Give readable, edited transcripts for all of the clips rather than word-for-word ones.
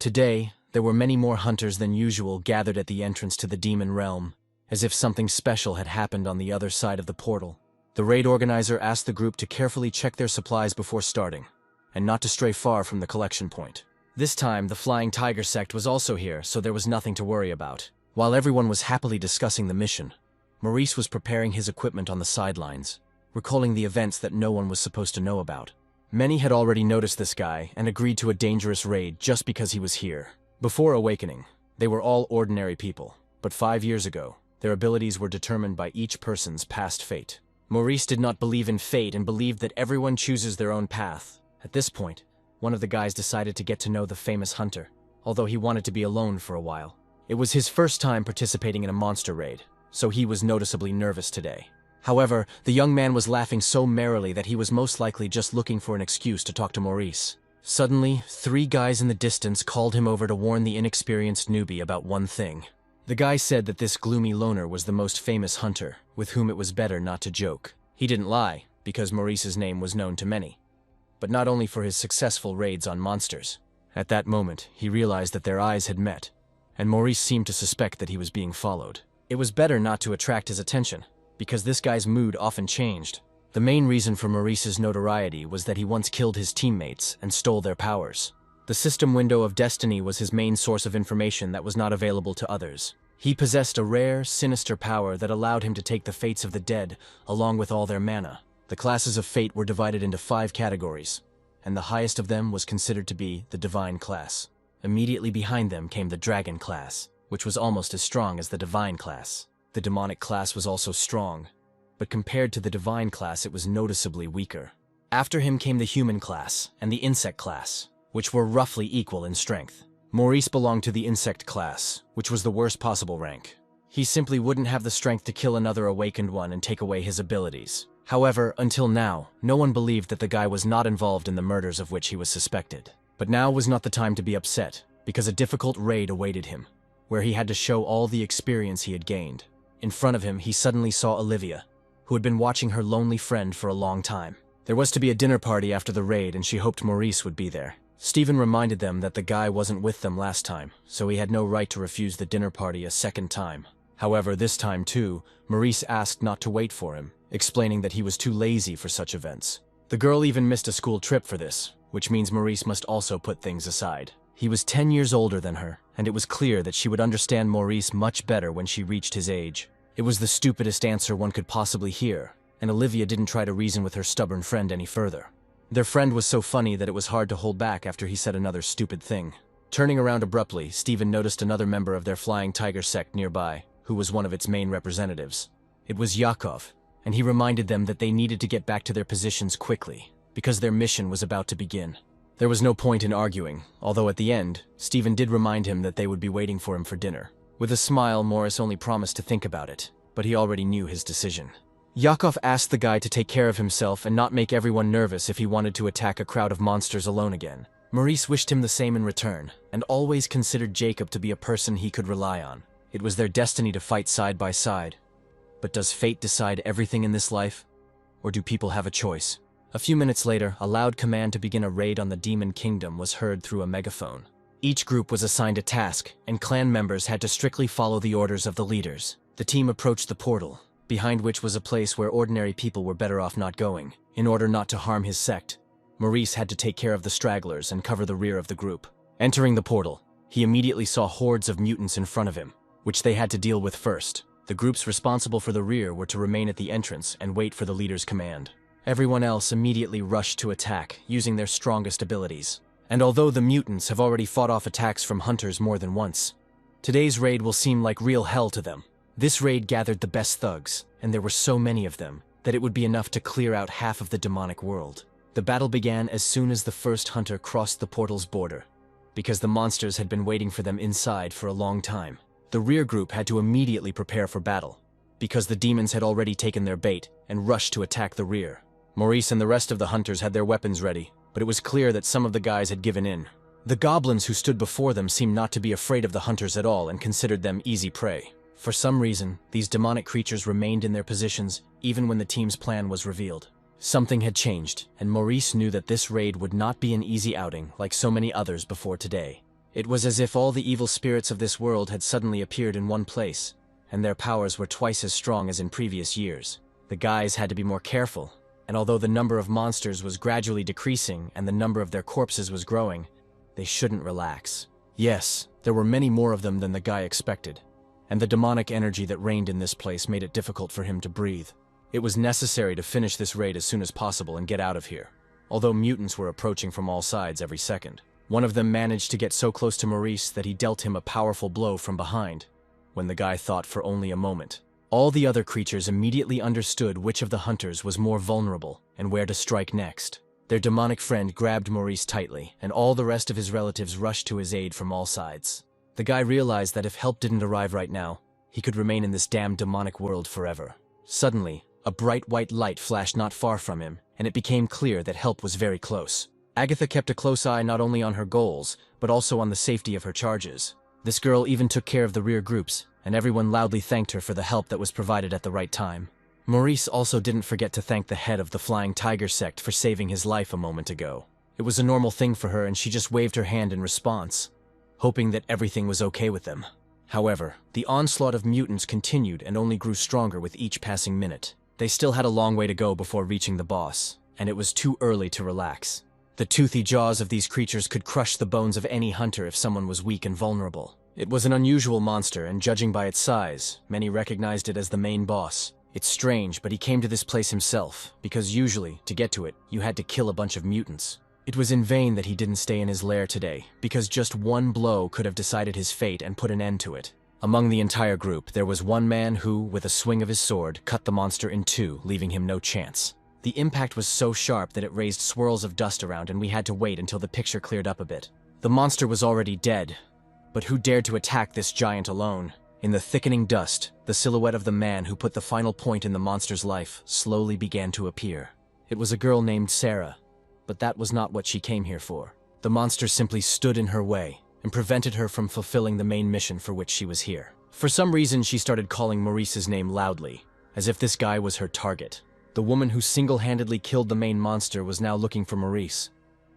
Today, there were many more hunters than usual gathered at the entrance to the demon realm, as if something special had happened on the other side of the portal. The raid organizer asked the group to carefully check their supplies before starting, and not to stray far from the collection point. This time, the Flying Tiger sect was also here, so there was nothing to worry about. While everyone was happily discussing the mission, Maurice was preparing his equipment on the sidelines, recalling the events that no one was supposed to know about. Many had already noticed this guy and agreed to a dangerous raid just because he was here. Before awakening, they were all ordinary people, but 5 years ago, their abilities were determined by each person's past fate. Maurice did not believe in fate and believed that everyone chooses their own path. At this point, one of the guys decided to get to know the famous hunter, although he wanted to be alone for a while. It was his first time participating in a monster raid, so he was noticeably nervous today. However, the young man was laughing so merrily that he was most likely just looking for an excuse to talk to Maurice. Suddenly, 3 guys in the distance called him over to warn the inexperienced newbie about one thing. The guy said that this gloomy loner was the most famous hunter, with whom it was better not to joke. He didn't lie, because Maurice's name was known to many, but not only for his successful raids on monsters. At that moment, he realized that their eyes had met, and Maurice seemed to suspect that he was being followed. It was better not to attract his attention, because this guy's mood often changed. The main reason for Maurice's notoriety was that he once killed his teammates and stole their powers. The system window of destiny was his main source of information that was not available to others. He possessed a rare, sinister power that allowed him to take the fates of the dead, along with all their mana. The classes of fate were divided into 5 categories, and the highest of them was considered to be the divine class. Immediately behind them came the dragon class, which was almost as strong as the divine class. The demonic class was also strong, but compared to the divine class it was noticeably weaker. After him came the human class and the insect class, which were roughly equal in strength. Maurice belonged to the insect class, which was the worst possible rank. He simply wouldn't have the strength to kill another awakened one and take away his abilities. However, until now, no one believed that the guy was not involved in the murders of which he was suspected. But now was not the time to be upset, because a difficult raid awaited him, where he had to show all the experience he had gained. In front of him, he suddenly saw Olivia, who had been watching her lonely friend for a long time. There was to be a dinner party after the raid, and she hoped Maurice would be there. Stephen reminded them that the guy wasn't with them last time, so he had no right to refuse the dinner party a second time. However, this time too, Maurice asked not to wait for him, explaining that he was too lazy for such events. The girl even missed a school trip for this, which means Maurice must also put things aside. He was 10 years older than her, and it was clear that she would understand Maurice much better when she reached his age. It was the stupidest answer one could possibly hear, and Olivia didn't try to reason with her stubborn friend any further. Their friend was so funny that it was hard to hold back after he said another stupid thing. Turning around abruptly, Stephen noticed another member of their Flying Tiger sect nearby, who was one of its main representatives. It was Yakov, and he reminded them that they needed to get back to their positions quickly, because their mission was about to begin. There was no point in arguing, although at the end, Stephen did remind him that they would be waiting for him for dinner. With a smile, Morris only promised to think about it, but he already knew his decision. Yakov asked the guy to take care of himself and not make everyone nervous if he wanted to attack a crowd of monsters alone again. Maurice wished him the same in return, and always considered Jacob to be a person he could rely on. It was their destiny to fight side by side. But does fate decide everything in this life? Or do people have a choice? A few minutes later, a loud command to begin a raid on the Demon Kingdom was heard through a megaphone. Each group was assigned a task, and clan members had to strictly follow the orders of the leaders. The team approached the portal, behind which was a place where ordinary people were better off not going. In order not to harm his sect, Maurice had to take care of the stragglers and cover the rear of the group. Entering the portal, he immediately saw hordes of mutants in front of him, which they had to deal with first. The groups responsible for the rear were to remain at the entrance and wait for the leader's command. Everyone else immediately rushed to attack, using their strongest abilities. And although the mutants have already fought off attacks from hunters more than once, today's raid will seem like real hell to them. This raid gathered the best thugs, and there were so many of them that it would be enough to clear out half of the demonic world. The battle began as soon as the first hunter crossed the portal's border, because the monsters had been waiting for them inside for a long time. The rear group had to immediately prepare for battle, because the demons had already taken their bait and rushed to attack the rear. Maurice and the rest of the hunters had their weapons ready, but it was clear that some of the guys had given in. The goblins who stood before them seemed not to be afraid of the hunters at all and considered them easy prey. For some reason, these demonic creatures remained in their positions even when the team's plan was revealed. Something had changed, and Maurice knew that this raid would not be an easy outing like so many others before today. It was as if all the evil spirits of this world had suddenly appeared in one place, and their powers were twice as strong as in previous years. The guys had to be more careful, and although the number of monsters was gradually decreasing and the number of their corpses was growing, they shouldn't relax. Yes, there were many more of them than the guy expected, and the demonic energy that reigned in this place made it difficult for him to breathe. It was necessary to finish this raid as soon as possible and get out of here, although mutants were approaching from all sides every second. One of them managed to get so close to Maurice that he dealt him a powerful blow from behind, when the guy thought for only a moment. All the other creatures immediately understood which of the hunters was more vulnerable and where to strike next. Their demonic friend grabbed Maurice tightly, and all the rest of his relatives rushed to his aid from all sides. The guy realized that if help didn't arrive right now, he could remain in this damned demonic world forever. Suddenly, a bright white light flashed not far from him, and it became clear that help was very close. Agatha kept a close eye not only on her goals, but also on the safety of her charges. This girl even took care of the rear groups, and everyone loudly thanked her for the help that was provided at the right time. Maurice also didn't forget to thank the head of the Flying Tiger sect for saving his life a moment ago. It was a normal thing for her and she just waved her hand in response, hoping that everything was okay with them. However, the onslaught of mutants continued and only grew stronger with each passing minute. They still had a long way to go before reaching the boss, and it was too early to relax. The toothy jaws of these creatures could crush the bones of any hunter if someone was weak and vulnerable. It was an unusual monster, and judging by its size, many recognized it as the main boss. It's strange, but he came to this place himself, because usually, to get to it, you had to kill a bunch of mutants. It was in vain that he didn't stay in his lair today, because just one blow could have decided his fate and put an end to it. Among the entire group, there was one man who, with a swing of his sword, cut the monster in two, leaving him no chance. The impact was so sharp that it raised swirls of dust around, and we had to wait until the picture cleared up a bit. The monster was already dead, but who dared to attack this giant alone? In the thickening dust, the silhouette of the man who put the final point in the monster's life slowly began to appear. It was a girl named Sarah, but that was not what she came here for. The monster simply stood in her way and prevented her from fulfilling the main mission for which she was here. For some reason, she started calling Maurice's name loudly, as if this guy was her target. The woman who single-handedly killed the main monster was now looking for Maurice.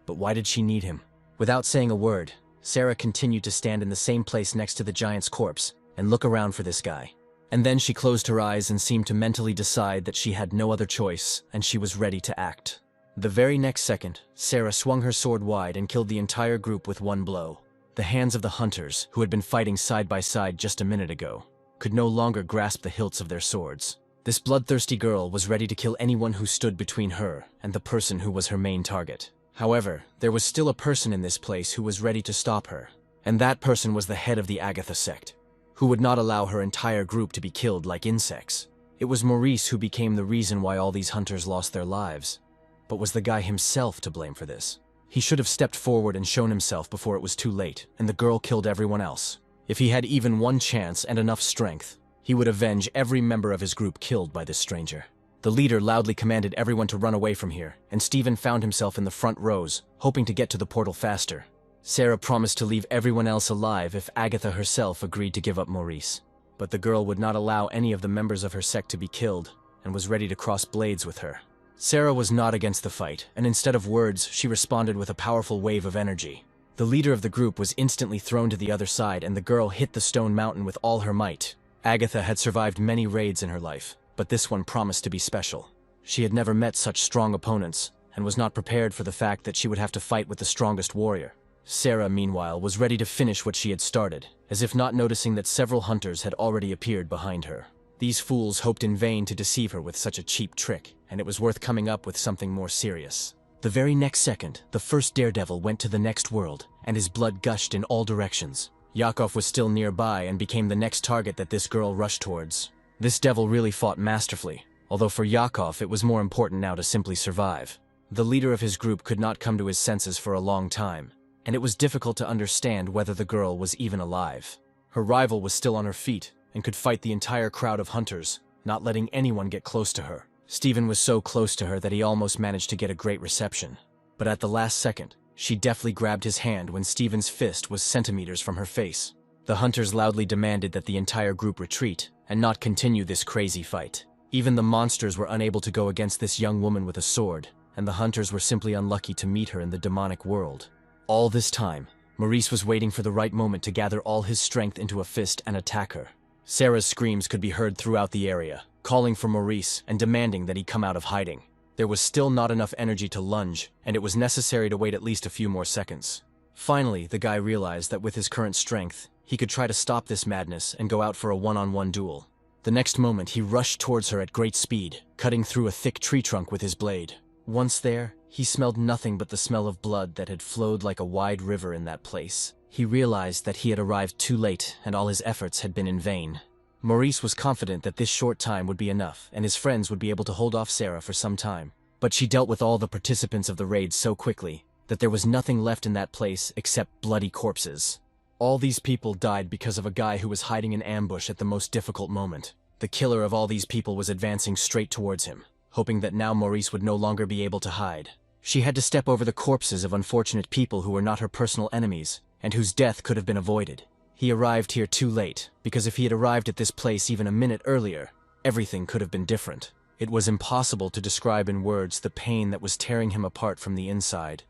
But why did she need him? Without saying a word, Sarah continued to stand in the same place next to the giant's corpse and look around for this guy. And then she closed her eyes and seemed to mentally decide that she had no other choice and she was ready to act. The very next second, Sarah swung her sword wide and killed the entire group with one blow. The hands of the hunters, who had been fighting side by side just a minute ago, could no longer grasp the hilts of their swords. This bloodthirsty girl was ready to kill anyone who stood between her and the person who was her main target. However, there was still a person in this place who was ready to stop her, and that person was the head of the Agatha sect, who would not allow her entire group to be killed like insects. It was Maurice who became the reason why all these hunters lost their lives. But was the guy himself to blame for this? He should have stepped forward and shown himself before it was too late, and the girl killed everyone else. If he had even one chance and enough strength, he would avenge every member of his group killed by this stranger. The leader loudly commanded everyone to run away from here, and Stephen found himself in the front rows, hoping to get to the portal faster. Sarah promised to leave everyone else alive if Agatha herself agreed to give up Maurice. But the girl would not allow any of the members of her sect to be killed, and was ready to cross blades with her. Sarah was not against the fight, and instead of words, she responded with a powerful wave of energy. The leader of the group was instantly thrown to the other side, and the girl hit the stone mountain with all her might. Agatha had survived many raids in her life, but this one promised to be special. She had never met such strong opponents, and was not prepared for the fact that she would have to fight with the strongest warrior. Sarah, meanwhile, was ready to finish what she had started, as if not noticing that several hunters had already appeared behind her. These fools hoped in vain to deceive her with such a cheap trick, and it was worth coming up with something more serious. The very next second, the first daredevil went to the next world, and his blood gushed in all directions. Yakov was still nearby and became the next target that this girl rushed towards. This devil really fought masterfully, although for Yakov it was more important now to simply survive. The leader of his group could not come to his senses for a long time, and it was difficult to understand whether the girl was even alive. Her rival was still on her feet, and could fight the entire crowd of hunters, not letting anyone get close to her. Stephen was so close to her that he almost managed to get a great reception. But at the last second, she deftly grabbed his hand when Stephen's fist was centimeters from her face. The hunters loudly demanded that the entire group retreat, and not continue this crazy fight. Even the monsters were unable to go against this young woman with a sword, and the hunters were simply unlucky to meet her in the demonic world. All this time, Maurice was waiting for the right moment to gather all his strength into a fist and attack her. Sarah's screams could be heard throughout the area, calling for Maurice and demanding that he come out of hiding. There was still not enough energy to lunge, and it was necessary to wait at least a few more seconds. Finally, the guy realized that with his current strength, he could try to stop this madness and go out for a one-on-one duel. The next moment, he rushed towards her at great speed, cutting through a thick tree trunk with his blade. Once there, he smelled nothing but the smell of blood that had flowed like a wide river in that place. He realized that he had arrived too late and all his efforts had been in vain. Maurice was confident that this short time would be enough and his friends would be able to hold off Sarah for some time. But she dealt with all the participants of the raid so quickly that there was nothing left in that place except bloody corpses. All these people died because of a guy who was hiding in ambush at the most difficult moment. The killer of all these people was advancing straight towards him, hoping that now Maurice would no longer be able to hide. She had to step over the corpses of unfortunate people who were not her personal enemies, and whose death could have been avoided. He arrived here too late, because if he had arrived at this place even a minute earlier, everything could have been different. It was impossible to describe in words the pain that was tearing him apart from the inside,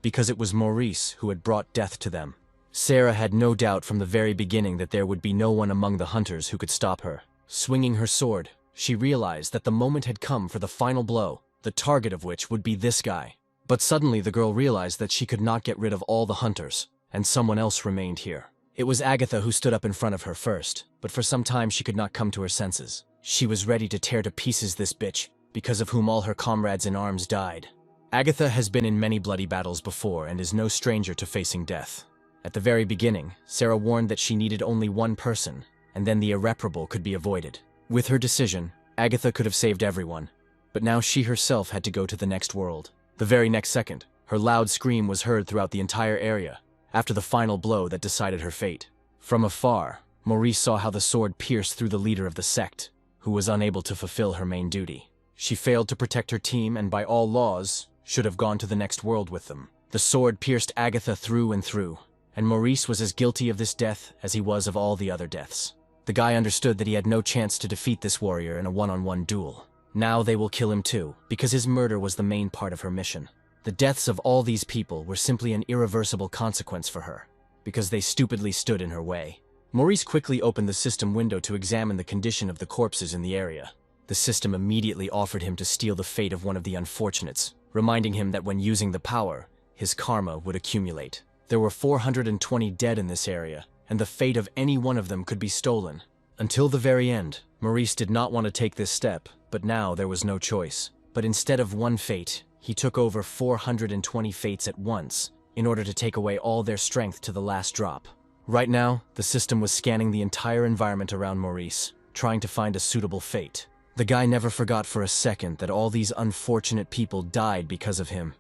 because it was Maurice who had brought death to them. Sarah had no doubt from the very beginning that there would be no one among the hunters who could stop her. Swinging her sword, she realized that the moment had come for the final blow, the target of which would be this guy. But suddenly the girl realized that she could not get rid of all the hunters, and someone else remained here. It was Agatha who stood up in front of her first, but for some time she could not come to her senses. She was ready to tear to pieces this bitch, because of whom all her comrades in arms died. Agatha has been in many bloody battles before and is no stranger to facing death. At the very beginning, Sarah warned that she needed only one person, and then the irreparable could be avoided. With her decision, Agatha could have saved everyone, but now she herself had to go to the next world. The very next second, her loud scream was heard throughout the entire area, after the final blow that decided her fate. From afar, Maurice saw how the sword pierced through the leader of the sect, who was unable to fulfill her main duty. She failed to protect her team and by all laws, should have gone to the next world with them. The sword pierced Agatha through and through, and Maurice was as guilty of this death as he was of all the other deaths. The guy understood that he had no chance to defeat this warrior in a one-on-one duel. Now they will kill him too, because his murder was the main part of her mission. The deaths of all these people were simply an irreversible consequence for her, because they stupidly stood in her way. Maurice quickly opened the system window to examine the condition of the corpses in the area. The system immediately offered him to steal the fate of one of the unfortunates, reminding him that when using the power, his karma would accumulate. There were 420 dead in this area, and the fate of any one of them could be stolen. Until the very end, Maurice did not want to take this step, but now there was no choice. But instead of one fate, he took over 420 fates at once, in order to take away all their strength to the last drop. Right now, the system was scanning the entire environment around Maurice, trying to find a suitable fate. The guy never forgot for a second that all these unfortunate people died because of him,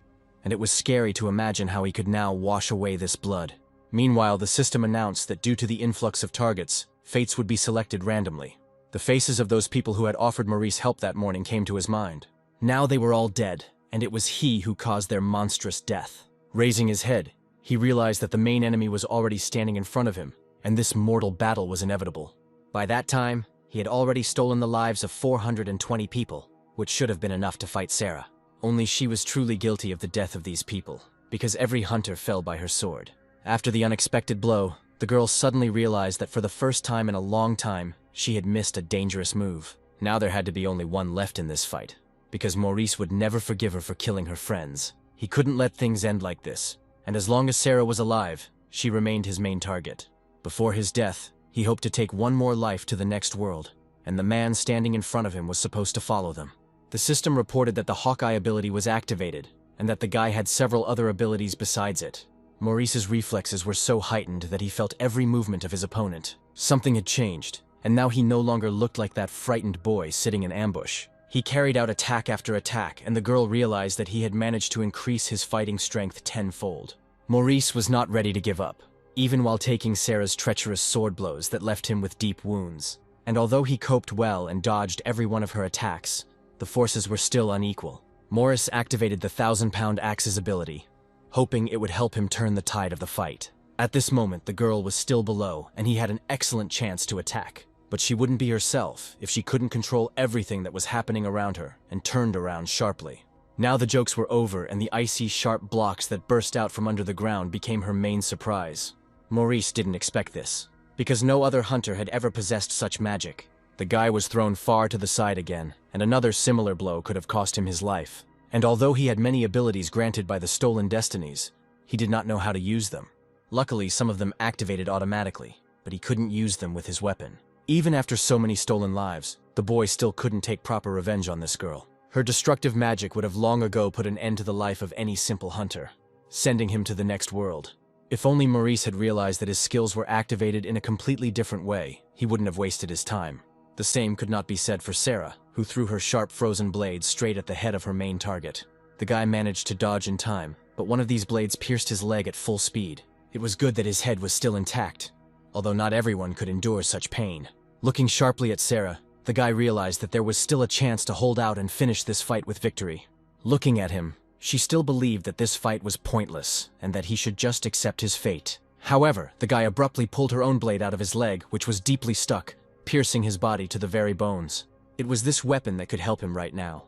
and it was scary to imagine how he could now wash away this blood. Meanwhile, the system announced that due to the influx of targets, fates would be selected randomly. The faces of those people who had offered Maurice help that morning came to his mind. Now they were all dead, and it was he who caused their monstrous death. Raising his head, he realized that the main enemy was already standing in front of him, and this mortal battle was inevitable. By that time, he had already stolen the lives of 420 people, which should have been enough to fight Sarah. Only she was truly guilty of the death of these people, because every hunter fell by her sword. After the unexpected blow, the girl suddenly realized that for the first time in a long time, she had missed a dangerous move. Now there had to be only one left in this fight, because Maurice would never forgive her for killing her friends. He couldn't let things end like this, and as long as Sarah was alive, she remained his main target. Before his death, he hoped to take one more life to the next world, and the man standing in front of him was supposed to follow them. The system reported that the Hawkeye ability was activated, and that the guy had several other abilities besides it. Maurice's reflexes were so heightened that he felt every movement of his opponent. Something had changed, and now he no longer looked like that frightened boy sitting in ambush. He carried out attack after attack, and the girl realized that he had managed to increase his fighting strength tenfold. Maurice was not ready to give up, even while taking Sarah's treacherous sword blows that left him with deep wounds. And although he coped well and dodged every one of her attacks, the forces were still unequal. Maurice activated the 1,000-pound axe's ability, hoping it would help him turn the tide of the fight. At this moment, the girl was still below, and he had an excellent chance to attack. But she wouldn't be herself if she couldn't control everything that was happening around her and turned around sharply. Now the jokes were over, and the icy, sharp blocks that burst out from under the ground became her main surprise. Maurice didn't expect this, because no other hunter had ever possessed such magic. The guy was thrown far to the side again, and another similar blow could have cost him his life. And although he had many abilities granted by the stolen destinies, he did not know how to use them. Luckily, some of them activated automatically, but he couldn't use them with his weapon. Even after so many stolen lives, the boy still couldn't take proper revenge on this girl. Her destructive magic would have long ago put an end to the life of any simple hunter, sending him to the next world. If only Maurice had realized that his skills were activated in a completely different way, he wouldn't have wasted his time. The same could not be said for Sarah, who threw her sharp frozen blade straight at the head of her main target. The guy managed to dodge in time, but one of these blades pierced his leg at full speed. It was good that his head was still intact, although not everyone could endure such pain. Looking sharply at Sarah, the guy realized that there was still a chance to hold out and finish this fight with victory. Looking at him, she still believed that this fight was pointless and that he should just accept his fate. However, the guy abruptly pulled her own blade out of his leg, which was deeply stuck, piercing his body to the very bones. It was this weapon that could help him right now,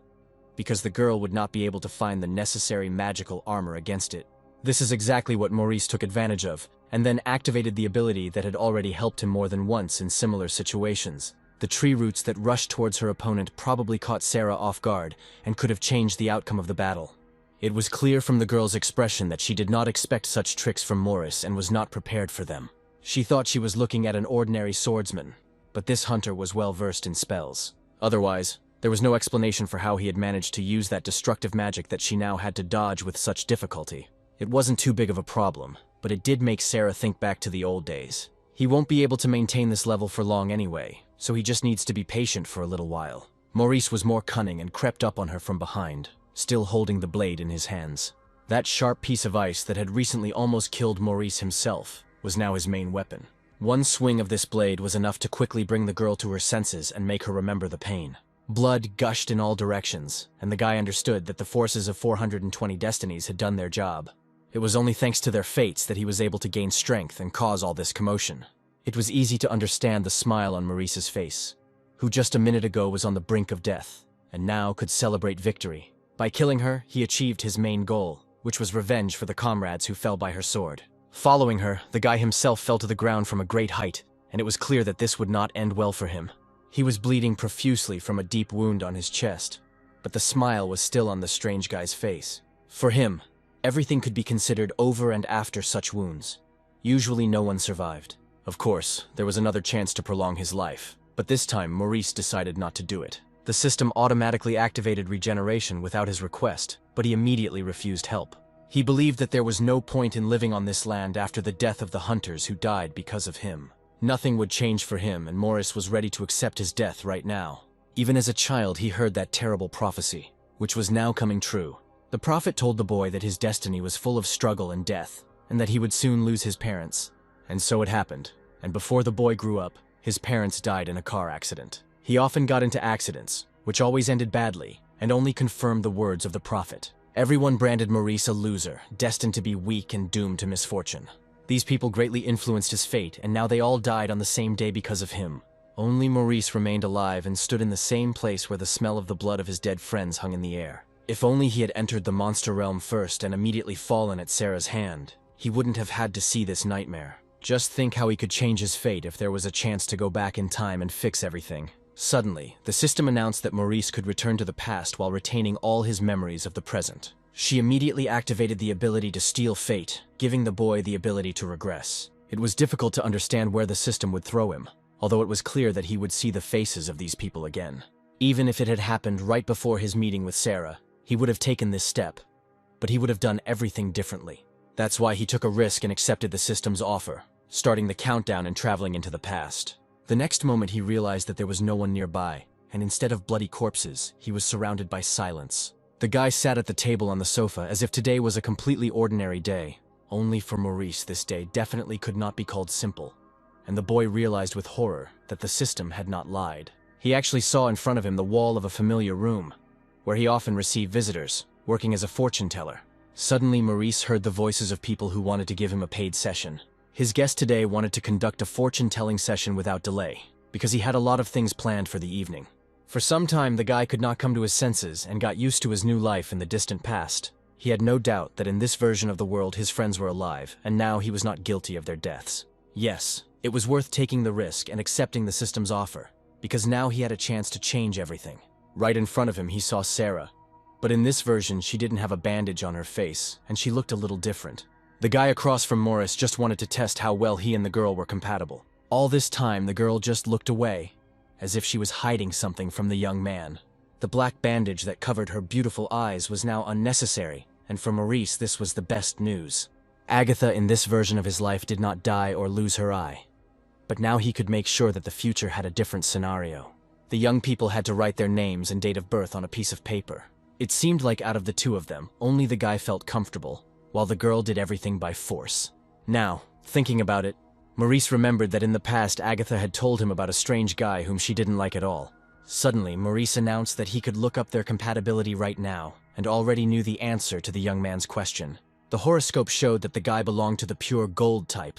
because the girl would not be able to find the necessary magical armor against it. This is exactly what Maurice took advantage of, and then activated the ability that had already helped him more than once in similar situations. The tree roots that rushed towards her opponent probably caught Sarah off guard and could have changed the outcome of the battle. It was clear from the girl's expression that she did not expect such tricks from Maurice and was not prepared for them. She thought she was looking at an ordinary swordsman, but this hunter was well versed in spells. Otherwise, there was no explanation for how he had managed to use that destructive magic that she now had to dodge with such difficulty. It wasn't too big of a problem, but it did make Sarah think back to the old days. He won't be able to maintain this level for long anyway, so he just needs to be patient for a little while. Maurice was more cunning and crept up on her from behind, still holding the blade in his hands. That sharp piece of ice that had recently almost killed Maurice himself was now his main weapon. One swing of this blade was enough to quickly bring the girl to her senses and make her remember the pain. Blood gushed in all directions, and the guy understood that the forces of 420 destinies had done their job. It was only thanks to their fates that he was able to gain strength and cause all this commotion. It was easy to understand the smile on Maurice's face, who just a minute ago was on the brink of death, and now could celebrate victory. By killing her, he achieved his main goal, which was revenge for the comrades who fell by her sword. Following her, the guy himself fell to the ground from a great height, and it was clear that this would not end well for him. He was bleeding profusely from a deep wound on his chest, but the smile was still on the strange guy's face. For him, everything could be considered over and after such wounds. Usually no one survived. Of course, there was another chance to prolong his life, but this time Maurice decided not to do it. The system automatically activated regeneration without his request, but he immediately refused help. He believed that there was no point in living on this land after the death of the hunters who died because of him. Nothing would change for him, and Maurice was ready to accept his death right now. Even as a child, he heard that terrible prophecy, which was now coming true. The prophet told the boy that his destiny was full of struggle and death, and that he would soon lose his parents. And so it happened, and before the boy grew up, his parents died in a car accident. He often got into accidents, which always ended badly, and only confirmed the words of the prophet. Everyone branded Maurice a loser, destined to be weak and doomed to misfortune. These people greatly influenced his fate, and now they all died on the same day because of him. Only Maurice remained alive and stood in the same place where the smell of the blood of his dead friends hung in the air. If only he had entered the monster realm first and immediately fallen at Sarah's hand, he wouldn't have had to see this nightmare. Just think how he could change his fate if there was a chance to go back in time and fix everything. Suddenly, the system announced that Maurice could return to the past while retaining all his memories of the present. She immediately activated the ability to steal fate, giving the boy the ability to regress. It was difficult to understand where the system would throw him, although it was clear that he would see the faces of these people again. Even if it had happened right before his meeting with Sarah, he would have taken this step, but he would have done everything differently. That's why he took a risk and accepted the system's offer, starting the countdown and traveling into the past. The next moment he realized that there was no one nearby, and instead of bloody corpses, he was surrounded by silence. The guy sat at the table on the sofa as if today was a completely ordinary day. Only for Maurice, this day definitely could not be called simple, and the boy realized with horror that the system had not lied. He actually saw in front of him the wall of a familiar room, where he often received visitors, working as a fortune teller. Suddenly, Maurice heard the voices of people who wanted to give him a paid session. His guest today wanted to conduct a fortune-telling session without delay, because he had a lot of things planned for the evening. For some time, the guy could not come to his senses and got used to his new life in the distant past. He had no doubt that in this version of the world his friends were alive, and now he was not guilty of their deaths. Yes, it was worth taking the risk and accepting the system's offer, because now he had a chance to change everything. Right in front of him he saw Sarah, but in this version she didn't have a bandage on her face, and she looked a little different. The guy across from Morris just wanted to test how well he and the girl were compatible. All this time the girl just looked away, as if she was hiding something from the young man. The black bandage that covered her beautiful eyes was now unnecessary, and for Maurice this was the best news. Agatha in this version of his life did not die or lose her eye, but now he could make sure that the future had a different scenario. The young people had to write their names and date of birth on a piece of paper. It seemed like out of the two of them, only the guy felt comfortable, while the girl did everything by force. Now, thinking about it, Maurice remembered that in the past Agatha had told him about a strange guy whom she didn't like at all. Suddenly, Maurice announced that he could look up their compatibility right now, and already knew the answer to the young man's question. The horoscope showed that the guy belonged to the pure gold type,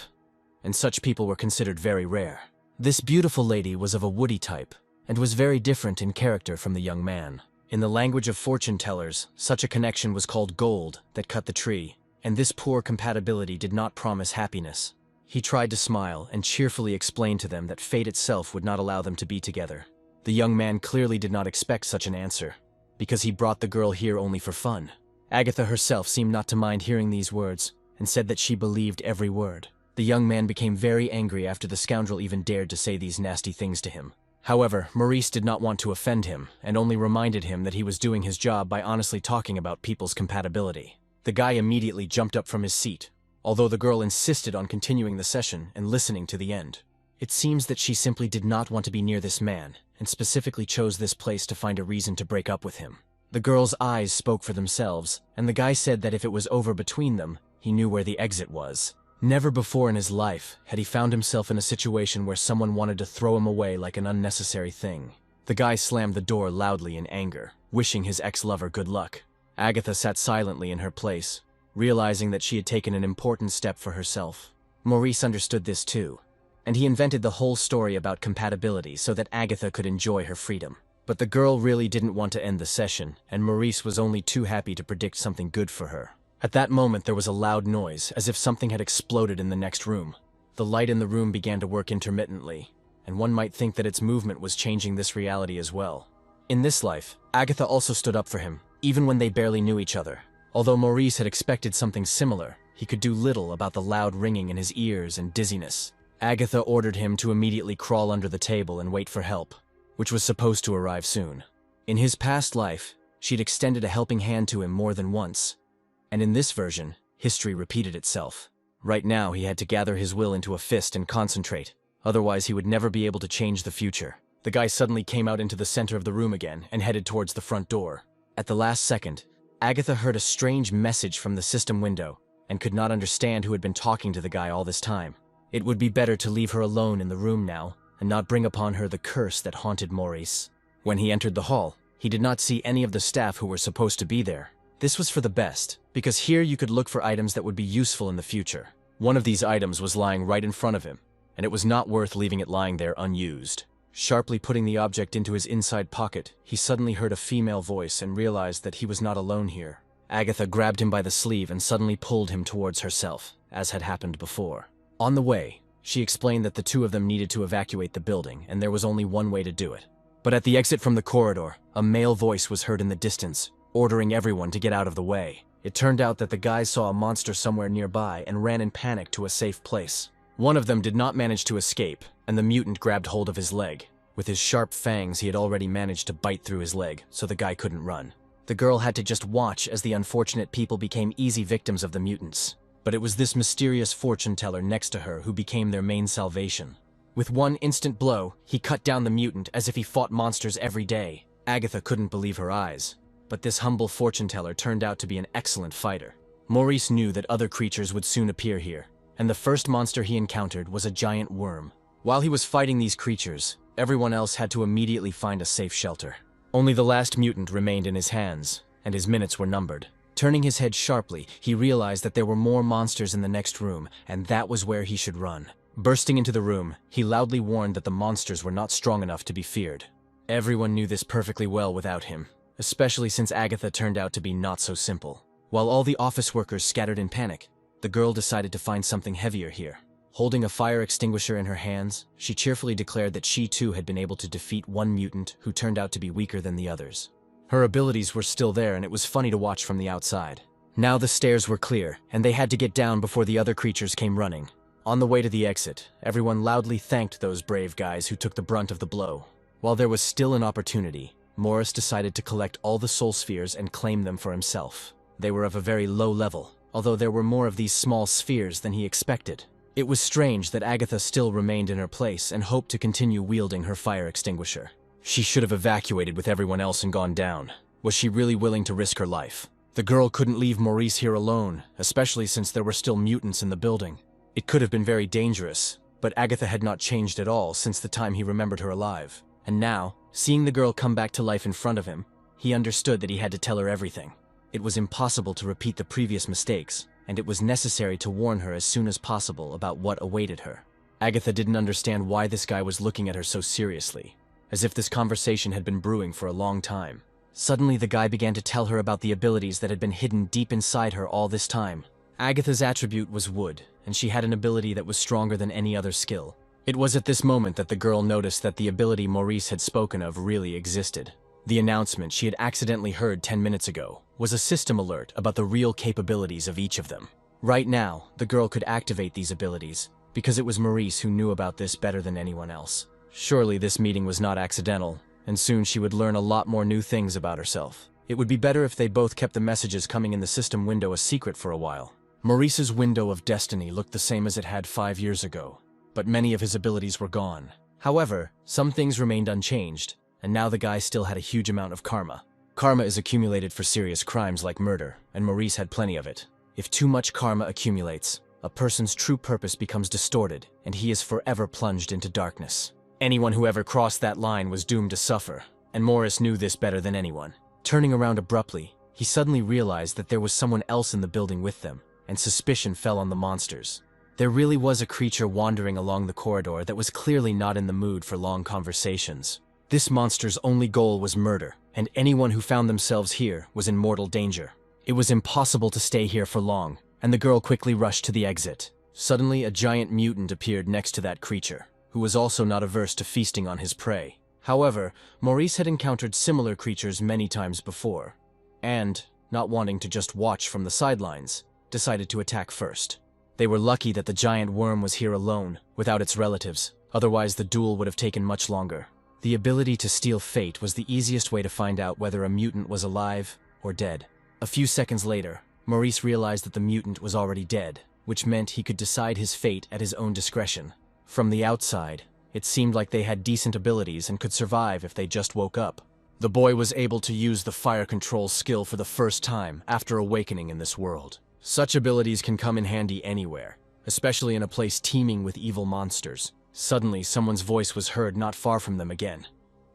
and such people were considered very rare. This beautiful lady was of a woody type, and was very different in character from the young man. In the language of fortune tellers, such a connection was called gold that cut the tree, and this poor compatibility did not promise happiness. He tried to smile and cheerfully explain to them that fate itself would not allow them to be together. The young man clearly did not expect such an answer, because he brought the girl here only for fun. Agatha herself seemed not to mind hearing these words, and said that she believed every word. The young man became very angry after the scoundrel even dared to say these nasty things to him. However, Maurice did not want to offend him, and only reminded him that he was doing his job by honestly talking about people's compatibility. The guy immediately jumped up from his seat, although the girl insisted on continuing the session and listening to the end. It seems that she simply did not want to be near this man, and specifically chose this place to find a reason to break up with him. The girl's eyes spoke for themselves, and the guy said that if it was over between them, he knew where the exit was. Never before in his life had he found himself in a situation where someone wanted to throw him away like an unnecessary thing. The guy slammed the door loudly in anger, wishing his ex-lover good luck. Agatha sat silently in her place, realizing that she had taken an important step for herself. Maurice understood this too, and he invented the whole story about compatibility so that Agatha could enjoy her freedom. But the girl really didn't want to end the session, and Maurice was only too happy to predict something good for her. At that moment there was a loud noise, as if something had exploded in the next room. The light in the room began to work intermittently, and one might think that its movement was changing this reality as well. In this life, Agatha also stood up for him, even when they barely knew each other. Although Maurice had expected something similar, he could do little about the loud ringing in his ears and dizziness. Agatha ordered him to immediately crawl under the table and wait for help, which was supposed to arrive soon. In his past life, she'd extended a helping hand to him more than once, and in this version, history repeated itself. Right now, he had to gather his will into a fist and concentrate, otherwise he would never be able to change the future. The guy suddenly came out into the center of the room again and headed towards the front door. At the last second, Agatha heard a strange message from the system window and could not understand who had been talking to the guy all this time. It would be better to leave her alone in the room now and not bring upon her the curse that haunted Maurice. When he entered the hall, he did not see any of the staff who were supposed to be there. This was for the best, because here you could look for items that would be useful in the future. One of these items was lying right in front of him, and it was not worth leaving it lying there unused. Sharply putting the object into his inside pocket, he suddenly heard a female voice and realized that he was not alone here. Agatha grabbed him by the sleeve and suddenly pulled him towards herself, as had happened before. On the way, she explained that the two of them needed to evacuate the building, and there was only one way to do it. But at the exit from the corridor, a male voice was heard in the distance, ordering everyone to get out of the way. It turned out that the guys saw a monster somewhere nearby and ran in panic to a safe place. One of them did not manage to escape, and the mutant grabbed hold of his leg. With his sharp fangs, he had already managed to bite through his leg, so the guy couldn't run. The girl had to just watch as the unfortunate people became easy victims of the mutants. But it was this mysterious fortune teller next to her who became their main salvation. With one instant blow, he cut down the mutant as if he fought monsters every day. Agatha couldn't believe her eyes. But this humble fortune teller turned out to be an excellent fighter. Maurice knew that other creatures would soon appear here, and the first monster he encountered was a giant worm. While he was fighting these creatures, everyone else had to immediately find a safe shelter. Only the last mutant remained in his hands, and his minutes were numbered. Turning his head sharply, he realized that there were more monsters in the next room, and that was where he should run. Bursting into the room, he loudly warned that the monsters were not strong enough to be feared. Everyone knew this perfectly well without him, especially since Agatha turned out to be not so simple. While all the office workers scattered in panic, the girl decided to find something heavier here. Holding a fire extinguisher in her hands, she cheerfully declared that she too had been able to defeat one mutant who turned out to be weaker than the others. Her abilities were still there, and it was funny to watch from the outside. Now the stairs were clear, and they had to get down before the other creatures came running. On the way to the exit, everyone loudly thanked those brave guys who took the brunt of the blow. While there was still an opportunity, Morris decided to collect all the soul spheres and claim them for himself. They were of a very low level, although there were more of these small spheres than he expected. It was strange that Agatha still remained in her place and hoped to continue wielding her fire extinguisher. She should have evacuated with everyone else and gone down. Was she really willing to risk her life? The girl couldn't leave Maurice here alone, especially since there were still mutants in the building. It could have been very dangerous, but Agatha had not changed at all since the time he remembered her alive. And now, seeing the girl come back to life in front of him, he understood that he had to tell her everything. It was impossible to repeat the previous mistakes, and it was necessary to warn her as soon as possible about what awaited her. Agatha didn't understand why this guy was looking at her so seriously, as if this conversation had been brewing for a long time. Suddenly, the guy began to tell her about the abilities that had been hidden deep inside her all this time. Agatha's attribute was wood, and she had an ability that was stronger than any other skill. It was at this moment that the girl noticed that the ability Maurice had spoken of really existed. The announcement she had accidentally heard 10 minutes ago was a system alert about the real capabilities of each of them. Right now, the girl could activate these abilities, because it was Maurice who knew about this better than anyone else. Surely this meeting was not accidental, and soon she would learn a lot more new things about herself. It would be better if they both kept the messages coming in the system window a secret for a while. Maurice's window of destiny looked the same as it had 5 years ago, but many of his abilities were gone. However, some things remained unchanged, and now the guy still had a huge amount of karma. Karma is accumulated for serious crimes like murder, and Maurice had plenty of it. If too much karma accumulates, a person's true purpose becomes distorted, and he is forever plunged into darkness. Anyone who ever crossed that line was doomed to suffer, and Morris knew this better than anyone. Turning around abruptly, he suddenly realized that there was someone else in the building with them, and suspicion fell on the monsters. There really was a creature wandering along the corridor that was clearly not in the mood for long conversations. This monster's only goal was murder, and anyone who found themselves here was in mortal danger. It was impossible to stay here for long, and the girl quickly rushed to the exit. Suddenly, a giant mutant appeared next to that creature, who was also not averse to feasting on his prey. However, Maurice had encountered similar creatures many times before, and, not wanting to just watch from the sidelines, decided to attack first. They were lucky that the giant worm was here alone, without its relatives, otherwise the duel would have taken much longer. The ability to steal fate was the easiest way to find out whether a mutant was alive or dead. A few seconds later, Maurice realized that the mutant was already dead, which meant he could decide his fate at his own discretion. From the outside, it seemed like they had decent abilities and could survive if they just woke up. The boy was able to use the fire control skill for the first time after awakening in this world. Such abilities can come in handy anywhere, especially in a place teeming with evil monsters. Suddenly, someone's voice was heard not far from them again.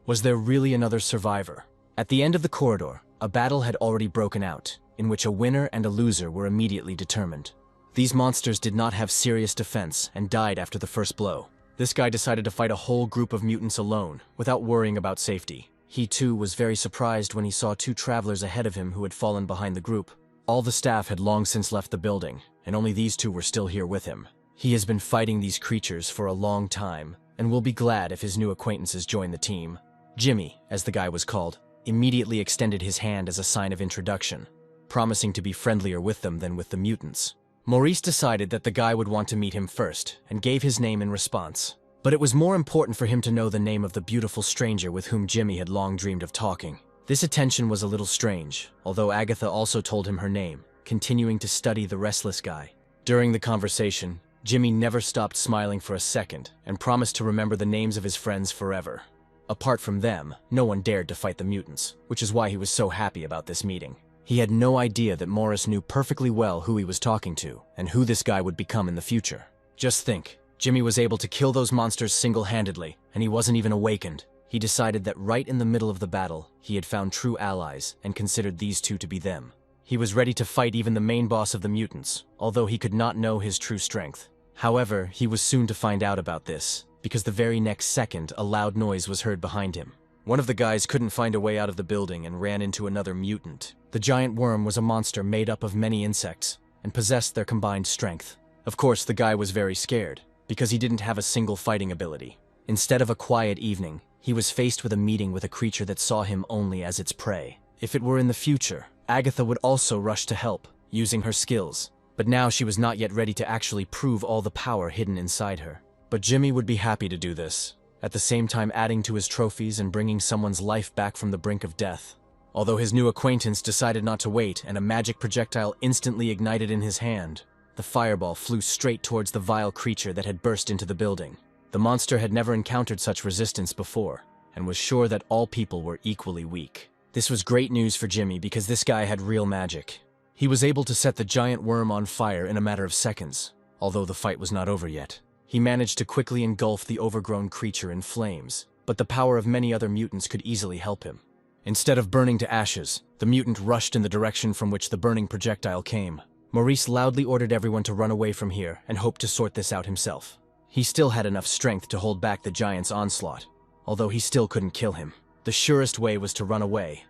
Was there really another survivor? At the end of the corridor, a battle had already broken out, in which a winner and a loser were immediately determined. These monsters did not have serious defense and died after the first blow. This guy decided to fight a whole group of mutants alone, without worrying about safety. He too was very surprised when he saw 2 travelers ahead of him who had fallen behind the group. All the staff had long since left the building, and only these 2 were still here with him. He has been fighting these creatures for a long time, and will be glad if his new acquaintances join the team. Jimmy, as the guy was called, immediately extended his hand as a sign of introduction, promising to be friendlier with them than with the mutants. Maurice decided that the guy would want to meet him first, and gave his name in response. But it was more important for him to know the name of the beautiful stranger with whom Jimmy had long dreamed of talking. This attention was a little strange, although Agatha also told him her name, continuing to study the restless guy. During the conversation, Jimmy never stopped smiling for a second, and promised to remember the names of his friends forever. Apart from them, no one dared to fight the mutants, which is why he was so happy about this meeting. He had no idea that Morris knew perfectly well who he was talking to, and who this guy would become in the future. Just think, Jimmy was able to kill those monsters single-handedly, and he wasn't even awakened. He decided that right in the middle of the battle, he had found true allies, and considered these 2 to be them. He was ready to fight even the main boss of the mutants, although he could not know his true strength. However, he was soon to find out about this, because the very next second a loud noise was heard behind him. One of the guys couldn't find a way out of the building and ran into another mutant. The giant worm was a monster made up of many insects and possessed their combined strength. Of course, the guy was very scared because he didn't have a single fighting ability. Instead of a quiet evening, he was faced with a meeting with a creature that saw him only as its prey. If it were in the future, Agatha would also rush to help, using her skills. But now she was not yet ready to actually prove all the power hidden inside her. But Jimmy would be happy to do this, at the same time adding to his trophies and bringing someone's life back from the brink of death. Although his new acquaintance decided not to wait and a magic projectile instantly ignited in his hand, the fireball flew straight towards the vile creature that had burst into the building. The monster had never encountered such resistance before, and was sure that all people were equally weak. This was great news for Jimmy because this guy had real magic. He was able to set the giant worm on fire in a matter of seconds, although the fight was not over yet. He managed to quickly engulf the overgrown creature in flames, but the power of many other mutants could easily help him. Instead of burning to ashes, the mutant rushed in the direction from which the burning projectile came. Maurice loudly ordered everyone to run away from here and hoped to sort this out himself. He still had enough strength to hold back the giant's onslaught, although he still couldn't kill him. The surest way was to run away,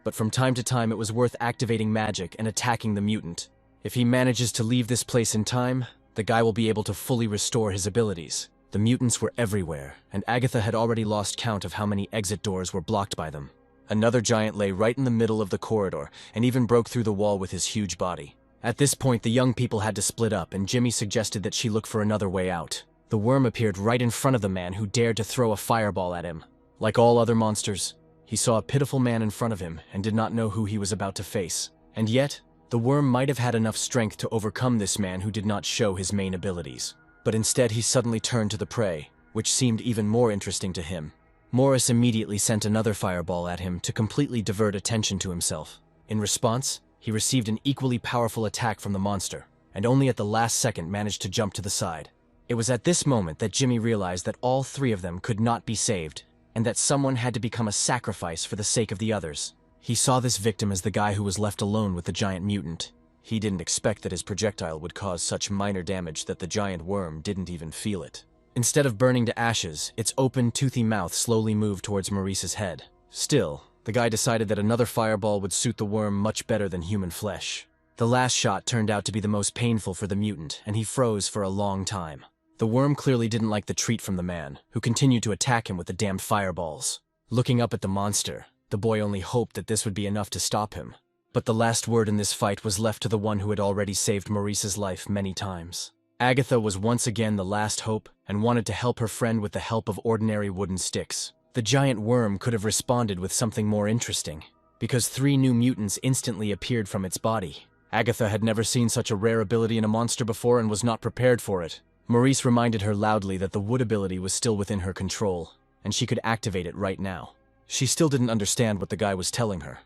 but from time to time it was worth activating magic and attacking the mutant. If he manages to leave this place in time, the guy will be able to fully restore his abilities. The mutants were everywhere, and Agatha had already lost count of how many exit doors were blocked by them. Another giant lay right in the middle of the corridor and even broke through the wall with his huge body. At this point, the young people had to split up, and Jimmy suggested that she look for another way out. The worm appeared right in front of the man who dared to throw a fireball at him. Like all other monsters, he saw a pitiful man in front of him and did not know who he was about to face. And yet, the worm might have had enough strength to overcome this man who did not show his main abilities. But instead he suddenly turned to the prey, which seemed even more interesting to him. Morris immediately sent another fireball at him to completely divert attention to himself. In response, he received an equally powerful attack from the monster, and only at the last second managed to jump to the side. It was at this moment that Jimmy realized that all three of them could not be saved, and that someone had to become a sacrifice for the sake of the others. He saw this victim as the guy who was left alone with the giant mutant. He didn't expect that his projectile would cause such minor damage that the giant worm didn't even feel it. Instead of burning to ashes, its open, toothy mouth slowly moved towards Maurice's head. Still, the guy decided that another fireball would suit the worm much better than human flesh. The last shot turned out to be the most painful for the mutant, and he froze for a long time. The worm clearly didn't like the treat from the man, who continued to attack him with the damned fireballs. Looking up at the monster, the boy only hoped that this would be enough to stop him. But the last word in this fight was left to the one who had already saved Maurice's life many times. Agatha was once again the last hope and wanted to help her friend with the help of ordinary wooden sticks. The giant worm could have responded with something more interesting, because 3 new mutants instantly appeared from its body. Agatha had never seen such a rare ability in a monster before and was not prepared for it. Maurice reminded her loudly that the wood ability was still within her control, and she could activate it right now. She still didn't understand what the guy was telling her,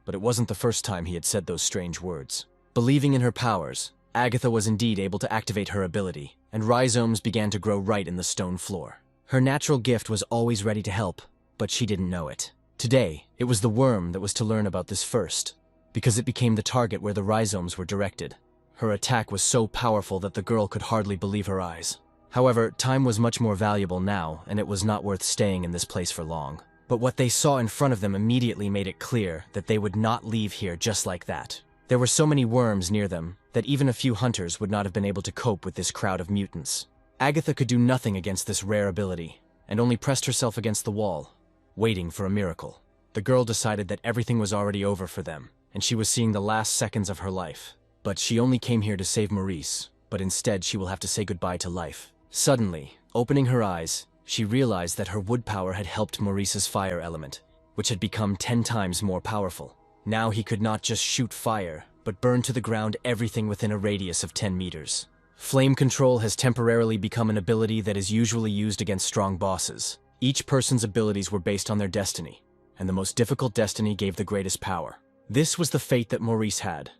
but it wasn't the first time he had said those strange words. Believing in her powers, Agatha was indeed able to activate her ability, and rhizomes began to grow right in the stone floor. Her natural gift was always ready to help, but she didn't know it. Today, it was the worm that was to learn about this first, because it became the target where the rhizomes were directed. Her attack was so powerful that the girl could hardly believe her eyes. However, time was much more valuable now, and it was not worth staying in this place for long. But what they saw in front of them immediately made it clear that they would not leave here just like that. There were so many worms near them that even a few hunters would not have been able to cope with this crowd of mutants. Agatha could do nothing against this rare ability, and only pressed herself against the wall, waiting for a miracle. The girl decided that everything was already over for them, and she was seeing the last seconds of her life. But she only came here to save Maurice, but instead she will have to say goodbye to life. Suddenly, opening her eyes, she realized that her wood power had helped Maurice's fire element, which had become 10 times more powerful. Now he could not just shoot fire, but burn to the ground everything within a radius of 10 meters. Flame control has temporarily become an ability that is usually used against strong bosses. Each person's abilities were based on their destiny, and the most difficult destiny gave the greatest power. This was the fate that Maurice had,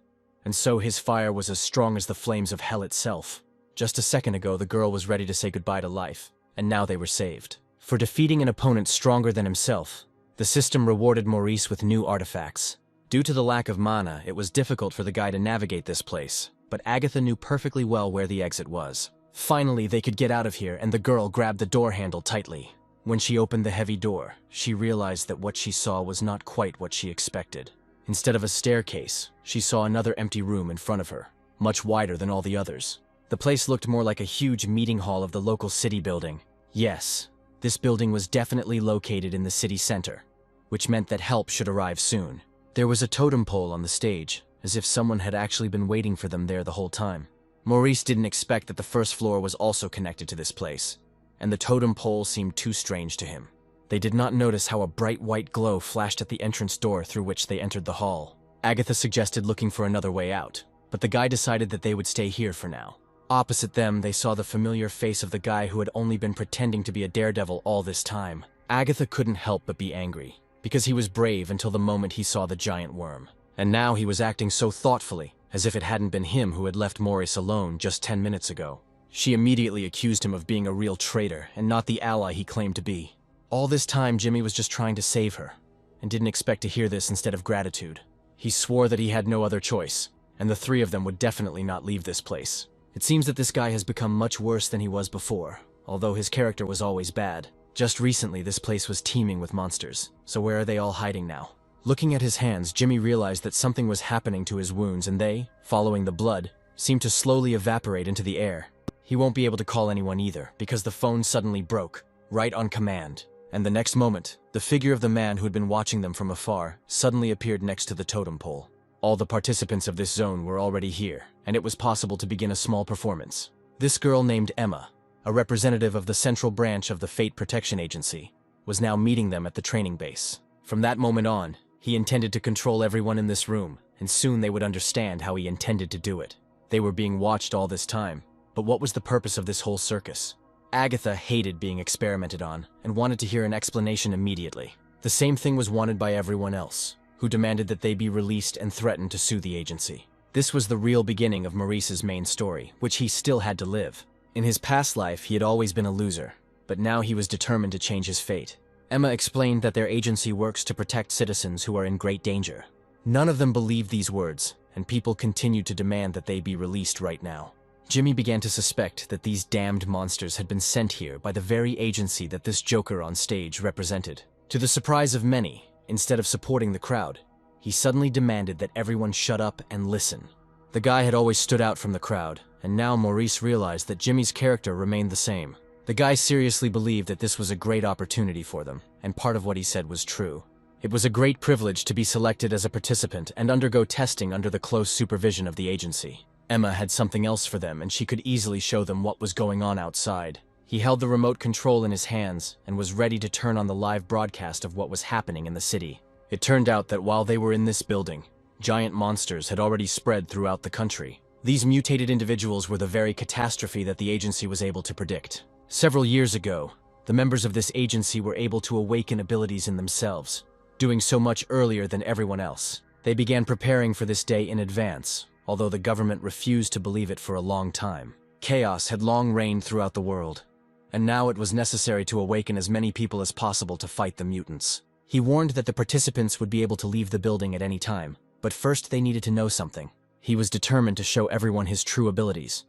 and so his fire was as strong as the flames of hell itself. Just a second ago, the girl was ready to say goodbye to life, and now they were saved. For defeating an opponent stronger than himself, the system rewarded Maurice with new artifacts. Due to the lack of mana, it was difficult for the guy to navigate this place, but Agatha knew perfectly well where the exit was. Finally, they could get out of here, and the girl grabbed the door handle tightly. When she opened the heavy door, she realized that what she saw was not quite what she expected. Instead of a staircase, she saw another empty room in front of her, much wider than all the others. The place looked more like a huge meeting hall of the local city building. Yes, this building was definitely located in the city center, which meant that help should arrive soon. There was a totem pole on the stage, as if someone had actually been waiting for them there the whole time. Maurice didn't expect that the first floor was also connected to this place, and the totem pole seemed too strange to him. They did not notice how a bright white glow flashed at the entrance door through which they entered the hall. Agatha suggested looking for another way out, but the guy decided that they would stay here for now. Opposite them, they saw the familiar face of the guy who had only been pretending to be a daredevil all this time. Agatha couldn't help but be angry, because he was brave until the moment he saw the giant worm. And now he was acting so thoughtfully, as if it hadn't been him who had left Maurice alone just 10 minutes ago. She immediately accused him of being a real traitor and not the ally he claimed to be. All this time, Jimmy was just trying to save her, and didn't expect to hear this instead of gratitude. He swore that he had no other choice, and the three of them would definitely not leave this place. It seems that this guy has become much worse than he was before, although his character was always bad. Just recently, this place was teeming with monsters, so where are they all hiding now? Looking at his hands, Jimmy realized that something was happening to his wounds, and they, following the blood, seemed to slowly evaporate into the air. He won't be able to call anyone either, because the phone suddenly broke, right on command. And the next moment, the figure of the man who had been watching them from afar suddenly appeared next to the totem pole. All the participants of this zone were already here, and it was possible to begin a small performance. This girl named Emma, a representative of the central branch of the Fate Protection Agency, was now meeting them at the training base. From that moment on, he intended to control everyone in this room, and soon they would understand how he intended to do it. They were being watched all this time, but what was the purpose of this whole circus? Agatha hated being experimented on and wanted to hear an explanation immediately. The same thing was wanted by everyone else, who demanded that they be released and threatened to sue the agency. This was the real beginning of Maurice's main story, which he still had to live. In his past life, he had always been a loser, but now he was determined to change his fate. Emma explained that their agency works to protect citizens who are in great danger. None of them believed these words, and people continued to demand that they be released right now. Jimmy began to suspect that these damned monsters had been sent here by the very agency that this Joker on stage represented. To the surprise of many, instead of supporting the crowd, he suddenly demanded that everyone shut up and listen. The guy had always stood out from the crowd, and now Maurice realized that Jimmy's character remained the same. The guy seriously believed that this was a great opportunity for them, and part of what he said was true. It was a great privilege to be selected as a participant and undergo testing under the close supervision of the agency. Emma had something else for them, and she could easily show them what was going on outside. He held the remote control in his hands and was ready to turn on the live broadcast of what was happening in the city. It turned out that while they were in this building, giant monsters had already spread throughout the country. These mutated individuals were the very catastrophe that the agency was able to predict. Several years ago, the members of this agency were able to awaken abilities in themselves, doing so much earlier than everyone else. They began preparing for this day in advance, although the government refused to believe it for a long time. Chaos had long reigned throughout the world, and now it was necessary to awaken as many people as possible to fight the mutants. He warned that the participants would be able to leave the building at any time, but first they needed to know something. He was determined to show everyone his true abilities,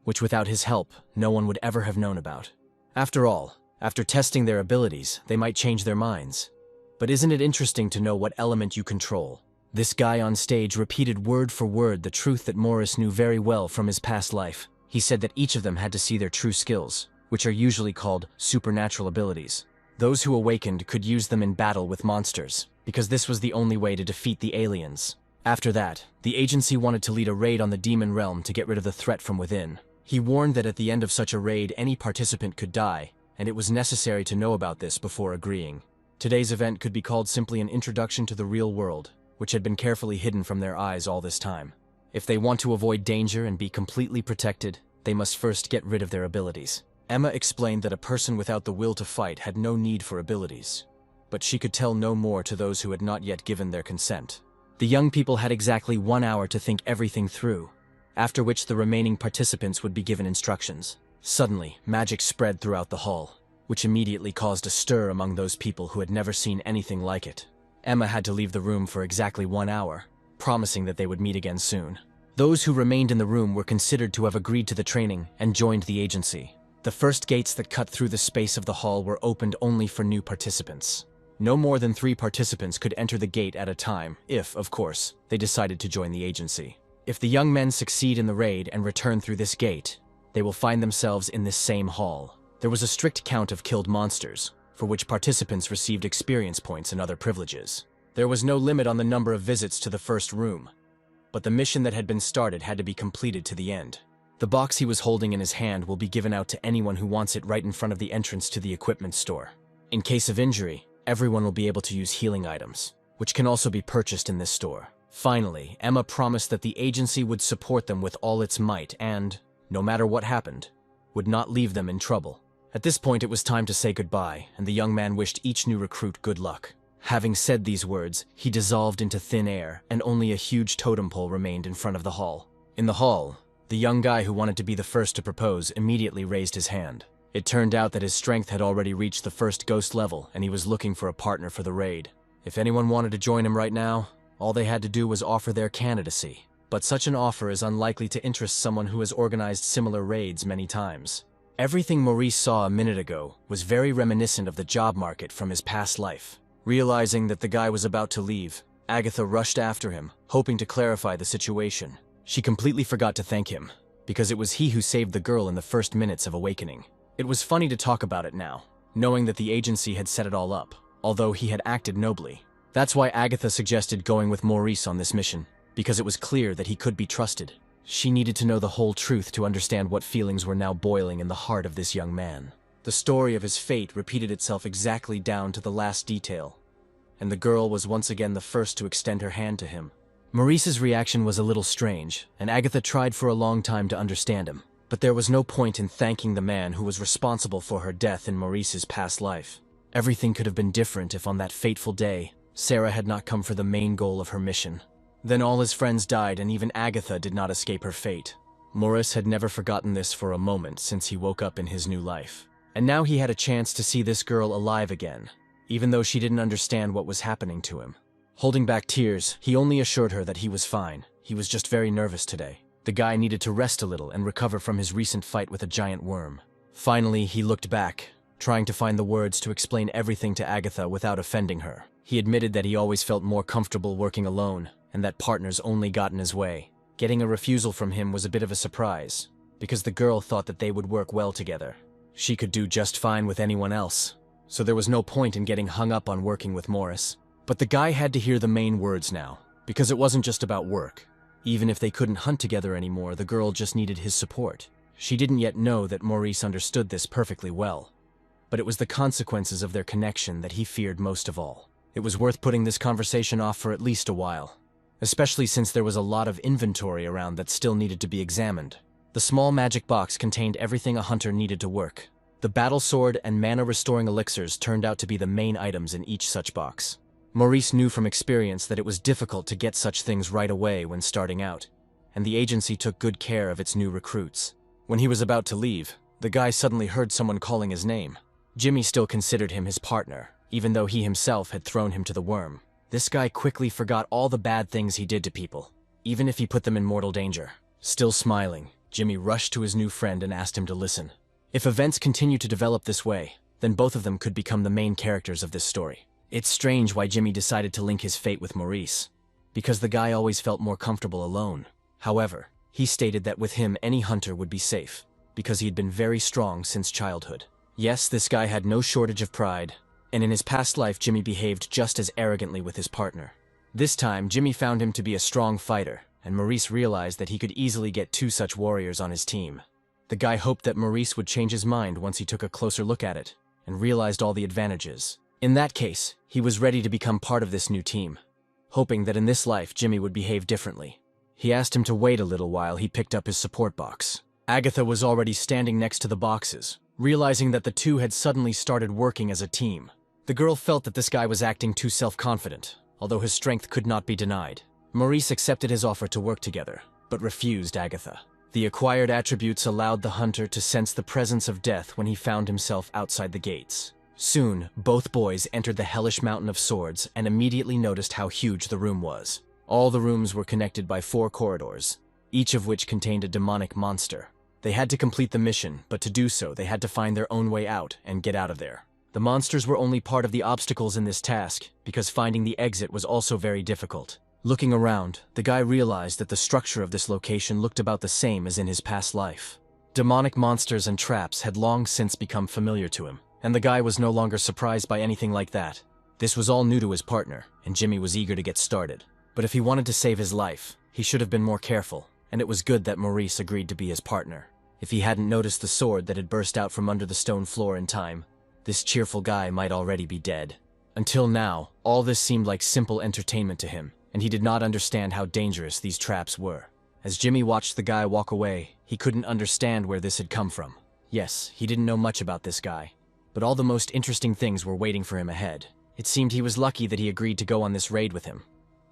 which without his help, no one would ever have known about. After all, after testing their abilities, they might change their minds. But isn't it interesting to know what element you control? This guy on stage repeated word for word the truth that Morris knew very well from his past life. He said that each of them had to see their true skills, which are usually called supernatural abilities. Those who awakened could use them in battle with monsters, because this was the only way to defeat the aliens. After that, the agency wanted to lead a raid on the demon realm to get rid of the threat from within. He warned that at the end of such a raid, any participant could die, and it was necessary to know about this before agreeing. Today's event could be called simply an introduction to the real world, which had been carefully hidden from their eyes all this time. If they want to avoid danger and be completely protected, they must first get rid of their abilities. Emma explained that a person without the will to fight had no need for abilities, but she could tell no more to those who had not yet given their consent. The young people had exactly 1 hour to think everything through, after which the remaining participants would be given instructions. Suddenly, magic spread throughout the hall, which immediately caused a stir among those people who had never seen anything like it. Emma had to leave the room for exactly 1 hour, promising that they would meet again soon. Those who remained in the room were considered to have agreed to the training and joined the agency. The first gates that cut through the space of the hall were opened only for new participants. No more than 3 participants could enter the gate at a time, if, of course, they decided to join the agency. If the young men succeed in the raid and return through this gate, they will find themselves in this same hall. There was a strict count of killed monsters, for which participants received experience points and other privileges. There was no limit on the number of visits to the first room, but the mission that had been started had to be completed to the end. The box he was holding in his hand will be given out to anyone who wants it right in front of the entrance to the equipment store. In case of injury, everyone will be able to use healing items, which can also be purchased in this store. Finally, Emma promised that the agency would support them with all its might and, no matter what happened, would not leave them in trouble. At this point, it was time to say goodbye, and the young man wished each new recruit good luck. Having said these words, he dissolved into thin air, and only a huge totem pole remained in front of the hall. In the hall, the young guy who wanted to be the first to propose immediately raised his hand. It turned out that his strength had already reached the first ghost level, and he was looking for a partner for the raid. If anyone wanted to join him right now, all they had to do was offer their candidacy. But such an offer is unlikely to interest someone who has organized similar raids many times. Everything Maurice saw a minute ago was very reminiscent of the job market from his past life. Realizing that the guy was about to leave, Agatha rushed after him, hoping to clarify the situation. She completely forgot to thank him, because it was he who saved the girl in the first minutes of awakening. It was funny to talk about it now, knowing that the agency had set it all up, although he had acted nobly. That's why Agatha suggested going with Maurice on this mission, because it was clear that he could be trusted. She needed to know the whole truth to understand what feelings were now boiling in the heart of this young man. The story of his fate repeated itself exactly down to the last detail, and the girl was once again the first to extend her hand to him. Maurice's reaction was a little strange, and Agatha tried for a long time to understand him. But there was no point in thanking the man who was responsible for her death in Maurice's past life. Everything could have been different if on that fateful day, Sarah had not come for the main goal of her mission. Then all his friends died, and even Agatha did not escape her fate. Maurice had never forgotten this for a moment since he woke up in his new life. And now he had a chance to see this girl alive again, even though she didn't understand what was happening to him. Holding back tears, he only assured her that he was fine. He was just very nervous today. The guy needed to rest a little and recover from his recent fight with a giant worm. Finally, he looked back, trying to find the words to explain everything to Agatha without offending her. He admitted that he always felt more comfortable working alone, and that partners only got in his way. Getting a refusal from him was a bit of a surprise, because the girl thought that they would work well together. She could do just fine with anyone else, so there was no point in getting hung up on working with Maurice. But the guy had to hear the main words now, because it wasn't just about work. Even if they couldn't hunt together anymore, the girl just needed his support. She didn't yet know that Maurice understood this perfectly well, but it was the consequences of their connection that he feared most of all. It was worth putting this conversation off for at least a while, especially since there was a lot of inventory around that still needed to be examined. The small magic box contained everything a hunter needed to work. The battle sword and mana-restoring elixirs turned out to be the main items in each such box. Maurice knew from experience that it was difficult to get such things right away when starting out, and the agency took good care of its new recruits. When he was about to leave, the guy suddenly heard someone calling his name. Jimmy still considered him his partner, even though he himself had thrown him to the worm. This guy quickly forgot all the bad things he did to people, even if he put them in mortal danger. Still smiling, Jimmy rushed to his new friend and asked him to listen. If events continue to develop this way, then both of them could become the main characters of this story. It's strange why Jimmy decided to link his fate with Maurice, because the guy always felt more comfortable alone. However, he stated that with him any hunter would be safe, because he had been very strong since childhood. Yes, this guy had no shortage of pride, and in his past life Jimmy behaved just as arrogantly with his partner. This time, Jimmy found him to be a strong fighter, and Maurice realized that he could easily get 2 such warriors on his team. The guy hoped that Maurice would change his mind once he took a closer look at it, and realized all the advantages. In that case, he was ready to become part of this new team, hoping that in this life Jimmy would behave differently. He asked him to wait a little while he picked up his support box. Agatha was already standing next to the boxes, realizing that the two had suddenly started working as a team. The girl felt that this guy was acting too self-confident, although his strength could not be denied. Maurice accepted his offer to work together, but refused Agatha. The acquired attributes allowed the hunter to sense the presence of death when he found himself outside the gates. Soon, both boys entered the hellish mountain of swords and immediately noticed how huge the room was. All the rooms were connected by 4 corridors, each of which contained a demonic monster. They had to complete the mission, but to do so, they had to find their own way out and get out of there. The monsters were only part of the obstacles in this task, because finding the exit was also very difficult. Looking around, the guy realized that the structure of this location looked about the same as in his past life. Demonic monsters and traps had long since become familiar to him, and the guy was no longer surprised by anything like that. This was all new to his partner, and Jimmy was eager to get started. But if he wanted to save his life, he should have been more careful, and it was good that Maurice agreed to be his partner. If he hadn't noticed the sword that had burst out from under the stone floor in time, this cheerful guy might already be dead. Until now, all this seemed like simple entertainment to him, and he did not understand how dangerous these traps were. As Jimmy watched the guy walk away, he couldn't understand where this had come from. Yes, he didn't know much about this guy, but all the most interesting things were waiting for him ahead. It seemed he was lucky that he agreed to go on this raid with him,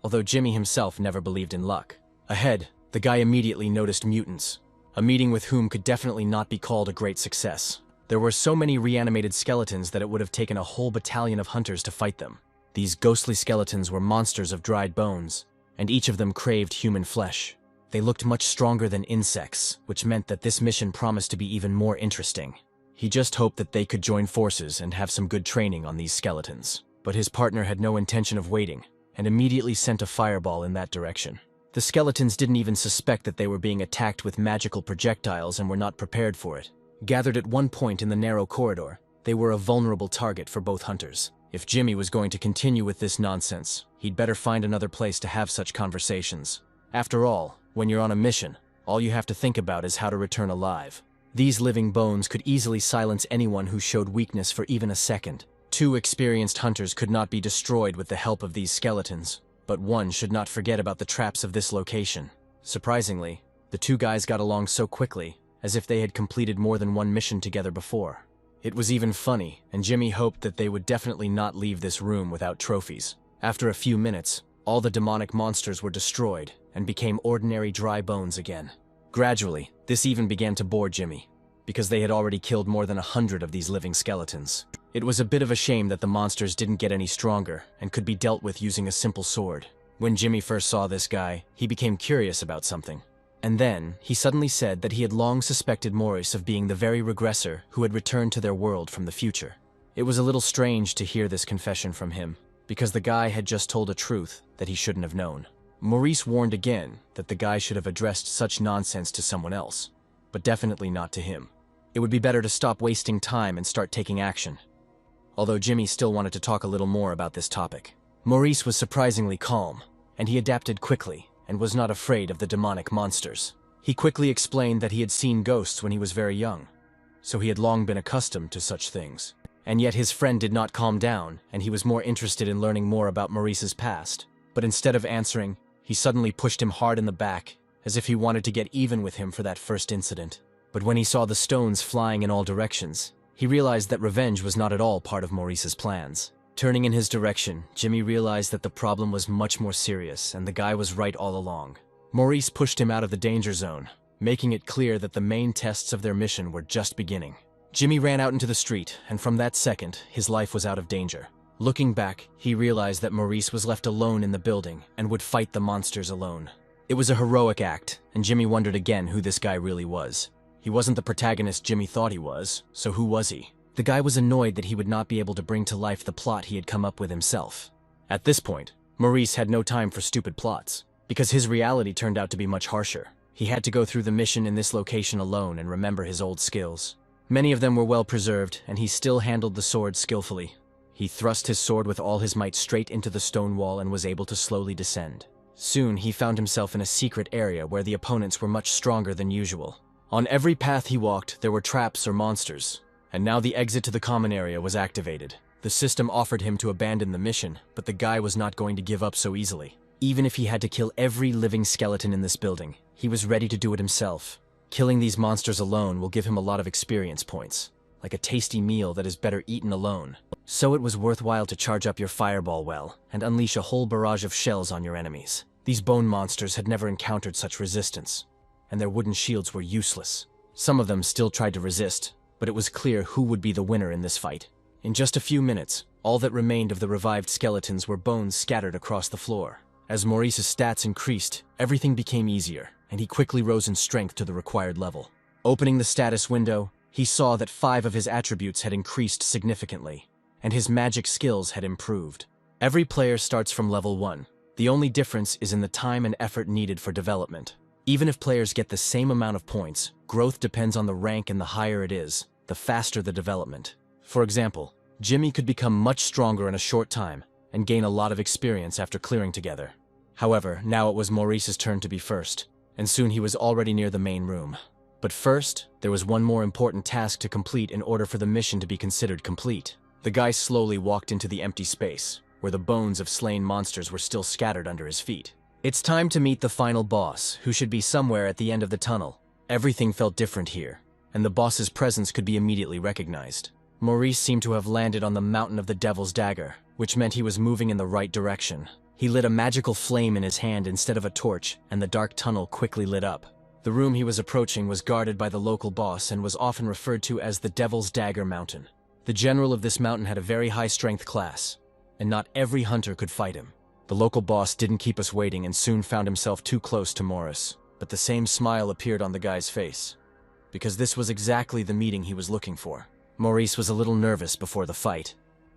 although Jimmy himself never believed in luck. Ahead, the guy immediately noticed mutants, a meeting with whom could definitely not be called a great success. There were so many reanimated skeletons that it would have taken a whole battalion of hunters to fight them. These ghostly skeletons were monsters of dried bones, and each of them craved human flesh. They looked much stronger than insects, which meant that this mission promised to be even more interesting. He just hoped that they could join forces and have some good training on these skeletons. But his partner had no intention of waiting, and immediately sent a fireball in that direction. The skeletons didn't even suspect that they were being attacked with magical projectiles and were not prepared for it. Gathered at one point in the narrow corridor, they were a vulnerable target for both hunters. If Jimmy was going to continue with this nonsense, he'd better find another place to have such conversations. After all, when you're on a mission, all you have to think about is how to return alive. These living bones could easily silence anyone who showed weakness for even a second. 2 experienced hunters could not be destroyed with the help of these skeletons, but one should not forget about the traps of this location. Surprisingly, the 2 guys got along so quickly, as if they had completed more than one mission together before. It was even funny, and Jimmy hoped that they would definitely not leave this room without trophies. After a few minutes, all the demonic monsters were destroyed and became ordinary dry bones again. Gradually, this even began to bore Jimmy, because they had already killed more than 100 of these living skeletons. It was a bit of a shame that the monsters didn't get any stronger and could be dealt with using a simple sword. When Jimmy first saw this guy, he became curious about something. And then, he suddenly said that he had long suspected Maurice of being the very regressor who had returned to their world from the future. It was a little strange to hear this confession from him, because the guy had just told a truth that he shouldn't have known. Maurice warned again that the guy should have addressed such nonsense to someone else, but definitely not to him. It would be better to stop wasting time and start taking action. Although Jimmy still wanted to talk a little more about this topic. Maurice was surprisingly calm, and he adapted quickly and was not afraid of the demonic monsters. He quickly explained that he had seen ghosts when he was very young, so he had long been accustomed to such things. And yet his friend did not calm down, and he was more interested in learning more about Maurice's past. But instead of answering, he suddenly pushed him hard in the back, as if he wanted to get even with him for that first incident. But when he saw the stones flying in all directions, he realized that revenge was not at all part of Maurice's plans. Turning in his direction, Jimmy realized that the problem was much more serious, and the guy was right all along. Maurice pushed him out of the danger zone, making it clear that the main tests of their mission were just beginning. Jimmy ran out into the street, and from that second, his life was out of danger. Looking back, he realized that Maurice was left alone in the building and would fight the monsters alone. It was a heroic act, and Jimmy wondered again who this guy really was. He wasn't the protagonist Jimmy thought he was, so who was he? The guy was annoyed that he would not be able to bring to life the plot he had come up with himself. At this point, Maurice had no time for stupid plots, because his reality turned out to be much harsher. He had to go through the mission in this location alone and remember his old skills. Many of them were well preserved, and he still handled the sword skillfully. He thrust his sword with all his might straight into the stone wall and was able to slowly descend. Soon, he found himself in a secret area where the opponents were much stronger than usual. On every path he walked, there were traps or monsters, and now the exit to the common area was activated. The system offered him to abandon the mission, but the guy was not going to give up so easily. Even if he had to kill every living skeleton in this building, he was ready to do it himself. Killing these monsters alone will give him a lot of experience points, like a tasty meal that is better eaten alone. So it was worthwhile to charge up your fireball well and unleash a whole barrage of shells on your enemies. These bone monsters had never encountered such resistance, and their wooden shields were useless. Some of them still tried to resist, but it was clear who would be the winner in this fight. In just a few minutes, all that remained of the revived skeletons were bones scattered across the floor. As Maurice's stats increased, everything became easier, and he quickly rose in strength to the required level. Opening the status window, he saw that 5 of his attributes had increased significantly, and his magic skills had improved. Every player starts from level 1. The only difference is in the time and effort needed for development. Even if players get the same amount of points, growth depends on the rank, and the higher it is, the faster the development. For example, Jimmy could become much stronger in a short time and gain a lot of experience after clearing together. However, now it was Maurice's turn to be first, and soon he was already near the main room. But first, there was one more important task to complete in order for the mission to be considered complete. The guy slowly walked into the empty space, where the bones of slain monsters were still scattered under his feet. It's time to meet the final boss, who should be somewhere at the end of the tunnel. Everything felt different here, and the boss's presence could be immediately recognized. Maurice seemed to have landed on the mountain of the Devil's Dagger, which meant he was moving in the right direction. He lit a magical flame in his hand instead of a torch, and the dark tunnel quickly lit up. The room he was approaching was guarded by the local boss and was often referred to as the Devil's Dagger Mountain. The general of this mountain had a very high strength class, and not every hunter could fight him. The local boss didn't keep us waiting and soon found himself too close to Maurice, but the same smile appeared on the guy's face, because this was exactly the meeting he was looking for. Maurice was a little nervous before the fight,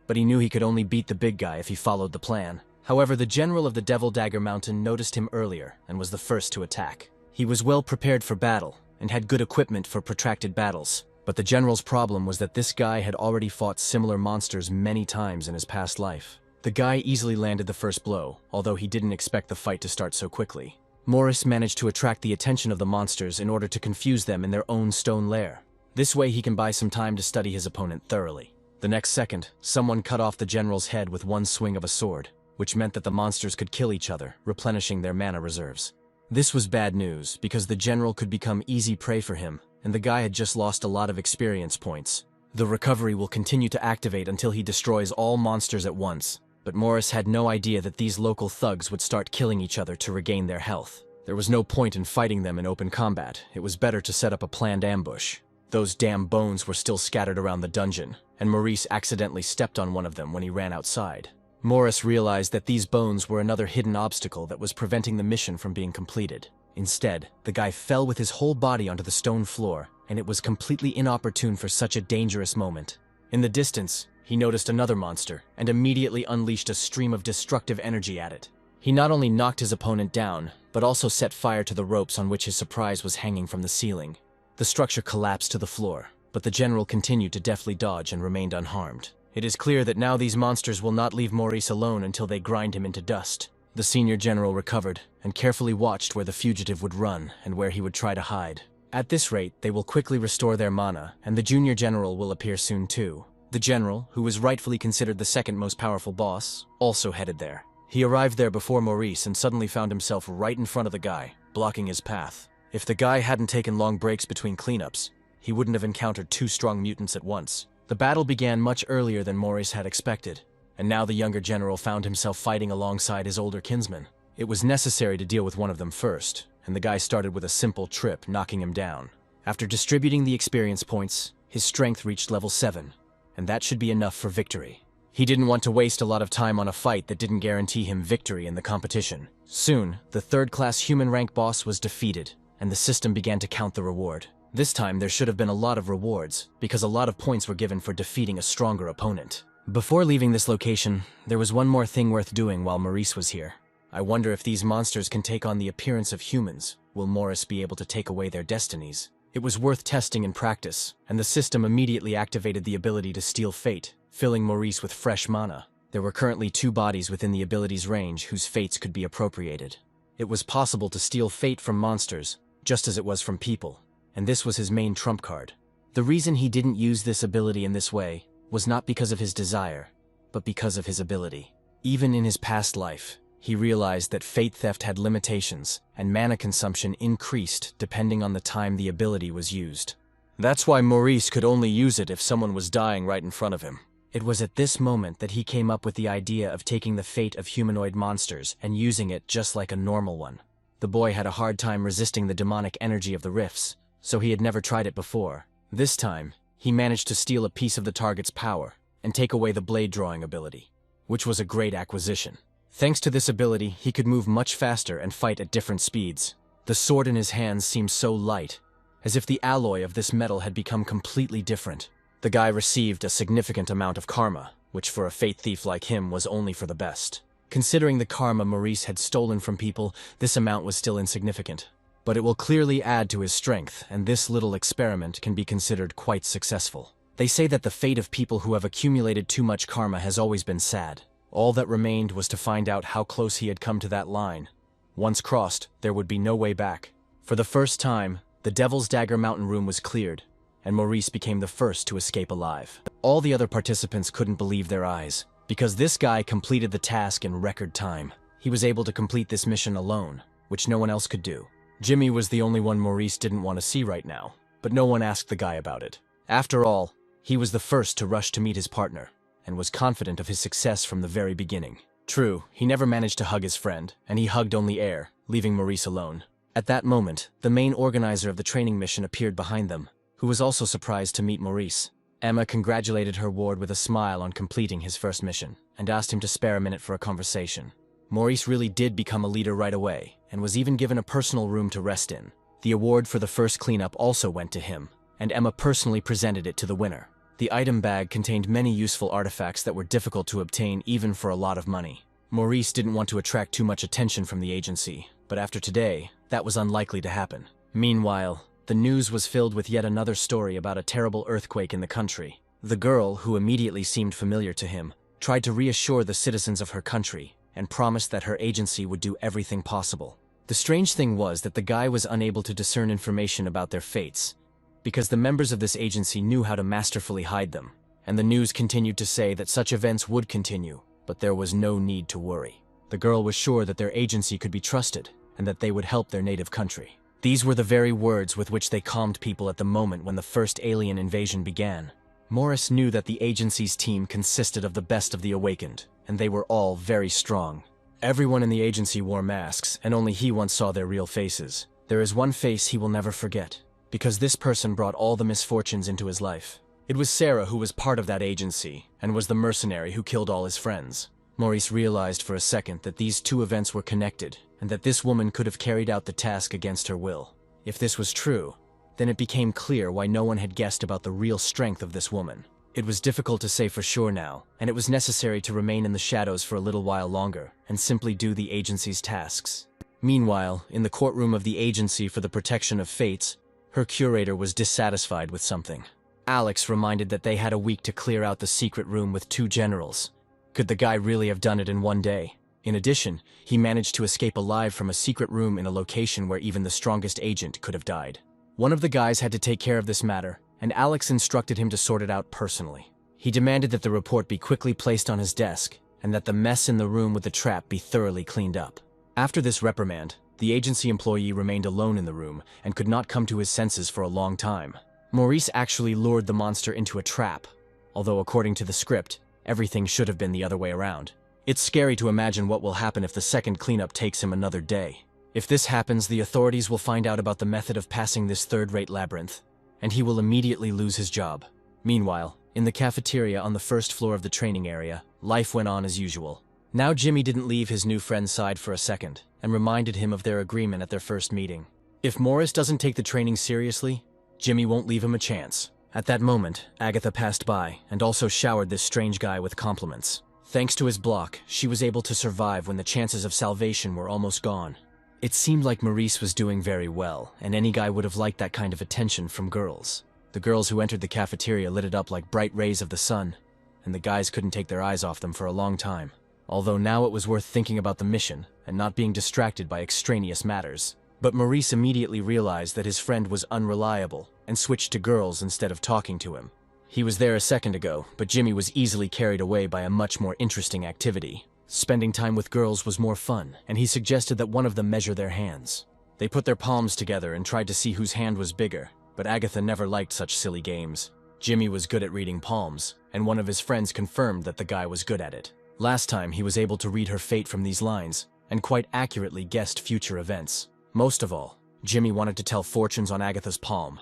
but he knew he could only beat the big guy if he followed the plan. However, the general of the Devil Dagger Mountain noticed him earlier and was the first to attack. He was well prepared for battle and had good equipment for protracted battles, but the general's problem was that this guy had already fought similar monsters many times in his past life. The guy easily landed the first blow, although he didn't expect the fight to start so quickly. Maurice managed to attract the attention of the monsters in order to confuse them in their own stone lair. This way he can buy some time to study his opponent thoroughly. The next second, someone cut off the general's head with one swing of a sword, which meant that the monsters could kill each other, replenishing their mana reserves. This was bad news, because the general could become easy prey for him, and the guy had just lost a lot of experience points. The recovery will continue to activate until he destroys all monsters at once, but Maurice had no idea that these local thugs would start killing each other to regain their health. There was no point in fighting them in open combat. It was better to set up a planned ambush. Those damn bones were still scattered around the dungeon, and Maurice accidentally stepped on one of them when he ran outside. Maurice realized that these bones were another hidden obstacle that was preventing the mission from being completed. Instead, the guy fell with his whole body onto the stone floor, and it was completely inopportune for such a dangerous moment. In the distance, he noticed another monster, and immediately unleashed a stream of destructive energy at it. He not only knocked his opponent down, but also set fire to the ropes on which his surprise was hanging from the ceiling. The structure collapsed to the floor, but the general continued to deftly dodge and remained unharmed. It is clear that now these monsters will not leave Maurice alone until they grind him into dust. The senior general recovered, and carefully watched where the fugitive would run and where he would try to hide. At this rate, they will quickly restore their mana, and the junior general will appear soon too. The general, who was rightfully considered the second most powerful boss, also headed there. He arrived there before Maurice and suddenly found himself right in front of the guy, blocking his path. If the guy hadn't taken long breaks between cleanups, he wouldn't have encountered 2 strong mutants at once. The battle began much earlier than Maurice had expected, and now the younger general found himself fighting alongside his older kinsman. It was necessary to deal with one of them first, and the guy started with a simple trip, knocking him down. After distributing the experience points, his strength reached level 7, and that should be enough for victory. He didn't want to waste a lot of time on a fight that didn't guarantee him victory in the competition. Soon, the third-class human rank boss was defeated, and the system began to count the reward. This time there should have been a lot of rewards, because a lot of points were given for defeating a stronger opponent. Before leaving this location, there was one more thing worth doing while Maurice was here. I wonder if these monsters can take on the appearance of humans. Will Maurice be able to take away their destinies? It was worth testing in practice, and the system immediately activated the ability to steal fate, filling Maurice with fresh mana. There were currently 2 bodies within the ability's range whose fates could be appropriated. It was possible to steal fate from monsters, just as it was from people, and this was his main trump card. The reason he didn't use this ability in this way was not because of his desire, but because of his ability. Even in his past life, he realized that fate theft had limitations, and mana consumption increased depending on the time the ability was used. That's why Maurice could only use it if someone was dying right in front of him. It was at this moment that he came up with the idea of taking the fate of humanoid monsters and using it just like a normal one. The boy had a hard time resisting the demonic energy of the rifts, so he had never tried it before. This time, he managed to steal a piece of the target's power and take away the blade drawing ability, which was a great acquisition. Thanks to this ability, he could move much faster and fight at different speeds. The sword in his hands seemed so light, as if the alloy of this metal had become completely different. The guy received a significant amount of karma, which for a fate thief like him was only for the best. Considering the karma Maurice had stolen from people, this amount was still insignificant. But it will clearly add to his strength, and this little experiment can be considered quite successful. They say that the fate of people who have accumulated too much karma has always been sad. All that remained was to find out how close he had come to that line. Once crossed, there would be no way back. For the first time, the Devil's Dagger Mountain room was cleared, and Maurice became the first to escape alive. All the other participants couldn't believe their eyes, because this guy completed the task in record time. He was able to complete this mission alone, which no one else could do. Jimmy was the only one Maurice didn't want to see right now, but no one asked the guy about it. After all, he was the first to rush to meet his partner, and was confident of his success from the very beginning. True, he never managed to hug his friend, and he hugged only air, leaving Maurice alone. At that moment, the main organizer of the training mission appeared behind them, who was also surprised to meet Maurice. Emma congratulated her ward with a smile on completing his first mission, and asked him to spare a minute for a conversation. Maurice really did become a leader right away, and was even given a personal room to rest in. The award for the first cleanup also went to him, and Emma personally presented it to the winner. The item bag contained many useful artifacts that were difficult to obtain even for a lot of money. Maurice didn't want to attract too much attention from the agency, but after today, that was unlikely to happen. Meanwhile, the news was filled with yet another story about a terrible earthquake in the country. The girl, who immediately seemed familiar to him, tried to reassure the citizens of her country and promised that her agency would do everything possible. The strange thing was that the guy was unable to discern information about their fates, because the members of this agency knew how to masterfully hide them, and the news continued to say that such events would continue, but there was no need to worry. The girl was sure that their agency could be trusted, and that they would help their native country. These were the very words with which they calmed people at the moment when the first alien invasion began. Morris knew that the agency's team consisted of the best of the awakened, and they were all very strong. Everyone in the agency wore masks, and only he once saw their real faces. There is one face he will never forget, because this person brought all the misfortunes into his life. It was Sarah who was part of that agency, and was the mercenary who killed all his friends. Maurice realized for a second that these two events were connected, and that this woman could have carried out the task against her will. If this was true, then it became clear why no one had guessed about the real strength of this woman. It was difficult to say for sure now, and it was necessary to remain in the shadows for a little while longer, and simply do the agency's tasks. Meanwhile, in the courtroom of the Agency for the Protection of Fates, her curator was dissatisfied with something. Alex reminded that they had a week to clear out the secret room with 2 generals. Could the guy really have done it in one day? In addition, he managed to escape alive from a secret room in a location where even the strongest agent could have died. One of the guys had to take care of this matter, and Alex instructed him to sort it out personally. He demanded that the report be quickly placed on his desk, and that the mess in the room with the trap be thoroughly cleaned up. After this reprimand, the agency employee remained alone in the room and could not come to his senses for a long time. Maurice actually lured the monster into a trap, although according to the script, everything should have been the other way around. It's scary to imagine what will happen if the second cleanup takes him another day. If this happens, the authorities will find out about the method of passing this third-rate labyrinth, and he will immediately lose his job. Meanwhile, in the cafeteria on the first floor of the training area, life went on as usual. Now Jimmy didn't leave his new friend's side for a second, and reminded him of their agreement at their first meeting. If Morris doesn't take the training seriously, Jimmy won't leave him a chance. At that moment, Agatha passed by, and also showered this strange guy with compliments. Thanks to his block, she was able to survive when the chances of salvation were almost gone. It seemed like Maurice was doing very well, and any guy would have liked that kind of attention from girls. The girls who entered the cafeteria lit it up like bright rays of the sun, and the guys couldn't take their eyes off them for a long time. Although now it was worth thinking about the mission, and not being distracted by extraneous matters. But Maurice immediately realized that his friend was unreliable, and switched to girls instead of talking to him. He was there a second ago, but Jimmy was easily carried away by a much more interesting activity. Spending time with girls was more fun, and he suggested that one of them measure their hands. They put their palms together and tried to see whose hand was bigger, but Agatha never liked such silly games. Jimmy was good at reading palms, and one of his friends confirmed that the guy was good at it. Last time, he was able to read her fate from these lines, and quite accurately guessed future events. Most of all, Jimmy wanted to tell fortunes on Agatha's palm,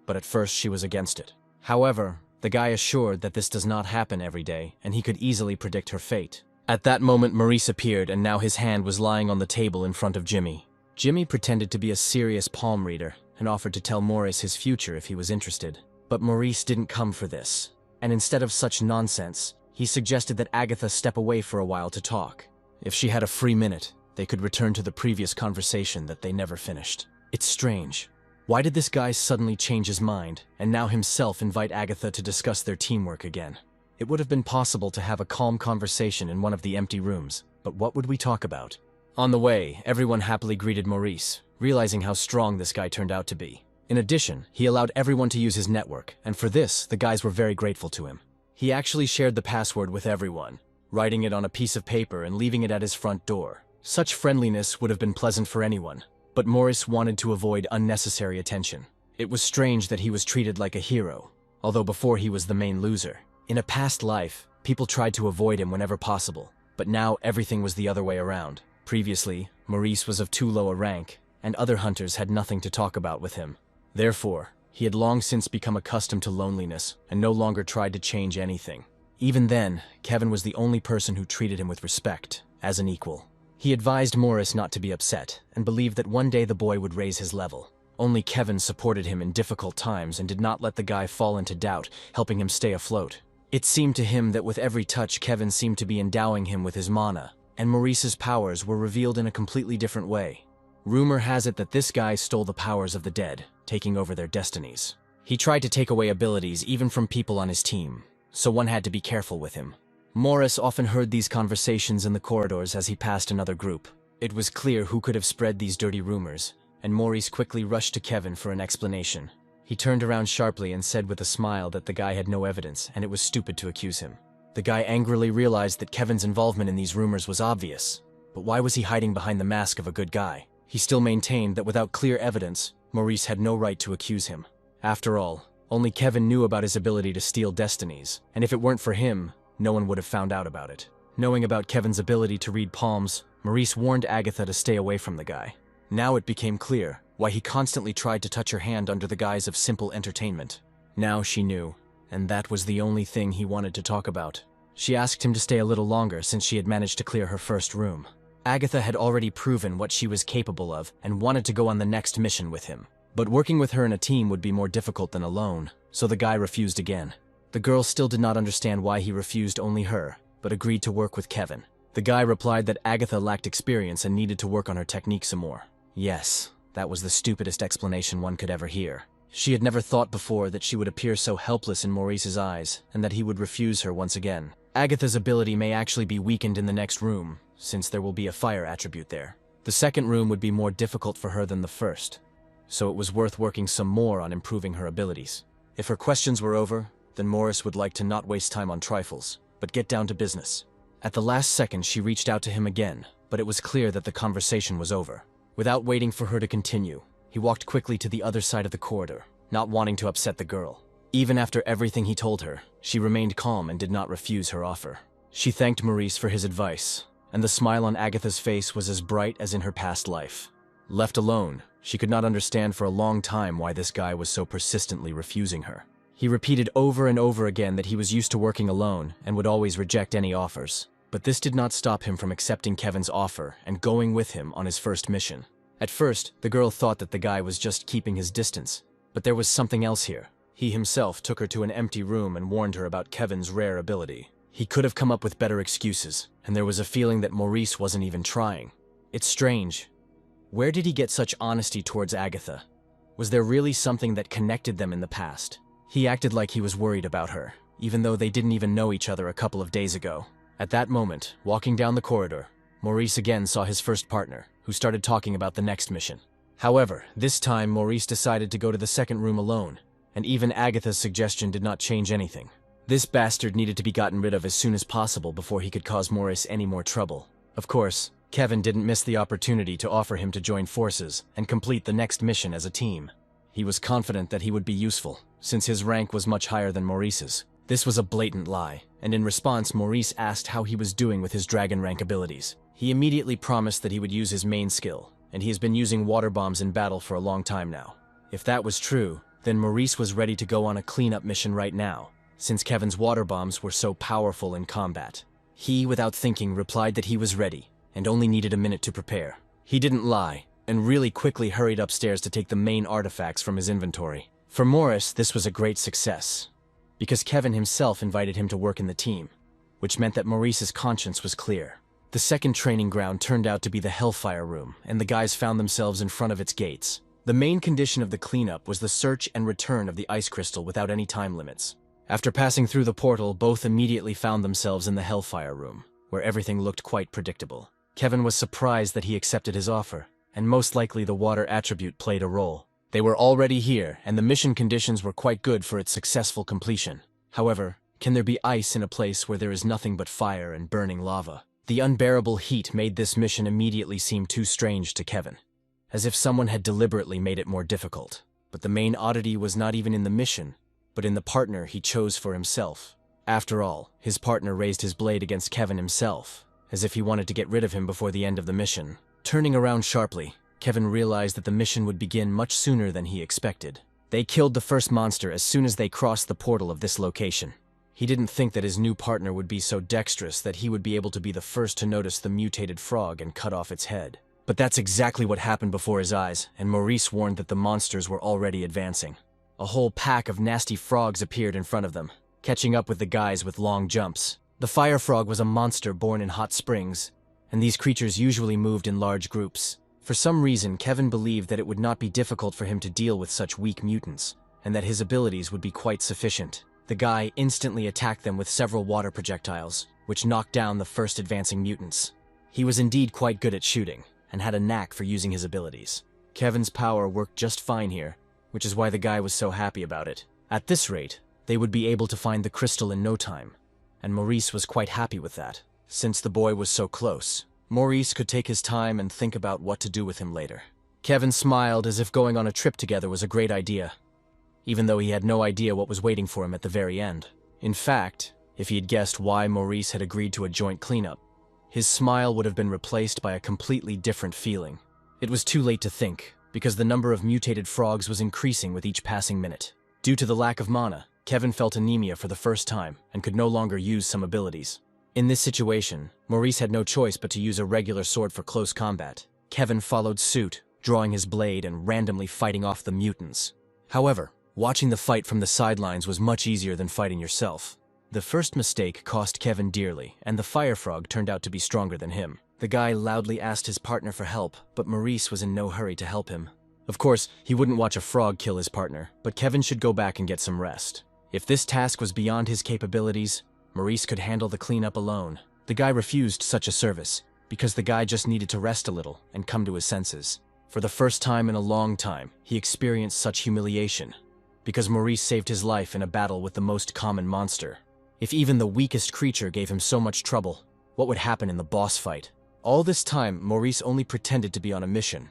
but at first she was against it. However, the guy assured that this does not happen every day, and he could easily predict her fate. At that moment, Maurice appeared, and now his hand was lying on the table in front of Jimmy. Jimmy pretended to be a serious palm reader, and offered to tell Maurice his future if he was interested. But Maurice didn't come for this, and instead of such nonsense, he suggested that Agatha step away for a while to talk. If she had a free minute, they could return to the previous conversation that they never finished. It's strange. Why did this guy suddenly change his mind, and now himself invite Agatha to discuss their teamwork again? It would have been possible to have a calm conversation in one of the empty rooms, but what would we talk about? On the way, everyone happily greeted Maurice, realizing how strong this guy turned out to be. In addition, he allowed everyone to use his network, and for this, the guys were very grateful to him. He actually shared the password with everyone, writing it on a piece of paper and leaving it at his front door. Such friendliness would have been pleasant for anyone, but Maurice wanted to avoid unnecessary attention. It was strange that he was treated like a hero, although before he was the main loser. In a past life, people tried to avoid him whenever possible, but now everything was the other way around. Previously, Maurice was of too low a rank, and other hunters had nothing to talk about with him. Therefore, he had long since become accustomed to loneliness and no longer tried to change anything. Even then, Kevin was the only person who treated him with respect, as an equal. He advised Maurice not to be upset, and believed that one day the boy would raise his level. Only Kevin supported him in difficult times and did not let the guy fall into doubt, helping him stay afloat. It seemed to him that with every touch Kevin seemed to be endowing him with his mana, and Maurice's powers were revealed in a completely different way. Rumor has it that this guy stole the powers of the dead, taking over their destinies. He tried to take away abilities even from people on his team, so one had to be careful with him. Maurice often heard these conversations in the corridors as he passed another group. It was clear who could have spread these dirty rumors, and Maurice quickly rushed to Kevin for an explanation. He turned around sharply and said with a smile that the guy had no evidence and it was stupid to accuse him. The guy angrily realized that Kevin's involvement in these rumors was obvious, but why was he hiding behind the mask of a good guy? He still maintained that without clear evidence, Maurice had no right to accuse him. After all, only Kevin knew about his ability to steal destinies, and if it weren't for him, no one would have found out about it. Knowing about Kevin's ability to read palms, Maurice warned Agatha to stay away from the guy. Now it became clear why he constantly tried to touch her hand under the guise of simple entertainment. Now she knew, and that was the only thing he wanted to talk about. She asked him to stay a little longer since she had managed to clear her first room. Agatha had already proven what she was capable of and wanted to go on the next mission with him. But working with her in a team would be more difficult than alone, so the guy refused again. The girl still did not understand why he refused only her, but agreed to work with Kevin. The guy replied that Agatha lacked experience and needed to work on her technique some more. Yes, that was the stupidest explanation one could ever hear. She had never thought before that she would appear so helpless in Maurice's eyes, and that he would refuse her once again. Agatha's ability may actually be weakened in the next room, since there will be a fire attribute there. The second room would be more difficult for her than the first, so it was worth working some more on improving her abilities. If her questions were over, then Maurice would like to not waste time on trifles, but get down to business. At the last second, she reached out to him again, but it was clear that the conversation was over. Without waiting for her to continue, he walked quickly to the other side of the corridor, not wanting to upset the girl. Even after everything he told her, she remained calm and did not refuse her offer. She thanked Maurice for his advice, and the smile on Agatha's face was as bright as in her past life. Left alone, she could not understand for a long time why this guy was so persistently refusing her. He repeated over and over again that he was used to working alone and would always reject any offers. But this did not stop him from accepting Kevin's offer and going with him on his first mission. At first, the girl thought that the guy was just keeping his distance, but there was something else here. He himself took her to an empty room and warned her about Kevin's rare ability. He could have come up with better excuses, and there was a feeling that Maurice wasn't even trying. It's strange. Where did he get such honesty towards Agatha? Was there really something that connected them in the past? He acted like he was worried about her, even though they didn't even know each other a couple of days ago. At that moment, walking down the corridor, Maurice again saw his first partner, who started talking about the next mission. However, this time Maurice decided to go to the second room alone, and even Agatha's suggestion did not change anything. This bastard needed to be gotten rid of as soon as possible before he could cause Maurice any more trouble. Of course, Kevin didn't miss the opportunity to offer him to join forces and complete the next mission as a team. He was confident that he would be useful, since his rank was much higher than Maurice's. This was a blatant lie, and in response Maurice asked how he was doing with his dragon rank abilities. He immediately promised that he would use his main skill, and he has been using water bombs in battle for a long time now. If that was true, then Maurice was ready to go on a cleanup mission right now, since Kevin's water bombs were so powerful in combat. He, without thinking, replied that he was ready, and only needed a minute to prepare. He didn't lie, and really quickly hurried upstairs to take the main artifacts from his inventory. For Morris, this was a great success, because Kevin himself invited him to work in the team, which meant that Maurice's conscience was clear. The second training ground turned out to be the Hellfire Room, and the guys found themselves in front of its gates. The main condition of the cleanup was the search and return of the ice crystal without any time limits. After passing through the portal, both immediately found themselves in the Hellfire Room, where everything looked quite predictable. Kevin was surprised that he accepted his offer, and most likely the water attribute played a role. They were already here, and the mission conditions were quite good for its successful completion. However, can there be ice in a place where there is nothing but fire and burning lava? The unbearable heat made this mission immediately seem too strange to Kevin, as if someone had deliberately made it more difficult. But the main oddity was not even in the mission, but in the partner he chose for himself. After all, his partner raised his blade against Kevin himself, as if he wanted to get rid of him before the end of the mission. Turning around sharply, Kevin realized that the mission would begin much sooner than he expected. They killed the first monster as soon as they crossed the portal of this location. He didn't think that his new partner would be so dexterous that he would be able to be the first to notice the mutated frog and cut off its head. But that's exactly what happened before his eyes, and Maurice warned that the monsters were already advancing. A whole pack of nasty frogs appeared in front of them, catching up with the guys with long jumps. The fire frog was a monster born in hot springs, and these creatures usually moved in large groups. For some reason, Kevin believed that it would not be difficult for him to deal with such weak mutants, and that his abilities would be quite sufficient. The guy instantly attacked them with several water projectiles, which knocked down the first advancing mutants. He was indeed quite good at shooting, and had a knack for using his abilities. Kevin's power worked just fine here, which is why the guy was so happy about it. At this rate, they would be able to find the crystal in no time, and Maurice was quite happy with that. Since the boy was so close, Maurice could take his time and think about what to do with him later. Kevin smiled as if going on a trip together was a great idea, even though he had no idea what was waiting for him at the very end. In fact, if he had guessed why Maurice had agreed to a joint cleanup, his smile would have been replaced by a completely different feeling. It was too late to think, because the number of mutated frogs was increasing with each passing minute. Due to the lack of mana, Kevin felt anemia for the first time and could no longer use some abilities. In this situation, Maurice had no choice but to use a regular sword for close combat. Kevin followed suit, drawing his blade and randomly fighting off the mutants. However, watching the fight from the sidelines was much easier than fighting yourself. The first mistake cost Kevin dearly, and the fire frog turned out to be stronger than him. The guy loudly asked his partner for help, but Maurice was in no hurry to help him. Of course, he wouldn't watch a frog kill his partner, but Kevin should go back and get some rest. If this task was beyond his capabilities, Maurice could handle the cleanup alone. The guy refused such a service, because the guy just needed to rest a little and come to his senses. For the first time in a long time, he experienced such humiliation, because Maurice saved his life in a battle with the most common monster. If even the weakest creature gave him so much trouble, what would happen in the boss fight? All this time, Maurice only pretended to be on a mission,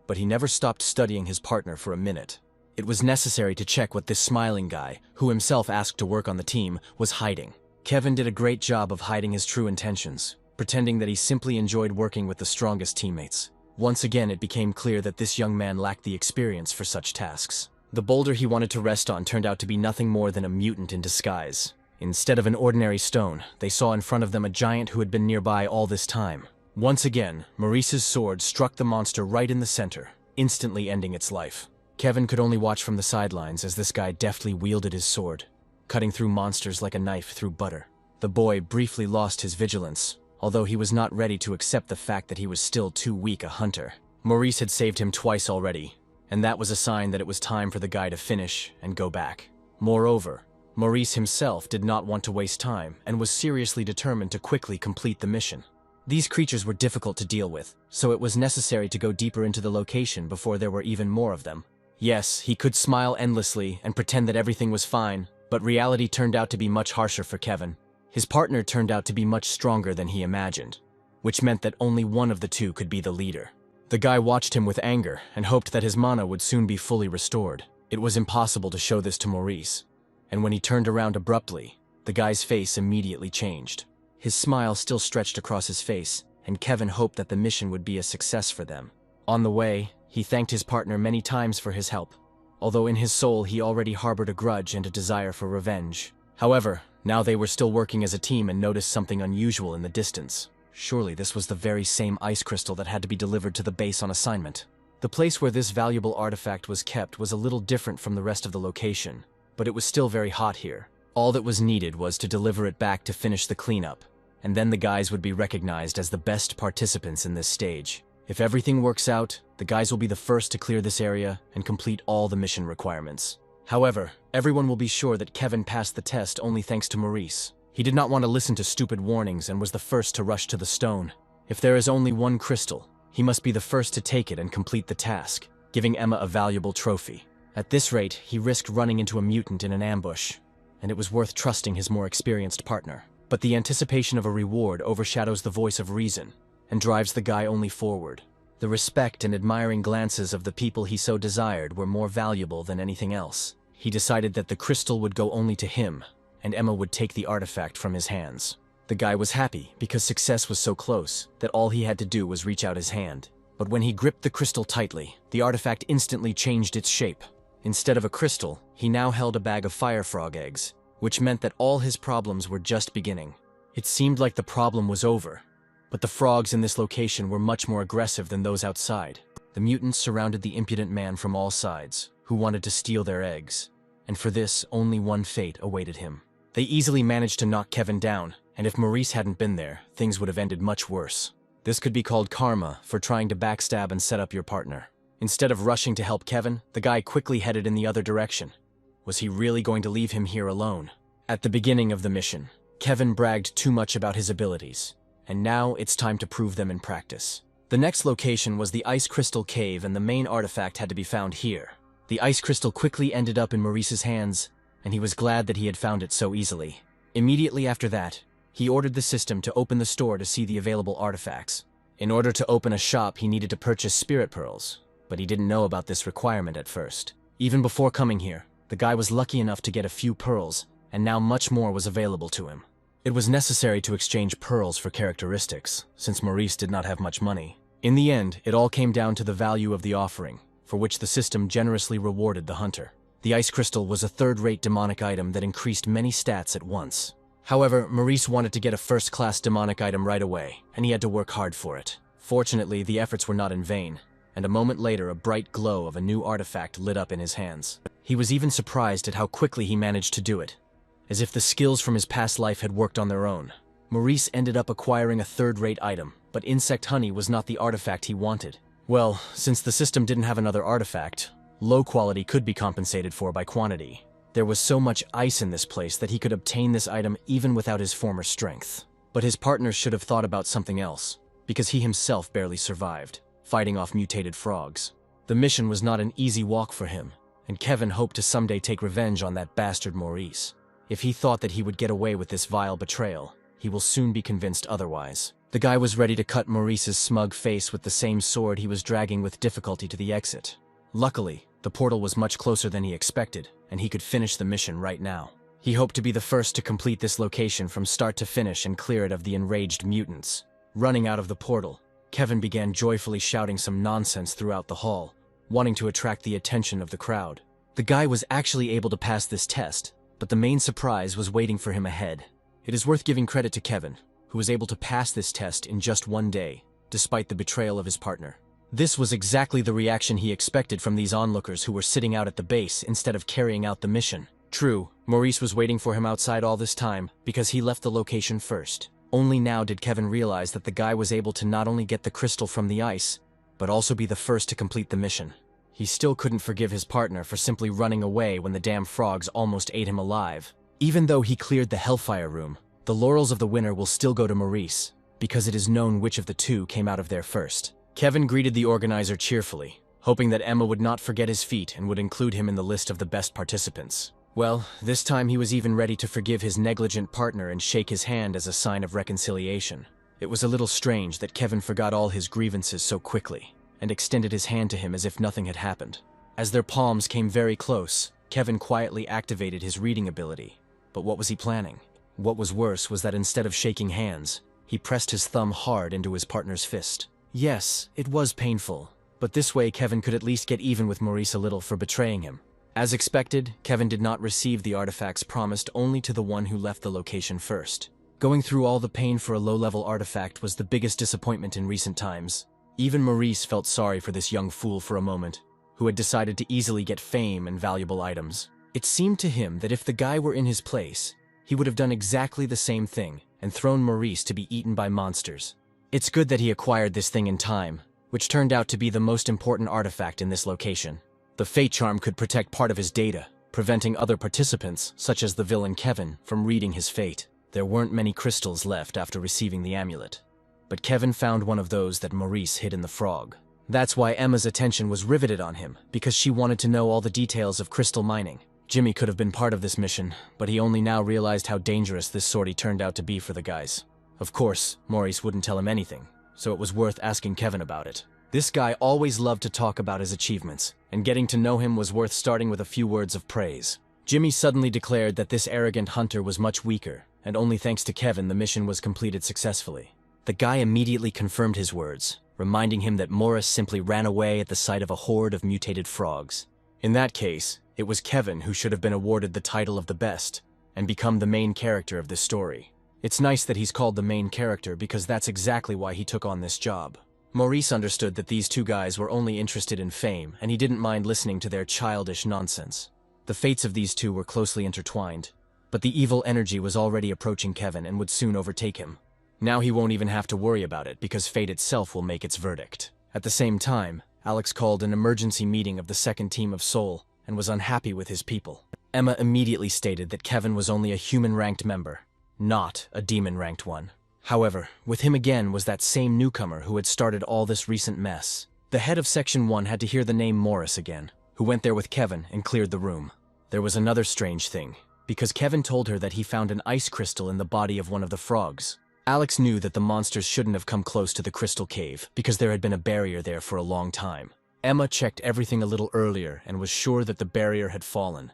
but he never stopped studying his partner for a minute. It was necessary to check what this smiling guy, who himself asked to work on the team, was hiding. Kevin did a great job of hiding his true intentions, pretending that he simply enjoyed working with the strongest teammates. Once again, it became clear that this young man lacked the experience for such tasks. The boulder he wanted to rest on turned out to be nothing more than a mutant in disguise. Instead of an ordinary stone, they saw in front of them a giant who had been nearby all this time. Once again, Maurice's sword struck the monster right in the center, instantly ending its life. Kevin could only watch from the sidelines as this guy deftly wielded his sword, cutting through monsters like a knife through butter. The boy briefly lost his vigilance, although he was not ready to accept the fact that he was still too weak a hunter. Maurice had saved him twice already, and that was a sign that it was time for the guy to finish and go back. Moreover, Maurice himself did not want to waste time and was seriously determined to quickly complete the mission. These creatures were difficult to deal with, so it was necessary to go deeper into the location before there were even more of them. Yes, he could smile endlessly and pretend that everything was fine, but reality turned out to be much harsher for Kevin. His partner turned out to be much stronger than he imagined, which meant that only one of the two could be the leader. The guy watched him with anger and hoped that his mana would soon be fully restored. It was impossible to show this to Maurice, and when he turned around abruptly, the guy's face immediately changed. His smile still stretched across his face, and Kevin hoped that the mission would be a success for them. On the way, he thanked his partner many times for his help, although in his soul he already harbored a grudge and a desire for revenge. However, now they were still working as a team and noticed something unusual in the distance. Surely this was the very same ice crystal that had to be delivered to the base on assignment. The place where this valuable artifact was kept was a little different from the rest of the location, but it was still very hot here. All that was needed was to deliver it back to finish the cleanup, and then the guys would be recognized as the best participants in this stage. If everything works out, the guys will be the first to clear this area and complete all the mission requirements. However, everyone will be sure that Kevin passed the test only thanks to Maurice. He did not want to listen to stupid warnings and was the first to rush to the stone. If there is only one crystal, he must be the first to take it and complete the task, giving Emma a valuable trophy. At this rate, he risked running into a mutant in an ambush, and it was worth trusting his more experienced partner. But the anticipation of a reward overshadows the voice of reason and drives the guy only forward. The respect and admiring glances of the people he so desired were more valuable than anything else. He decided that the crystal would go only to him, and Emma would take the artifact from his hands. The guy was happy because success was so close that all he had to do was reach out his hand. But when he gripped the crystal tightly, the artifact instantly changed its shape. Instead of a crystal, he now held a bag of fire frog eggs, which meant that all his problems were just beginning. It seemed like the problem was over, but the frogs in this location were much more aggressive than those outside. The mutants surrounded the impudent man from all sides, who wanted to steal their eggs, and for this, only one fate awaited him. They easily managed to knock Kevin down, and if Maurice hadn't been there, things would have ended much worse. This could be called karma for trying to backstab and set up your partner. Instead of rushing to help Kevin, the guy quickly headed in the other direction. Was he really going to leave him here alone? At the beginning of the mission, Kevin bragged too much about his abilities, and now it's time to prove them in practice. The next location was the Ice Crystal Cave, and the main artifact had to be found here. The ice crystal quickly ended up in Maurice's hands, and he was glad that he had found it so easily. Immediately after that, he ordered the system to open the store to see the available artifacts. In order to open a shop, he needed to purchase spirit pearls, but he didn't know about this requirement at first. Even before coming here, the guy was lucky enough to get a few pearls, and now much more was available to him. It was necessary to exchange pearls for characteristics, since Maurice did not have much money. In the end, it all came down to the value of the offering, for which the system generously rewarded the hunter. The ice crystal was a third-rate demonic item that increased many stats at once. However, Maurice wanted to get a first-class demonic item right away, and he had to work hard for it. Fortunately, the efforts were not in vain, and a moment later a bright glow of a new artifact lit up in his hands. He was even surprised at how quickly he managed to do it, as if the skills from his past life had worked on their own. Maurice ended up acquiring a third-rate item, but insect honey was not the artifact he wanted. Well, since the system didn't have another artifact, low quality could be compensated for by quantity. There was so much ice in this place that he could obtain this item even without his former strength. But his partner should have thought about something else, because he himself barely survived, fighting off mutated frogs. The mission was not an easy walk for him, and Kevin hoped to someday take revenge on that bastard Maurice. If he thought that he would get away with this vile betrayal, he will soon be convinced otherwise. The guy was ready to cut Maurice's smug face with the same sword he was dragging with difficulty to the exit. Luckily, the portal was much closer than he expected, and he could finish the mission right now. He hoped to be the first to complete this location from start to finish and clear it of the enraged mutants. Running out of the portal, Kevin began joyfully shouting some nonsense throughout the hall, wanting to attract the attention of the crowd. The guy was actually able to pass this test, but the main surprise was waiting for him ahead. It is worth giving credit to Kevin, who was able to pass this test in just one day, despite the betrayal of his partner. This was exactly the reaction he expected from these onlookers who were sitting out at the base instead of carrying out the mission. True, Maurice was waiting for him outside all this time because he left the location first. Only now did Kevin realize that the guy was able to not only get the crystal from the ice, but also be the first to complete the mission. He still couldn't forgive his partner for simply running away when the damn frogs almost ate him alive. Even though he cleared the Hellfire Room, the laurels of the winner will still go to Maurice, because it is known which of the two came out of there first. Kevin greeted the organizer cheerfully, hoping that Emma would not forget his feat and would include him in the list of the best participants. Well, this time he was even ready to forgive his negligent partner and shake his hand as a sign of reconciliation. It was a little strange that Kevin forgot all his grievances so quickly, and extended his hand to him as if nothing had happened. As their palms came very close, Kevin quietly activated his reading ability. But what was he planning? What was worse was that instead of shaking hands, he pressed his thumb hard into his partner's fist. Yes, it was painful, but this way Kevin could at least get even with Maurice a little for betraying him. As expected, Kevin did not receive the artifacts promised only to the one who left the location first. Going through all the pain for a low-level artifact was the biggest disappointment in recent times. Even Maurice felt sorry for this young fool for a moment, who had decided to easily get fame and valuable items. It seemed to him that if the guy were in his place, he would have done exactly the same thing and thrown Maurice to be eaten by monsters. It's good that he acquired this thing in time, which turned out to be the most important artifact in this location. The fate charm could protect part of his data, preventing other participants, such as the villain Kevin, from reading his fate. There weren't many crystals left after receiving the amulet, but Kevin found one of those that Maurice hid in the frog. That's why Emma's attention was riveted on him, because she wanted to know all the details of crystal mining. Jimmy could have been part of this mission, but he only now realized how dangerous this sortie turned out to be for the guys. Of course, Maurice wouldn't tell him anything, so it was worth asking Kevin about it. This guy always loved to talk about his achievements, and getting to know him was worth starting with a few words of praise. Jimmy suddenly declared that this arrogant hunter was much weaker, and only thanks to Kevin the mission was completed successfully. The guy immediately confirmed his words, reminding him that Morris simply ran away at the sight of a horde of mutated frogs. In that case, it was Kevin who should have been awarded the title of the best, and become the main character of this story. It's nice that he's called the main character because that's exactly why he took on this job. Maurice understood that these two guys were only interested in fame, and he didn't mind listening to their childish nonsense. The fates of these two were closely intertwined, but the evil energy was already approaching Kevin and would soon overtake him. Now he won't even have to worry about it because fate itself will make its verdict. At the same time, Alex called an emergency meeting of the second team of Soul and was unhappy with his people. Emma immediately stated that Kevin was only a human-ranked member, not a demon-ranked one. However, with him again was that same newcomer who had started all this recent mess. The head of Section 1 had to hear the name Morris again, who went there with Kevin and cleared the room. There was another strange thing, because Kevin told her that he found an ice crystal in the body of one of the frogs. Alex knew that the monsters shouldn't have come close to the crystal cave because there had been a barrier there for a long time. Emma checked everything a little earlier and was sure that the barrier had fallen,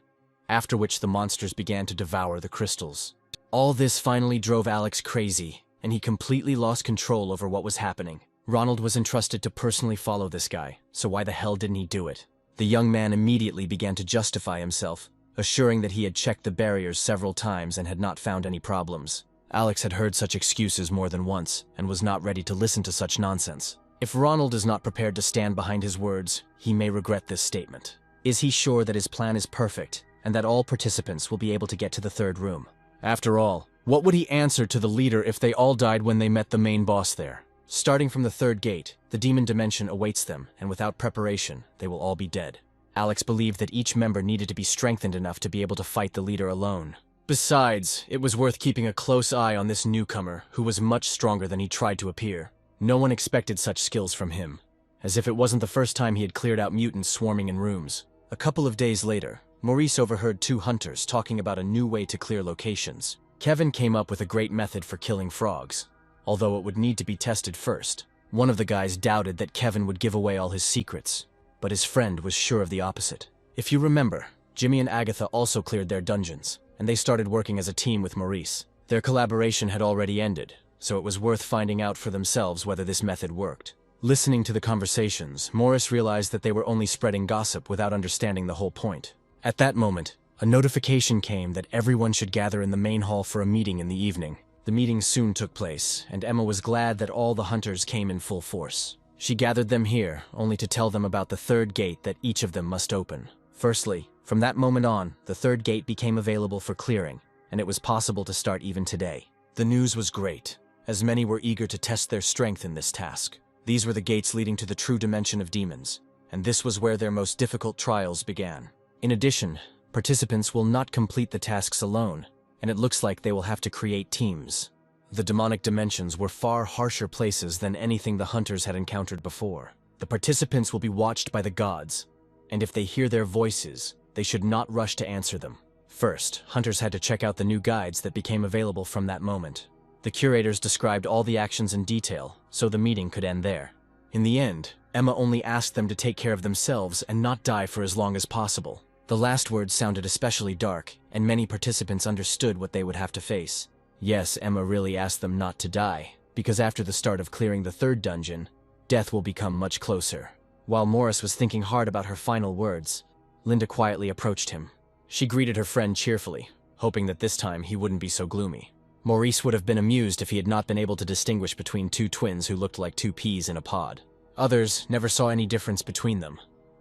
after which the monsters began to devour the crystals. All this finally drove Alex crazy, and he completely lost control over what was happening. Ronald was entrusted to personally follow this guy, so why the hell didn't he do it? The young man immediately began to justify himself, assuring that he had checked the barriers several times and had not found any problems. Alex had heard such excuses more than once, and was not ready to listen to such nonsense. If Ronald is not prepared to stand behind his words, he may regret this statement. Is he sure that his plan is perfect, and that all participants will be able to get to the third room? After all, what would he answer to the leader if they all died when they met the main boss there? Starting from the third gate, the demon dimension awaits them, and without preparation, they will all be dead. Alex believed that each member needed to be strengthened enough to be able to fight the leader alone. Besides, it was worth keeping a close eye on this newcomer, who was much stronger than he tried to appear. No one expected such skills from him, as if it wasn't the first time he had cleared out mutants swarming in rooms. A couple of days later, Maurice overheard two hunters talking about a new way to clear locations. Kevin came up with a great method for killing frogs, although it would need to be tested first. One of the guys doubted that Kevin would give away all his secrets, but his friend was sure of the opposite. If you remember, Jimmy and Agatha also cleared their dungeons, and they started working as a team with Maurice. Their collaboration had already ended, so it was worth finding out for themselves whether this method worked. Listening to the conversations, Morris realized that they were only spreading gossip without understanding the whole point. At that moment, a notification came that everyone should gather in the main hall for a meeting in the evening. The meeting soon took place, and Emma was glad that all the hunters came in full force. She gathered them here, only to tell them about the third gate that each of them must open. Firstly, from that moment on, the third gate became available for clearing, and it was possible to start even today. The news was great, as many were eager to test their strength in this task. These were the gates leading to the true dimension of demons, and this was where their most difficult trials began. In addition, participants will not complete the tasks alone, and it looks like they will have to create teams. The demonic dimensions were far harsher places than anything the hunters had encountered before. The participants will be watched by the gods, and if they hear their voices, they should not rush to answer them. First, hunters had to check out the new guides that became available from that moment. The curators described all the actions in detail, so the meeting could end there. In the end, Emma only asked them to take care of themselves and not die for as long as possible. The last words sounded especially dark, and many participants understood what they would have to face. Yes, Emma really asked them not to die, because after the start of clearing the third dungeon, death will become much closer. While Morris was thinking hard about her final words, Linda quietly approached him. She greeted her friend cheerfully, hoping that this time he wouldn't be so gloomy. Maurice would have been amused if he had not been able to distinguish between two twins who looked like two peas in a pod. Others never saw any difference between them.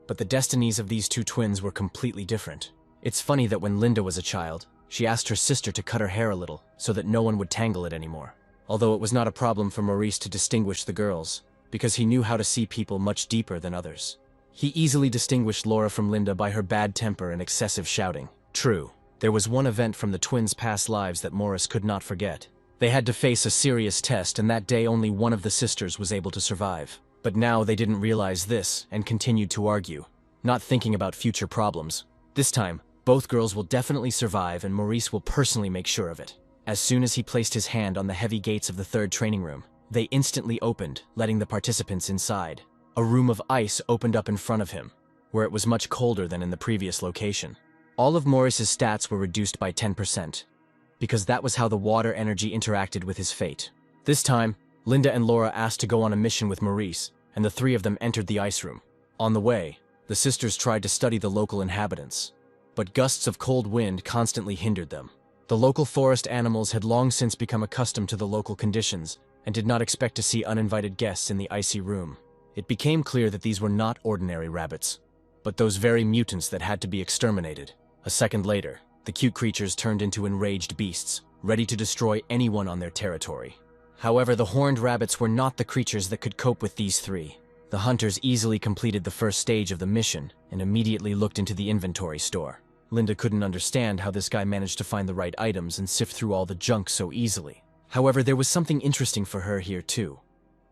But the destinies of these two twins were completely different. It's funny that when Linda was a child, she asked her sister to cut her hair a little so that no one would tangle it anymore. Although it was not a problem for Maurice to distinguish the girls, because he knew how to see people much deeper than others. He easily distinguished Laura from Linda by her bad temper and excessive shouting. True, there was one event from the twins' past lives that Maurice could not forget. They had to face a serious test, and that day only one of the sisters was able to survive. But now they didn't realize this and continued to argue, not thinking about future problems. This time, both girls will definitely survive, and Maurice will personally make sure of it. As soon as he placed his hand on the heavy gates of the third training room, they instantly opened, letting the participants inside. A room of ice opened up in front of him, where it was much colder than in the previous location. All of Maurice's stats were reduced by 10%, because that was how the water energy interacted with his fate. This time, Linda and Laura asked to go on a mission with Maurice, and the three of them entered the ice room. On the way, the sisters tried to study the local inhabitants, but gusts of cold wind constantly hindered them. The local forest animals had long since become accustomed to the local conditions and did not expect to see uninvited guests in the icy room. It became clear that these were not ordinary rabbits, but those very mutants that had to be exterminated. A second later, the cute creatures turned into enraged beasts, ready to destroy anyone on their territory. However, the horned rabbits were not the creatures that could cope with these three. The hunters easily completed the first stage of the mission and immediately looked into the inventory store. Linda couldn't understand how this guy managed to find the right items and sift through all the junk so easily. However, there was something interesting for her here too,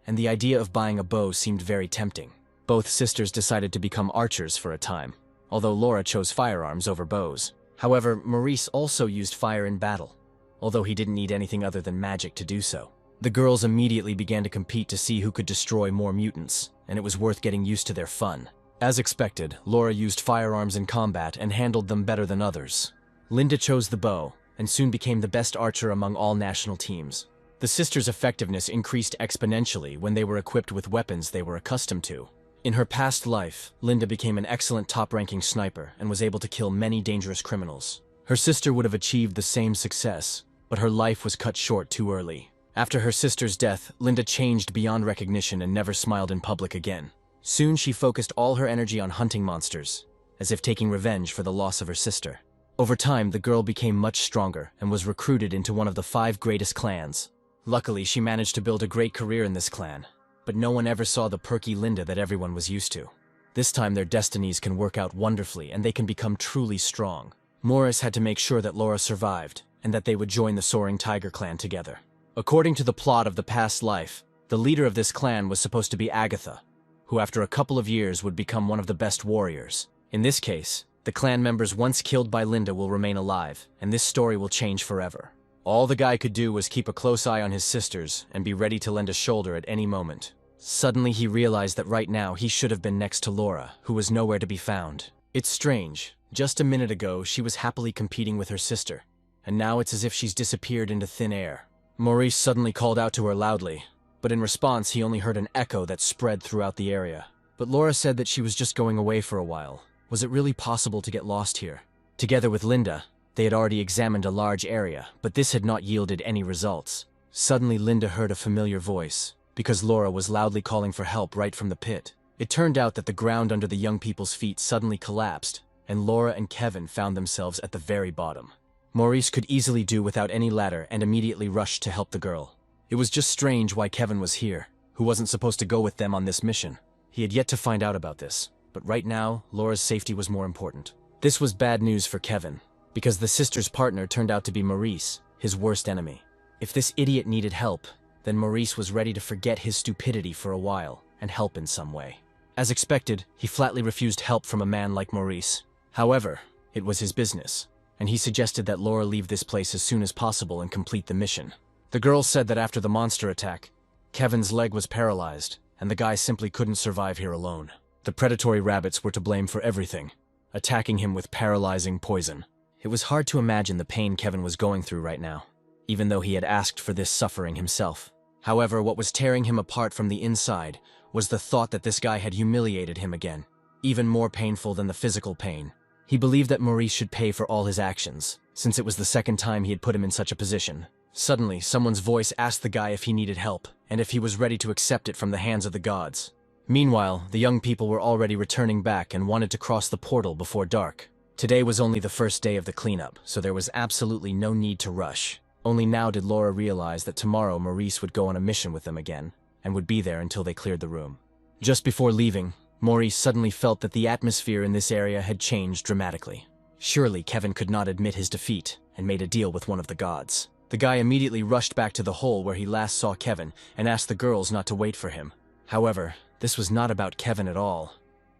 and the idea of buying a bow seemed very tempting. Both sisters decided to become archers for a time, although Laura chose firearms over bows. However, Maurice also used fire in battle, although he didn't need anything other than magic to do so. The girls immediately began to compete to see who could destroy more mutants, and it was worth getting used to their fun. As expected, Laura used firearms in combat and handled them better than others. Linda chose the bow, and soon became the best archer among all national teams. The sisters' effectiveness increased exponentially when they were equipped with weapons they were accustomed to. In her past life, Linda became an excellent top-ranking sniper and was able to kill many dangerous criminals. Her sister would have achieved the same success, but her life was cut short too early. After her sister's death, Linda changed beyond recognition and never smiled in public again. Soon she focused all her energy on hunting monsters, as if taking revenge for the loss of her sister. Over time, the girl became much stronger and was recruited into one of the 5 greatest clans. Luckily, she managed to build a great career in this clan, but no one ever saw the perky Linda that everyone was used to. This time their destinies can work out wonderfully and they can become truly strong. Maurice had to make sure that Laura survived, and that they would join the Soaring Tiger clan together. According to the plot of the past life, the leader of this clan was supposed to be Agatha, who after a couple of years would become one of the best warriors. In this case, the clan members once killed by Linda will remain alive, and this story will change forever. All the guy could do was keep a close eye on his sisters and be ready to lend a shoulder at any moment. Suddenly he realized that right now he should have been next to Laura, who was nowhere to be found. It's strange. Just a minute ago, she was happily competing with her sister, and now it's as if she's disappeared into thin air. Maurice suddenly called out to her loudly, but in response he only heard an echo that spread throughout the area. But Laura said that she was just going away for a while. Was it really possible to get lost here? Together with Linda, they had already examined a large area, but this had not yielded any results. Suddenly Linda heard a familiar voice, because Laura was loudly calling for help right from the pit. It turned out that the ground under the young people's feet suddenly collapsed, and Laura and Kevin found themselves at the very bottom. Maurice could easily do without any ladder and immediately rushed to help the girl. It was just strange why Kevin was here, who wasn't supposed to go with them on this mission. He had yet to find out about this, but right now, Laura's safety was more important. This was bad news for Kevin, because the sister's partner turned out to be Maurice, his worst enemy. If this idiot needed help, then Maurice was ready to forget his stupidity for a while and help in some way. As expected, he flatly refused help from a man like Maurice. However, it was his business, and he suggested that Laura leave this place as soon as possible and complete the mission. The girl said that after the monster attack, Kevin's leg was paralyzed, and the guy simply couldn't survive here alone. The predatory rabbits were to blame for everything, attacking him with paralyzing poison. It was hard to imagine the pain Kevin was going through right now, even though he had asked for this suffering himself. However, what was tearing him apart from the inside was the thought that this guy had humiliated him again, even more painful than the physical pain. He believed that Maurice should pay for all his actions, since it was the second time he had put him in such a position. Suddenly, someone's voice asked the guy if he needed help, and if he was ready to accept it from the hands of the gods. Meanwhile, the young people were already returning back and wanted to cross the portal before dark. Today was only the first day of the cleanup, so there was absolutely no need to rush. Only now did Laura realize that tomorrow Maurice would go on a mission with them again, and would be there until they cleared the room. Just before leaving, Maurice suddenly felt that the atmosphere in this area had changed dramatically. Surely Kevin could not admit his defeat, and made a deal with one of the gods. The guy immediately rushed back to the hole where he last saw Kevin and asked the girls not to wait for him. However, this was not about Kevin at all,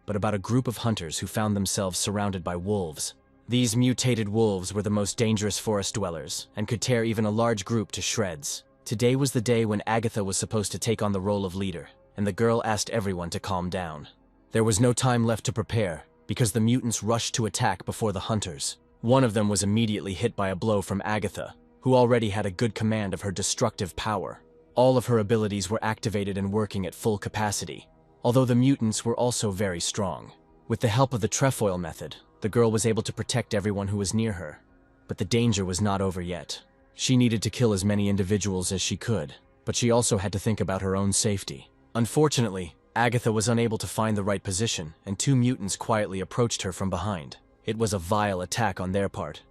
but about a group of hunters who found themselves surrounded by wolves. These mutated wolves were the most dangerous forest dwellers, and could tear even a large group to shreds. Today was the day when Agatha was supposed to take on the role of leader, and the girl asked everyone to calm down. There was no time left to prepare, because the mutants rushed to attack before the hunters. One of them was immediately hit by a blow from Agatha, who already had a good command of her destructive power. All of her abilities were activated and working at full capacity, although the mutants were also very strong. With the help of the trefoil method, the girl was able to protect everyone who was near her. But the danger was not over yet. She needed to kill as many individuals as she could, but she also had to think about her own safety. Unfortunately, Agatha was unable to find the right position, and two mutants quietly approached her from behind. It was a vile attack on their part,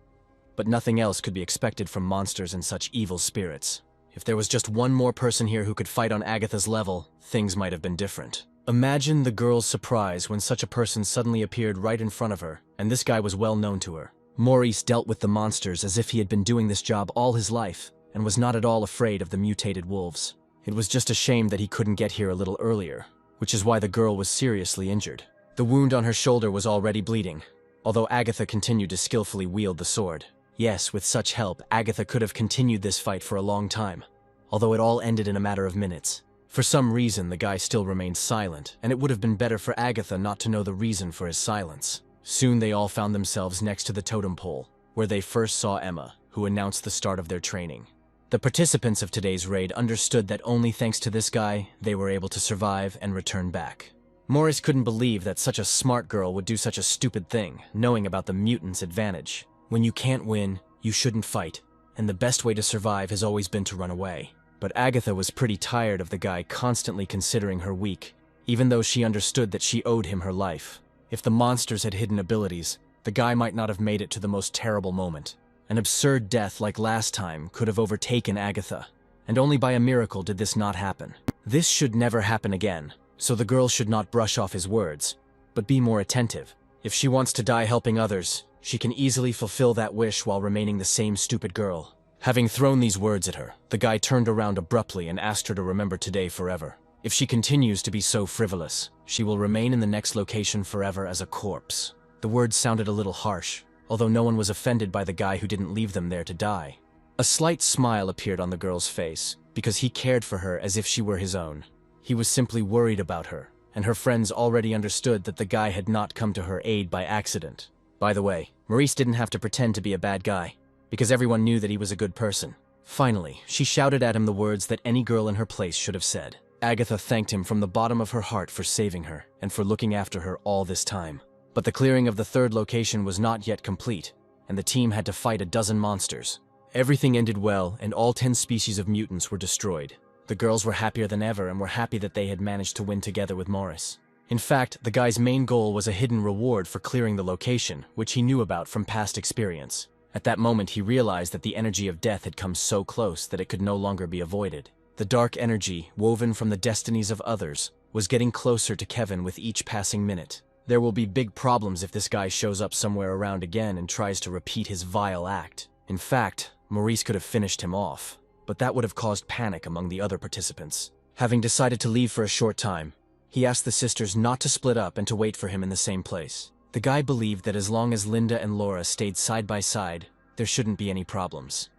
but nothing else could be expected from monsters and such evil spirits. If there was just one more person here who could fight on Agatha's level, things might have been different. Imagine the girl's surprise when such a person suddenly appeared right in front of her, and this guy was well known to her. Maurice dealt with the monsters as if he had been doing this job all his life, and was not at all afraid of the mutated wolves. It was just a shame that he couldn't get here a little earlier, which is why the girl was seriously injured. The wound on her shoulder was already bleeding, although Agatha continued to skillfully wield the sword. Yes, with such help, Agatha could have continued this fight for a long time, although it all ended in a matter of minutes. For some reason, the guy still remained silent, and it would have been better for Agatha not to know the reason for his silence. Soon they all found themselves next to the totem pole, where they first saw Emma, who announced the start of their training. The participants of today's raid understood that only thanks to this guy, they were able to survive and return back. Maurice couldn't believe that such a smart girl would do such a stupid thing, knowing about the mutants' advantage. When you can't win, you shouldn't fight, and the best way to survive has always been to run away. But Agatha was pretty tired of the guy constantly considering her weak, even though she understood that she owed him her life. If the monsters had hidden abilities, the guy might not have made it to the most terrible moment. An absurd death like last time could have overtaken Agatha, and only by a miracle did this not happen. This should never happen again, so the girl should not brush off his words, but be more attentive. If she wants to die helping others, she can easily fulfill that wish while remaining the same stupid girl. Having thrown these words at her, the guy turned around abruptly and asked her to remember today forever. If she continues to be so frivolous, she will remain in the next location forever as a corpse. The words sounded a little harsh, although no one was offended by the guy who didn't leave them there to die. A slight smile appeared on the girl's face, because he cared for her as if she were his own. He was simply worried about her, and her friends already understood that the guy had not come to her aid by accident. By the way, Maurice didn't have to pretend to be a bad guy, because everyone knew that he was a good person. Finally, she shouted at him the words that any girl in her place should have said. Agatha thanked him from the bottom of her heart for saving her and for looking after her all this time. But the clearing of the third location was not yet complete, and the team had to fight a dozen monsters. Everything ended well, and all 10 species of mutants were destroyed. The girls were happier than ever and were happy that they had managed to win together with Maurice. In fact, the guy's main goal was a hidden reward for clearing the location, which he knew about from past experience. At that moment, he realized that the energy of death had come so close that it could no longer be avoided. The dark energy, woven from the destinies of others, was getting closer to Kevin with each passing minute. There will be big problems if this guy shows up somewhere around again and tries to repeat his vile act. In fact, Maurice could have finished him off, but that would have caused panic among the other participants. Having decided to leave for a short time, he asked the sisters not to split up and to wait for him in the same place. The guy believed that as long as Linda and Laura stayed side by side, there shouldn't be any problems,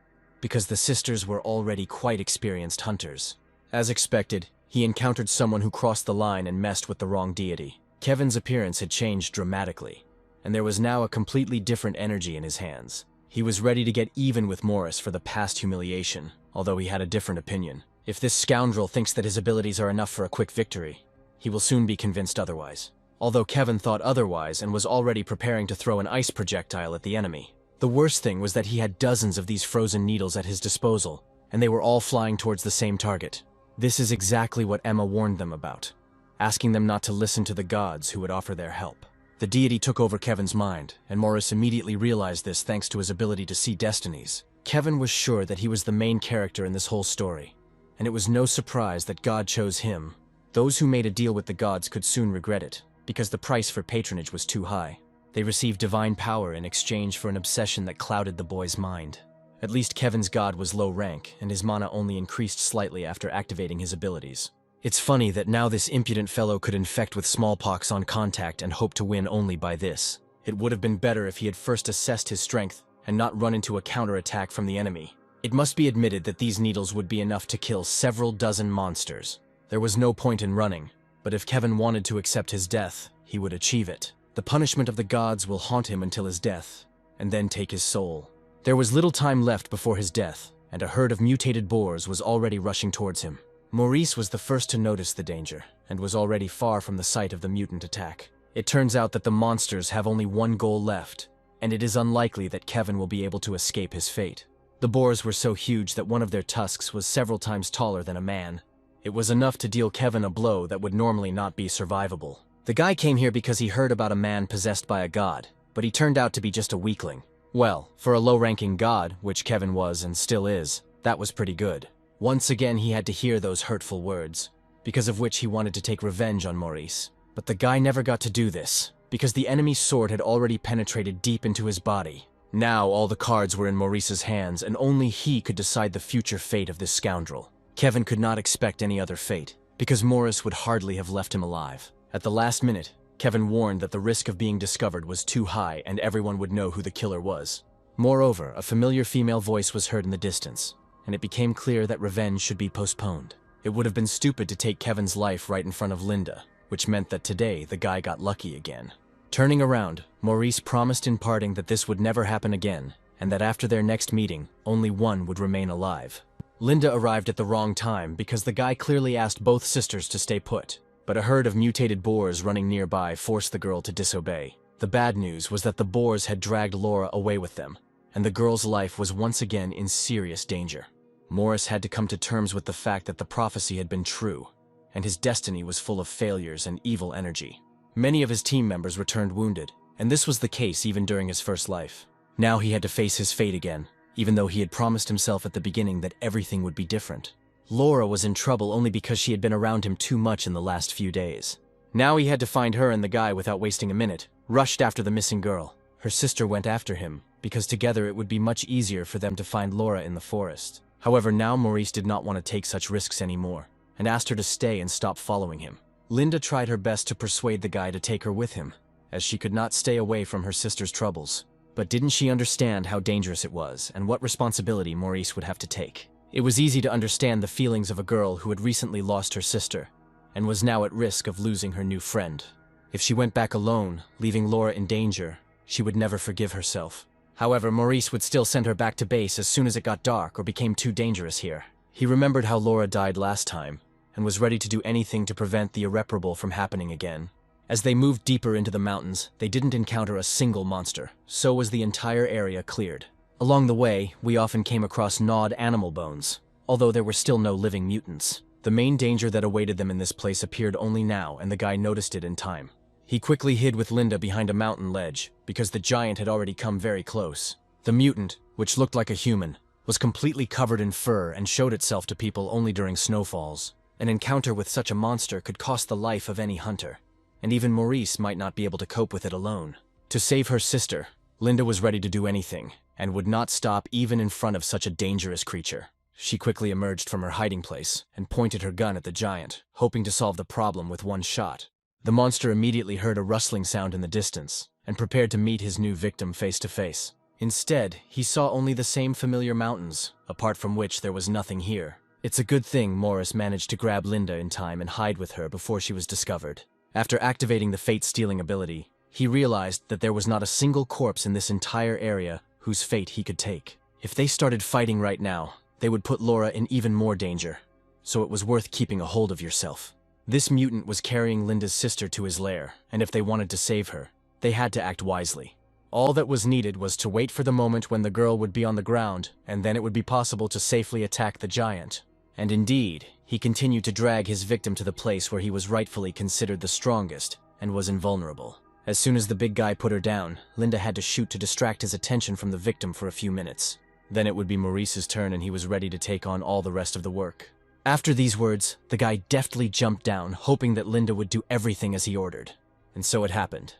because the sisters were already quite experienced hunters. As expected, he encountered someone who crossed the line and messed with the wrong deity. Kevin's appearance had changed dramatically, and there was now a completely different energy in his hands. He was ready to get even with Maurice for the past humiliation, although he had a different opinion. If this scoundrel thinks that his abilities are enough for a quick victory, he will soon be convinced otherwise. Although Kevin thought otherwise and was already preparing to throw an ice projectile at the enemy. The worst thing was that he had dozens of these frozen needles at his disposal, and they were all flying towards the same target. This is exactly what Emma warned them about. asking them not to listen to the gods who would offer their help. The deity took over Kevin's mind, and Morris immediately realized this thanks to his ability to see destinies. Kevin was sure that he was the main character in this whole story, and it was no surprise that God chose him. Those who made a deal with the gods could soon regret it, because the price for patronage was too high. They received divine power in exchange for an obsession that clouded the boy's mind. At least Kevin's god was low rank, and his mana only increased slightly after activating his abilities. It's funny that now this impudent fellow could infect with smallpox on contact and hope to win only by this. It would have been better if he had first assessed his strength and not run into a counterattack from the enemy. It must be admitted that these needles would be enough to kill several dozen monsters. There was no point in running, but if Kevin wanted to accept his death, he would achieve it. The punishment of the gods will haunt him until his death, and then take his soul. There was little time left before his death, and a herd of mutated boars was already rushing towards him. Maurice was the first to notice the danger, and was already far from the site of the mutant attack. It turns out that the monsters have only one goal left, and it is unlikely that Kevin will be able to escape his fate. The boars were so huge that one of their tusks was several times taller than a man. It was enough to deal Kevin a blow that would normally not be survivable. The guy came here because he heard about a man possessed by a god, but he turned out to be just a weakling. Well, for a low-ranking god, which Kevin was and still is, that was pretty good. Once again he had to hear those hurtful words, because of which he wanted to take revenge on Maurice. But the guy never got to do this, because the enemy's sword had already penetrated deep into his body. Now all the cards were in Maurice's hands, and only he could decide the future fate of this scoundrel. Kevin could not expect any other fate, because Maurice would hardly have left him alive. At the last minute, Kevin warned that the risk of being discovered was too high and everyone would know who the killer was. Moreover, a familiar female voice was heard in the distance, and it became clear that revenge should be postponed. It would have been stupid to take Kevin's life right in front of Linda, which meant that today the guy got lucky again. Turning around, Maurice promised in parting that this would never happen again, and that after their next meeting, only one would remain alive. Linda arrived at the wrong time because the guy clearly asked both sisters to stay put, but a herd of mutated boars running nearby forced the girl to disobey. The bad news was that the boars had dragged Laura away with them, and the girl's life was once again in serious danger. Morris had to come to terms with the fact that the prophecy had been true, and his destiny was full of failures and evil energy. Many of his team members returned wounded, and this was the case even during his first life. Now he had to face his fate again, even though he had promised himself at the beginning that everything would be different. Laura was in trouble only because she had been around him too much in the last few days. Now he had to find her and the guy without wasting a minute, rushed after the missing girl. Her sister went after him, because together it would be much easier for them to find Laura in the forest. However, now Maurice did not want to take such risks anymore, and asked her to stay and stop following him. Linda tried her best to persuade the guy to take her with him, as she could not stay away from her sister's troubles. But didn't she understand how dangerous it was, and what responsibility Maurice would have to take? It was easy to understand the feelings of a girl who had recently lost her sister, and was now at risk of losing her new friend. If she went back alone, leaving Laura in danger, she would never forgive herself. However, Maurice would still send her back to base as soon as it got dark or became too dangerous here. He remembered how Laura died last time, and was ready to do anything to prevent the irreparable from happening again. As they moved deeper into the mountains, they didn't encounter a single monster, so was the entire area cleared. Along the way, we often came across gnawed animal bones, although there were still no living mutants. The main danger that awaited them in this place appeared only now, and the guy noticed it in time. He quickly hid with Linda behind a mountain ledge, because the giant had already come very close. The mutant, which looked like a human, was completely covered in fur and showed itself to people only during snowfalls. An encounter with such a monster could cost the life of any hunter, and even Maurice might not be able to cope with it alone. To save her sister, Linda was ready to do anything, and would not stop even in front of such a dangerous creature. She quickly emerged from her hiding place and pointed her gun at the giant, hoping to solve the problem with one shot. The monster immediately heard a rustling sound in the distance, and prepared to meet his new victim face to face. Instead, he saw only the same familiar mountains, apart from which there was nothing here. It's a good thing Morris managed to grab Linda in time and hide with her before she was discovered. After activating the fate-stealing ability, he realized that there was not a single corpse in this entire area whose fate he could take. If they started fighting right now, they would put Laura in even more danger, so it was worth keeping a hold of yourself. This mutant was carrying Linda's sister to his lair, and if they wanted to save her, they had to act wisely. All that was needed was to wait for the moment when the girl would be on the ground, and then it would be possible to safely attack the giant. And indeed, he continued to drag his victim to the place where he was rightfully considered the strongest and was invulnerable. As soon as the big guy put her down, Linda had to shoot to distract his attention from the victim for a few minutes. Then it would be Maurice's turn and he was ready to take on all the rest of the work. After these words, the guy deftly jumped down, hoping that Linda would do everything as he ordered. And so it happened.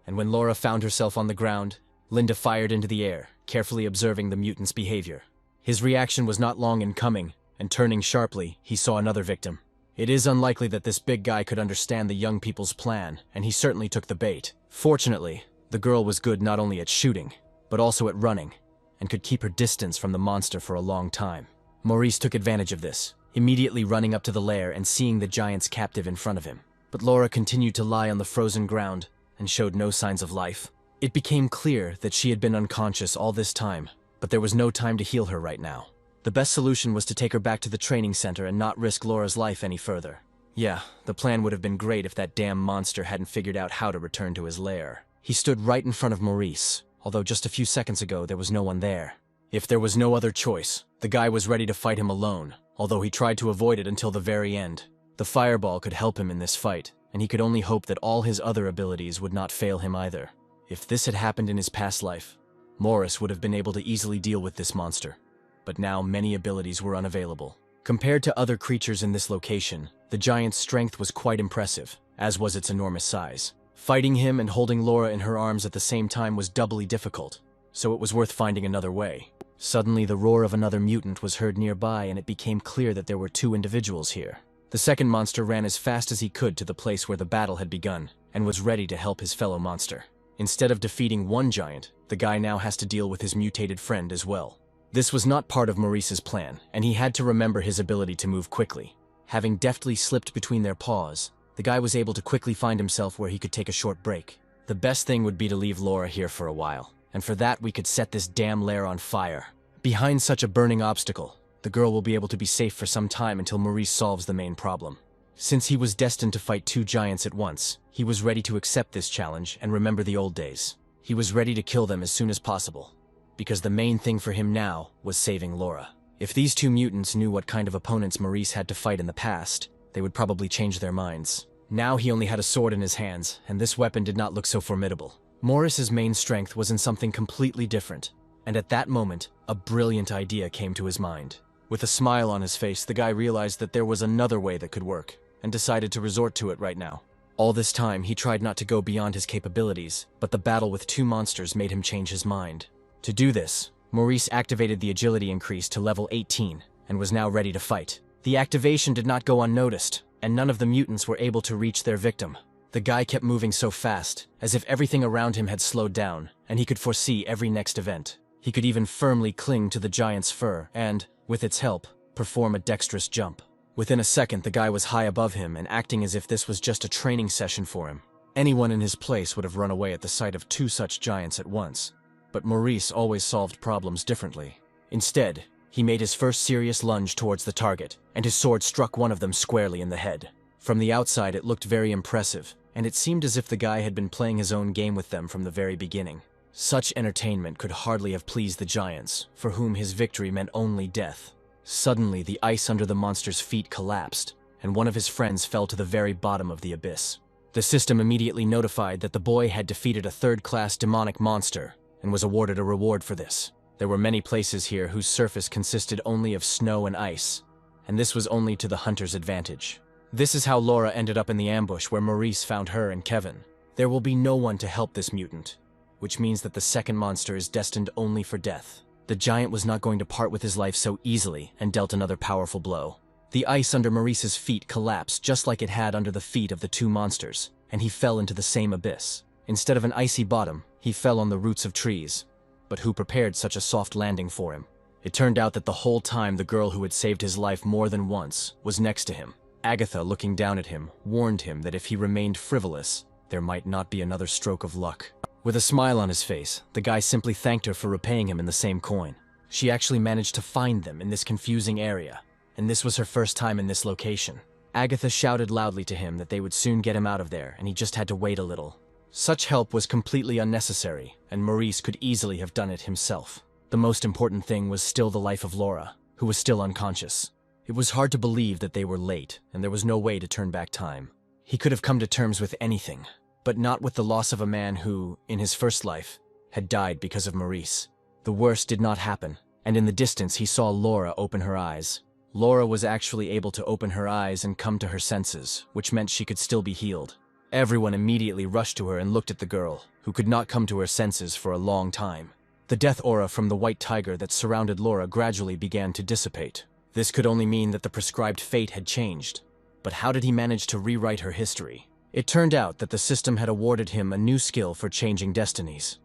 And when Laura found herself on the ground, Linda fired into the air, carefully observing the mutant's behavior. His reaction was not long in coming, and turning sharply, he saw another victim. It is unlikely that this big guy could understand the young people's plan, and he certainly took the bait. Fortunately, the girl was good not only at shooting, but also at running, and could keep her distance from the monster for a long time. Maurice took advantage of this, immediately running up to the lair and seeing the giant's captive in front of him. But Laura continued to lie on the frozen ground and showed no signs of life. It became clear that she had been unconscious all this time, but there was no time to heal her right now. The best solution was to take her back to the training center and not risk Laura's life any further. Yeah, the plan would have been great if that damn monster hadn't figured out how to return to his lair. He stood right in front of Maurice, although just a few seconds ago there was no one there. If there was no other choice, the guy was ready to fight him alone, although he tried to avoid it until the very end. The fireball could help him in this fight, and he could only hope that all his other abilities would not fail him either. If this had happened in his past life, Morris would have been able to easily deal with this monster. But now many abilities were unavailable. Compared to other creatures in this location, the giant's strength was quite impressive, as was its enormous size. Fighting him and holding Laura in her arms at the same time was doubly difficult, so it was worth finding another way. Suddenly, the roar of another mutant was heard nearby, and it became clear that there were two individuals here. The second monster ran as fast as he could to the place where the battle had begun, and was ready to help his fellow monster. Instead of defeating one giant, the guy now has to deal with his mutated friend as well. This was not part of Maurice's plan, and he had to remember his ability to move quickly. Having deftly slipped between their paws, the guy was able to quickly find himself where he could take a short break. The best thing would be to leave Laura here for a while, and for that we could set this damn lair on fire. Behind such a burning obstacle, the girl will be able to be safe for some time until Maurice solves the main problem. Since he was destined to fight two giants at once, he was ready to accept this challenge and remember the old days. He was ready to kill them as soon as possible, because the main thing for him now was saving Laura. If these two mutants knew what kind of opponents Maurice had to fight in the past, they would probably change their minds. Now he only had a sword in his hands, and this weapon did not look so formidable. Morris's main strength was in something completely different, and at that moment, a brilliant idea came to his mind. With a smile on his face, the guy realized that there was another way that could work, and decided to resort to it right now. All this time, he tried not to go beyond his capabilities, but the battle with two monsters made him change his mind. To do this, Maurice activated the agility increase to level 18, and was now ready to fight. The activation did not go unnoticed, and none of the mutants were able to reach their victim. The guy kept moving so fast, as if everything around him had slowed down, and he could foresee every next event. He could even firmly cling to the giant's fur and, with its help, perform a dexterous jump. Within a second, the guy was high above him and acting as if this was just a training session for him. Anyone in his place would have run away at the sight of two such giants at once. But Maurice always solved problems differently. Instead, he made his first serious lunge towards the target, and his sword struck one of them squarely in the head. From the outside, it looked very impressive, and it seemed as if the guy had been playing his own game with them from the very beginning. Such entertainment could hardly have pleased the giants, for whom his victory meant only death. Suddenly, the ice under the monster's feet collapsed, and one of his friends fell to the very bottom of the abyss. The system immediately notified that the boy had defeated a third-class demonic monster, and was awarded a reward for this. There were many places here whose surface consisted only of snow and ice, and this was only to the hunter's advantage. This is how Laura ended up in the ambush where Maurice found her and Kevin. There will be no one to help this mutant, which means that the second monster is destined only for death. The giant was not going to part with his life so easily and dealt another powerful blow. The ice under Maurice's feet collapsed just like it had under the feet of the two monsters, and he fell into the same abyss. Instead of an icy bottom, he fell on the roots of trees. But who prepared such a soft landing for him? It turned out that the whole time the girl who had saved his life more than once was next to him. Agatha, looking down at him, warned him that if he remained frivolous, there might not be another stroke of luck. With a smile on his face, the guy simply thanked her for repaying him in the same coin. She actually managed to find them in this confusing area, and this was her first time in this location. Agatha shouted loudly to him that they would soon get him out of there, and he just had to wait a little. Such help was completely unnecessary, and Maurice could easily have done it himself. The most important thing was still the life of Laura, who was still unconscious. It was hard to believe that they were late, and there was no way to turn back time. He could have come to terms with anything, but not with the loss of a man who, in his first life, had died because of Maurice. The worst did not happen, and in the distance he saw Laura open her eyes. Laura was actually able to open her eyes and come to her senses, which meant she could still be healed. Everyone immediately rushed to her and looked at the girl, who could not come to her senses for a long time. The death aura from the white tiger that surrounded Laura gradually began to dissipate. This could only mean that the prescribed fate had changed. But how did he manage to rewrite her history? It turned out that the system had awarded him a new skill for changing destinies,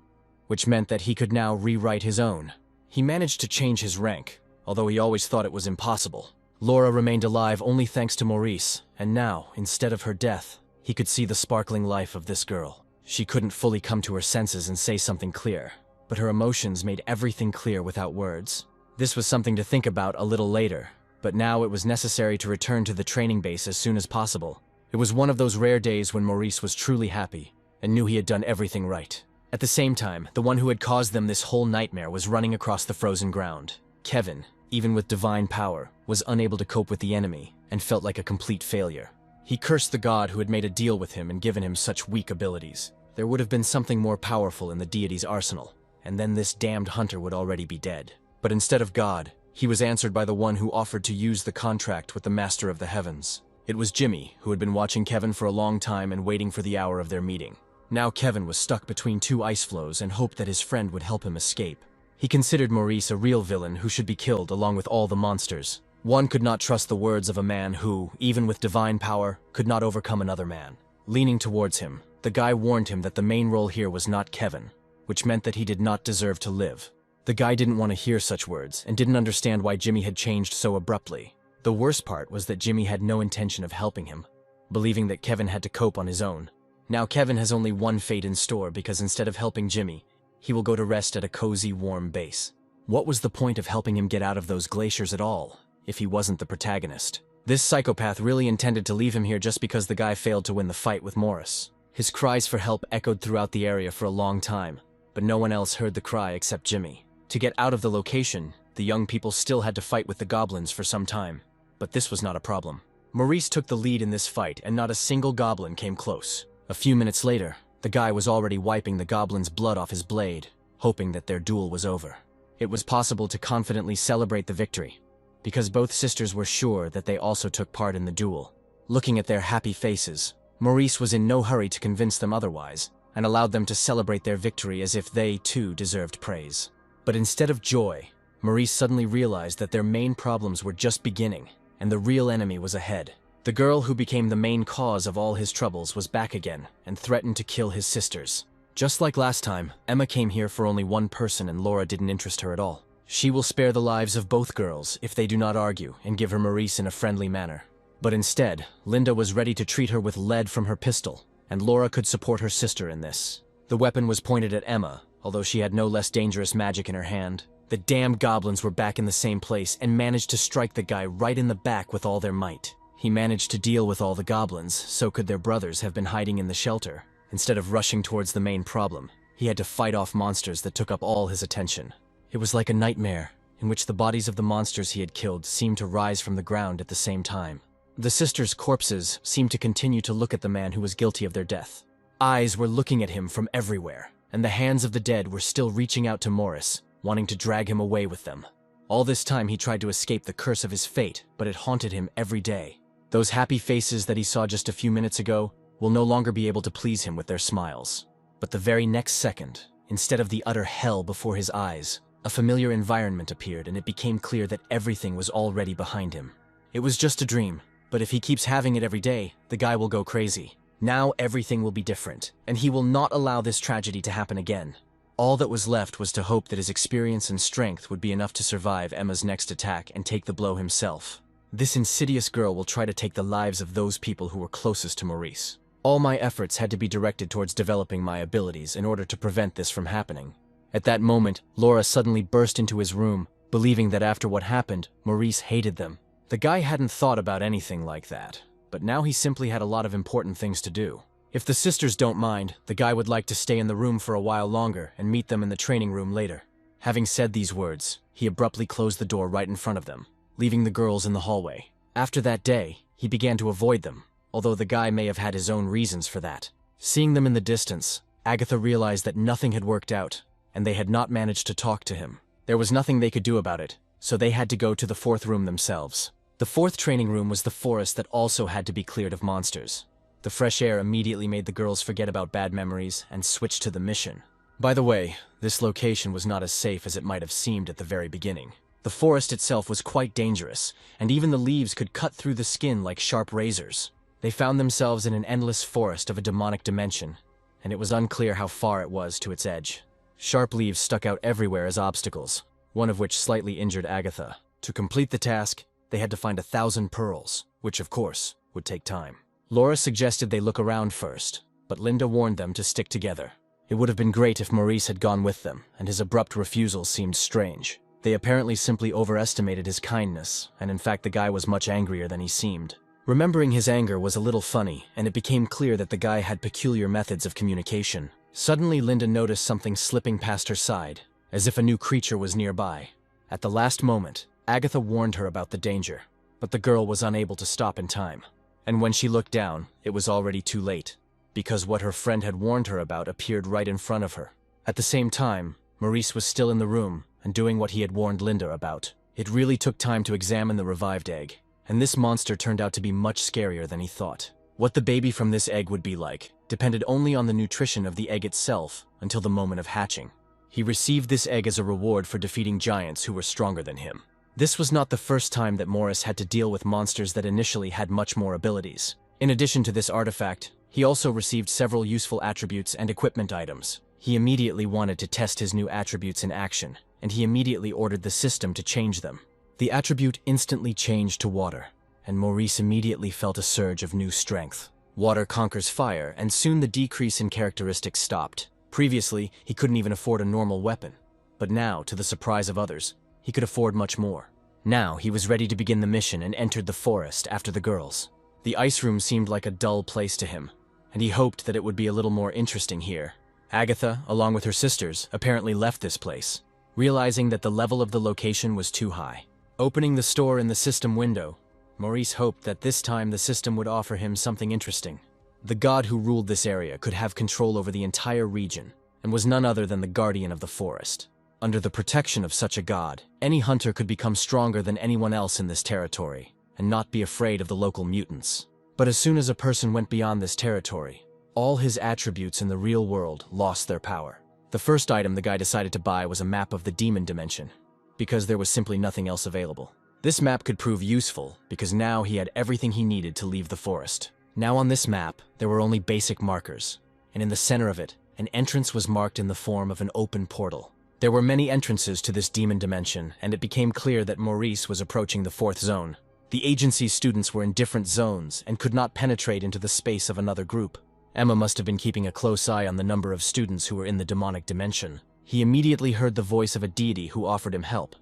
which meant that he could now rewrite his own. He managed to change his rank, although he always thought it was impossible. Laura remained alive only thanks to Maurice, and now, instead of her death, he could see the sparkling life of this girl. She couldn't fully come to her senses and say something clear, but her emotions made everything clear without words. This was something to think about a little later, but now it was necessary to return to the training base as soon as possible. It was one of those rare days when Maurice was truly happy and knew he had done everything right. At the same time, the one who had caused them this whole nightmare was running across the frozen ground. Kevin, even with divine power, was unable to cope with the enemy and felt like a complete failure. He cursed the god who had made a deal with him and given him such weak abilities. There would have been something more powerful in the deity's arsenal, and then this damned hunter would already be dead. But instead of God, he was answered by the one who offered to use the contract with the Master of the Heavens. It was Jimmy, who had been watching Kevin for a long time and waiting for the hour of their meeting. Now Kevin was stuck between two ice floes and hoped that his friend would help him escape. He considered Maurice a real villain who should be killed along with all the monsters. One could not trust the words of a man who, even with divine power, could not overcome another man. Leaning towards him, the guy warned him that the main role here was not Kevin, which meant that he did not deserve to live. The guy didn't want to hear such words and didn't understand why Jimmy had changed so abruptly. The worst part was that Jimmy had no intention of helping him, believing that Kevin had to cope on his own. Now Kevin has only one fate in store because instead of helping Jimmy, he will go to rest at a cozy, warm base. What was the point of helping him get out of those glaciers at all, if he wasn't the protagonist? This psychopath really intended to leave him here just because the guy failed to win the fight with Morris. His cries for help echoed throughout the area for a long time, but no one else heard the cry except Jimmy. To get out of the location, the young people still had to fight with the goblins for some time, but this was not a problem. Maurice took the lead in this fight and not a single goblin came close. A few minutes later, the guy was already wiping the goblin's blood off his blade, hoping that their duel was over. It was possible to confidently celebrate the victory, because both sisters were sure that they also took part in the duel. Looking at their happy faces, Maurice was in no hurry to convince them otherwise, and allowed them to celebrate their victory as if they, too, deserved praise. But instead of joy, Maurice suddenly realized that their main problems were just beginning, and the real enemy was ahead. The girl who became the main cause of all his troubles was back again, and threatened to kill his sisters. Just like last time, Emma came here for only one person and Laura didn't interest her at all. She will spare the lives of both girls if they do not argue and give her Maurice in a friendly manner. But instead, Linda was ready to treat her with lead from her pistol, and Laura could support her sister in this. The weapon was pointed at Emma, although she had no less dangerous magic in her hand. The damned goblins were back in the same place and managed to strike the guy right in the back with all their might. He managed to deal with all the goblins, so could their brothers have been hiding in the shelter. Instead of rushing towards the main problem, he had to fight off monsters that took up all his attention. It was like a nightmare, in which the bodies of the monsters he had killed seemed to rise from the ground at the same time. The sisters' corpses seemed to continue to look at the man who was guilty of their death. Eyes were looking at him from everywhere, and the hands of the dead were still reaching out to Morris, wanting to drag him away with them. All this time he tried to escape the curse of his fate, but it haunted him every day. Those happy faces that he saw just a few minutes ago will no longer be able to please him with their smiles. But the very next second, instead of the utter hell before his eyes, a familiar environment appeared and it became clear that everything was already behind him. It was just a dream, but if he keeps having it every day, the guy will go crazy. Now everything will be different, and he will not allow this tragedy to happen again. All that was left was to hope that his experience and strength would be enough to survive Emma's next attack and take the blow himself. This insidious girl will try to take the lives of those people who were closest to Maurice. All my efforts had to be directed towards developing my abilities in order to prevent this from happening. At that moment, Laura suddenly burst into his room, believing that after what happened, Maurice hated them. The guy hadn't thought about anything like that, but now he simply had a lot of important things to do. If the sisters don't mind, the guy would like to stay in the room for a while longer and meet them in the training room later. Having said these words, he abruptly closed the door right in front of them. leaving the girls in the hallway. After that day, he began to avoid them, although the guy may have had his own reasons for that. Seeing them in the distance, Agatha realized that nothing had worked out, and they had not managed to talk to him. There was nothing they could do about it, so they had to go to the fourth room themselves. The fourth training room was the forest that also had to be cleared of monsters. The fresh air immediately made the girls forget about bad memories and switch to the mission. By the way, this location was not as safe as it might have seemed at the very beginning. The forest itself was quite dangerous, and even the leaves could cut through the skin like sharp razors. They found themselves in an endless forest of a demonic dimension, and it was unclear how far it was to its edge. Sharp leaves stuck out everywhere as obstacles, one of which slightly injured Agatha. To complete the task, they had to find 1,000 pearls, which of course would take time. Laura suggested they look around first, but Linda warned them to stick together. It would have been great if Maurice had gone with them, and his abrupt refusal seemed strange. They apparently simply overestimated his kindness, and in fact the guy was much angrier than he seemed. Remembering his anger was a little funny, and it became clear that the guy had peculiar methods of communication. Suddenly Linda noticed something slipping past her side, as if a new creature was nearby. At the last moment, Agatha warned her about the danger, but the girl was unable to stop in time. And when she looked down, it was already too late, because what her friend had warned her about appeared right in front of her. At the same time, Maurice was still in the room and doing what he had warned Linda about. It really took time to examine the revived egg, and this monster turned out to be much scarier than he thought. What the baby from this egg would be like depended only on the nutrition of the egg itself until the moment of hatching. He received this egg as a reward for defeating giants who were stronger than him. This was not the first time that Morris had to deal with monsters that initially had much more abilities. In addition to this artifact, he also received several useful attributes and equipment items. He immediately wanted to test his new attributes in action, and he immediately ordered the system to change them. The attribute instantly changed to water, and Maurice immediately felt a surge of new strength. Water conquers fire, and soon the decrease in characteristics stopped. Previously, he couldn't even afford a normal weapon, but now, to the surprise of others, he could afford much more. Now, he was ready to begin the mission and entered the forest after the girls. The ice room seemed like a dull place to him, and he hoped that it would be a little more interesting here. Agatha, along with her sisters, apparently left this place, realizing that the level of the location was too high. Opening the store in the system window, Maurice hoped that this time the system would offer him something interesting. The god who ruled this area could have control over the entire region, and was none other than the guardian of the forest. Under the protection of such a god, any hunter could become stronger than anyone else in this territory, and not be afraid of the local mutants. But as soon as a person went beyond this territory, all his attributes in the real world lost their power. The first item the guy decided to buy was a map of the demon dimension, because there was simply nothing else available. This map could prove useful, because now he had everything he needed to leave the forest. Now on this map, there were only basic markers, and in the center of it, an entrance was marked in the form of an open portal. There were many entrances to this demon dimension, and it became clear that Maurice was approaching the fourth zone. The agency's students were in different zones and could not penetrate into the space of another group. Emma must have been keeping a close eye on the number of students who were in the demonic dimension. He immediately heard the voice of a deity who offered him help,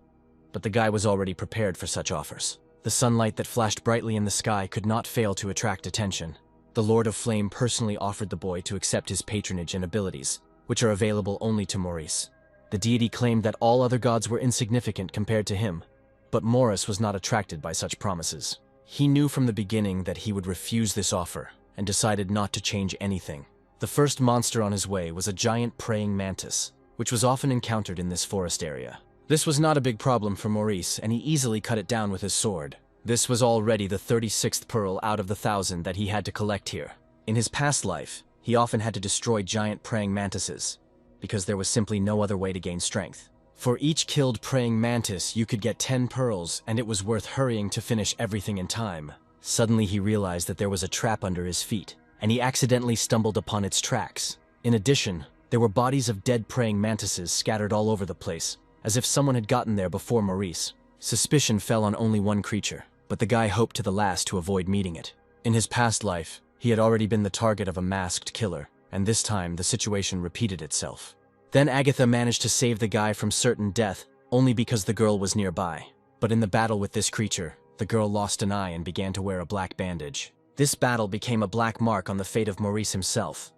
but the guy was already prepared for such offers. The sunlight that flashed brightly in the sky could not fail to attract attention. The Lord of Flame personally offered the boy to accept his patronage and abilities, which are available only to Maurice. The deity claimed that all other gods were insignificant compared to him, but Maurice was not attracted by such promises. He knew from the beginning that he would refuse this offer, and decided not to change anything. The first monster on his way was a giant praying mantis, which was often encountered in this forest area. This was not a big problem for Maurice, and he easily cut it down with his sword. This was already the 36th pearl out of the 1,000 that he had to collect here. In his past life, he often had to destroy giant praying mantises, because there was simply no other way to gain strength. For each killed praying mantis, you could get 10 pearls, and it was worth hurrying to finish everything in time. Suddenly he realized that there was a trap under his feet, and he accidentally stumbled upon its tracks. In addition, there were bodies of dead praying mantises scattered all over the place, as if someone had gotten there before Maurice. Suspicion fell on only one creature, but the guy hoped to the last to avoid meeting it. In his past life, he had already been the target of a masked killer, and this time the situation repeated itself. Then Agatha managed to save the guy from certain death only because the girl was nearby. But in the battle with this creature, the girl lost an eye and began to wear a black bandage. This battle became a black mark on the fate of Maurice himself,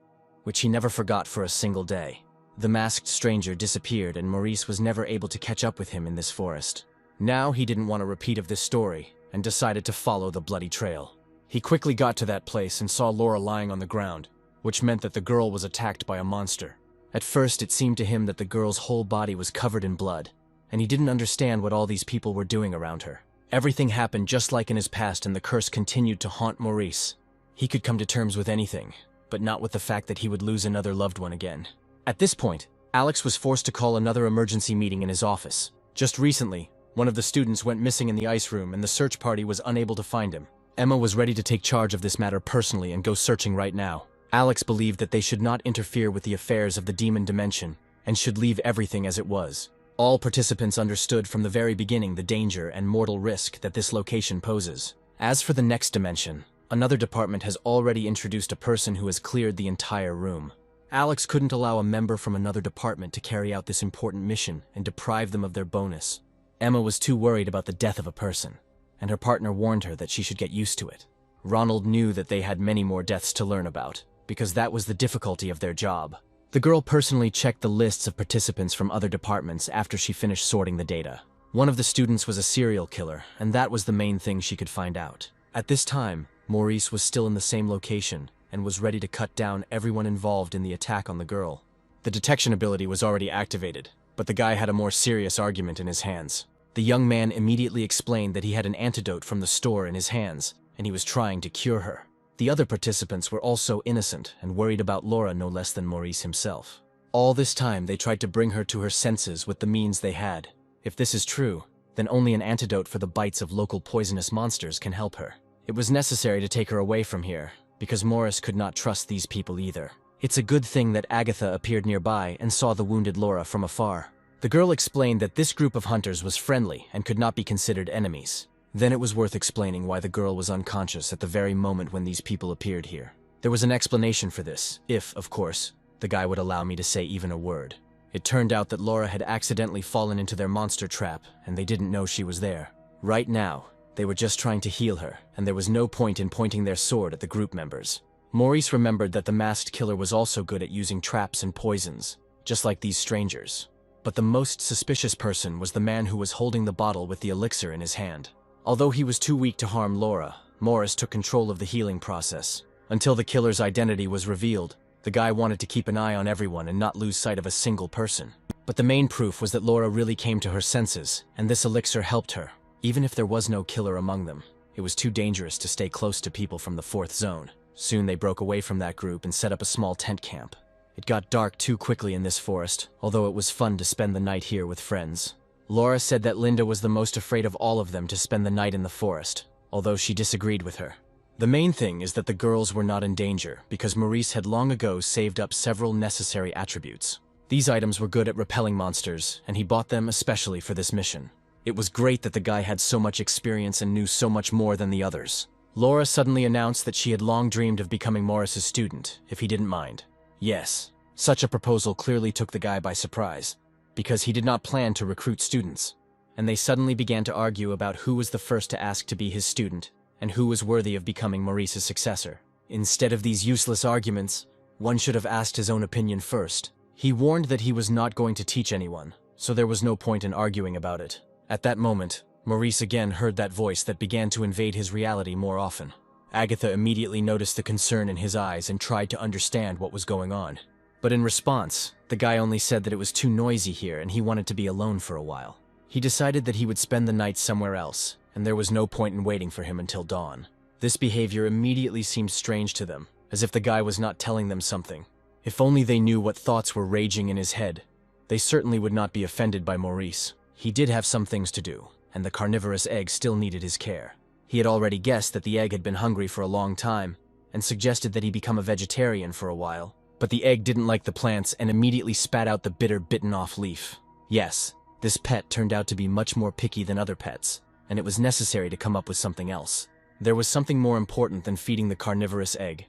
which he never forgot for a single day. The masked stranger disappeared, and Maurice was never able to catch up with him in this forest. Now he didn't want a repeat of this story and decided to follow the bloody trail. He quickly got to that place and saw Laura lying on the ground, which meant that the girl was attacked by a monster. At first, it seemed to him that the girl's whole body was covered in blood, and he didn't understand what all these people were doing around her. Everything happened just like in his past, and the curse continued to haunt Maurice. He could come to terms with anything, but not with the fact that he would lose another loved one again. At this point, Alex was forced to call another emergency meeting in his office. Just recently, one of the students went missing in the ice room and the search party was unable to find him. Emma was ready to take charge of this matter personally and go searching right now. Alex believed that they should not interfere with the affairs of the demon dimension and should leave everything as it was. All participants understood from the very beginning the danger and mortal risk that this location poses. As for the next dimension, another department has already introduced a person who has cleared the entire room. Alex couldn't allow a member from another department to carry out this important mission and deprive them of their bonus. Emma was too worried about the death of a person, and her partner warned her that she should get used to it. Ronald knew that they had many more deaths to learn about, because that was the difficulty of their job. The girl personally checked the lists of participants from other departments after she finished sorting the data. One of the students was a serial killer, and that was the main thing she could find out. At this time, Maurice was still in the same location and was ready to cut down everyone involved in the attack on the girl. The detection ability was already activated, but the guy had a more serious argument in his hands. The young man immediately explained that he had an antidote from the store in his hands, and he was trying to cure her. The other participants were also innocent and worried about Laura no less than Maurice himself. All this time, they tried to bring her to her senses with the means they had. If this is true, then only an antidote for the bites of local poisonous monsters can help her. It was necessary to take her away from here, because Morris could not trust these people either. It's a good thing that Agatha appeared nearby and saw the wounded Laura from afar. The girl explained that this group of hunters was friendly and could not be considered enemies. Then it was worth explaining why the girl was unconscious at the very moment when these people appeared here. There was an explanation for this, if, of course, the guy would allow me to say even a word. It turned out that Laura had accidentally fallen into their monster trap, and they didn't know she was there. Right now, they were just trying to heal her, and there was no point in pointing their sword at the group members. Maurice remembered that the masked killer was also good at using traps and poisons, just like these strangers. But the most suspicious person was the man who was holding the bottle with the elixir in his hand. Although he was too weak to harm Laura, Morris took control of the healing process. Until the killer's identity was revealed, the guy wanted to keep an eye on everyone and not lose sight of a single person. But the main proof was that Laura really came to her senses, and this elixir helped her. Even if there was no killer among them, it was too dangerous to stay close to people from the fourth zone. Soon they broke away from that group and set up a small tent camp. It got dark too quickly in this forest, although it was fun to spend the night here with friends. Laura said that Linda was the most afraid of all of them to spend the night in the forest, although she disagreed with her. The main thing is that the girls were not in danger because Maurice had long ago saved up several necessary attributes. These items were good at repelling monsters, and he bought them especially for this mission. It was great that the guy had so much experience and knew so much more than the others. Laura suddenly announced that she had long dreamed of becoming Morris's student, if he didn't mind. Yes, such a proposal clearly took the guy by surprise, because he did not plan to recruit students, and they suddenly began to argue about who was the first to ask to be his student, and who was worthy of becoming Maurice's successor. Instead of these useless arguments, one should have asked his own opinion first. He warned that he was not going to teach anyone, so there was no point in arguing about it. At that moment, Maurice again heard that voice that began to invade his reality more often. Agatha immediately noticed the concern in his eyes and tried to understand what was going on. But in response, the guy only said that it was too noisy here and he wanted to be alone for a while. He decided that he would spend the night somewhere else, and there was no point in waiting for him until dawn. This behavior immediately seemed strange to them, as if the guy was not telling them something. If only they knew what thoughts were raging in his head, they certainly would not be offended by Maurice. He did have some things to do, and the carnivorous egg still needed his care. He had already guessed that the egg had been hungry for a long time, and suggested that he become a vegetarian for a while. But the egg didn't like the plants and immediately spat out the bitter, bitten-off leaf. Yes, this pet turned out to be much more picky than other pets, and it was necessary to come up with something else. There was something more important than feeding the carnivorous egg,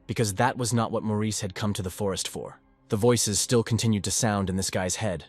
because that was not what Maurice had come to the forest for. The voices still continued to sound in this guy's head,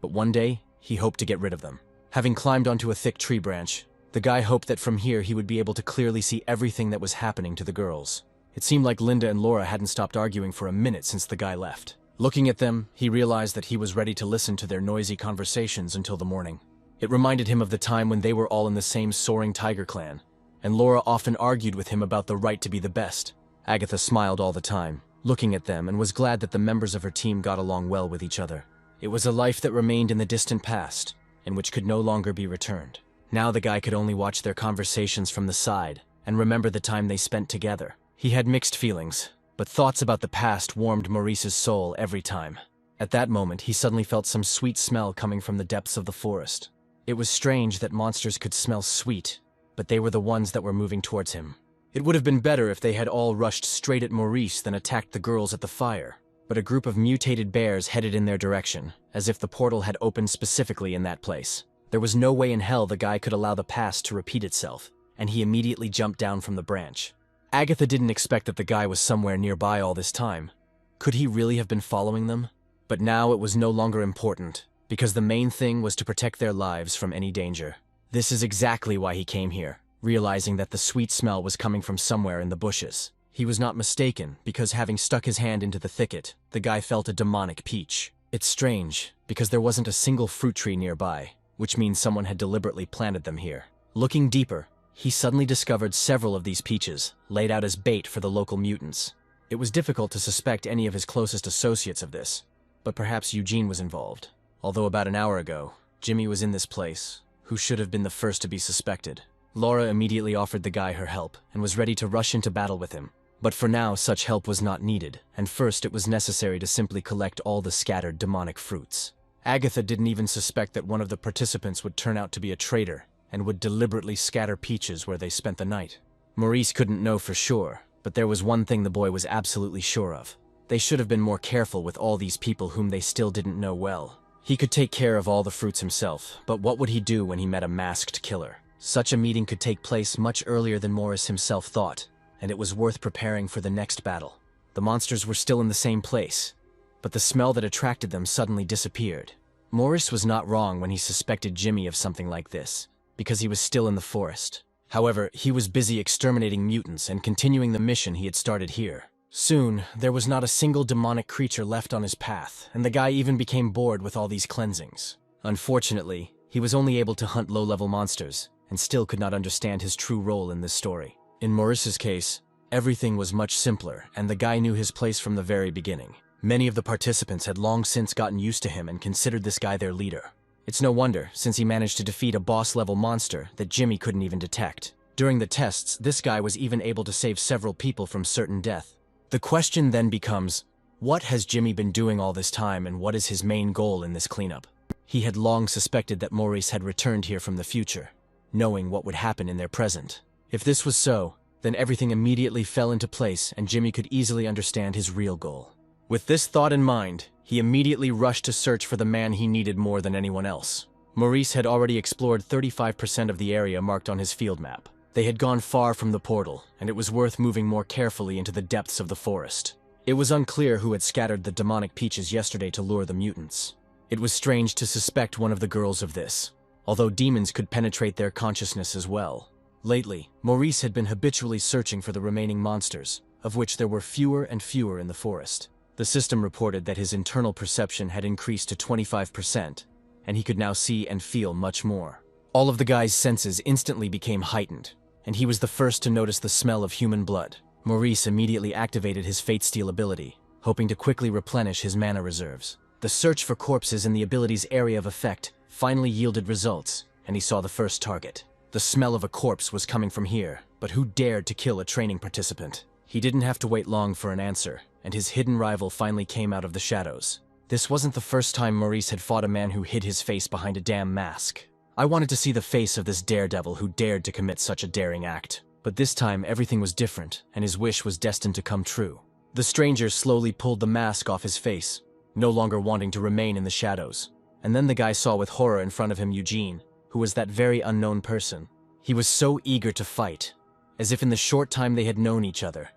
but one day, he hoped to get rid of them. Having climbed onto a thick tree branch, the guy hoped that from here he would be able to clearly see everything that was happening to the girls. It seemed like Linda and Laura hadn't stopped arguing for a minute since the guy left. Looking at them, he realized that he was ready to listen to their noisy conversations until the morning. It reminded him of the time when they were all in the same soaring tiger clan, and Laura often argued with him about the right to be the best. Agatha smiled all the time, looking at them, and was glad that the members of her team got along well with each other. It was a life that remained in the distant past, and which could no longer be returned. Now the guy could only watch their conversations from the side, and remember the time they spent together. He had mixed feelings, but thoughts about the past warmed Maurice's soul every time. At that moment, he suddenly felt some sweet smell coming from the depths of the forest. It was strange that monsters could smell sweet, but they were the ones that were moving towards him. It would have been better if they had all rushed straight at Maurice than attacked the girls at the fire, but a group of mutated bears headed in their direction, as if the portal had opened specifically in that place. There was no way in hell the guy could allow the past to repeat itself, and he immediately jumped down from the branch. Agatha didn't expect that the guy was somewhere nearby all this time. Could he really have been following them? But now it was no longer important, because the main thing was to protect their lives from any danger. This is exactly why he came here, realizing that the sweet smell was coming from somewhere in the bushes. He was not mistaken, because having stuck his hand into the thicket, the guy felt a demonic peach. It's strange, because there wasn't a single fruit tree nearby, which means someone had deliberately planted them here. Looking deeper, he suddenly discovered several of these peaches, laid out as bait for the local mutants. It was difficult to suspect any of his closest associates of this, but perhaps Eugene was involved. Although about an hour ago, Jimmy was in this place, who should have been the first to be suspected. Laura immediately offered the guy her help, and was ready to rush into battle with him. But for now, such help was not needed, and first it was necessary to simply collect all the scattered demonic fruits. Agatha didn't even suspect that one of the participants would turn out to be a traitor, and would deliberately scatter peaches where they spent the night. Maurice couldn't know for sure, but there was one thing the boy was absolutely sure of. They should have been more careful with all these people whom they still didn't know well. He could take care of all the fruits himself, but what would he do when he met a masked killer? Such a meeting could take place much earlier than Maurice himself thought, and it was worth preparing for the next battle. The monsters were still in the same place, but the smell that attracted them suddenly disappeared. Maurice was not wrong when he suspected Jimmy of something like this, because he was still in the forest. However, he was busy exterminating mutants and continuing the mission he had started here. Soon, there was not a single demonic creature left on his path, and the guy even became bored with all these cleansings. Unfortunately, he was only able to hunt low-level monsters, and still could not understand his true role in this story. In Maurice's case, everything was much simpler, and the guy knew his place from the very beginning. Many of the participants had long since gotten used to him and considered this guy their leader. It's no wonder, since he managed to defeat a boss-level monster that Jimmy couldn't even detect. During the tests, this guy was even able to save several people from certain death. The question then becomes, what has Jimmy been doing all this time, and what is his main goal in this cleanup? He had long suspected that Maurice had returned here from the future, knowing what would happen in their present. If this was so, then everything immediately fell into place and Jimmy could easily understand his real goal. With this thought in mind, he immediately rushed to search for the man he needed more than anyone else. Maurice had already explored 35% of the area marked on his field map. They had gone far from the portal, and it was worth moving more carefully into the depths of the forest. It was unclear who had scattered the demonic peaches yesterday to lure the mutants. It was strange to suspect one of the girls of this, although demons could penetrate their consciousness as well. Lately, Maurice had been habitually searching for the remaining monsters, of which there were fewer and fewer in the forest. The system reported that his internal perception had increased to 25%, and he could now see and feel much more. All of the guy's senses instantly became heightened, and he was the first to notice the smell of human blood. Maurice immediately activated his Fate Steal ability, hoping to quickly replenish his mana reserves. The search for corpses in the ability's area of effect finally yielded results, and he saw the first target. The smell of a corpse was coming from here, but who dared to kill a training participant? He didn't have to wait long for an answer, and his hidden rival finally came out of the shadows. This wasn't the first time Maurice had fought a man who hid his face behind a damn mask. I wanted to see the face of this daredevil who dared to commit such a daring act. But this time everything was different, and his wish was destined to come true. The stranger slowly pulled the mask off his face, no longer wanting to remain in the shadows. And then the guy saw with horror in front of him Eugene, who was that very unknown person. He was so eager to fight, as if in the short time they had known each other,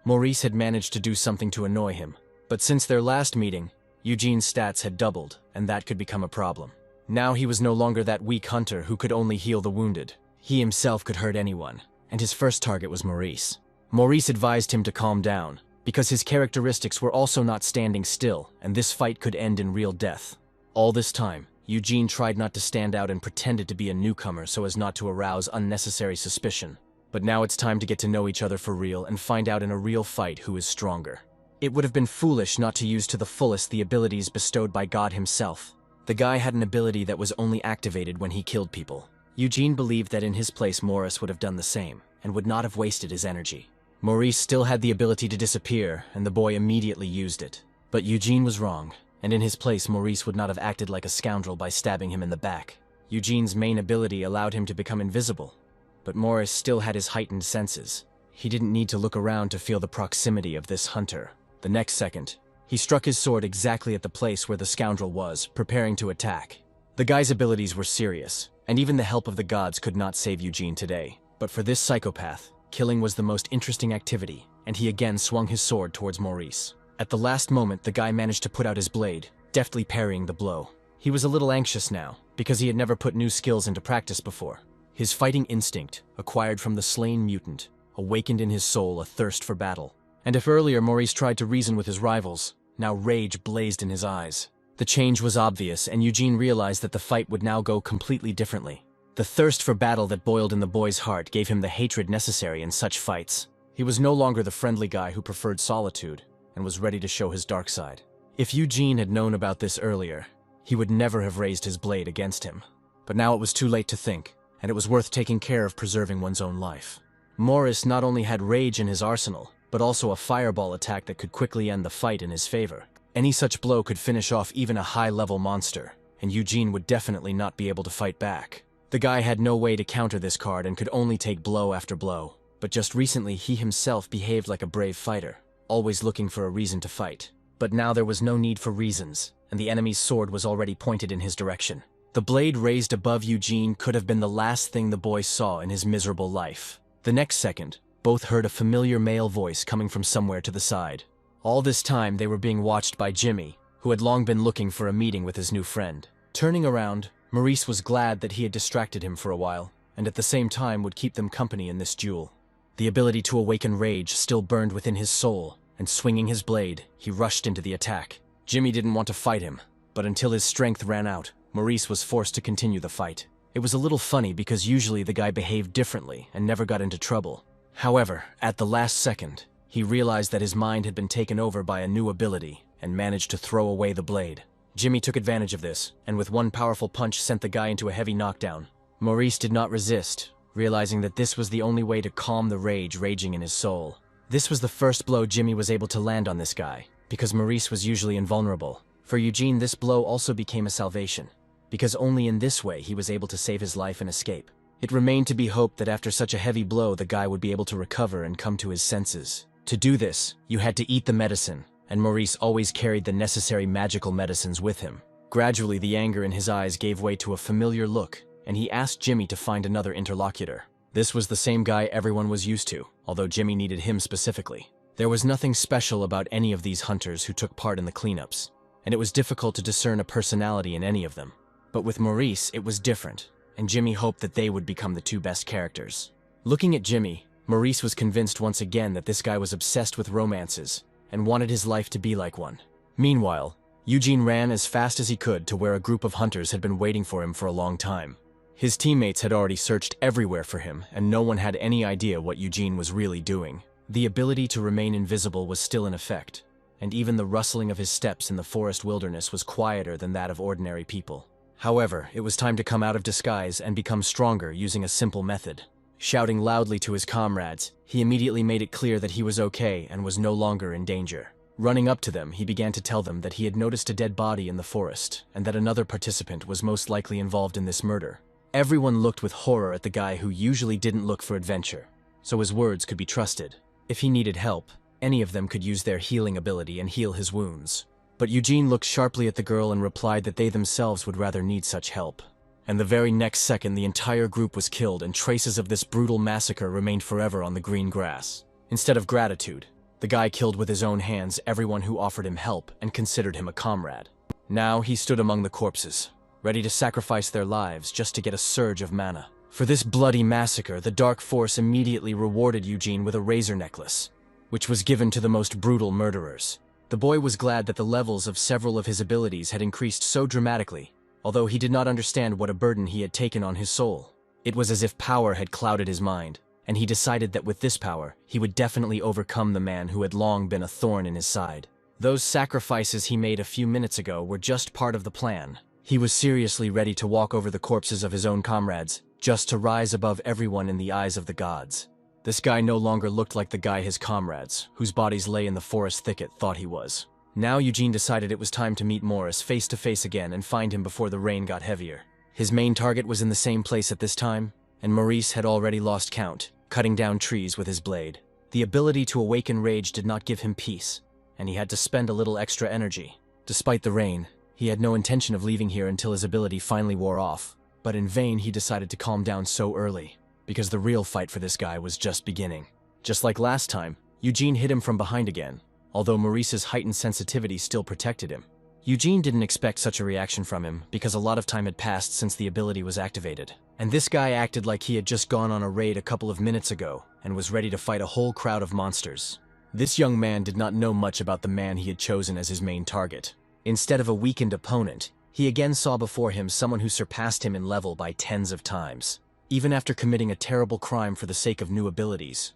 Maurice had managed to do something to annoy him. But since their last meeting, Eugene's stats had doubled, and that could become a problem. Now he was no longer that weak hunter who could only heal the wounded. He himself could hurt anyone, and his first target was Maurice. Maurice advised him to calm down, because his characteristics were also not standing still, and this fight could end in real death. All this time, Eugene tried not to stand out and pretended to be a newcomer so as not to arouse unnecessary suspicion. But now it's time to get to know each other for real and find out in a real fight who is stronger. It would have been foolish not to use to the fullest the abilities bestowed by God himself. The guy had an ability that was only activated when he killed people. Eugene believed that in his place Morris would have done the same, and would not have wasted his energy. Maurice still had the ability to disappear, and the boy immediately used it. But Eugene was wrong, and in his place Maurice would not have acted like a scoundrel by stabbing him in the back. Eugene's main ability allowed him to become invisible, but Morris still had his heightened senses. He didn't need to look around to feel the proximity of this hunter. The next second, he struck his sword exactly at the place where the scoundrel was, preparing to attack. The guy's abilities were serious, and even the help of the gods could not save Eugene today. But for this psychopath, killing was the most interesting activity, and he again swung his sword towards Maurice. At the last moment, the guy managed to put out his blade, deftly parrying the blow. He was a little anxious now, because he had never put new skills into practice before. His fighting instinct, acquired from the slain mutant, awakened in his soul a thirst for battle. And if earlier Maurice tried to reason with his rivals, now rage blazed in his eyes. The change was obvious, and Eugene realized that the fight would now go completely differently. The thirst for battle that boiled in the boy's heart gave him the hatred necessary in such fights. He was no longer the friendly guy who preferred solitude, and was ready to show his dark side. If Eugene had known about this earlier, he would never have raised his blade against him. But now it was too late to think, and it was worth taking care of preserving one's own life. Morris not only had rage in his arsenal, but also a fireball attack that could quickly end the fight in his favor. Any such blow could finish off even a high-level monster, and Eugene would definitely not be able to fight back. The guy had no way to counter this card and could only take blow after blow. But just recently he himself behaved like a brave fighter, always looking for a reason to fight. But now there was no need for reasons, and the enemy's sword was already pointed in his direction. The blade raised above Eugene could have been the last thing the boy saw in his miserable life. The next second, both heard a familiar male voice coming from somewhere to the side. All this time they were being watched by Jimmy, who had long been looking for a meeting with his new friend. Turning around, Maurice was glad that he had distracted him for a while, and at the same time would keep them company in this duel. The ability to awaken rage still burned within his soul, and swinging his blade, he rushed into the attack. Jimmy didn't want to fight him, but until his strength ran out, Maurice was forced to continue the fight. It was a little funny because usually the guy behaved differently and never got into trouble. However, at the last second, he realized that his mind had been taken over by a new ability and managed to throw away the blade. Jimmy took advantage of this, and with one powerful punch sent the guy into a heavy knockdown. Maurice did not resist, realizing that this was the only way to calm the rage raging in his soul. This was the first blow Jimmy was able to land on this guy, because Maurice was usually invulnerable. For Eugene, this blow also became a salvation, because only in this way he was able to save his life and escape. It remained to be hoped that after such a heavy blow the guy would be able to recover and come to his senses. To do this, you had to eat the medicine, and Maurice always carried the necessary magical medicines with him. Gradually the anger in his eyes gave way to a familiar look, and he asked Jimmy to find another interlocutor. This was the same guy everyone was used to, although Jimmy needed him specifically. There was nothing special about any of these hunters who took part in the cleanups, and it was difficult to discern a personality in any of them. But with Maurice, it was different, and Jimmy hoped that they would become the two best characters. Looking at Jimmy, Maurice was convinced once again that this guy was obsessed with romances and wanted his life to be like one. Meanwhile, Eugene ran as fast as he could to where a group of hunters had been waiting for him for a long time. His teammates had already searched everywhere for him, and no one had any idea what Eugene was really doing. The ability to remain invisible was still in effect, and even the rustling of his steps in the forest wilderness was quieter than that of ordinary people. However, it was time to come out of disguise and become stronger using a simple method. Shouting loudly to his comrades, he immediately made it clear that he was okay and was no longer in danger. Running up to them, he began to tell them that he had noticed a dead body in the forest, and that another participant was most likely involved in this murder. Everyone looked with horror at the guy who usually didn't look for adventure, so his words could be trusted. If he needed help, any of them could use their healing ability and heal his wounds. But Eugene looked sharply at the girl and replied that they themselves would rather need such help. And the very next second, the entire group was killed, and traces of this brutal massacre remained forever on the green grass. Instead of gratitude, the guy killed with his own hands everyone who offered him help and considered him a comrade. Now he stood among the corpses, ready to sacrifice their lives just to get a surge of mana. For this bloody massacre, the Dark Force immediately rewarded Eugene with a razor necklace, which was given to the most brutal murderers. The boy was glad that the levels of several of his abilities had increased so dramatically, although he did not understand what a burden he had taken on his soul. It was as if power had clouded his mind, and he decided that with this power, he would definitely overcome the man who had long been a thorn in his side. Those sacrifices he made a few minutes ago were just part of the plan. He was seriously ready to walk over the corpses of his own comrades, just to rise above everyone in the eyes of the gods. This guy no longer looked like the guy his comrades, whose bodies lay in the forest thicket, thought he was. Now Eugene decided it was time to meet Morris face to face again and find him before the rain got heavier. His main target was in the same place at this time, and Maurice had already lost count, cutting down trees with his blade. The ability to awaken rage did not give him peace, and he had to spend a little extra energy. Despite the rain, he had no intention of leaving here until his ability finally wore off, but in vain he decided to calm down so early, because the real fight for this guy was just beginning. Just like last time, Eugene hit him from behind again, although Maurice's heightened sensitivity still protected him. Eugene didn't expect such a reaction from him because a lot of time had passed since the ability was activated, and this guy acted like he had just gone on a raid a couple of minutes ago and was ready to fight a whole crowd of monsters. This young man did not know much about the man he had chosen as his main target. Instead of a weakened opponent, he again saw before him someone who surpassed him in level by tens of times. Even after committing a terrible crime for the sake of new abilities,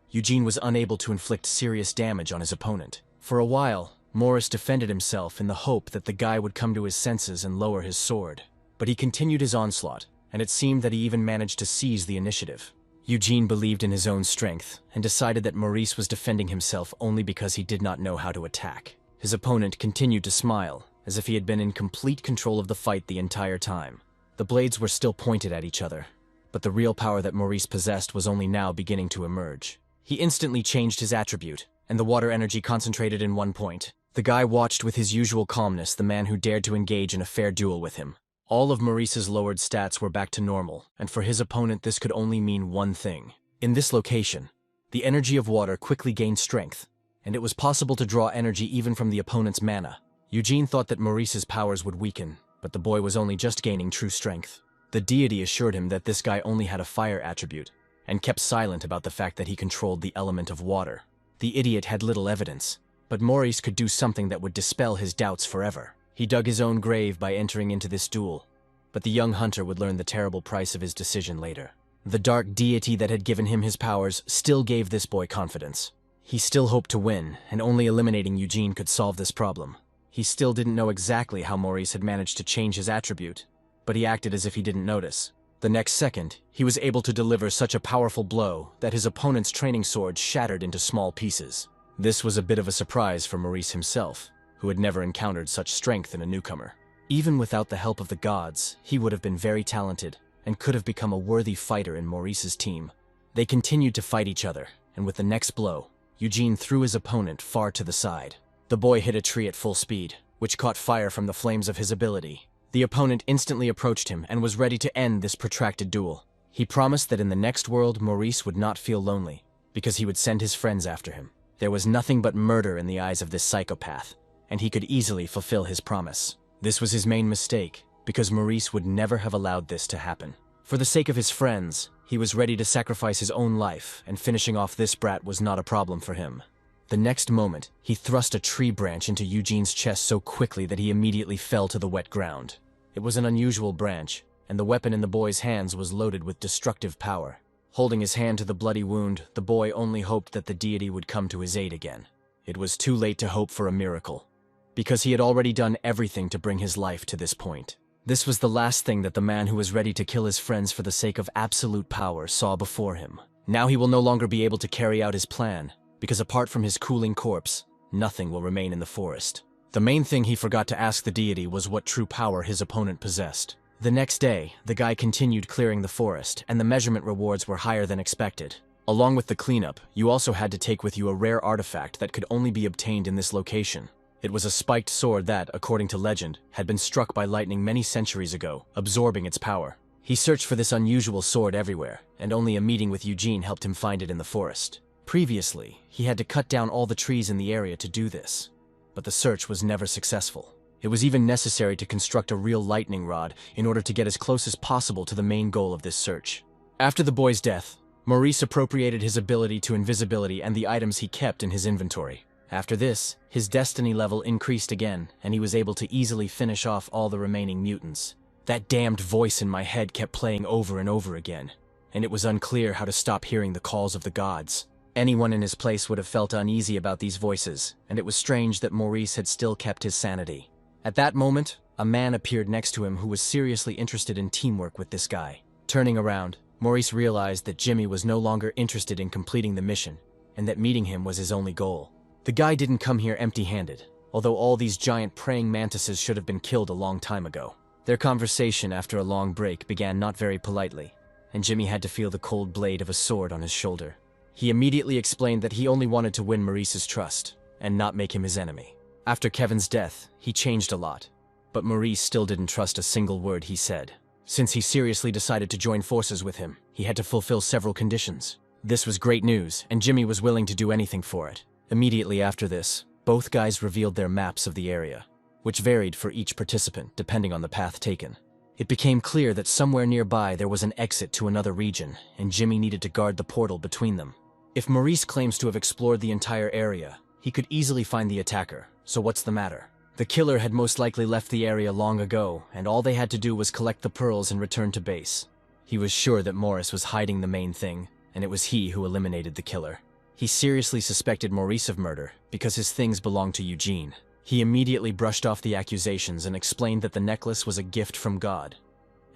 Eugene was unable to inflict serious damage on his opponent. For a while, Morris defended himself in the hope that the guy would come to his senses and lower his sword. But he continued his onslaught, and it seemed that he even managed to seize the initiative. Eugene believed in his own strength and decided that Maurice was defending himself only because he did not know how to attack. His opponent continued to smile, as if he had been in complete control of the fight the entire time. The blades were still pointed at each other, but the real power that Maurice possessed was only now beginning to emerge. He instantly changed his attribute, and the water energy concentrated in one point. The guy watched with his usual calmness the man who dared to engage in a fair duel with him. All of Maurice's lowered stats were back to normal, and for his opponent this could only mean one thing. In this location, the energy of water quickly gained strength, and it was possible to draw energy even from the opponent's mana. Eugene thought that Maurice's powers would weaken, but the boy was only just gaining true strength. The deity assured him that this guy only had a fire attribute, and kept silent about the fact that he controlled the element of water. The idiot had little evidence, but Maurice could do something that would dispel his doubts forever. He dug his own grave by entering into this duel, but the young hunter would learn the terrible price of his decision later. The dark deity that had given him his powers still gave this boy confidence. He still hoped to win, and only eliminating Eugene could solve this problem. He still didn't know exactly how Maurice had managed to change his attribute, but he acted as if he didn't notice. The next second, he was able to deliver such a powerful blow that his opponent's training sword shattered into small pieces. This was a bit of a surprise for Maurice himself, who had never encountered such strength in a newcomer. Even without the help of the gods, he would have been very talented and could have become a worthy fighter in Maurice's team. They continued to fight each other, and with the next blow, Eugene threw his opponent far to the side. The boy hit a tree at full speed, which caught fire from the flames of his ability. The opponent instantly approached him and was ready to end this protracted duel. He promised that in the next world Maurice would not feel lonely, because he would send his friends after him. There was nothing but murder in the eyes of this psychopath, and he could easily fulfill his promise. This was his main mistake, because Maurice would never have allowed this to happen. For the sake of his friends, he was ready to sacrifice his own life, and finishing off this brat was not a problem for him. The next moment, he thrust a tree branch into Eugene's chest so quickly that he immediately fell to the wet ground. It was an unusual branch, and the weapon in the boy's hands was loaded with destructive power. Holding his hand to the bloody wound, the boy only hoped that the deity would come to his aid again. It was too late to hope for a miracle, because he had already done everything to bring his life to this point. This was the last thing that the man who was ready to kill his friends for the sake of absolute power saw before him. Now he will no longer be able to carry out his plan, because apart from his cooling corpse, nothing will remain in the forest. The main thing he forgot to ask the deity was what true power his opponent possessed. The next day, the guy continued clearing the forest, and the measurement rewards were higher than expected. Along with the cleanup, you also had to take with you a rare artifact that could only be obtained in this location. It was a spiked sword that, according to legend, had been struck by lightning many centuries ago, absorbing its power. He searched for this unusual sword everywhere, and only a meeting with Eugene helped him find it in the forest. Previously, he had to cut down all the trees in the area to do this, but the search was never successful. It was even necessary to construct a real lightning rod in order to get as close as possible to the main goal of this search. After the boy's death, Maurice appropriated his ability to invisibility and the items he kept in his inventory. After this, his destiny level increased again, and he was able to easily finish off all the remaining mutants. That damned voice in my head kept playing over and over again, and it was unclear how to stop hearing the calls of the gods. Anyone in his place would have felt uneasy about these voices, and it was strange that Maurice had still kept his sanity. At that moment, a man appeared next to him who was seriously interested in teamwork with this guy. Turning around, Maurice realized that Jimmy was no longer interested in completing the mission, and that meeting him was his only goal. The guy didn't come here empty-handed, although all these giant praying mantises should have been killed a long time ago. Their conversation after a long break began not very politely, and Jimmy had to feel the cold blade of a sword on his shoulder. He immediately explained that he only wanted to win Maurice's trust, and not make him his enemy. After Kevin's death, he changed a lot, but Maurice still didn't trust a single word he said. Since he seriously decided to join forces with him, he had to fulfill several conditions. This was great news, and Jimmy was willing to do anything for it. Immediately after this, both guys revealed their maps of the area, which varied for each participant depending on the path taken. It became clear that somewhere nearby there was an exit to another region, and Jimmy needed to guard the portal between them. If Maurice claims to have explored the entire area, he could easily find the attacker, so what's the matter? The killer had most likely left the area long ago, and all they had to do was collect the pearls and return to base. He was sure that Morris was hiding the main thing, and it was he who eliminated the killer. He seriously suspected Maurice of murder because his things belonged to Eugene. He immediately brushed off the accusations and explained that the necklace was a gift from God,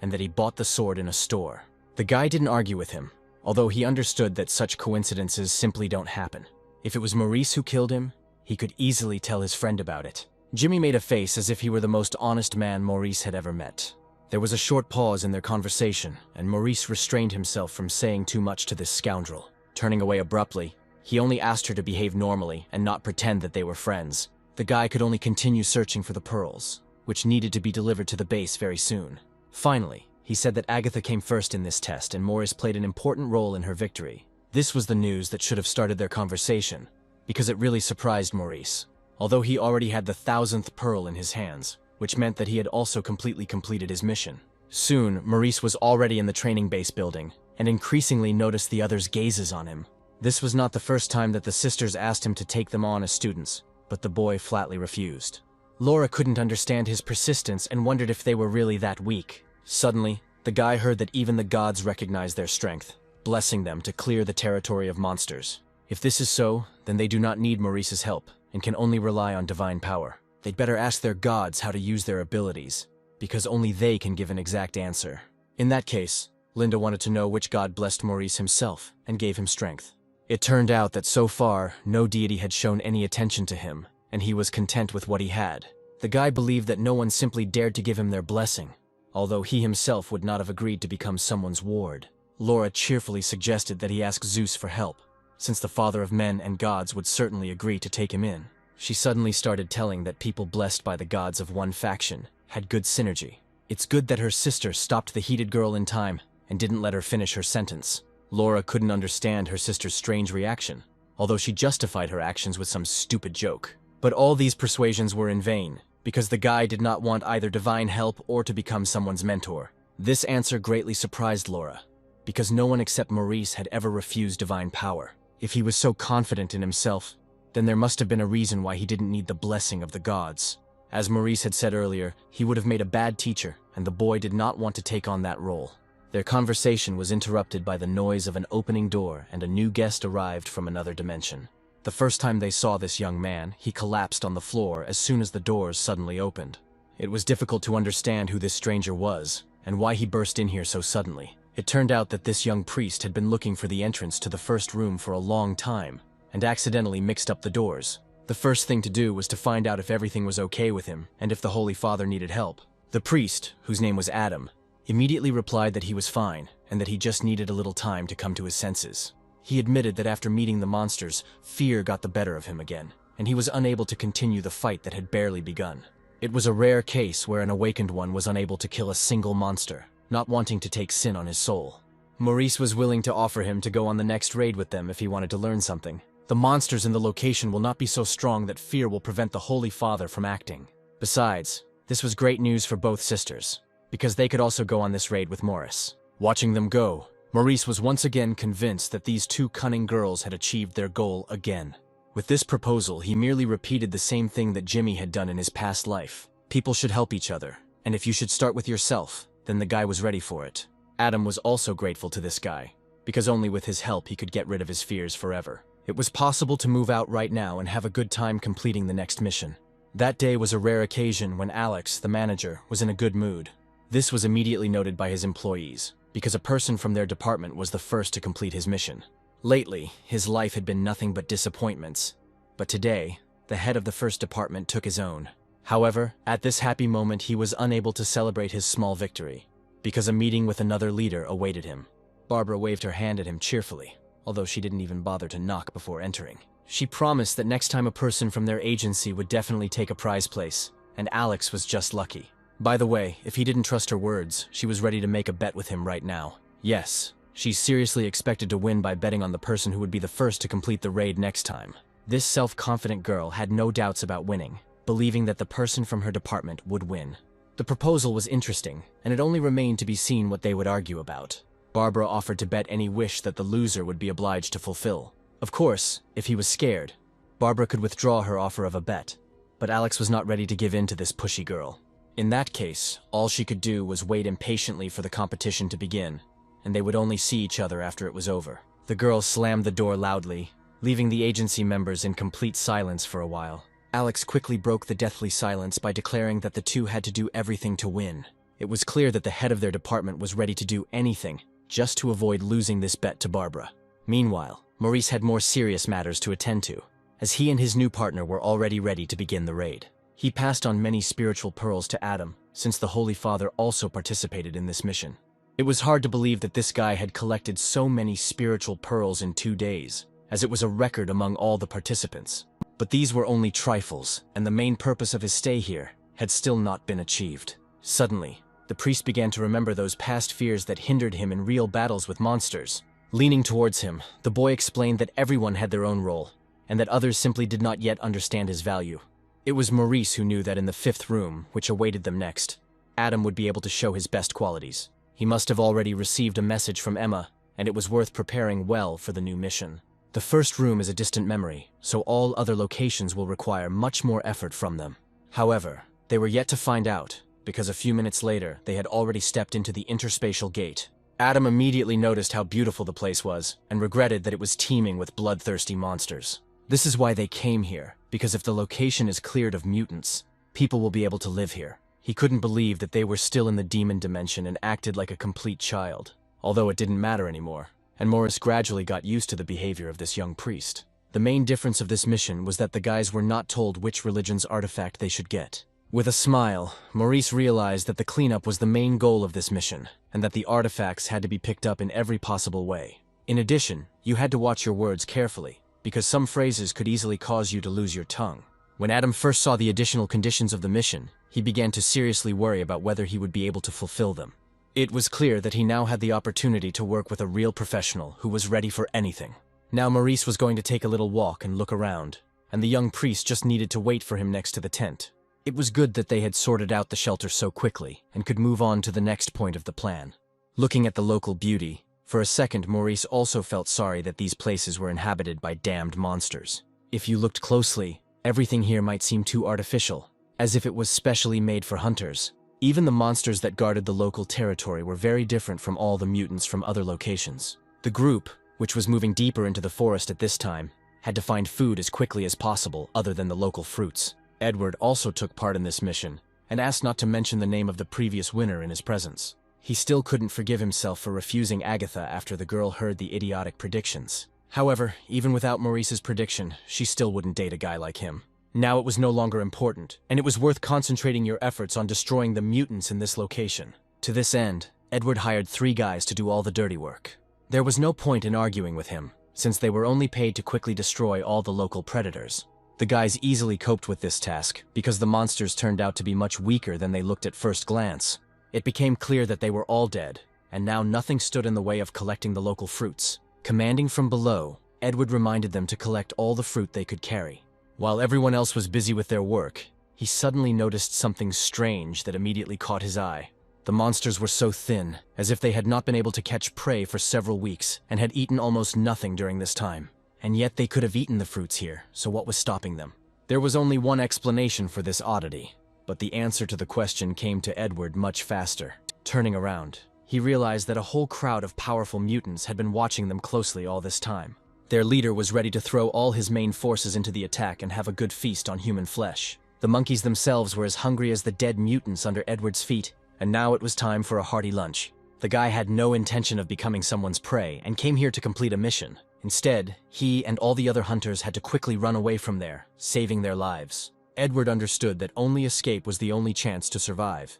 and that he bought the sword in a store. The guy didn't argue with him, although he understood that such coincidences simply don't happen. If it was Maurice who killed him, he could easily tell his friend about it. Jimmy made a face as if he were the most honest man Maurice had ever met. There was a short pause in their conversation, and Maurice restrained himself from saying too much to this scoundrel. Turning away abruptly, he only asked her to behave normally and not pretend that they were friends. The guy could only continue searching for the pearls, which needed to be delivered to the base very soon. Finally, he said that Agatha came first in this test and Morris played an important role in her victory. This was the news that should have started their conversation, because it really surprised Maurice. Although he already had the 1,000th pearl in his hands, which meant that he had also completely completed his mission. Soon, Maurice was already in the training base building, and increasingly noticed the others' gazes on him. This was not the first time that the sisters asked him to take them on as students, but the boy flatly refused. Laura couldn't understand his persistence and wondered if they were really that weak. Suddenly, the guy heard that even the gods recognized their strength, blessing them to clear the territory of monsters. If this is so, then they do not need Maurice's help, and can only rely on divine power. They'd better ask their gods how to use their abilities, because only they can give an exact answer. In that case, Linda wanted to know which god blessed Maurice himself and gave him strength. It turned out that so far, no deity had shown any attention to him, and he was content with what he had. The guy believed that no one simply dared to give him their blessing, although he himself would not have agreed to become someone's ward. Laura cheerfully suggested that he ask Zeus for help, since the father of men and gods would certainly agree to take him in. She suddenly started telling that people blessed by the gods of one faction had good synergy. It's good that her sister stopped the heated girl in time and didn't let her finish her sentence. Laura couldn't understand her sister's strange reaction, although she justified her actions with some stupid joke. But all these persuasions were in vain, because the guy did not want either divine help or to become someone's mentor. This answer greatly surprised Laura, because no one except Maurice had ever refused divine power. If he was so confident in himself, then there must have been a reason why he didn't need the blessing of the gods. As Maurice had said earlier, he would have made a bad teacher, and the boy did not want to take on that role. Their conversation was interrupted by the noise of an opening door, and a new guest arrived from another dimension. The first time they saw this young man, he collapsed on the floor as soon as the doors suddenly opened. It was difficult to understand who this stranger was, and why he burst in here so suddenly. It turned out that this young priest had been looking for the entrance to the first room for a long time, and accidentally mixed up the doors. The first thing to do was to find out if everything was okay with him, and if the Holy Father needed help. The priest, whose name was Adam, immediately replied that he was fine, and that he just needed a little time to come to his senses. He admitted that after meeting the monsters, fear got the better of him again, and he was unable to continue the fight that had barely begun. It was a rare case where an awakened one was unable to kill a single monster, not wanting to take sin on his soul. Maurice was willing to offer him to go on the next raid with them if he wanted to learn something. The monsters in the location will not be so strong that fear will prevent the Holy Father from acting. Besides, this was great news for both sisters, because they could also go on this raid with Morris. Watching them go, Maurice was once again convinced that these two cunning girls had achieved their goal again. With this proposal, he merely repeated the same thing that Jimmy had done in his past life. People should help each other, and if you should start with yourself, then the guy was ready for it. Adam was also grateful to this guy, because only with his help he could get rid of his fears forever. It was possible to move out right now and have a good time completing the next mission. That day was a rare occasion when Alex, the manager, was in a good mood. This was immediately noted by his employees, because a person from their department was the first to complete his mission. Lately, his life had been nothing but disappointments, but today, the head of the first department took his own. However, at this happy moment he was unable to celebrate his small victory, because a meeting with another leader awaited him. Barbara waved her hand at him cheerfully, although she didn't even bother to knock before entering. She promised that next time a person from their agency would definitely take a prize place, and Alex was just lucky. By the way, if he didn't trust her words, she was ready to make a bet with him right now. Yes, she seriously expected to win by betting on the person who would be the first to complete the raid next time. This self-confident girl had no doubts about winning, believing that the person from her department would win. The proposal was interesting, and it only remained to be seen what they would argue about. Barbara offered to bet any wish that the loser would be obliged to fulfill. Of course, if he was scared, Barbara could withdraw her offer of a bet, but Alex was not ready to give in to this pushy girl. In that case, all she could do was wait impatiently for the competition to begin, and they would only see each other after it was over. The girl slammed the door loudly, leaving the agency members in complete silence for a while. Alex quickly broke the deathly silence by declaring that the two had to do everything to win. It was clear that the head of their department was ready to do anything just to avoid losing this bet to Barbara. Meanwhile, Maurice had more serious matters to attend to, as he and his new partner were already ready to begin the raid. He passed on many spiritual pearls to Adam, since the Holy Father also participated in this mission. It was hard to believe that this guy had collected so many spiritual pearls in 2 days, as it was a record among all the participants. But these were only trifles, and the main purpose of his stay here had still not been achieved. Suddenly, the priest began to remember those past fears that hindered him in real battles with monsters. Leaning towards him, the boy explained that everyone had their own role, and that others simply did not yet understand his value. It was Maurice who knew that in the 5th room, which awaited them next, Adam would be able to show his best qualities. He must have already received a message from Emma, and it was worth preparing well for the new mission. The first room is a distant memory, so all other locations will require much more effort from them. However, they were yet to find out, because a few minutes later they had already stepped into the interspatial gate. Adam immediately noticed how beautiful the place was, and regretted that it was teeming with bloodthirsty monsters. This is why they came here, because if the location is cleared of mutants, people will be able to live here. He couldn't believe that they were still in the demon dimension and acted like a complete child, although it didn't matter anymore, and Morris gradually got used to the behavior of this young priest. The main difference of this mission was that the guys were not told which religion's artifact they should get. With a smile, Maurice realized that the cleanup was the main goal of this mission, and that the artifacts had to be picked up in every possible way. In addition, you had to watch your words carefully, because some phrases could easily cause you to lose your tongue. When Adam first saw the additional conditions of the mission, he began to seriously worry about whether he would be able to fulfill them. It was clear that he now had the opportunity to work with a real professional who was ready for anything. Now Maurice was going to take a little walk and look around, and the young priest just needed to wait for him next to the tent. It was good that they had sorted out the shelter so quickly and could move on to the next point of the plan. Looking at the local beauty, for a second Maurice also felt sorry that these places were inhabited by damned monsters. If you looked closely, everything here might seem too artificial, as if it was specially made for hunters. Even the monsters that guarded the local territory were very different from all the mutants from other locations. The group, which was moving deeper into the forest at this time, had to find food as quickly as possible other than the local fruits. Edward also took part in this mission, and asked not to mention the name of the previous winner in his presence. He still couldn't forgive himself for refusing Agatha after the girl heard the idiotic predictions. However, even without Maurice's prediction, she still wouldn't date a guy like him. Now it was no longer important, and it was worth concentrating your efforts on destroying the mutants in this location. To this end, Edward hired 3 guys to do all the dirty work. There was no point in arguing with him, since they were only paid to quickly destroy all the local predators. The guys easily coped with this task, because the monsters turned out to be much weaker than they looked at first glance. It became clear that they were all dead, and now nothing stood in the way of collecting the local fruits. Commanding from below, Edward reminded them to collect all the fruit they could carry. While everyone else was busy with their work, he suddenly noticed something strange that immediately caught his eye. The monsters were so thin, as if they had not been able to catch prey for several weeks, and had eaten almost nothing during this time. And yet they could have eaten the fruits here, so what was stopping them? There was only one explanation for this oddity, but the answer to the question came to Edward much faster. Turning around, he realized that a whole crowd of powerful mutants had been watching them closely all this time. Their leader was ready to throw all his main forces into the attack and have a good feast on human flesh. The monkeys themselves were as hungry as the dead mutants under Edward's feet, and now it was time for a hearty lunch. The guy had no intention of becoming someone's prey and came here to complete a mission. Instead, he and all the other hunters had to quickly run away from there, saving their lives. Edward understood that only escape was the only chance to survive,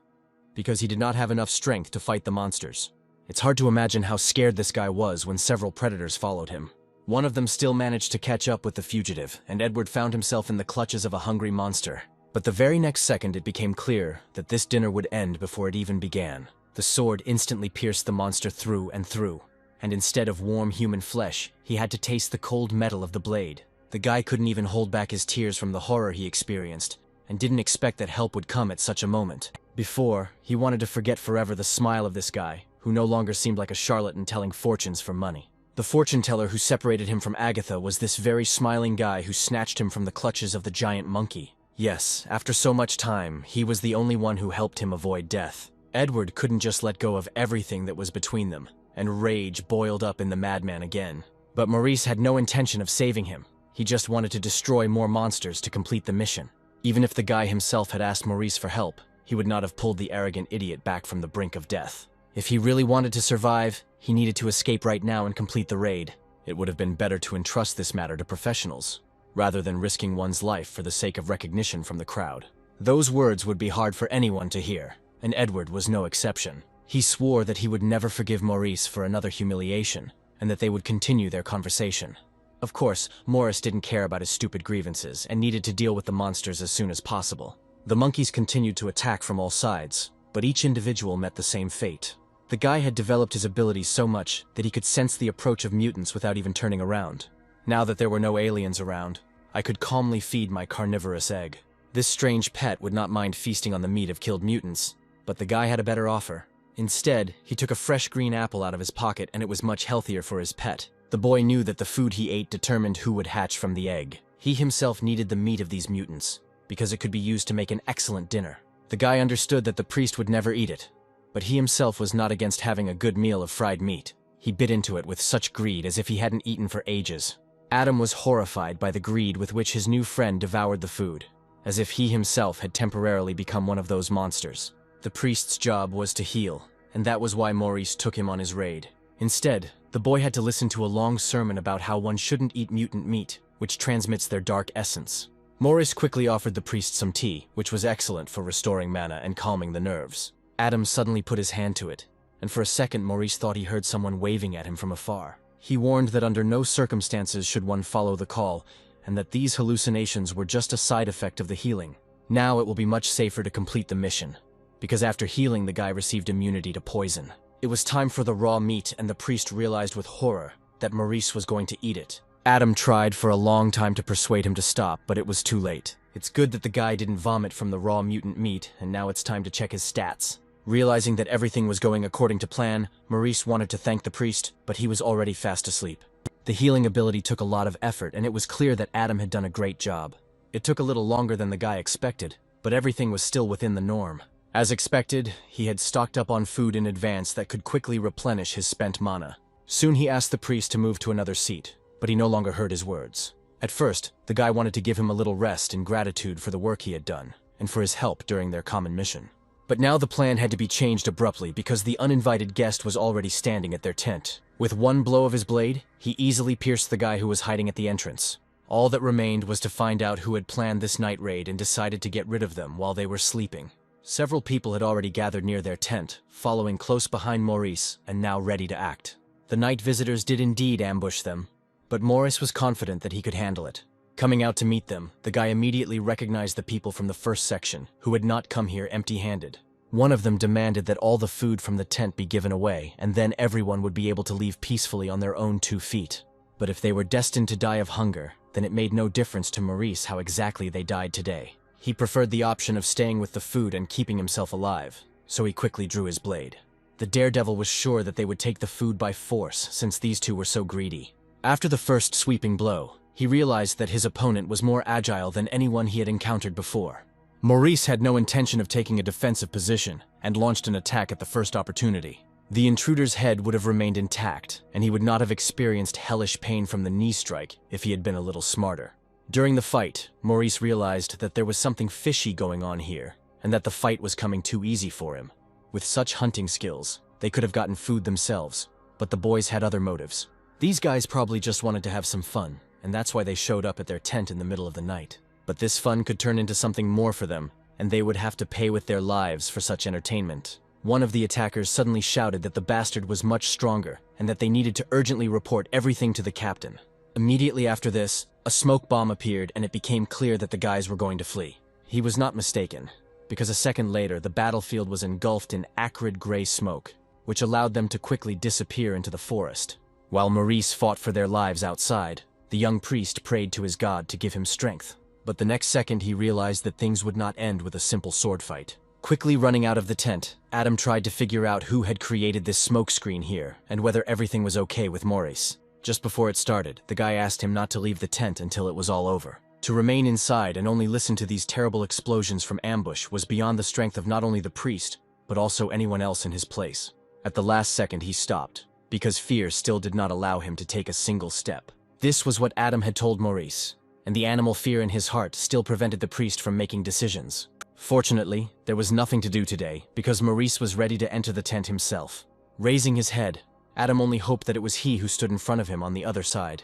because he did not have enough strength to fight the monsters. It's hard to imagine how scared this guy was when several predators followed him. One of them still managed to catch up with the fugitive, and Edward found himself in the clutches of a hungry monster. But the very next second it became clear that this dinner would end before it even began. The sword instantly pierced the monster through and through, and instead of warm human flesh, he had to taste the cold metal of the blade. The guy couldn't even hold back his tears from the horror he experienced, and didn't expect that help would come at such a moment. Before, he wanted to forget forever the smile of this guy, who no longer seemed like a charlatan telling fortunes for money. The fortune teller who separated him from Agatha was this very smiling guy who snatched him from the clutches of the giant monkey. Yes, after so much time, he was the only one who helped him avoid death. Edward couldn't just let go of everything that was between them, and rage boiled up in the madman again. But Maurice had no intention of saving him. He just wanted to destroy more monsters to complete the mission. Even if the guy himself had asked Maurice for help, he would not have pulled the arrogant idiot back from the brink of death. If he really wanted to survive, he needed to escape right now and complete the raid. It would have been better to entrust this matter to professionals, rather than risking one's life for the sake of recognition from the crowd. Those words would be hard for anyone to hear, and Edward was no exception. He swore that he would never forgive Maurice for another humiliation, and that they would continue their conversation. Of course, Maurice didn't care about his stupid grievances and needed to deal with the monsters as soon as possible. The monkeys continued to attack from all sides, but each individual met the same fate. The guy had developed his abilities so much that he could sense the approach of mutants without even turning around. Now that there were no aliens around, I could calmly feed my carnivorous egg. This strange pet would not mind feasting on the meat of killed mutants, but the guy had a better offer. Instead, he took a fresh green apple out of his pocket, and it was much healthier for his pet. The boy knew that the food he ate determined who would hatch from the egg. He himself needed the meat of these mutants, because it could be used to make an excellent dinner. The guy understood that the priest would never eat it, but he himself was not against having a good meal of fried meat. He bit into it with such greed as if he hadn't eaten for ages. Adam was horrified by the greed with which his new friend devoured the food, as if he himself had temporarily become one of those monsters. The priest's job was to heal, and that was why Maurice took him on his raid. Instead, the boy had to listen to a long sermon about how one shouldn't eat mutant meat, which transmits their dark essence. Maurice quickly offered the priest some tea, which was excellent for restoring mana and calming the nerves. Adam suddenly put his hand to it, and for a second Maurice thought he heard someone waving at him from afar. He warned that under no circumstances should one follow the call, and that these hallucinations were just a side effect of the healing. Now it will be much safer to complete the mission, because after healing the guy received immunity to poison. It was time for the raw meat, and the priest realized with horror that Maurice was going to eat it. Adam tried for a long time to persuade him to stop, but it was too late. It's good that the guy didn't vomit from the raw mutant meat, and now it's time to check his stats. Realizing that everything was going according to plan, Maurice wanted to thank the priest, but he was already fast asleep. The healing ability took a lot of effort, and it was clear that Adam had done a great job. It took a little longer than the guy expected, but everything was still within the norm. As expected, he had stocked up on food in advance that could quickly replenish his spent mana. Soon he asked the priest to move to another seat, but he no longer heard his words. At first, the guy wanted to give him a little rest in gratitude for the work he had done, and for his help during their common mission. But now the plan had to be changed abruptly because the uninvited guest was already standing at their tent. With one blow of his blade, he easily pierced the guy who was hiding at the entrance. All that remained was to find out who had planned this night raid and decided to get rid of them while they were sleeping. Several people had already gathered near their tent, following close behind Maurice and now ready to act. The night visitors did indeed ambush them, but Maurice was confident that he could handle it. Coming out to meet them, the guy immediately recognized the people from the first section, who had not come here empty-handed. One of them demanded that all the food from the tent be given away, and then everyone would be able to leave peacefully on their own 2 feet. But if they were destined to die of hunger, then it made no difference to Maurice how exactly they died today. He preferred the option of staying with the food and keeping himself alive, so he quickly drew his blade. The daredevil was sure that they would take the food by force, since these two were so greedy. After the first sweeping blow, he realized that his opponent was more agile than anyone he had encountered before. Maurice had no intention of taking a defensive position and launched an attack at the first opportunity. The intruder's head would have remained intact, and he would not have experienced hellish pain from the knee strike if he had been a little smarter. During the fight, Maurice realized that there was something fishy going on here, and that the fight was coming too easy for him. With such hunting skills, they could have gotten food themselves, but the boys had other motives. These guys probably just wanted to have some fun, and that's why they showed up at their tent in the middle of the night. But this fun could turn into something more for them, and they would have to pay with their lives for such entertainment. One of the attackers suddenly shouted that the bastard was much stronger, and that they needed to urgently report everything to the captain. Immediately after this, a smoke bomb appeared, and it became clear that the guys were going to flee. He was not mistaken, because a second later the battlefield was engulfed in acrid gray smoke, which allowed them to quickly disappear into the forest. While Maurice fought for their lives outside, the young priest prayed to his god to give him strength. But the next second he realized that things would not end with a simple sword fight. Quickly running out of the tent, Adam tried to figure out who had created this smoke screen here and whether everything was okay with Maurice. Just before it started, the guy asked him not to leave the tent until it was all over. To remain inside and only listen to these terrible explosions from ambush was beyond the strength of not only the priest, but also anyone else in his place. At the last second he stopped, because fear still did not allow him to take a single step. This was what Adam had told Maurice, and the animal fear in his heart still prevented the priest from making decisions. Fortunately, there was nothing to do today, because Maurice was ready to enter the tent himself. Raising his head, Adam only hoped that it was he who stood in front of him on the other side,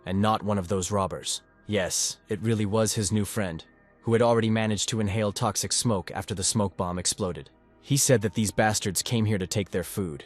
and not one of those robbers. Yes, it really was his new friend, who had already managed to inhale toxic smoke after the smoke bomb exploded. He said that these bastards came here to take their food,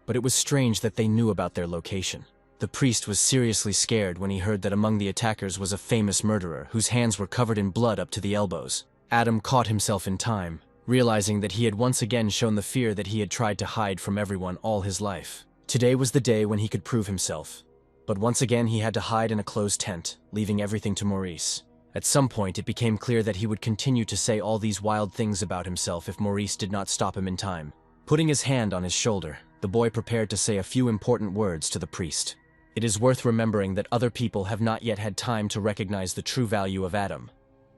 but it was strange that they knew about their location. The priest was seriously scared when he heard that among the attackers was a famous murderer whose hands were covered in blood up to the elbows. Adam caught himself in time, realizing that he had once again shown the fear that he had tried to hide from everyone all his life. Today was the day when he could prove himself, but once again he had to hide in a closed tent, leaving everything to Maurice. At some point it became clear that he would continue to say all these wild things about himself if Maurice did not stop him in time. Putting his hand on his shoulder, the boy prepared to say a few important words to the priest. It is worth remembering that other people have not yet had time to recognize the true value of Adam.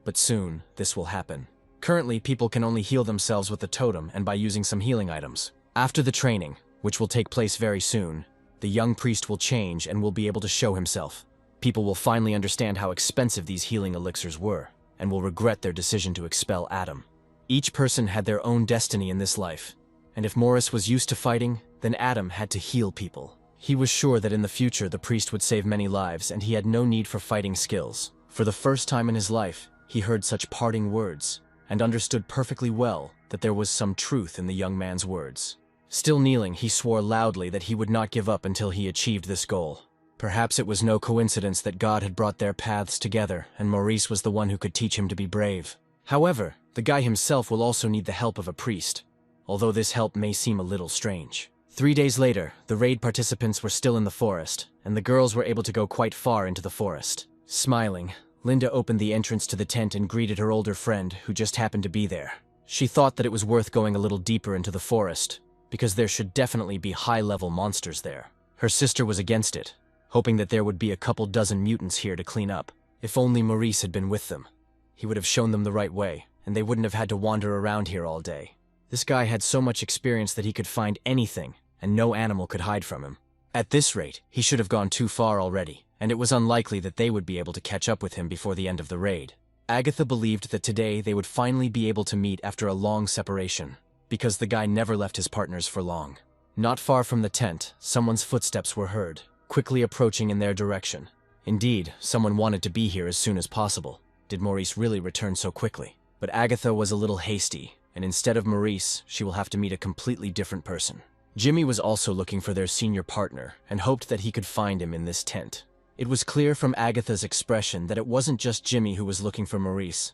But soon, this will happen. Currently, people can only heal themselves with the totem and by using some healing items. After the training, which will take place very soon, the young priest will change and will be able to show himself. People will finally understand how expensive these healing elixirs were, and will regret their decision to expel Adam. Each person had their own destiny in this life, and if Morris was used to fighting, then Adam had to heal people. He was sure that in the future the priest would save many lives, and he had no need for fighting skills. For the first time in his life, he heard such parting words, and understood perfectly well that there was some truth in the young man's words. Still kneeling, he swore loudly that he would not give up until he achieved this goal. Perhaps it was no coincidence that God had brought their paths together, and Maurice was the one who could teach him to be brave. However, the guy himself will also need the help of a priest, although this help may seem a little strange. 3 days later, the raid participants were still in the forest, and the girls were able to go quite far into the forest. Smiling, Linda opened the entrance to the tent and greeted her older friend, who just happened to be there. She thought that it was worth going a little deeper into the forest, because there should definitely be high-level monsters there. Her sister was against it, hoping that there would be a couple dozen mutants here to clean up. If only Maurice had been with them. He would have shown them the right way, and they wouldn't have had to wander around here all day. This guy had so much experience that he could find anything, and no animal could hide from him. At this rate, he should have gone too far already, and it was unlikely that they would be able to catch up with him before the end of the raid. Agatha believed that today they would finally be able to meet after a long separation, because the guy never left his partners for long. Not far from the tent, someone's footsteps were heard, quickly approaching in their direction. Indeed, someone wanted to be here as soon as possible. Did Maurice really return so quickly? But Agatha was a little hasty, and instead of Maurice, she will have to meet a completely different person. Jimmy was also looking for their senior partner, and hoped that he could find him in this tent. It was clear from Agatha's expression that it wasn't just Jimmy who was looking for Maurice.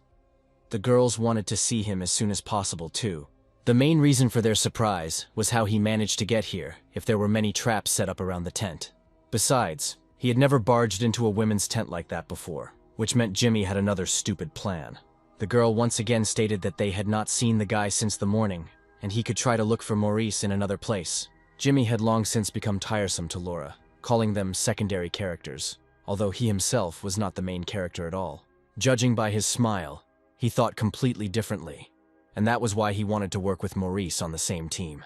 The girls wanted to see him as soon as possible, too. The main reason for their surprise was how he managed to get here if there were many traps set up around the tent. Besides, he had never barged into a women's tent like that before, which meant Jimmy had another stupid plan. The girl once again stated that they had not seen the guy since the morning, and he could try to look for Maurice in another place. Jimmy had long since become tiresome to Laura, calling them secondary characters, although he himself was not the main character at all. Judging by his smile, he thought completely differently, and that was why he wanted to work with Maurice on the same team.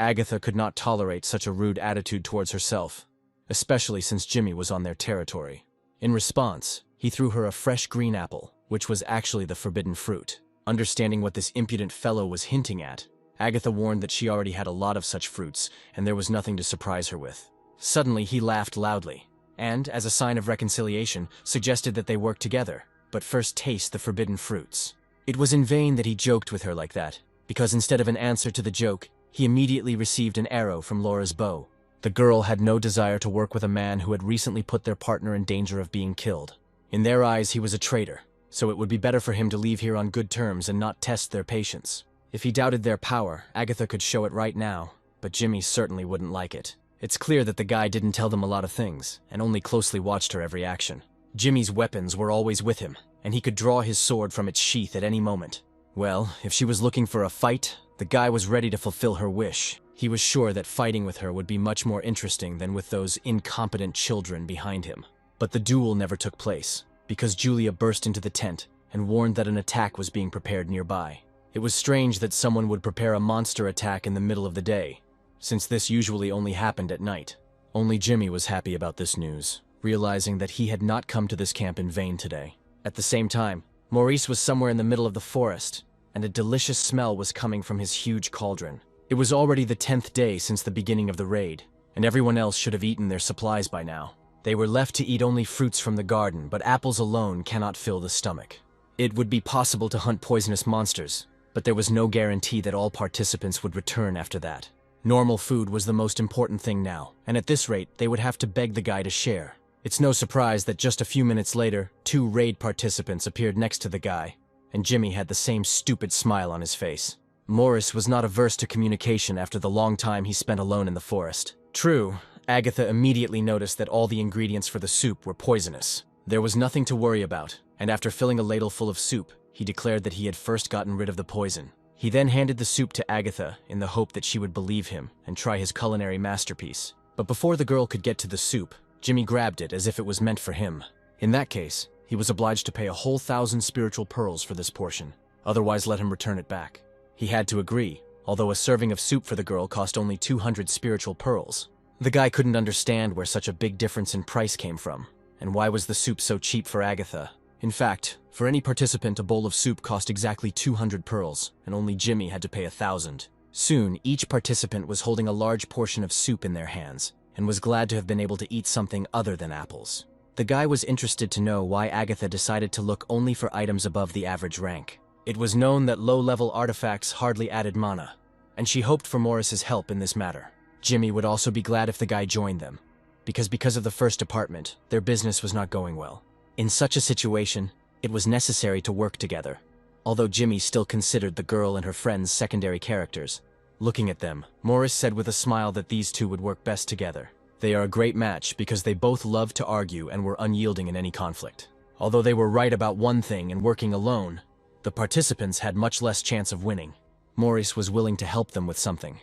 Agatha could not tolerate such a rude attitude towards herself, especially since Jimmy was on their territory. In response, he threw her a fresh green apple, which was actually the forbidden fruit. Understanding what this impudent fellow was hinting at, Agatha warned that she already had a lot of such fruits, and there was nothing to surprise her with. Suddenly, he laughed loudly, and, as a sign of reconciliation, suggested that they work together, but first taste the forbidden fruits. It was in vain that he joked with her like that, because instead of an answer to the joke, he immediately received an arrow from Laura's bow. The girl had no desire to work with a man who had recently put their partner in danger of being killed. In their eyes, he was a traitor, so it would be better for him to leave here on good terms and not test their patience. If he doubted their power, Agatha could show it right now, but Jimmy certainly wouldn't like it. It's clear that the guy didn't tell them a lot of things, and only closely watched her every action. Jimmy's weapons were always with him, and he could draw his sword from its sheath at any moment. Well, if she was looking for a fight, the guy was ready to fulfill her wish. He was sure that fighting with her would be much more interesting than with those incompetent children behind him. But the duel never took place, because Julia burst into the tent and warned that an attack was being prepared nearby. It was strange that someone would prepare a monster attack in the middle of the day, since this usually only happened at night. Only Jimmy was happy about this news, realizing that he had not come to this camp in vain today. At the same time, Maurice was somewhere in the middle of the forest, and a delicious smell was coming from his huge cauldron. It was already the 10th day since the beginning of the raid, and everyone else should have eaten their supplies by now. They were left to eat only fruits from the garden, but apples alone cannot fill the stomach. It would be possible to hunt poisonous monsters, but there was no guarantee that all participants would return after that. Normal food was the most important thing now, and at this rate, they would have to beg the guy to share. It's no surprise that just a few minutes later, 2 raid participants appeared next to the guy, and Jimmy had the same stupid smile on his face. Morris was not averse to communication after the long time he spent alone in the forest. True, Agatha immediately noticed that all the ingredients for the soup were poisonous. There was nothing to worry about, and after filling a ladle full of soup, he declared that he had first gotten rid of the poison. He then handed the soup to Agatha in the hope that she would believe him and try his culinary masterpiece. But before the girl could get to the soup, Jimmy grabbed it as if it was meant for him. In that case, he was obliged to pay a whole 1,000 spiritual pearls for this portion, otherwise let him return it back. He had to agree, although a serving of soup for the girl cost only 200 spiritual pearls. The guy couldn't understand where such a big difference in price came from, and why was the soup so cheap for Agatha. In fact, for any participant a bowl of soup cost exactly 200 pearls, and only Jimmy had to pay 1,000. Soon, each participant was holding a large portion of soup in their hands, and was glad to have been able to eat something other than apples. The guy was interested to know why Agatha decided to look only for items above the average rank. It was known that low-level artifacts hardly added mana, and she hoped for Morris's help in this matter. Jimmy would also be glad if the guy joined them, because of the first department, their business was not going well. In such a situation, it was necessary to work together. Although Jimmy still considered the girl and her friends secondary characters, looking at them, Morris said with a smile that these two would work best together. They are a great match because they both loved to argue and were unyielding in any conflict. Although they were right about one thing and working alone, the participants had much less chance of winning. Morris was willing to help them with something,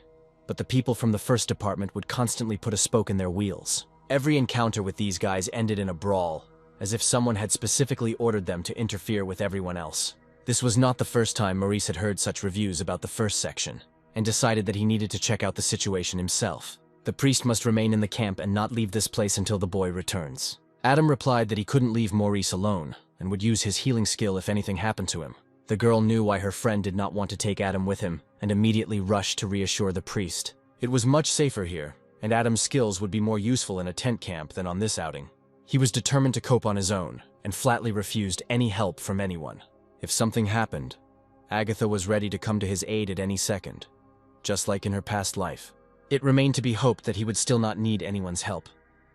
but the people from the first department would constantly put a spoke in their wheels. Every encounter with these guys ended in a brawl, as if someone had specifically ordered them to interfere with everyone else. This was not the first time Maurice had heard such reviews about the first section, and decided that he needed to check out the situation himself. The priest must remain in the camp and not leave this place until the boy returns. Adam replied that he couldn't leave Maurice alone, and would use his healing skill if anything happened to him. The girl knew why her friend did not want to take Adam with him, and immediately rushed to reassure the priest. It was much safer here, and Adam's skills would be more useful in a tent camp than on this outing. He was determined to cope on his own, and flatly refused any help from anyone. If something happened, Agatha was ready to come to his aid at any second, just like in her past life. It remained to be hoped that he would still not need anyone's help,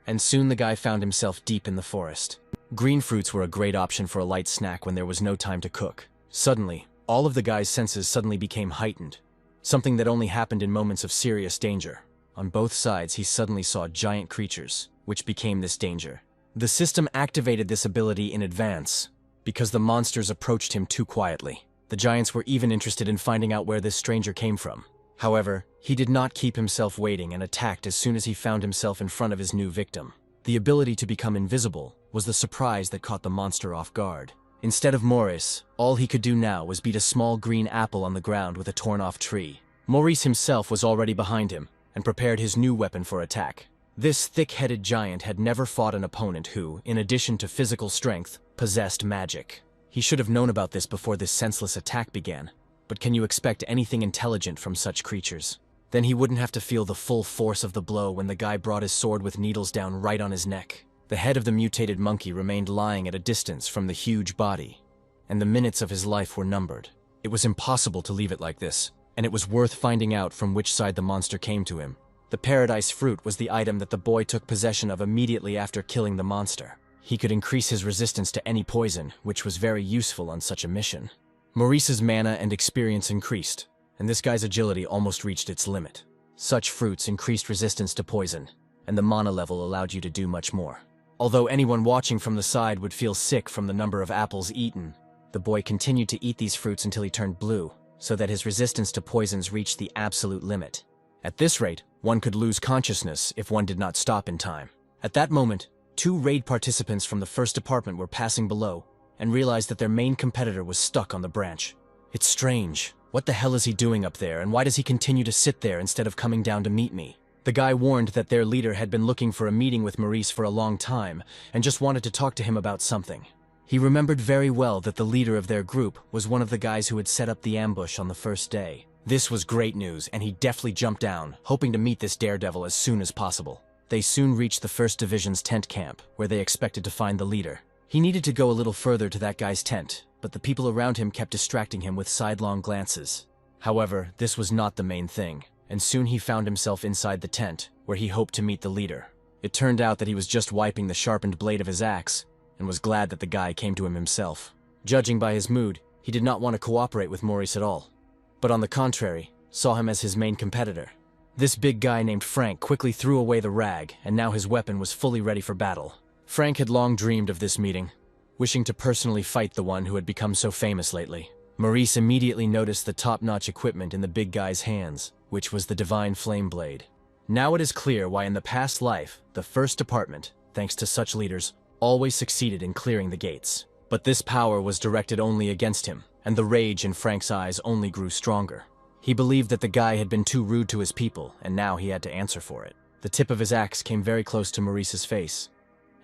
and soon the guy found himself deep in the forest. Green fruits were a great option for a light snack when there was no time to cook. Suddenly, all of the guy's senses suddenly became heightened, something that only happened in moments of serious danger. On both sides, he suddenly saw giant creatures, which became this danger. The system activated this ability in advance, because the monsters approached him too quietly. The giants were even interested in finding out where this stranger came from. However, he did not keep himself waiting and attacked as soon as he found himself in front of his new victim. The ability to become invisible was the surprise that caught the monster off guard. Instead of Maurice, all he could do now was beat a small green apple on the ground with a torn-off tree. Maurice himself was already behind him and prepared his new weapon for attack. This thick-headed giant had never fought an opponent who, in addition to physical strength, possessed magic. He should have known about this before this senseless attack began. But can you expect anything intelligent from such creatures? Then he wouldn't have to feel the full force of the blow when the guy brought his sword with needles down right on his neck. The head of the mutated monkey remained lying at a distance from the huge body, and the minutes of his life were numbered. It was impossible to leave it like this, and it was worth finding out from which side the monster came to him. The paradise fruit was the item that the boy took possession of immediately after killing the monster. He could increase his resistance to any poison, which was very useful on such a mission. Maurice's mana and experience increased, and this guy's agility almost reached its limit. Such fruits increased resistance to poison, and the mana level allowed you to do much more. Although anyone watching from the side would feel sick from the number of apples eaten, the boy continued to eat these fruits until he turned blue, so that his resistance to poisons reached the absolute limit. At this rate, one could lose consciousness if one did not stop in time. At that moment, 2 raid participants from the first department were passing below and realized that their main competitor was stuck on the branch. It's strange. What the hell is he doing up there, and why does he continue to sit there instead of coming down to meet me? The guy warned that their leader had been looking for a meeting with Maurice for a long time and just wanted to talk to him about something. He remembered very well that the leader of their group was one of the guys who had set up the ambush on the first day. This was great news, and he deftly jumped down, hoping to meet this daredevil as soon as possible. They soon reached the 1st Division's tent camp, where they expected to find the leader. He needed to go a little further to that guy's tent, but the people around him kept distracting him with sidelong glances. However, this was not the main thing, and soon he found himself inside the tent, where he hoped to meet the leader. It turned out that he was just wiping the sharpened blade of his axe, and was glad that the guy came to him himself. Judging by his mood, he did not want to cooperate with Maurice at all, but on the contrary, saw him as his main competitor. This big guy named Frank quickly threw away the rag, and now his weapon was fully ready for battle. Frank had long dreamed of this meeting, wishing to personally fight the one who had become so famous lately. Maurice immediately noticed the top-notch equipment in the big guy's hands, which was the divine flame blade. Now it is clear why in the past life, the first department, thanks to such leaders, always succeeded in clearing the gates. But this power was directed only against him, and the rage in Frank's eyes only grew stronger. He believed that the guy had been too rude to his people, and now he had to answer for it. The tip of his axe came very close to Maurice's face,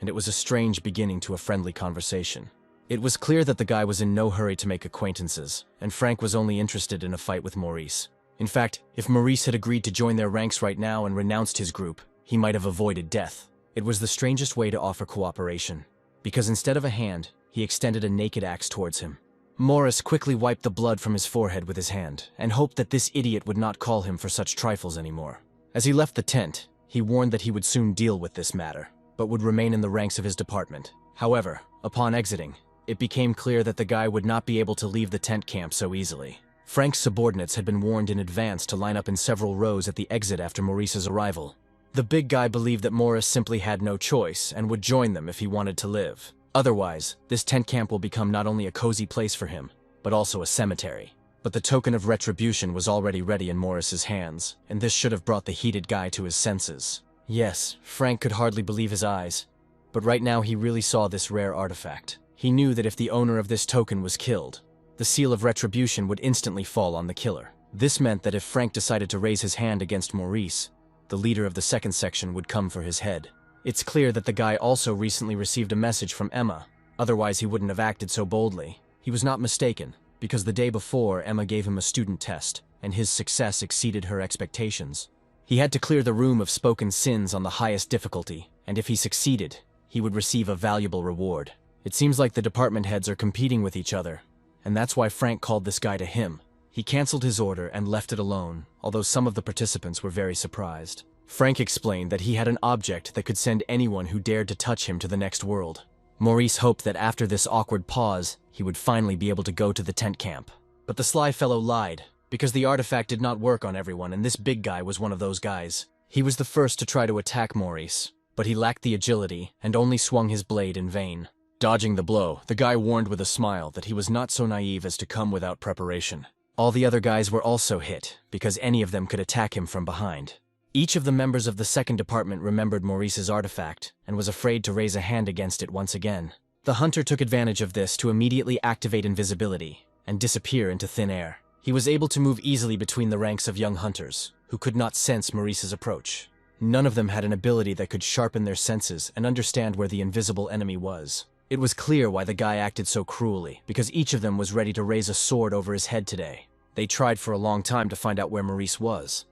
and it was a strange beginning to a friendly conversation. It was clear that the guy was in no hurry to make acquaintances, and Frank was only interested in a fight with Maurice. In fact, if Maurice had agreed to join their ranks right now and renounced his group, he might have avoided death. It was the strangest way to offer cooperation, because instead of a hand, he extended a naked axe towards him. Maurice quickly wiped the blood from his forehead with his hand, and hoped that this idiot would not call him for such trifles anymore. As he left the tent, he warned that he would soon deal with this matter, but would remain in the ranks of his department. However, upon exiting, it became clear that the guy would not be able to leave the tent camp so easily. Frank's subordinates had been warned in advance to line up in several rows at the exit after Maurice's arrival. The big guy believed that Maurice simply had no choice and would join them if he wanted to live. Otherwise, this tent camp will become not only a cozy place for him, but also a cemetery. But the token of retribution was already ready in Maurice's hands, and this should have brought the heated guy to his senses. Yes, Frank could hardly believe his eyes, but right now he really saw this rare artifact. He knew that if the owner of this token was killed, the seal of retribution would instantly fall on the killer. This meant that if Frank decided to raise his hand against Maurice, the leader of the second section would come for his head. It's clear that the guy also recently received a message from Emma, otherwise he wouldn't have acted so boldly. He was not mistaken, because the day before Emma gave him a student test, and his success exceeded her expectations. He had to clear the room of spoken sins on the highest difficulty, and if he succeeded, he would receive a valuable reward. It seems like the department heads are competing with each other, and that's why Frank called this guy to him. He canceled his order and left it alone, although some of the participants were very surprised. Frank explained that he had an object that could send anyone who dared to touch him to the next world. Maurice hoped that after this awkward pause, he would finally be able to go to the tent camp. But the sly fellow lied, because the artifact did not work on everyone, and this big guy was one of those guys. He was the first to try to attack Maurice, but he lacked the agility and only swung his blade in vain. Dodging the blow, the guy warned with a smile that he was not so naive as to come without preparation. All the other guys were also hit, because any of them could attack him from behind. Each of the members of the second department remembered Maurice's artifact, and was afraid to raise a hand against it once again. The hunter took advantage of this to immediately activate invisibility, and disappear into thin air. He was able to move easily between the ranks of young hunters, who could not sense Maurice's approach. None of them had an ability that could sharpen their senses and understand where the invisible enemy was. It was clear why the guy acted so cruelly, because each of them was ready to raise a sword over his head today. They tried for a long time to find out where Maurice was,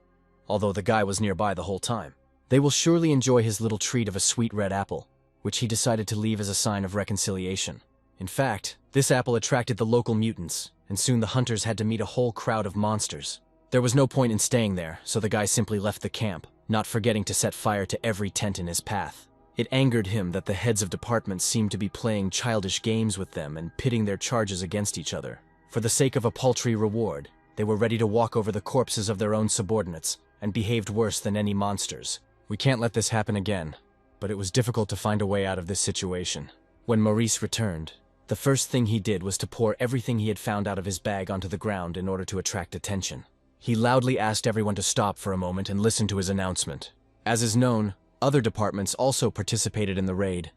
although the guy was nearby the whole time. They will surely enjoy his little treat of a sweet red apple, which he decided to leave as a sign of reconciliation. In fact, this apple attracted the local mutants, and soon the hunters had to meet a whole crowd of monsters. There was no point in staying there, so the guy simply left the camp, not forgetting to set fire to every tent in his path. It angered him that the heads of departments seemed to be playing childish games with them and pitting their charges against each other. For the sake of a paltry reward, they were ready to walk over the corpses of their own subordinates, and behaved worse than any monsters. We can't let this happen again, but it was difficult to find a way out of this situation. When Maurice returned, the first thing he did was to pour everything he had found out of his bag onto the ground in order to attract attention. He loudly asked everyone to stop for a moment and listen to his announcement. As is known, other departments also participated in the raid,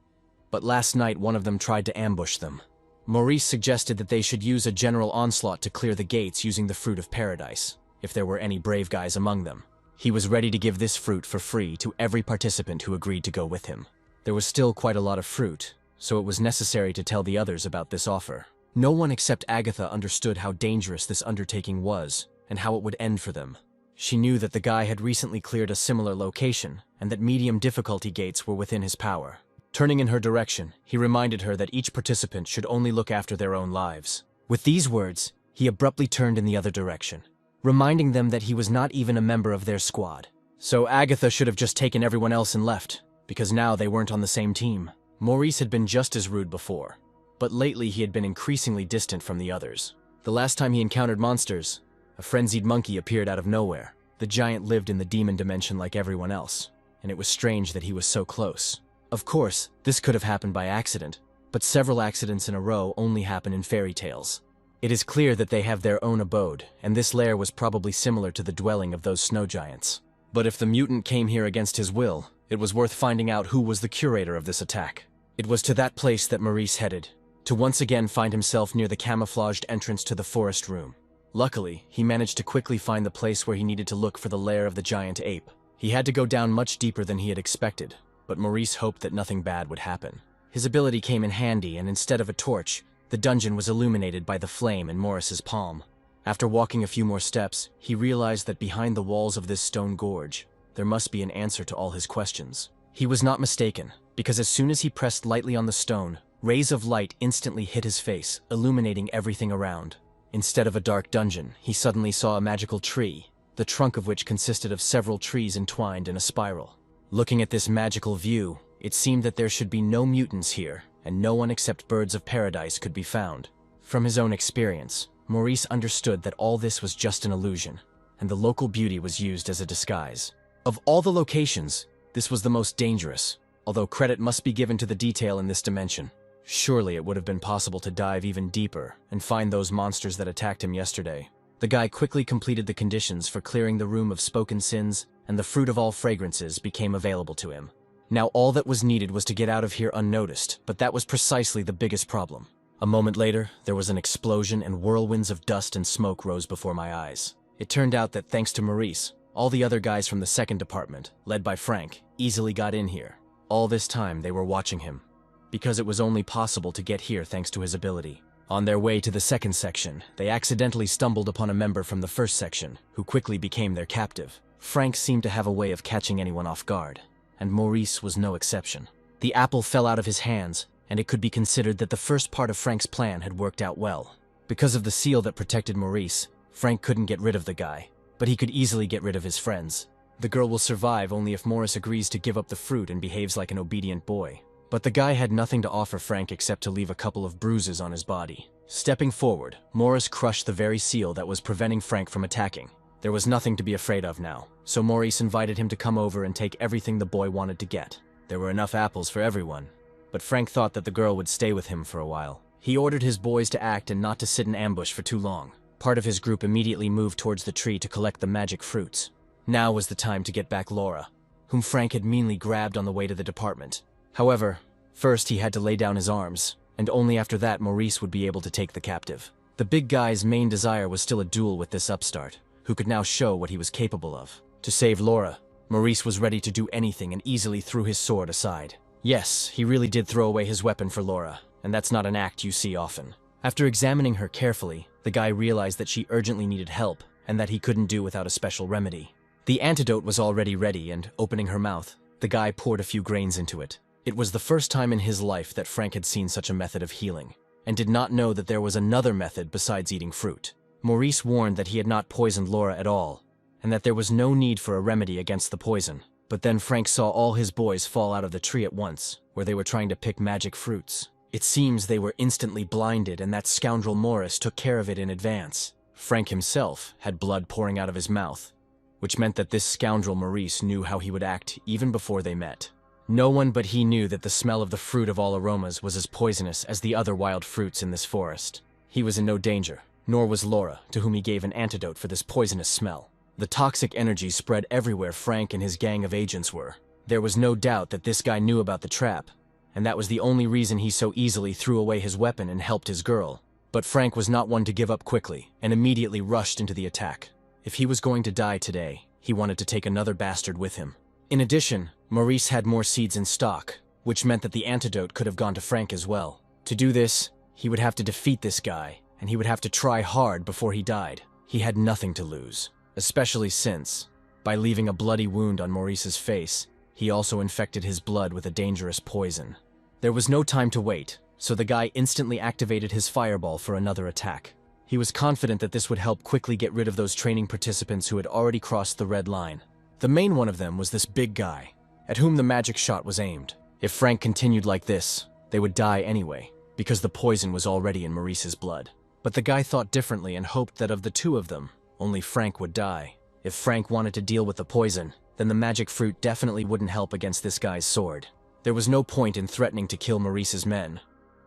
but last night one of them tried to ambush them. Maurice suggested that they should use a general onslaught to clear the gates using the fruit of paradise, if there were any brave guys among them. He was ready to give this fruit for free to every participant who agreed to go with him. There was still quite a lot of fruit, so it was necessary to tell the others about this offer. No one except Agatha understood how dangerous this undertaking was, and how it would end for them. She knew that the guy had recently cleared a similar location, and that medium difficulty gates were within his power. Turning in her direction, he reminded her that each participant should only look after their own lives. With these words, he abruptly turned in the other direction, reminding them that he was not even a member of their squad. So Agatha should have just taken everyone else and left, because now they weren't on the same team. Maurice had been just as rude before, but lately he had been increasingly distant from the others. The last time he encountered monsters, a frenzied monkey appeared out of nowhere. The giant lived in the demon dimension like everyone else, and it was strange that he was so close. Of course, this could have happened by accident, but several accidents in a row only happen in fairy tales. It is clear that they have their own abode, and this lair was probably similar to the dwelling of those snow giants. But if the mutant came here against his will, it was worth finding out who was the curator of this attack. It was to that place that Maurice headed, to once again find himself near the camouflaged entrance to the forest room. Luckily, he managed to quickly find the place where he needed to look for the lair of the giant ape. He had to go down much deeper than he had expected, but Maurice hoped that nothing bad would happen. His ability came in handy, and instead of a torch, the dungeon was illuminated by the flame in Morris's palm. After walking a few more steps, he realized that behind the walls of this stone gorge, there must be an answer to all his questions. He was not mistaken, because as soon as he pressed lightly on the stone, rays of light instantly hit his face, illuminating everything around. Instead of a dark dungeon, he suddenly saw a magical tree, the trunk of which consisted of several trees entwined in a spiral. Looking at this magical view, it seemed that there should be no mutants here, and no one except birds of paradise could be found. From his own experience, Maurice understood that all this was just an illusion, and the local beauty was used as a disguise. Of all the locations, this was the most dangerous, although credit must be given to the detail in this dimension. Surely it would have been possible to dive even deeper and find those monsters that attacked him yesterday. The guy quickly completed the conditions for clearing the room of spoken sins, and the fruit of all fragrances became available to him. Now all that was needed was to get out of here unnoticed, but that was precisely the biggest problem. A moment later, there was an explosion and whirlwinds of dust and smoke rose before my eyes. It turned out that thanks to Maurice, all the other guys from the second department, led by Frank, easily got in here. All this time they were watching him, because it was only possible to get here thanks to his ability. On their way to the second section, they accidentally stumbled upon a member from the first section, who quickly became their captive. Frank seemed to have a way of catching anyone off guard, and Maurice was no exception. The apple fell out of his hands, and it could be considered that the first part of Frank's plan had worked out well. Because of the seal that protected Maurice, Frank couldn't get rid of the guy, but he could easily get rid of his friends. The girl will survive only if Morris agrees to give up the fruit and behaves like an obedient boy. But the guy had nothing to offer Frank except to leave a couple of bruises on his body. Stepping forward, Morris crushed the very seal that was preventing Frank from attacking. There was nothing to be afraid of now, so Maurice invited him to come over and take everything the boy wanted to get. There were enough apples for everyone, but Frank thought that the girl would stay with him for a while. He ordered his boys to act and not to sit in ambush for too long. part of his group immediately moved towards the tree to collect the magic fruits. Now was the time to get back Laura, whom Frank had meanly grabbed on the way to the department. However, first he had to lay down his arms, and only after that Maurice would be able to take the captive. The big guy's main desire was still a duel with this upstart, who could now show what he was capable of. To save Laura, Maurice was ready to do anything and easily threw his sword aside. Yes, he really did throw away his weapon for Laura, and that's not an act you see often. After examining her carefully, the guy realized that she urgently needed help and that he couldn't do without a special remedy. The antidote was already ready, and opening her mouth, the guy poured a few grains into it. It was the first time in his life that Frank had seen such a method of healing, and did not know that there was another method besides eating fruit. Maurice warned that he had not poisoned Laura at all, and that there was no need for a remedy against the poison. But then Frank saw all his boys fall out of the tree at once, where they were trying to pick magic fruits. It seems they were instantly blinded, and that scoundrel Morris took care of it in advance. Frank himself had blood pouring out of his mouth, which meant that this scoundrel Maurice knew how he would act even before they met. No one but he knew that the smell of the fruit of all aromas was as poisonous as the other wild fruits in this forest. He was in no danger, nor was Laura, to whom he gave an antidote for this poisonous smell. The toxic energy spread everywhere Frank and his gang of agents were. There was no doubt that this guy knew about the trap, and that was the only reason he so easily threw away his weapon and helped his girl. But Frank was not one to give up quickly, and immediately rushed into the attack. If he was going to die today, he wanted to take another bastard with him. In addition, Maurice had more seeds in stock, which meant that the antidote could have gone to Frank as well. To do this, he would have to defeat this guy, and he would have to try hard before he died. He had nothing to lose, especially since, by leaving a bloody wound on Maurice's face, he also infected his blood with a dangerous poison. There was no time to wait, so the guy instantly activated his fireball for another attack. He was confident that this would help quickly get rid of those training participants who had already crossed the red line. The main one of them was this big guy, at whom the magic shot was aimed. If Frank continued like this, they would die anyway, because the poison was already in Maurice's blood. But the guy thought differently and hoped that of the two of them, only Frank would die. If Frank wanted to deal with the poison, then the magic fruit definitely wouldn't help against this guy's sword. There was no point in threatening to kill Maurice's men,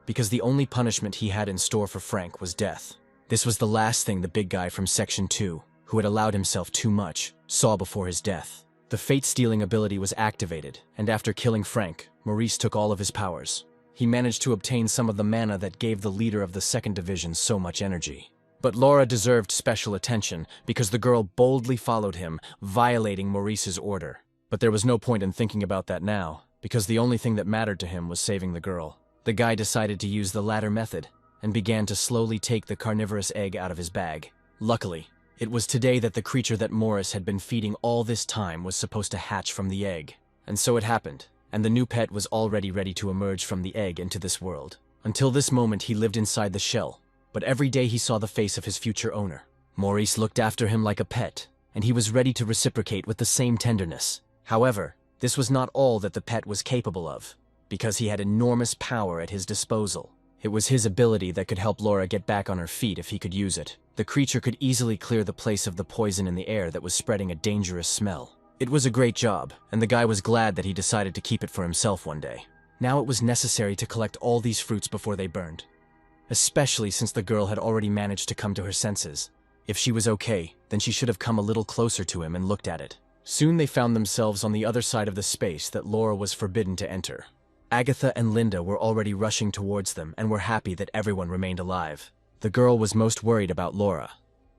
because the only punishment he had in store for Frank was death. This was the last thing the big guy from Section 2, who had allowed himself too much, saw before his death. The fate-stealing ability was activated, and after killing Frank, Maurice took all of his powers. He managed to obtain some of the mana that gave the leader of the 2nd Division so much energy. But Laura deserved special attention because the girl boldly followed him, violating Maurice's order. But there was no point in thinking about that now, because the only thing that mattered to him was saving the girl. The guy decided to use the latter method, and began to slowly take the carnivorous egg out of his bag. Luckily, it was today that the creature that Morris had been feeding all this time was supposed to hatch from the egg. And so it happened, and the new pet was already ready to emerge from the egg into this world. Until this moment he lived inside the shell, but every day he saw the face of his future owner. Maurice looked after him like a pet, and he was ready to reciprocate with the same tenderness. However, this was not all that the pet was capable of, because he had enormous power at his disposal. It was his ability that could help Laura get back on her feet if he could use it. The creature could easily clear the place of the poison in the air that was spreading a dangerous smell. It was a great job, and the guy was glad that he decided to keep it for himself one day. Now it was necessary to collect all these fruits before they burned, especially since the girl had already managed to come to her senses. If she was okay, then she should have come a little closer to him and looked at it. Soon they found themselves on the other side of the space that Laura was forbidden to enter. Agatha and Linda were already rushing towards them and were happy that everyone remained alive. The girl was most worried about Laura,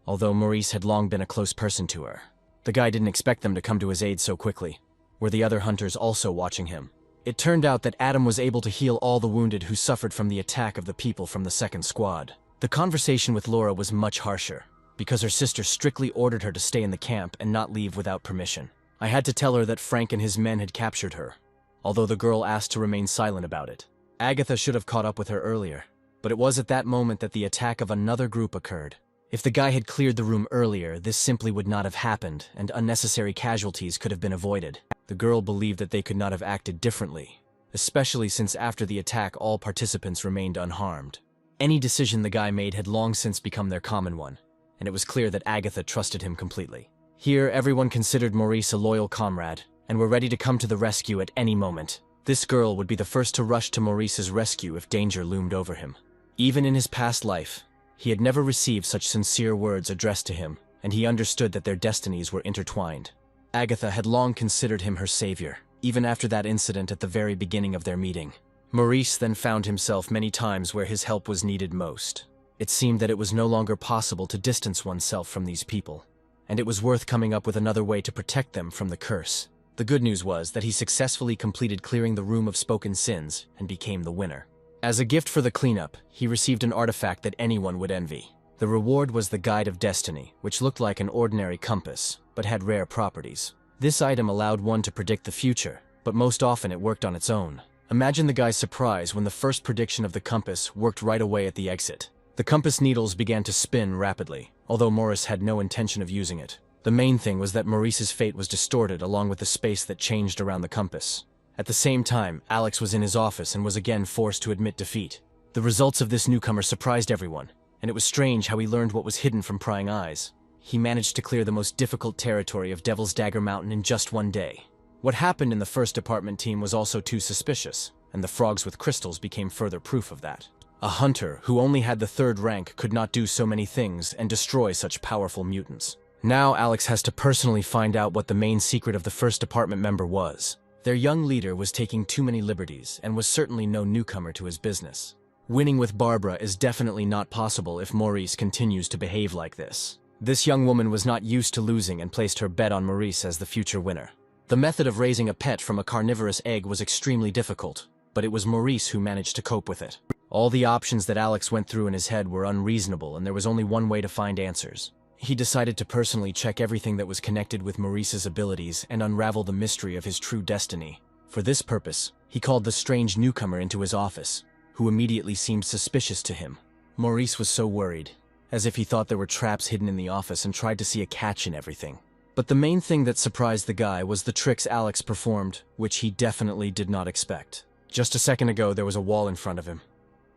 although Maurice had long been a close person to her. The guy didn't expect them to come to his aid so quickly. Were the other hunters also watching him? It turned out that Adam was able to heal all the wounded who suffered from the attack of the people from the 2nd squad. The conversation with Laura was much harsher, because her sister strictly ordered her to stay in the camp and not leave without permission. I had to tell her that Frank and his men had captured her, although the girl asked to remain silent about it. Agatha should have caught up with her earlier, but it was at that moment that the attack of another group occurred. If the guy had cleared the room earlier, this simply would not have happened, and unnecessary casualties could have been avoided. The girl believed that they could not have acted differently, especially since after the attack all participants remained unharmed. Any decision the guy made had long since become their common one, and it was clear that Agatha trusted him completely. Here, everyone considered Maurice a loyal comrade, and were ready to come to the rescue at any moment. This girl would be the first to rush to Maurice's rescue if danger loomed over him. Even in his past life, He had never received such sincere words addressed to him, and he understood that their destinies were intertwined. Agatha had long considered him her savior, even after that incident at the very beginning of their meeting. Maurice then found himself many times where his help was needed most. It seemed that it was no longer possible to distance oneself from these people, and it was worth coming up with another way to protect them from the curse. The good news was that he successfully completed clearing the room of spoken sins and became the winner. As a gift for the cleanup, he received an artifact that anyone would envy. The reward was the Guide of Destiny, which looked like an ordinary compass, but had rare properties. This item allowed one to predict the future, but most often it worked on its own. Imagine the guy's surprise when the first prediction of the compass worked right away at the exit. The compass needles began to spin rapidly, although Maurice had no intention of using it. The main thing was that Maurice's fate was distorted along with the space that changed around the compass. At the same time, Alex was in his office and was again forced to admit defeat. The results of this newcomer surprised everyone, and it was strange how he learned what was hidden from prying eyes. He managed to clear the most difficult territory of Devil's Dagger Mountain in just one day. What happened in the first department team was also too suspicious, and the frogs with crystals became further proof of that. A hunter who only had the 3rd rank could not do so many things and destroy such powerful mutants. Now Alex has to personally find out what the main secret of the first department member was. Their young leader was taking too many liberties and was certainly no newcomer to his business. Winning with Barbara is definitely not possible if Maurice continues to behave like this. This young woman was not used to losing and placed her bet on Maurice as the future winner. The method of raising a pet from a carnivorous egg was extremely difficult, but it was Maurice who managed to cope with it. All the options that Alex went through in his head were unreasonable, and there was only one way to find answers. He decided to personally check everything that was connected with Maurice's abilities and unravel the mystery of his true destiny. For this purpose, he called the strange newcomer into his office, who immediately seemed suspicious to him. Maurice was so worried, as if he thought there were traps hidden in the office and tried to see a catch in everything. But the main thing that surprised the guy was the tricks Alex performed, which he definitely did not expect. Just a second ago, there was a wall in front of him.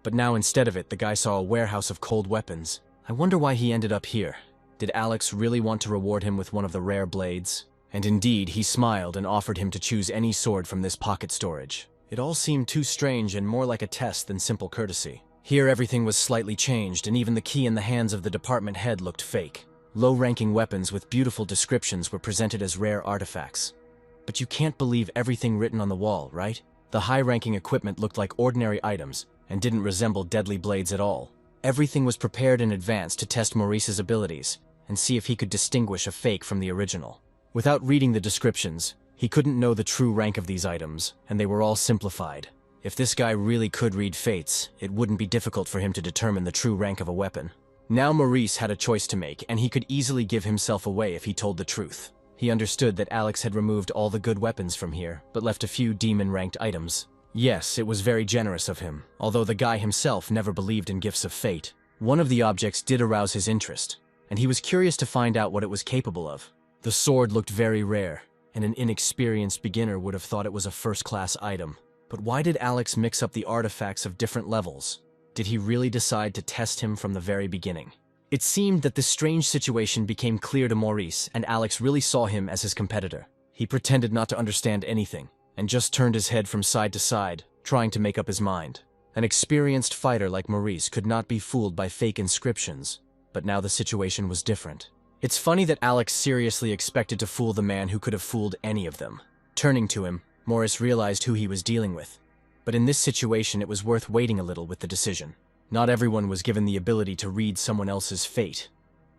But now instead of it, the guy saw a warehouse of cold weapons. I wonder why he ended up here. Did Alex really want to reward him with one of the rare blades? And indeed, he smiled and offered him to choose any sword from this pocket storage. It all seemed too strange and more like a test than simple courtesy. Here everything was slightly changed, and even the key in the hands of the department head looked fake. Low-ranking weapons with beautiful descriptions were presented as rare artifacts. But you can't believe everything written on the wall, right? The high-ranking equipment looked like ordinary items and didn't resemble deadly blades at all. Everything was prepared in advance to test Maurice's abilities and see if he could distinguish a fake from the original. Without reading the descriptions, he couldn't know the true rank of these items, and they were all simplified. If this guy really could read fates, it wouldn't be difficult for him to determine the true rank of a weapon. Now Maurice had a choice to make, and he could easily give himself away if he told the truth. He understood that Alex had removed all the good weapons from here, but left a few demon-ranked items. Yes, it was very generous of him, although the guy himself never believed in gifts of fate. One of the objects did arouse his interest, and he was curious to find out what it was capable of. The sword looked very rare, and an inexperienced beginner would have thought it was a first-class item. But why did Alex mix up the artifacts of different levels? Did he really decide to test him from the very beginning? It seemed that this strange situation became clear to Maurice, and Alex really saw him as his competitor. He pretended not to understand anything, and just turned his head from side to side, trying to make up his mind. An experienced fighter like Maurice could not be fooled by fake inscriptions, but now the situation was different. It's funny that Alex seriously expected to fool the man who could have fooled any of them. Turning to him, Maurice realized who he was dealing with. But in this situation, it was worth waiting a little with the decision. Not everyone was given the ability to read someone else's fate,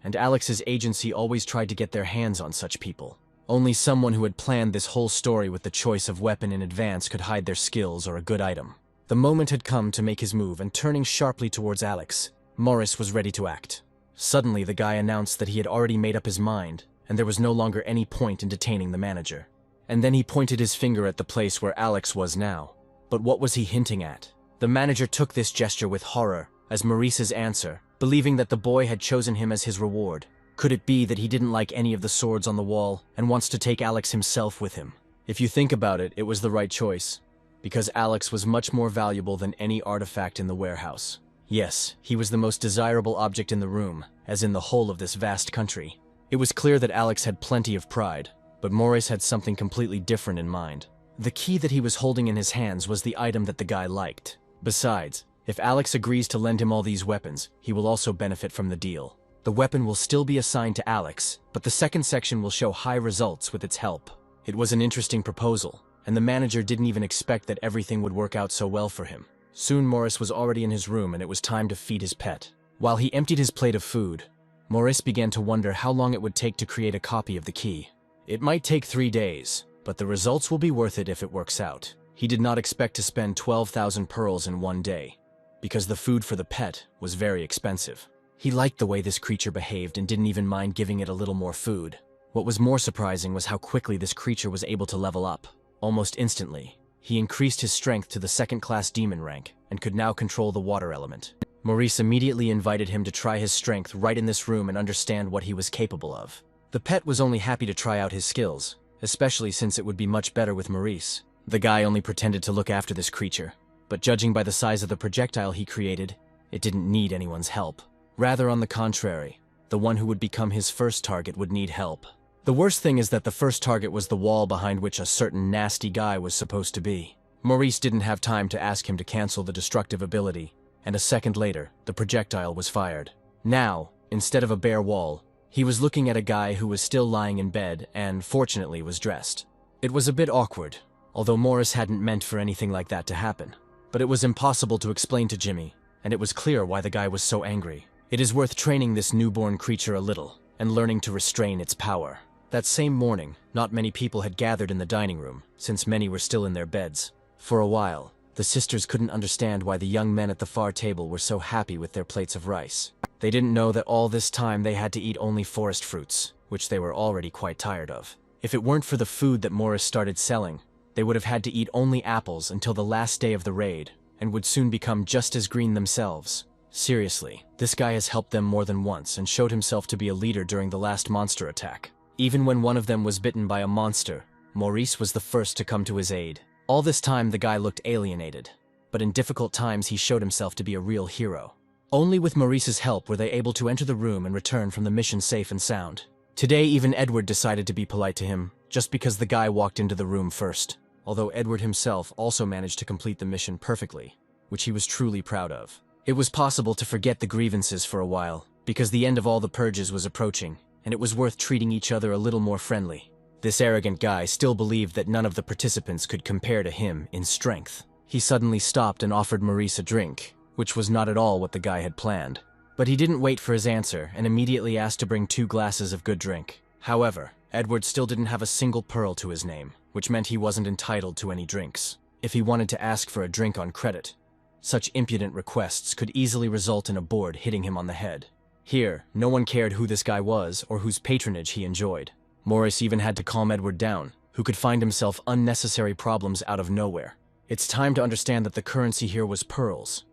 and Alex's agency always tried to get their hands on such people. Only someone who had planned this whole story with the choice of weapon in advance could hide their skills or a good item. The moment had come to make his move, and turning sharply towards Alex, Maurice was ready to act. Suddenly, the guy announced that he had already made up his mind, and there was no longer any point in detaining the manager. And then he pointed his finger at the place where Alex was now. But what was he hinting at? The manager took this gesture with horror as Maurice's answer, believing that the boy had chosen him as his reward. Could it be that he didn't like any of the swords on the wall and wants to take Alex himself with him? If you think about it, it was the right choice, because Alex was much more valuable than any artifact in the warehouse. Yes, he was the most desirable object in the room, as in the whole of this vast country. It was clear that Alex had plenty of pride, but Maurice had something completely different in mind. The key that he was holding in his hands was the item that the guy liked. Besides, If Alex agrees to lend him all these weapons, he will also benefit from the deal. The weapon will still be assigned to Alex, but the second section will show high results with its help. It was an interesting proposal, and the manager didn't even expect that everything would work out so well for him. Soon Maurice was already in his room and it was time to feed his pet. While he emptied his plate of food, Maurice began to wonder how long it would take to create a copy of the key. It might take 3 days, but the results will be worth it if it works out. He did not expect to spend 12,000 pearls in one day, because the food for the pet was very expensive. He liked the way this creature behaved and didn't even mind giving it a little more food. What was more surprising was how quickly this creature was able to level up. Almost instantly, he increased his strength to the second-class demon rank and could now control the water element. Maurice immediately invited him to try his strength right in this room and understand what he was capable of. The pet was only happy to try out his skills, especially since it would be much better with Maurice. The guy only pretended to look after this creature, but judging by the size of the projectile he created, it didn't need anyone's help. Rather on the contrary, the one who would become his first target would need help. The worst thing is that the first target was the wall behind which a certain nasty guy was supposed to be. Maurice didn't have time to ask him to cancel the destructive ability, and a second later, the projectile was fired. Now, instead of a bare wall, he was looking at a guy who was still lying in bed and, fortunately, was dressed. It was a bit awkward, although Maurice hadn't meant for anything like that to happen. But it was impossible to explain to Jimmy, and it was clear why the guy was so angry. It is worth training this newborn creature a little, and learning to restrain its power. That same morning, not many people had gathered in the dining room, since many were still in their beds. For a while, the sisters couldn't understand why the young men at the far table were so happy with their plates of rice. They didn't know that all this time they had to eat only forest fruits, which they were already quite tired of. If it weren't for the food that Maurice started selling, they would have had to eat only apples until the last day of the raid, and would soon become just as green themselves. Seriously, this guy has helped them more than once and showed himself to be a leader during the last monster attack. Even when one of them was bitten by a monster, Maurice was the first to come to his aid. All this time the guy looked alienated, but in difficult times he showed himself to be a real hero. Only with Maurice's help were they able to enter the room and return from the mission safe and sound. Today even Edward decided to be polite to him, just because the guy walked into the room first, although Edward himself also managed to complete the mission perfectly, which he was truly proud of. It was possible to forget the grievances for a while, because the end of all the purges was approaching, and it was worth treating each other a little more friendly. This arrogant guy still believed that none of the participants could compare to him in strength. He suddenly stopped and offered Maurice a drink, which was not at all what the guy had planned. But he didn't wait for his answer and immediately asked to bring 2 glasses of good drink. However, Edward still didn't have a single pearl to his name, which meant he wasn't entitled to any drinks. If he wanted to ask for a drink on credit, such impudent requests could easily result in a board hitting him on the head. Here, no one cared who this guy was or whose patronage he enjoyed. Maurice even had to calm Edward down, who could find himself unnecessary problems out of nowhere. It's time to understand that the currency here was pearls,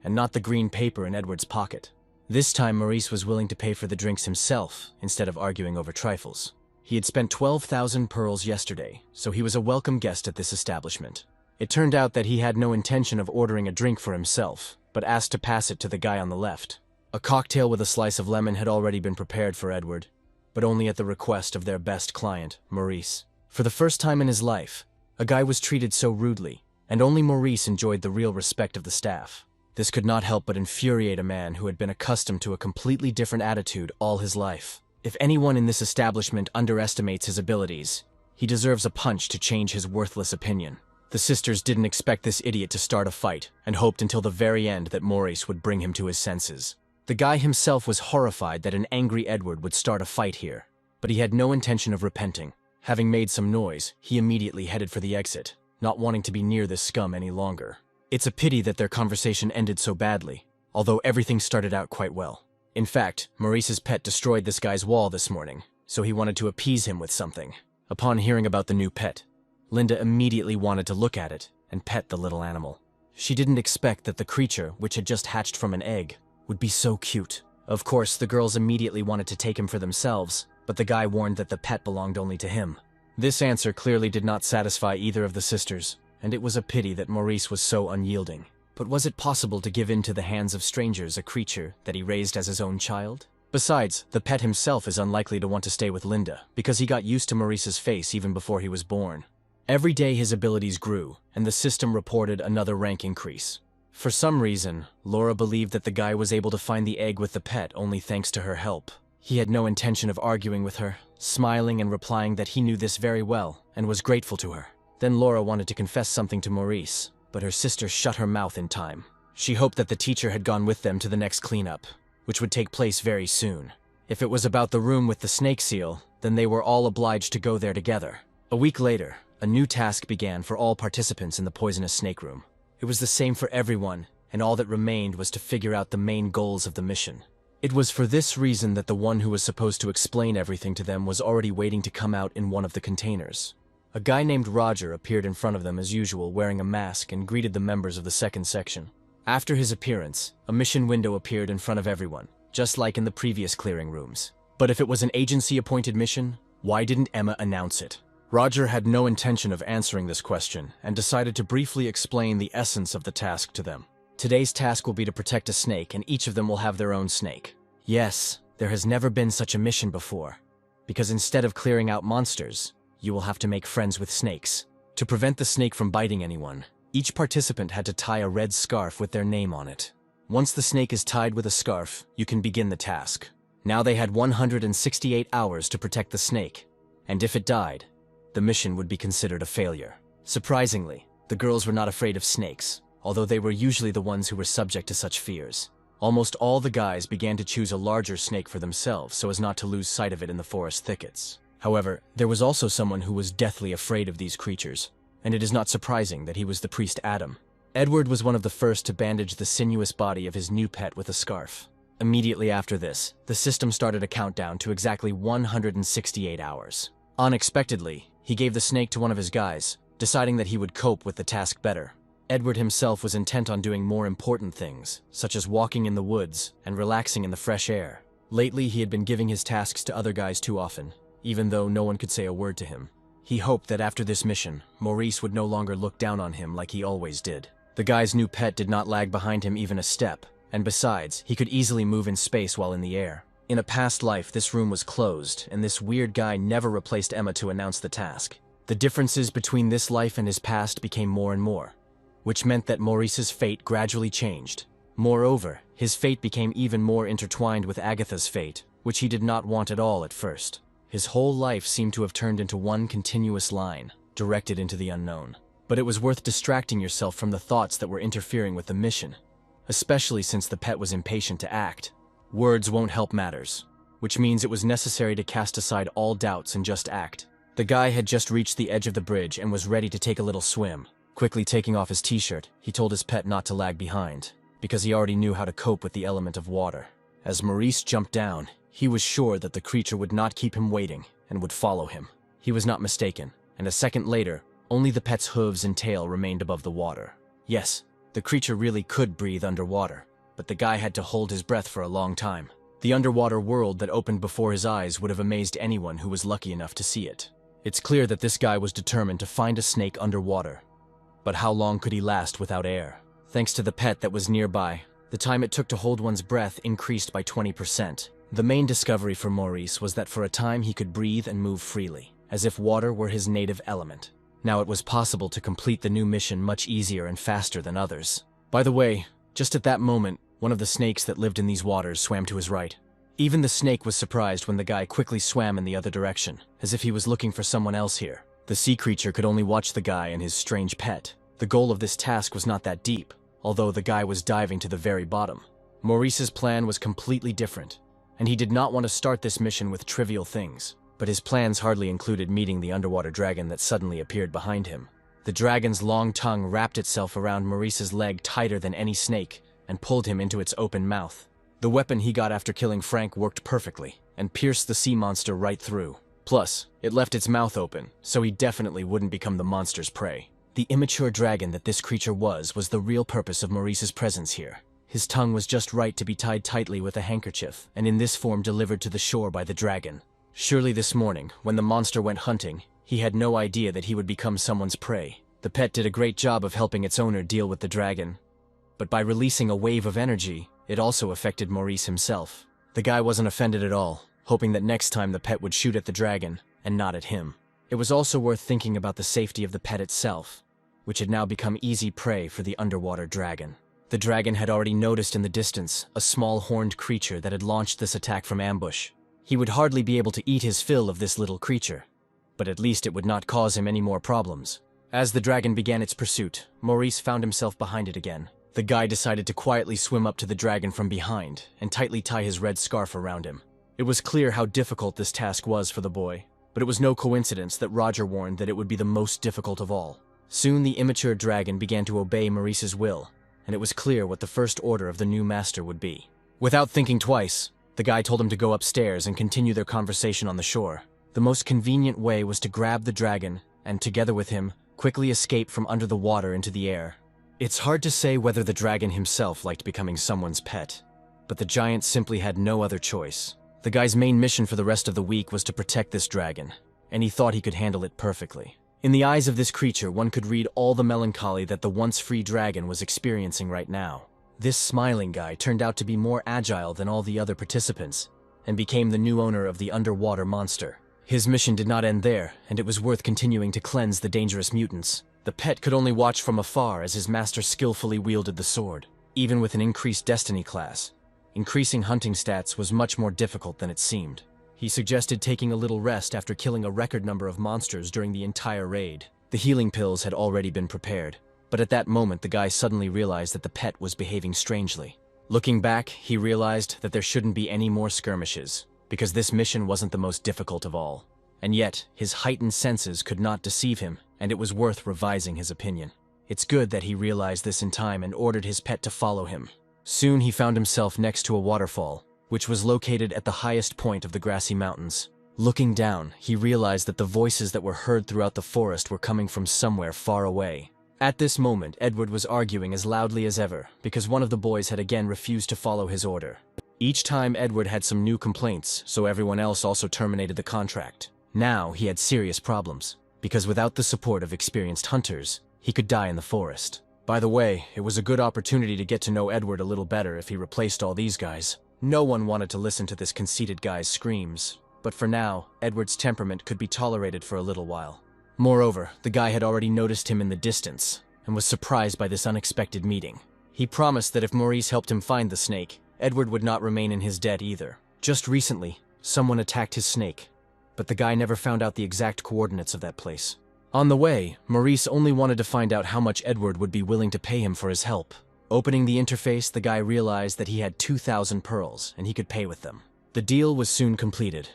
and not the green paper in Edward's pocket. This time Maurice was willing to pay for the drinks himself, instead of arguing over trifles. He had spent 12,000 pearls yesterday, so he was a welcome guest at this establishment. It turned out that he had no intention of ordering a drink for himself, but asked to pass it to the guy on the left. A cocktail with a slice of lemon had already been prepared for Edward, but only at the request of their best client, Maurice. For the first time in his life, a guy was treated so rudely, and only Maurice enjoyed the real respect of the staff. This could not help but infuriate a man who had been accustomed to a completely different attitude all his life. If anyone in this establishment underestimates his abilities, he deserves a punch to change his worthless opinion. The sisters didn't expect this idiot to start a fight, and hoped until the very end that Maurice would bring him to his senses. The guy himself was horrified that an angry Edward would start a fight here, but he had no intention of repenting. Having made some noise, he immediately headed for the exit, not wanting to be near this scum any longer. It's a pity that their conversation ended so badly, although everything started out quite well. In fact, Maurice's pet destroyed this guy's wall this morning, so he wanted to appease him with something. Upon hearing about the new pet, Linda immediately wanted to look at it and pet the little animal. She didn't expect that the creature, which had just hatched from an egg, would be so cute. Of course, the girls immediately wanted to take him for themselves, but the guy warned that the pet belonged only to him. This answer clearly did not satisfy either of the sisters, and it was a pity that Maurice was so unyielding. But was it possible to give in to the hands of strangers a creature that he raised as his own child? Besides, the pet himself is unlikely to want to stay with Linda, because he got used to Maurice's face even before he was born. Every day his abilities grew, and the system reported another rank increase. For some reason, Laura believed that the guy was able to find the egg with the pet only thanks to her help. He had no intention of arguing with her, smiling and replying that he knew this very well and was grateful to her. Then Laura wanted to confess something to Maurice, but her sister shut her mouth in time. She hoped that the teacher had gone with them to the next cleanup, which would take place very soon. If it was about the room with the snake seal, then they were all obliged to go there together. A week later, a new task began for all participants in the poisonous snake room. It was the same for everyone, and all that remained was to figure out the main goals of the mission. It was for this reason that the one who was supposed to explain everything to them was already waiting to come out in one of the containers. A guy named Roger appeared in front of them as usual wearing a mask and greeted the members of the second section. After his appearance, a mission window appeared in front of everyone, just like in the previous clearing rooms. But if it was an agency-appointed mission, why didn't Emma announce it? Roger had no intention of answering this question and decided to briefly explain the essence of the task to them. Today's task will be to protect a snake, and each of them will have their own snake. Yes, there has never been such a mission before, because instead of clearing out monsters, you will have to make friends with snakes. To prevent the snake from biting anyone, each participant had to tie a red scarf with their name on it. Once the snake is tied with a scarf, you can begin the task. Now they had 168 hours to protect the snake, and if it died, the mission would be considered a failure. Surprisingly, the girls were not afraid of snakes, although they were usually the ones who were subject to such fears. Almost all the guys began to choose a larger snake for themselves so as not to lose sight of it in the forest thickets. However, there was also someone who was deathly afraid of these creatures, and it is not surprising that he was the priest Adam. Edward was one of the first to bandage the sinuous body of his new pet with a scarf. Immediately after this, the system started a countdown to exactly 168 hours. Unexpectedly, he gave the snake to one of his guys, deciding that he would cope with the task better. Edward himself was intent on doing more important things, such as walking in the woods and relaxing in the fresh air. Lately, he had been giving his tasks to other guys too often, even though no one could say a word to him. He hoped that after this mission, Maurice would no longer look down on him like he always did. The guy's new pet did not lag behind him even a step, and besides, he could easily move in space while in the air. In a past life, this room was closed, and this weird guy never replaced Emma to announce the task. The differences between this life and his past became more and more, which meant that Maurice's fate gradually changed. Moreover, his fate became even more intertwined with Agatha's fate, which he did not want at all at first. His whole life seemed to have turned into one continuous line, directed into the unknown. But it was worth distracting yourself from the thoughts that were interfering with the mission, especially since the pet was impatient to act. Words won't help matters, which means it was necessary to cast aside all doubts and just act. The guy had just reached the edge of the bridge and was ready to take a little swim. Quickly taking off his t-shirt, he told his pet not to lag behind, because he already knew how to cope with the element of water. As Maurice jumped down, he was sure that the creature would not keep him waiting and would follow him. He was not mistaken, and a second later, only the pet's hooves and tail remained above the water. Yes, the creature really could breathe underwater, but the guy had to hold his breath for a long time. The underwater world that opened before his eyes would have amazed anyone who was lucky enough to see it. It's clear that this guy was determined to find a snake underwater. But how long could he last without air? Thanks to the pet that was nearby, the time it took to hold one's breath increased by 20%. The main discovery for Maurice was that for a time he could breathe and move freely, as if water were his native element. Now it was possible to complete the new mission much easier and faster than others. By the way, just at that moment, one of the snakes that lived in these waters swam to his right. Even the snake was surprised when the guy quickly swam in the other direction, as if he was looking for someone else here. The sea creature could only watch the guy and his strange pet. The goal of this task was not that deep, although the guy was diving to the very bottom. Maurice's plan was completely different, and he did not want to start this mission with trivial things. But his plans hardly included meeting the underwater dragon that suddenly appeared behind him. The dragon's long tongue wrapped itself around Maurice's leg tighter than any snake and pulled him into its open mouth. The weapon he got after killing Frank worked perfectly and pierced the sea monster right through. Plus, it left its mouth open, so he definitely wouldn't become the monster's prey. The immature dragon that this creature was the real purpose of Maurice's presence here. His tongue was just right to be tied tightly with a handkerchief, and in this form delivered to the shore by the dragon. Surely this morning, when the monster went hunting, he had no idea that he would become someone's prey. The pet did a great job of helping its owner deal with the dragon, but by releasing a wave of energy, it also affected Maurice himself. The guy wasn't offended at all, hoping that next time the pet would shoot at the dragon, and not at him. It was also worth thinking about the safety of the pet itself, which had now become easy prey for the underwater dragon. The dragon had already noticed in the distance a small horned creature that had launched this attack from ambush. He would hardly be able to eat his fill of this little creature, but at least it would not cause him any more problems. As the dragon began its pursuit, Maurice found himself behind it again. The guy decided to quietly swim up to the dragon from behind and tightly tie his red scarf around him. It was clear how difficult this task was for the boy, but it was no coincidence that Roger warned that it would be the most difficult of all. Soon the immature dragon began to obey Maurice's will, and it was clear what the first order of the new master would be. Without thinking twice, the guy told him to go upstairs and continue their conversation on the shore. The most convenient way was to grab the dragon and, together with him, quickly escape from under the water into the air. It's hard to say whether the dragon himself liked becoming someone's pet, but the giant simply had no other choice. The guy's main mission for the rest of the week was to protect this dragon, and he thought he could handle it perfectly. In the eyes of this creature, one could read all the melancholy that the once-free dragon was experiencing right now. This smiling guy turned out to be more agile than all the other participants, and became the new owner of the underwater monster. His mission did not end there, and it was worth continuing to cleanse the dangerous mutants. The pet could only watch from afar as his master skillfully wielded the sword. Even with an increased destiny class, increasing hunting stats was much more difficult than it seemed. He suggested taking a little rest after killing a record number of monsters during the entire raid. The healing pills had already been prepared, but at that moment the guy suddenly realized that the pet was behaving strangely. Looking back, he realized that there shouldn't be any more skirmishes, because this mission wasn't the most difficult of all. And yet, his heightened senses could not deceive him, and it was worth revising his opinion. It's good that he realized this in time and ordered his pet to follow him. Soon he found himself next to a waterfall, which was located at the highest point of the grassy mountains. Looking down, he realized that the voices that were heard throughout the forest were coming from somewhere far away. At this moment, Edward was arguing as loudly as ever, because one of the boys had again refused to follow his order. Each time Edward had some new complaints, so everyone else also terminated the contract. Now he had serious problems, because without the support of experienced hunters, he could die in the forest. By the way, it was a good opportunity to get to know Edward a little better if he replaced all these guys. No one wanted to listen to this conceited guy's screams, but for now, Edward's temperament could be tolerated for a little while. Moreover, the guy had already noticed him in the distance, and was surprised by this unexpected meeting. He promised that if Maurice helped him find the snake, Edward would not remain in his debt either. Just recently, someone attacked his snake, but the guy never found out the exact coordinates of that place. On the way, Maurice only wanted to find out how much Edward would be willing to pay him for his help. Opening the interface, the guy realized that he had 2,000 pearls, and he could pay with them. The deal was soon completed,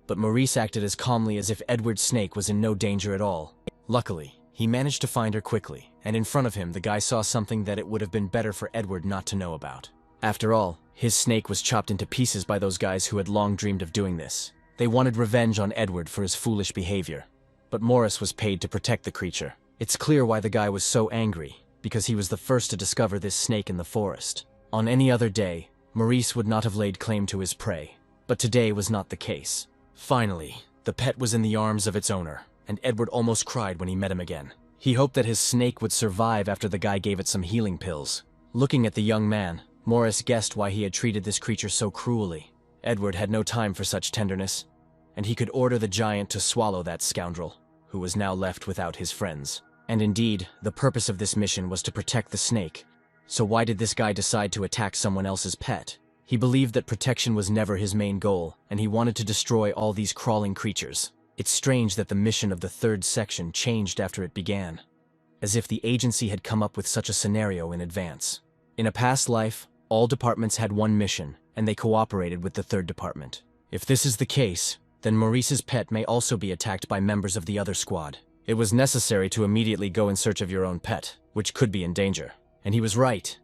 but Maurice acted as calmly as if Edward's snake was in no danger at all. Luckily, he managed to find her quickly, and in front of him the guy saw something that it would have been better for Edward not to know about. After all, his snake was chopped into pieces by those guys who had long dreamed of doing this. They wanted revenge on Edward for his foolish behavior, but Morris was paid to protect the creature. It's clear why the guy was so angry, because he was the first to discover this snake in the forest. On any other day, Maurice would not have laid claim to his prey, but today was not the case. Finally, the pet was in the arms of its owner, and Edward almost cried when he met him again. He hoped that his snake would survive after the guy gave it some healing pills. Looking at the young man, Morris guessed why he had treated this creature so cruelly. Edward had no time for such tenderness, and he could order the giant to swallow that scoundrel, who was now left without his friends. And indeed, the purpose of this mission was to protect the snake. So why did this guy decide to attack someone else's pet? He believed that protection was never his main goal, and he wanted to destroy all these crawling creatures. It's strange that the mission of the third section changed after it began, as if the agency had come up with such a scenario in advance. In a past life, all departments had one mission, and they cooperated with the third department. If this is the case, then Maurice's pet may also be attacked by members of the other squad. It was necessary to immediately go in search of your own pet, which could be in danger. And he was right,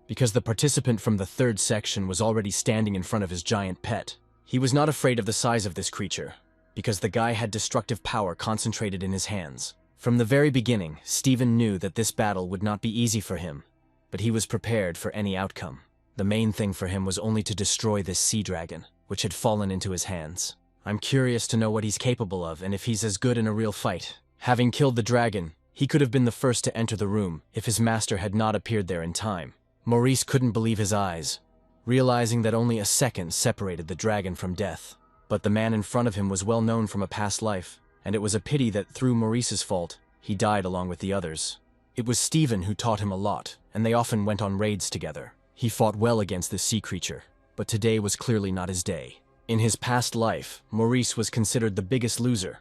because the participant from the third section was already standing in front of his giant pet. He was not afraid of the size of this creature, because the guy had destructive power concentrated in his hands. From the very beginning, Steven knew that this battle would not be easy for him, but he was prepared for any outcome. The main thing for him was only to destroy this sea dragon, which had fallen into his hands. I'm curious to know what he's capable of and if he's as good in a real fight. Having killed the dragon, he could have been the first to enter the room if his master had not appeared there in time. Maurice couldn't believe his eyes, realizing that only a second separated the dragon from death. But the man in front of him was well known from a past life, and it was a pity that through Maurice's fault, he died along with the others. It was Steven who taught him a lot, and they often went on raids together. He fought well against this sea creature, but today was clearly not his day. In his past life, Maurice was considered the biggest loser,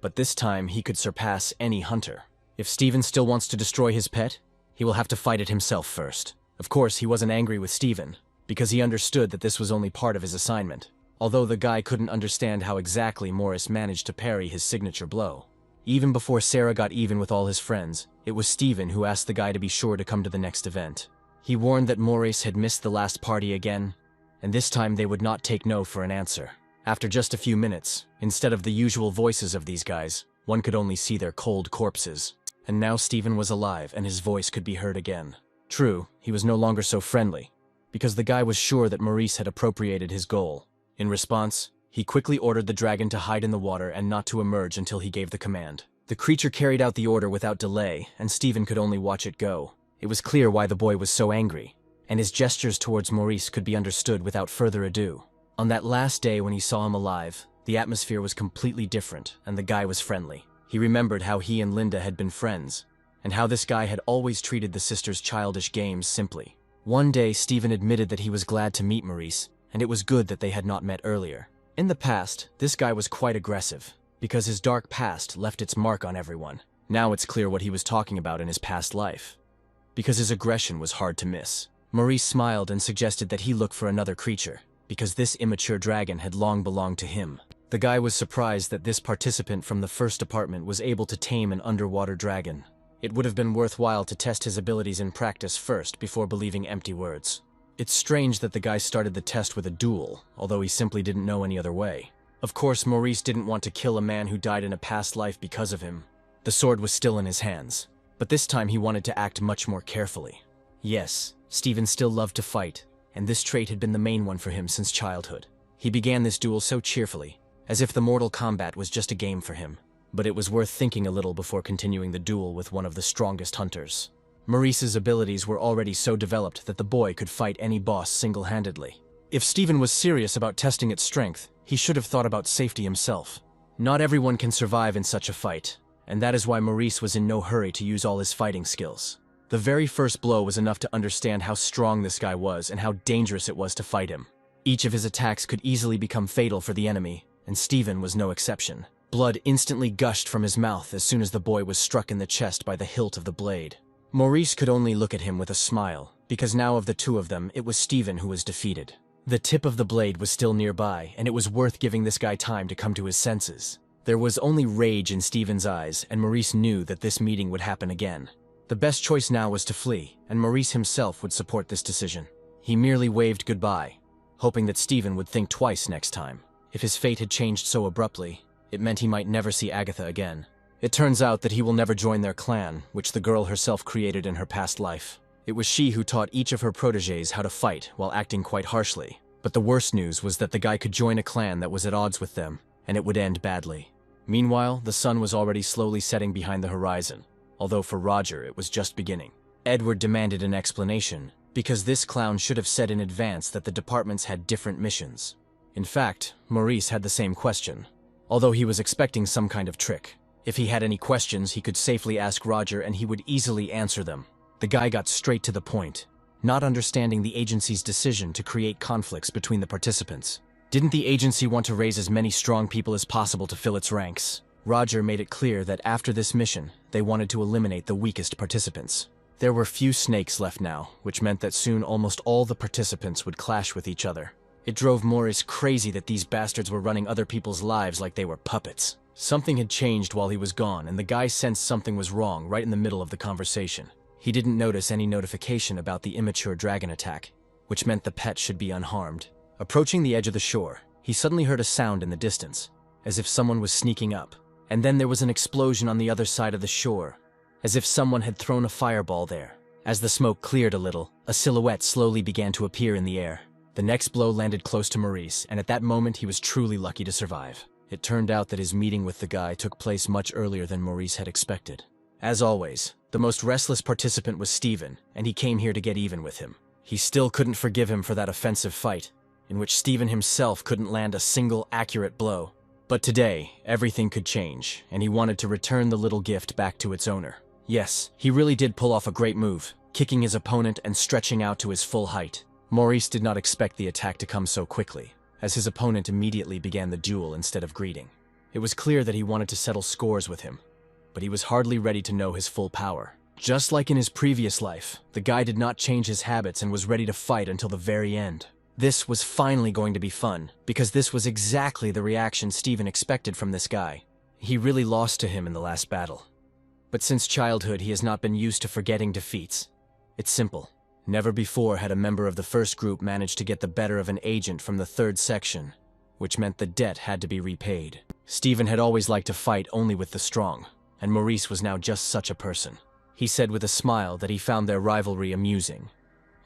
but this time he could surpass any hunter. If Steven still wants to destroy his pet, he will have to fight it himself first. Of course, he wasn't angry with Steven, because he understood that this was only part of his assignment, although the guy couldn't understand how exactly Maurice managed to parry his signature blow. Even before Sarah got even with all his friends, it was Steven who asked the guy to be sure to come to the next event. He warned that Maurice had missed the last party again, and this time they would not take no for an answer. After just a few minutes, instead of the usual voices of these guys, one could only see their cold corpses. And now Steven was alive and his voice could be heard again. True, he was no longer so friendly, because the guy was sure that Maurice had appropriated his goal. In response, he quickly ordered the dragon to hide in the water and not to emerge until he gave the command. The creature carried out the order without delay, and Steven could only watch it go. It was clear why the boy was so angry, and his gestures towards Maurice could be understood without further ado. On that last day when he saw him alive, the atmosphere was completely different, and the guy was friendly. He remembered how he and Linda had been friends, and how this guy had always treated the sisters' childish games simply. One day, Steven admitted that he was glad to meet Maurice, and it was good that they had not met earlier. In the past, this guy was quite aggressive, because his dark past left its mark on everyone. Now it's clear what he was talking about in his past life, because his aggression was hard to miss. Maurice smiled and suggested that he look for another creature, because this immature dragon had long belonged to him. The guy was surprised that this participant from the first department was able to tame an underwater dragon. It would have been worthwhile to test his abilities in practice first before believing empty words. It's strange that the guy started the test with a duel, although he simply didn't know any other way. Of course, Maurice didn't want to kill a man who died in a past life because of him. The sword was still in his hands, but this time he wanted to act much more carefully. Yes, Steven still loved to fight, and this trait had been the main one for him since childhood. He began this duel so cheerfully, as if the mortal combat was just a game for him. But it was worth thinking a little before continuing the duel with one of the strongest hunters. Maurice's abilities were already so developed that the boy could fight any boss single-handedly. If Steven was serious about testing its strength, he should have thought about safety himself. Not everyone can survive in such a fight, and that is why Maurice was in no hurry to use all his fighting skills. The very first blow was enough to understand how strong this guy was and how dangerous it was to fight him. Each of his attacks could easily become fatal for the enemy, and Steven was no exception. Blood instantly gushed from his mouth as soon as the boy was struck in the chest by the hilt of the blade. Maurice could only look at him with a smile, because now of the two of them, it was Steven who was defeated. The tip of the blade was still nearby, and it was worth giving this guy time to come to his senses. There was only rage in Steven's eyes, and Maurice knew that this meeting would happen again. The best choice now was to flee, and Maurice himself would support this decision. He merely waved goodbye, hoping that Steven would think twice next time. If his fate had changed so abruptly, it meant he might never see Agatha again. It turns out that he will never join their clan, which the girl herself created in her past life. It was she who taught each of her protégés how to fight while acting quite harshly. But the worst news was that the guy could join a clan that was at odds with them, and it would end badly. Meanwhile, the sun was already slowly setting behind the horizon, although for Roger it was just beginning. Edward demanded an explanation, because this clown should have said in advance that the departments had different missions. In fact, Maurice had the same question, although he was expecting some kind of trick. If he had any questions, he could safely ask Roger and he would easily answer them. The guy got straight to the point, not understanding the agency's decision to create conflicts between the participants. Didn't the agency want to raise as many strong people as possible to fill its ranks? Roger made it clear that after this mission, they wanted to eliminate the weakest participants. There were few snakes left now, which meant that soon almost all the participants would clash with each other. It drove Maurice crazy that these bastards were running other people's lives like they were puppets. Something had changed while he was gone, and the guy sensed something was wrong right in the middle of the conversation. He didn't notice any notification about the immature dragon attack, which meant the pet should be unharmed. Approaching the edge of the shore, he suddenly heard a sound in the distance, as if someone was sneaking up. And then there was an explosion on the other side of the shore, as if someone had thrown a fireball there. As the smoke cleared a little, a silhouette slowly began to appear in the air. The next blow landed close to Maurice, and at that moment he was truly lucky to survive. It turned out that his meeting with the guy took place much earlier than Maurice had expected. As always, the most restless participant was Steven, and he came here to get even with him. He still couldn't forgive him for that offensive fight, in which Steven himself couldn't land a single accurate blow. But today, everything could change, and he wanted to return the little gift back to its owner. Yes, he really did pull off a great move, kicking his opponent and stretching out to his full height. Maurice did not expect the attack to come so quickly, as his opponent immediately began the duel instead of greeting. It was clear that he wanted to settle scores with him, but he was hardly ready to know his full power. Just like in his previous life, the guy did not change his habits and was ready to fight until the very end. This was finally going to be fun, because this was exactly the reaction Steven expected from this guy. He really lost to him in the last battle. But since childhood, he has not been used to forgetting defeats. It's simple. Never before had a member of the first group managed to get the better of an agent from the third section, which meant the debt had to be repaid. Steven had always liked to fight only with the strong, and Maurice was now just such a person. He said with a smile that he found their rivalry amusing,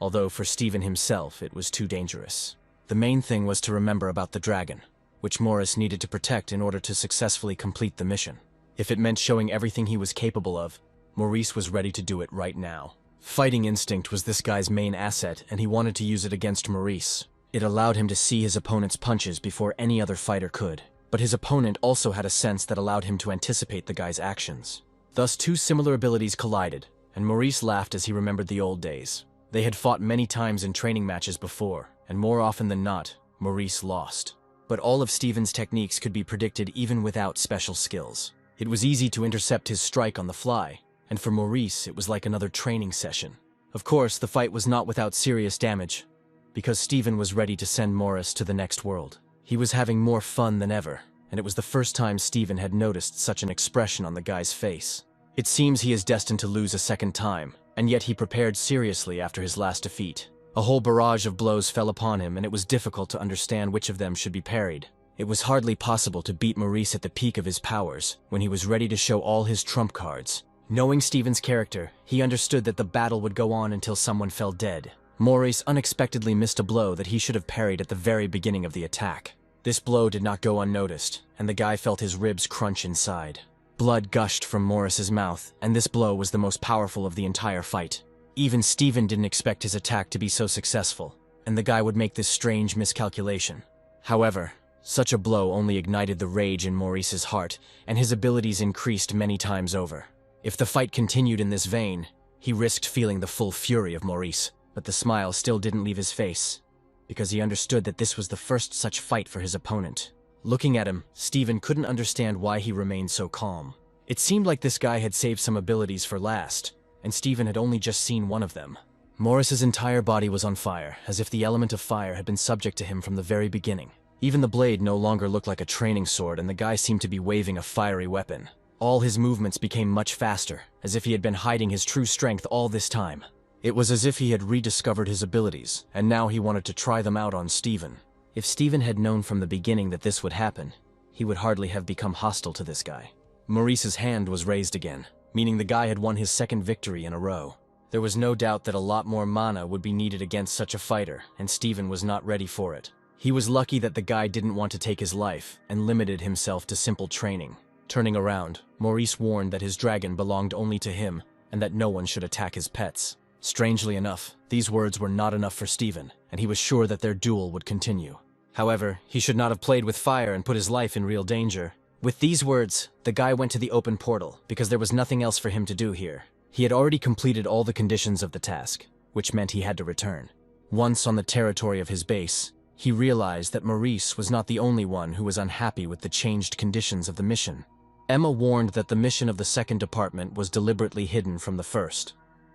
although for Steven himself it was too dangerous. The main thing was to remember about the dragon, which Maurice needed to protect in order to successfully complete the mission. If it meant showing everything he was capable of, Maurice was ready to do it right now. Fighting instinct was this guy's main asset, and he wanted to use it against Maurice. It allowed him to see his opponent's punches before any other fighter could, but his opponent also had a sense that allowed him to anticipate the guy's actions. Thus, two similar abilities collided, and Maurice laughed as he remembered the old days. They had fought many times in training matches before, and more often than not, Maurice lost. But all of Steven's techniques could be predicted even without special skills. It was easy to intercept his strike on the fly, and for Maurice it was like another training session. Of course, the fight was not without serious damage, because Steven was ready to send Maurice to the next world. He was having more fun than ever, and it was the first time Steven had noticed such an expression on the guy's face. It seems he is destined to lose a second time, and yet he prepared seriously after his last defeat. A whole barrage of blows fell upon him, and it was difficult to understand which of them should be parried. It was hardly possible to beat Maurice at the peak of his powers, when he was ready to show all his trump cards. Knowing Steven's character, he understood that the battle would go on until someone fell dead. Maurice unexpectedly missed a blow that he should have parried at the very beginning of the attack. This blow did not go unnoticed, and the guy felt his ribs crunch inside. Blood gushed from Maurice's mouth, and this blow was the most powerful of the entire fight. Even Steven didn't expect his attack to be so successful, and the guy would make this strange miscalculation. However, such a blow only ignited the rage in Maurice's heart, and his abilities increased many times over. If the fight continued in this vein, he risked feeling the full fury of Maurice, but the smile still didn't leave his face, because he understood that this was the first such fight for his opponent. Looking at him, Steven couldn't understand why he remained so calm. It seemed like this guy had saved some abilities for last, and Steven had only just seen one of them. Maurice's entire body was on fire, as if the element of fire had been subject to him from the very beginning. Even the blade no longer looked like a training sword, and the guy seemed to be waving a fiery weapon. All his movements became much faster, as if he had been hiding his true strength all this time. It was as if he had rediscovered his abilities, and now he wanted to try them out on Steven. If Steven had known from the beginning that this would happen, he would hardly have become hostile to this guy. Maurice's hand was raised again, meaning the guy had won his second victory in a row. There was no doubt that a lot more mana would be needed against such a fighter, and Steven was not ready for it. He was lucky that the guy didn't want to take his life, and limited himself to simple training. Turning around, Maurice warned that his dragon belonged only to him, and that no one should attack his pets. Strangely enough, these words were not enough for Steven, and he was sure that their duel would continue. However, he should not have played with fire and put his life in real danger. With these words, the guy went to the open portal, because there was nothing else for him to do here. He had already completed all the conditions of the task, which meant he had to return. Once on the territory of his base, he realized that Maurice was not the only one who was unhappy with the changed conditions of the mission. Emma warned that the mission of the second department was deliberately hidden from the first,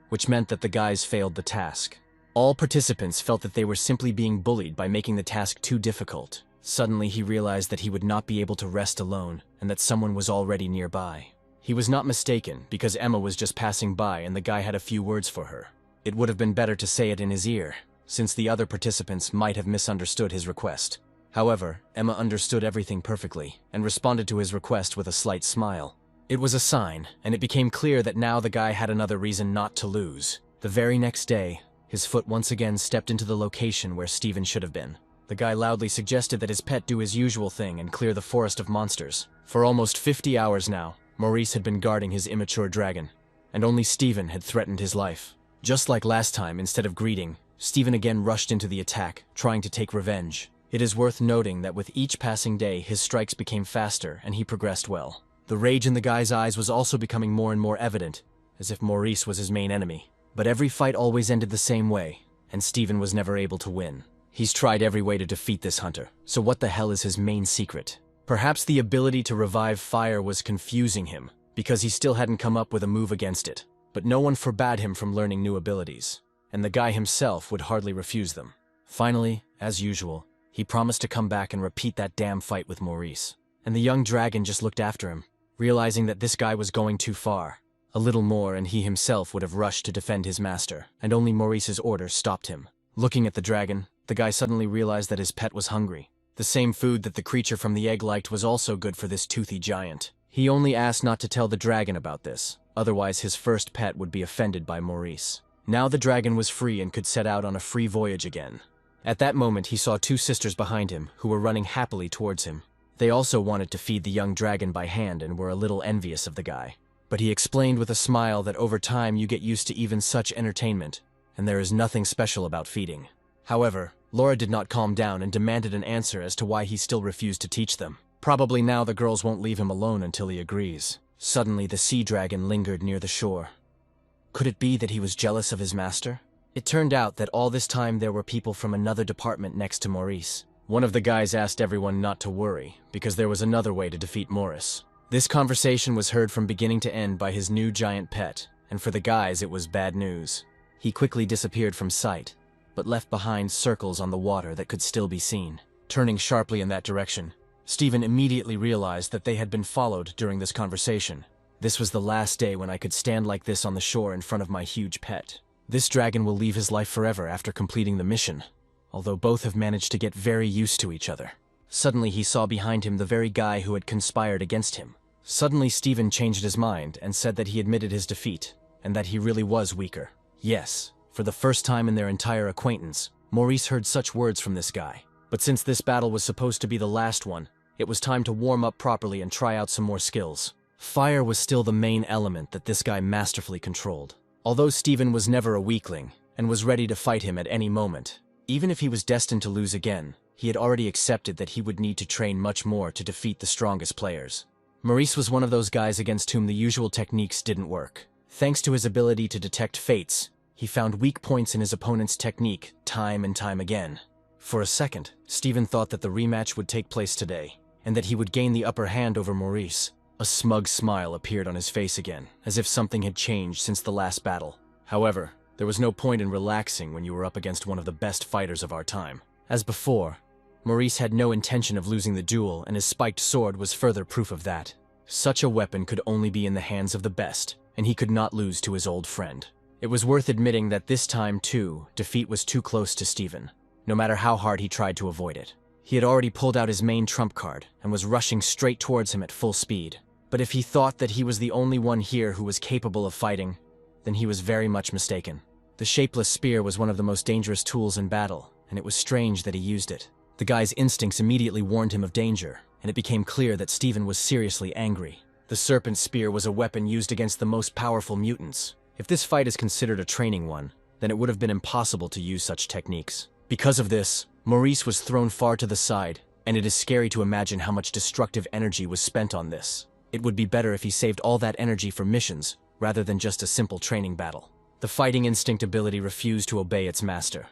which meant that the guys failed the task. All participants felt that they were simply being bullied by making the task too difficult. Suddenly he realized that he would not be able to rest alone, and that someone was already nearby. He was not mistaken, because Emma was just passing by and the guy had a few words for her. It would have been better to say it in his ear, since the other participants might have misunderstood his request. However, Emma understood everything perfectly, and responded to his request with a slight smile. It was a sign, and it became clear that now the guy had another reason not to lose. The very next day, his foot once again stepped into the location where Steven should have been. The guy loudly suggested that his pet do his usual thing and clear the forest of monsters. For almost 50 hours now, Maurice had been guarding his immature dragon, and only Steven had threatened his life. Just like last time, instead of greeting, Steven again rushed into the attack, trying to take revenge. It is worth noting that with each passing day, his strikes became faster and he progressed well. The rage in the guy's eyes was also becoming more and more evident, as if Maurice was his main enemy. But every fight always ended the same way, and Steven was never able to win. He's tried every way to defeat this hunter, so what the hell is his main secret? Perhaps the ability to revive fire was confusing him, because he still hadn't come up with a move against it. But no one forbade him from learning new abilities, and the guy himself would hardly refuse them. Finally, as usual, he promised to come back and repeat that damn fight with Maurice. And the young dragon just looked after him, realizing that this guy was going too far. A little more and he himself would have rushed to defend his master, and only Maurice's orders stopped him. Looking at the dragon, the guy suddenly realized that his pet was hungry. The same food that the creature from the egg liked was also good for this toothy giant. He only asked not to tell the dragon about this, otherwise his first pet would be offended by Maurice. Now the dragon was free and could set out on a free voyage again. At that moment he saw two sisters behind him who were running happily towards him. They also wanted to feed the young dragon by hand and were a little envious of the guy. But he explained with a smile that over time you get used to even such entertainment, and there is nothing special about feeding. However, Laura did not calm down and demanded an answer as to why he still refused to teach them. Probably now the girls won't leave him alone until he agrees. Suddenly the sea dragon lingered near the shore. Could it be that he was jealous of his master? It turned out that all this time there were people from another department next to Maurice. One of the guys asked everyone not to worry, because there was another way to defeat Maurice. This conversation was heard from beginning to end by his new giant pet, and for the guys it was bad news. He quickly disappeared from sight, but left behind circles on the water that could still be seen. Turning sharply in that direction, Steven immediately realized that they had been followed during this conversation. This was the last day when I could stand like this on the shore in front of my huge pet. This dragon will leave his life forever after completing the mission, although both have managed to get very used to each other. Suddenly he saw behind him the very guy who had conspired against him. Suddenly Steven changed his mind and said that he admitted his defeat, and that he really was weaker. Yes, for the first time in their entire acquaintance, Maurice heard such words from this guy. But since this battle was supposed to be the last one, it was time to warm up properly and try out some more skills. Fire was still the main element that this guy masterfully controlled. Although Steven was never a weakling, and was ready to fight him at any moment, even if he was destined to lose again, he had already accepted that he would need to train much more to defeat the strongest players. Maurice was one of those guys against whom the usual techniques didn't work. Thanks to his ability to detect fates, he found weak points in his opponent's technique time and time again. For a second, Steven thought that the rematch would take place today, and that he would gain the upper hand over Maurice. A smug smile appeared on his face again, as if something had changed since the last battle. However, there was no point in relaxing when you were up against one of the best fighters of our time. As before, Maurice had no intention of losing the duel, and his spiked sword was further proof of that. Such a weapon could only be in the hands of the best, and he could not lose to his old friend. It was worth admitting that this time, too, defeat was too close to Steven, no matter how hard he tried to avoid it. He had already pulled out his main trump card, and was rushing straight towards him at full speed. But if he thought that he was the only one here who was capable of fighting, then he was very much mistaken. The shapeless spear was one of the most dangerous tools in battle, and it was strange that he used it. The guy's instincts immediately warned him of danger, and it became clear that Steven was seriously angry. The serpent spear was a weapon used against the most powerful mutants. If this fight is considered a training one, then it would have been impossible to use such techniques. Because of this, Maurice was thrown far to the side, and it is scary to imagine how much destructive energy was spent on this. It would be better if he saved all that energy for missions, rather than just a simple training battle. The fighting instinct ability refused to obey its master,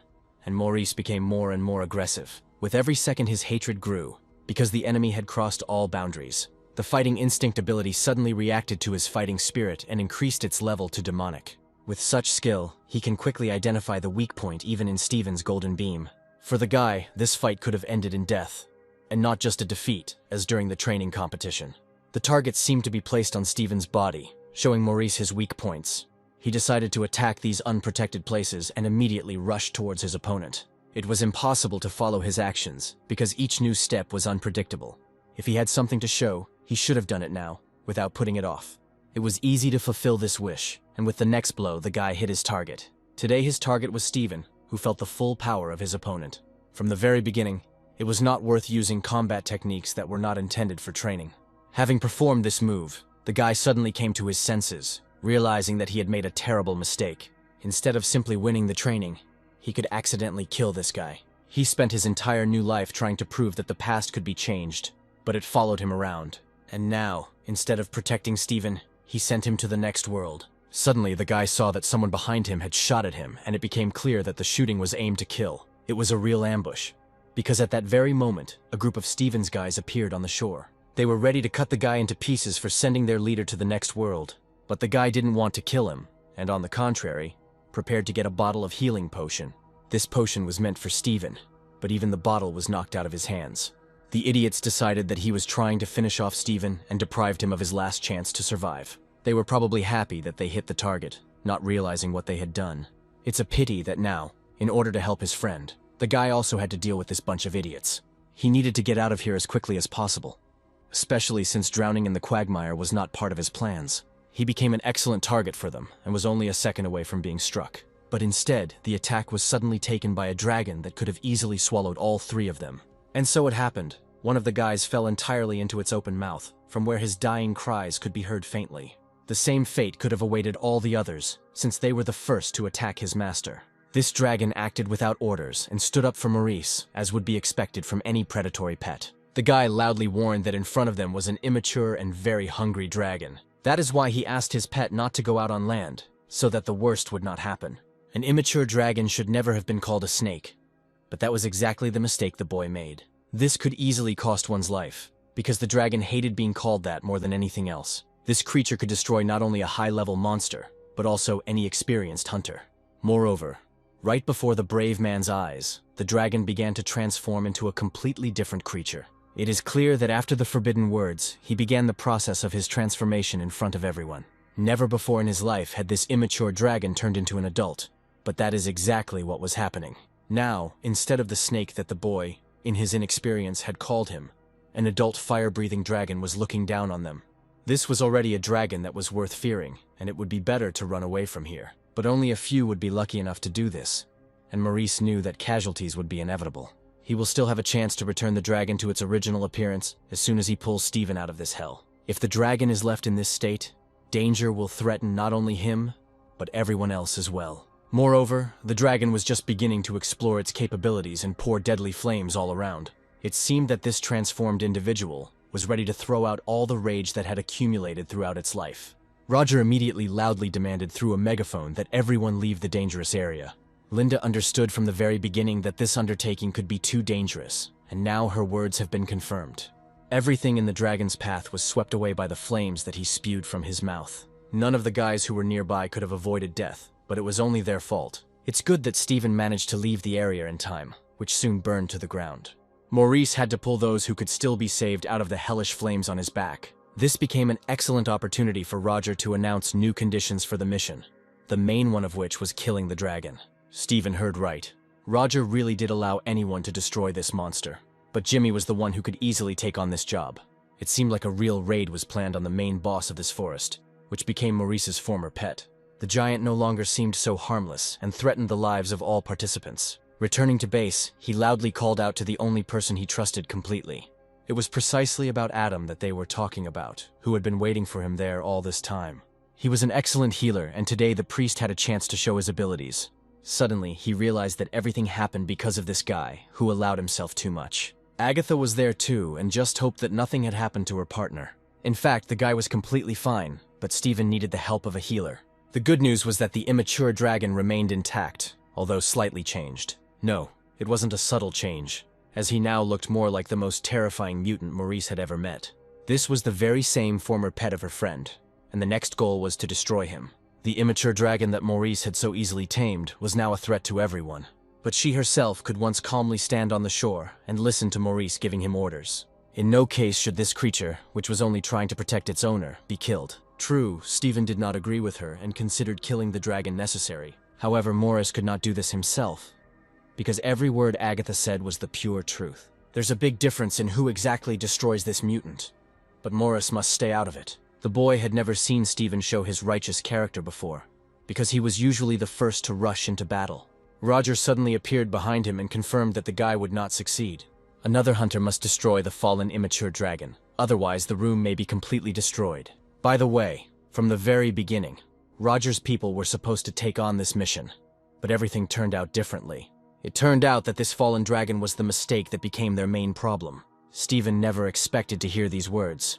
and Maurice became more and more aggressive. With every second his hatred grew, because the enemy had crossed all boundaries. The fighting instinct ability suddenly reacted to his fighting spirit and increased its level to demonic. With such skill, he can quickly identify the weak point even in Steven's golden beam. For the guy, this fight could have ended in death, and not just a defeat, as during the training competition. The targets seemed to be placed on Steven's body, showing Maurice his weak points. He decided to attack these unprotected places and immediately rushed towards his opponent. It was impossible to follow his actions, because each new step was unpredictable. If he had something to show, he should have done it now, without putting it off. It was easy to fulfill this wish, and with the next blow the guy hit his target. Today his target was Steven, who felt the full power of his opponent. From the very beginning, it was not worth using combat techniques that were not intended for training. Having performed this move, the guy suddenly came to his senses, realizing that he had made a terrible mistake. Instead of simply winning the training, he could accidentally kill this guy. He spent his entire new life trying to prove that the past could be changed, but it followed him around. And now, instead of protecting Steven, he sent him to the next world. Suddenly, the guy saw that someone behind him had shot at him, and it became clear that the shooting was aimed to kill. It was a real ambush. Because at that very moment, a group of Steven's guys appeared on the shore. They were ready to cut the guy into pieces for sending their leader to the next world. But the guy didn't want to kill him, and on the contrary, prepared to get a bottle of healing potion. This potion was meant for Steven, but even the bottle was knocked out of his hands. The idiots decided that he was trying to finish off Steven and deprived him of his last chance to survive. They were probably happy that they hit the target, not realizing what they had done. It's a pity that now, in order to help his friend, the guy also had to deal with this bunch of idiots. He needed to get out of here as quickly as possible, especially since drowning in the quagmire was not part of his plans. He became an excellent target for them and was only a second away from being struck. But instead, the attack was suddenly taken by a dragon that could have easily swallowed all three of them. And so it happened. One of the guys fell entirely into its open mouth, from where his dying cries could be heard faintly. The same fate could have awaited all the others, since they were the first to attack his master. This dragon acted without orders and stood up for Maurice, as would be expected from any predatory pet. The guy loudly warned that in front of them was an immature and very hungry dragon. That is why he asked his pet not to go out on land, so that the worst would not happen. An immature dragon should never have been called a snake, but that was exactly the mistake the boy made. This could easily cost one's life, because the dragon hated being called that more than anything else. This creature could destroy not only a high-level monster, but also any experienced hunter. Moreover, right before the brave man's eyes, the dragon began to transform into a completely different creature. It is clear that after the forbidden words, he began the process of his transformation in front of everyone. Never before in his life had this immature dragon turned into an adult, but that is exactly what was happening. Now, instead of the snake that the boy, in his inexperience, had called him, an adult fire-breathing dragon was looking down on them. This was already a dragon that was worth fearing, and it would be better to run away from here. But only a few would be lucky enough to do this, and Maurice knew that casualties would be inevitable. He will still have a chance to return the dragon to its original appearance as soon as he pulls Steven out of this hell. If the dragon is left in this state, danger will threaten not only him, but everyone else as well. Moreover, the dragon was just beginning to explore its capabilities and pour deadly flames all around. It seemed that this transformed individual was ready to throw out all the rage that had accumulated throughout its life. Roger immediately loudly demanded through a megaphone that everyone leave the dangerous area. Linda understood from the very beginning that this undertaking could be too dangerous, and now her words have been confirmed. Everything in the dragon's path was swept away by the flames that he spewed from his mouth. None of the guys who were nearby could have avoided death, but it was only their fault. It's good that Steven managed to leave the area in time, which soon burned to the ground. Maurice had to pull those who could still be saved out of the hellish flames on his back. This became an excellent opportunity for Roger to announce new conditions for the mission, the main one of which was killing the dragon. Steven heard right. Roger really did allow anyone to destroy this monster, but Jimmy was the one who could easily take on this job. It seemed like a real raid was planned on the main boss of this forest, which became Maurice's former pet. The giant no longer seemed so harmless and threatened the lives of all participants. Returning to base, he loudly called out to the only person he trusted completely. It was precisely about Adam that they were talking about, who had been waiting for him there all this time. He was an excellent healer, and today the priest had a chance to show his abilities. Suddenly, he realized that everything happened because of this guy, who allowed himself too much. Agatha was there too, and just hoped that nothing had happened to her partner. In fact, the guy was completely fine, but Steven needed the help of a healer. The good news was that the immature dragon remained intact, although slightly changed. No, it wasn't a subtle change, as he now looked more like the most terrifying mutant Maurice had ever met. This was the very same former pet of her friend, and the next goal was to destroy him. The immature dragon that Maurice had so easily tamed was now a threat to everyone. But she herself could once calmly stand on the shore and listen to Maurice giving him orders. In no case should this creature, which was only trying to protect its owner, be killed. True, Steven did not agree with her and considered killing the dragon necessary. However, Morris could not do this himself, because every word Agatha said was the pure truth. There's a big difference in who exactly destroys this mutant, but Morris must stay out of it. The boy had never seen Steven show his righteous character before, because he was usually the first to rush into battle. Roger suddenly appeared behind him and confirmed that the guy would not succeed. Another hunter must destroy the fallen immature dragon, otherwise the room may be completely destroyed. By the way, from the very beginning, Roger's people were supposed to take on this mission, but everything turned out differently. It turned out that this fallen dragon was the mistake that became their main problem. Steven never expected to hear these words.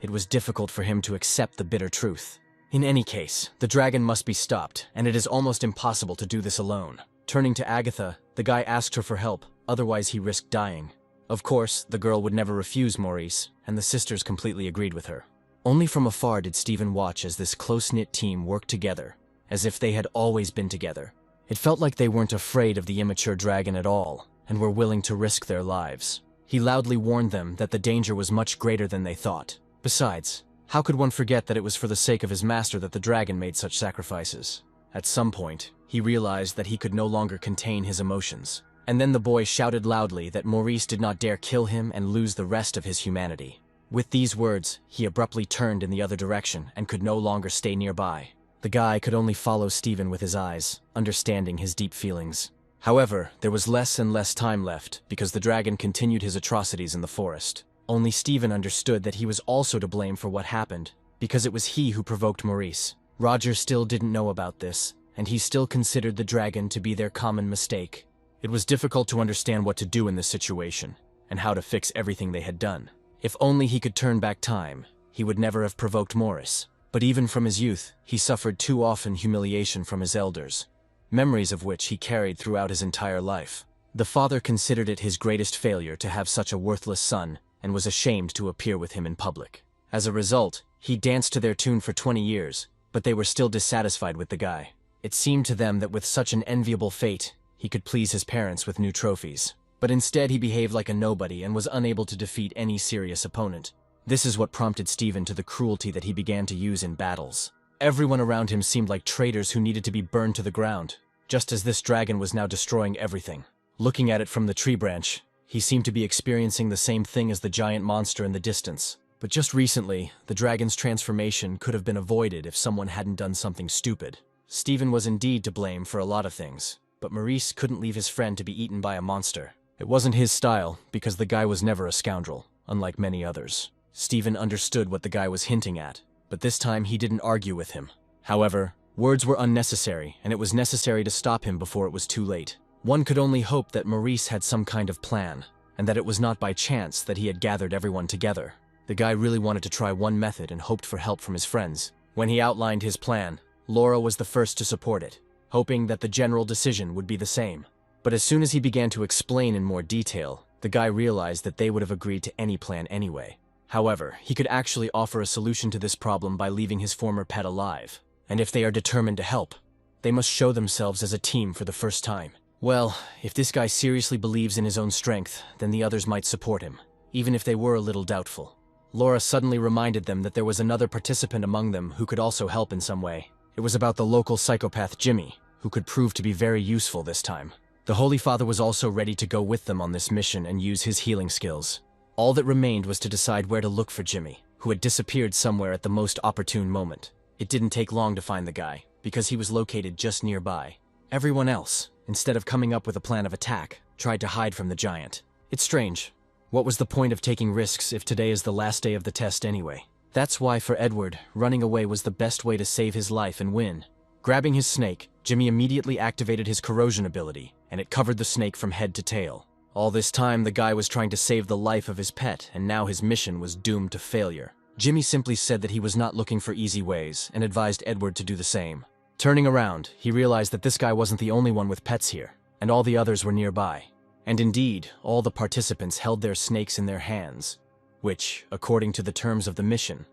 It was difficult for him to accept the bitter truth. In any case, the dragon must be stopped, and it is almost impossible to do this alone. Turning to Agatha, the guy asked her for help, otherwise he risked dying. Of course, the girl would never refuse Maurice, and the sisters completely agreed with her. Only from afar did Stephen watch as this close-knit team worked together, as if they had always been together. It felt like they weren't afraid of the immature dragon at all, and were willing to risk their lives. He loudly warned them that the danger was much greater than they thought. Besides, how could one forget that it was for the sake of his master that the dragon made such sacrifices? At some point, he realized that he could no longer contain his emotions. And then the boy shouted loudly that Maurice did not dare kill him and lose the rest of his humanity. With these words, he abruptly turned in the other direction and could no longer stay nearby. The guy could only follow Stephen with his eyes, understanding his deep feelings. However, there was less and less time left because the dragon continued his atrocities in the forest. Only Stephen understood that he was also to blame for what happened, because it was he who provoked Maurice. Roger still didn't know about this, and he still considered the dragon to be their common mistake. It was difficult to understand what to do in this situation, and how to fix everything they had done. If only he could turn back time, he would never have provoked Maurice. But even from his youth, he suffered too often humiliation from his elders, memories of which he carried throughout his entire life. The father considered it his greatest failure to have such a worthless son, and was ashamed to appear with him in public. As a result, he danced to their tune for 20 years, but they were still dissatisfied with the guy. It seemed to them that with such an enviable fate, he could please his parents with new trophies. But instead he behaved like a nobody and was unable to defeat any serious opponent. This is what prompted Stephen to the cruelty that he began to use in battles. Everyone around him seemed like traitors who needed to be burned to the ground, just as this dragon was now destroying everything. Looking at it from the tree branch, he seemed to be experiencing the same thing as the giant monster in the distance. But just recently, the dragon's transformation could have been avoided if someone hadn't done something stupid. Stephen was indeed to blame for a lot of things, but Maurice couldn't leave his friend to be eaten by a monster. It wasn't his style, because the guy was never a scoundrel, unlike many others. Stephen understood what the guy was hinting at, but this time he didn't argue with him. However, words were unnecessary, and it was necessary to stop him before it was too late. One could only hope that Maurice had some kind of plan, and that it was not by chance that he had gathered everyone together. The guy really wanted to try one method and hoped for help from his friends. When he outlined his plan, Laura was the first to support it, hoping that the general decision would be the same. But as soon as he began to explain in more detail, the guy realized that they would have agreed to any plan anyway. However, he could actually offer a solution to this problem by leaving his former pet alive. And if they are determined to help, they must show themselves as a team for the first time. Well, if this guy seriously believes in his own strength, then the others might support him, even if they were a little doubtful. Laura suddenly reminded them that there was another participant among them who could also help in some way. It was about the local psychopath Jimmy, who could prove to be very useful this time. The Holy Father was also ready to go with them on this mission and use his healing skills. All that remained was to decide where to look for Jimmy, who had disappeared somewhere at the most opportune moment. It didn't take long to find the guy, because he was located just nearby. Everyone else, instead of coming up with a plan of attack, tried to hide from the giant. It's strange. What was the point of taking risks if today is the last day of the test anyway? That's why for Edward, running away was the best way to save his life and win. Grabbing his snake, Jimmy immediately activated his corrosion ability, and it covered the snake from head to tail. All this time, the guy was trying to save the life of his pet, and now his mission was doomed to failure. Jimmy simply said that he was not looking for easy ways, and advised Edward to do the same. Turning around, he realized that this guy wasn't the only one with pets here, and all the others were nearby. And indeed, all the participants held their snakes in their hands, which, according to the terms of the mission,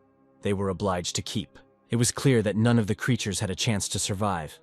they were obliged to keep. It was clear that none of the creatures had a chance to survive,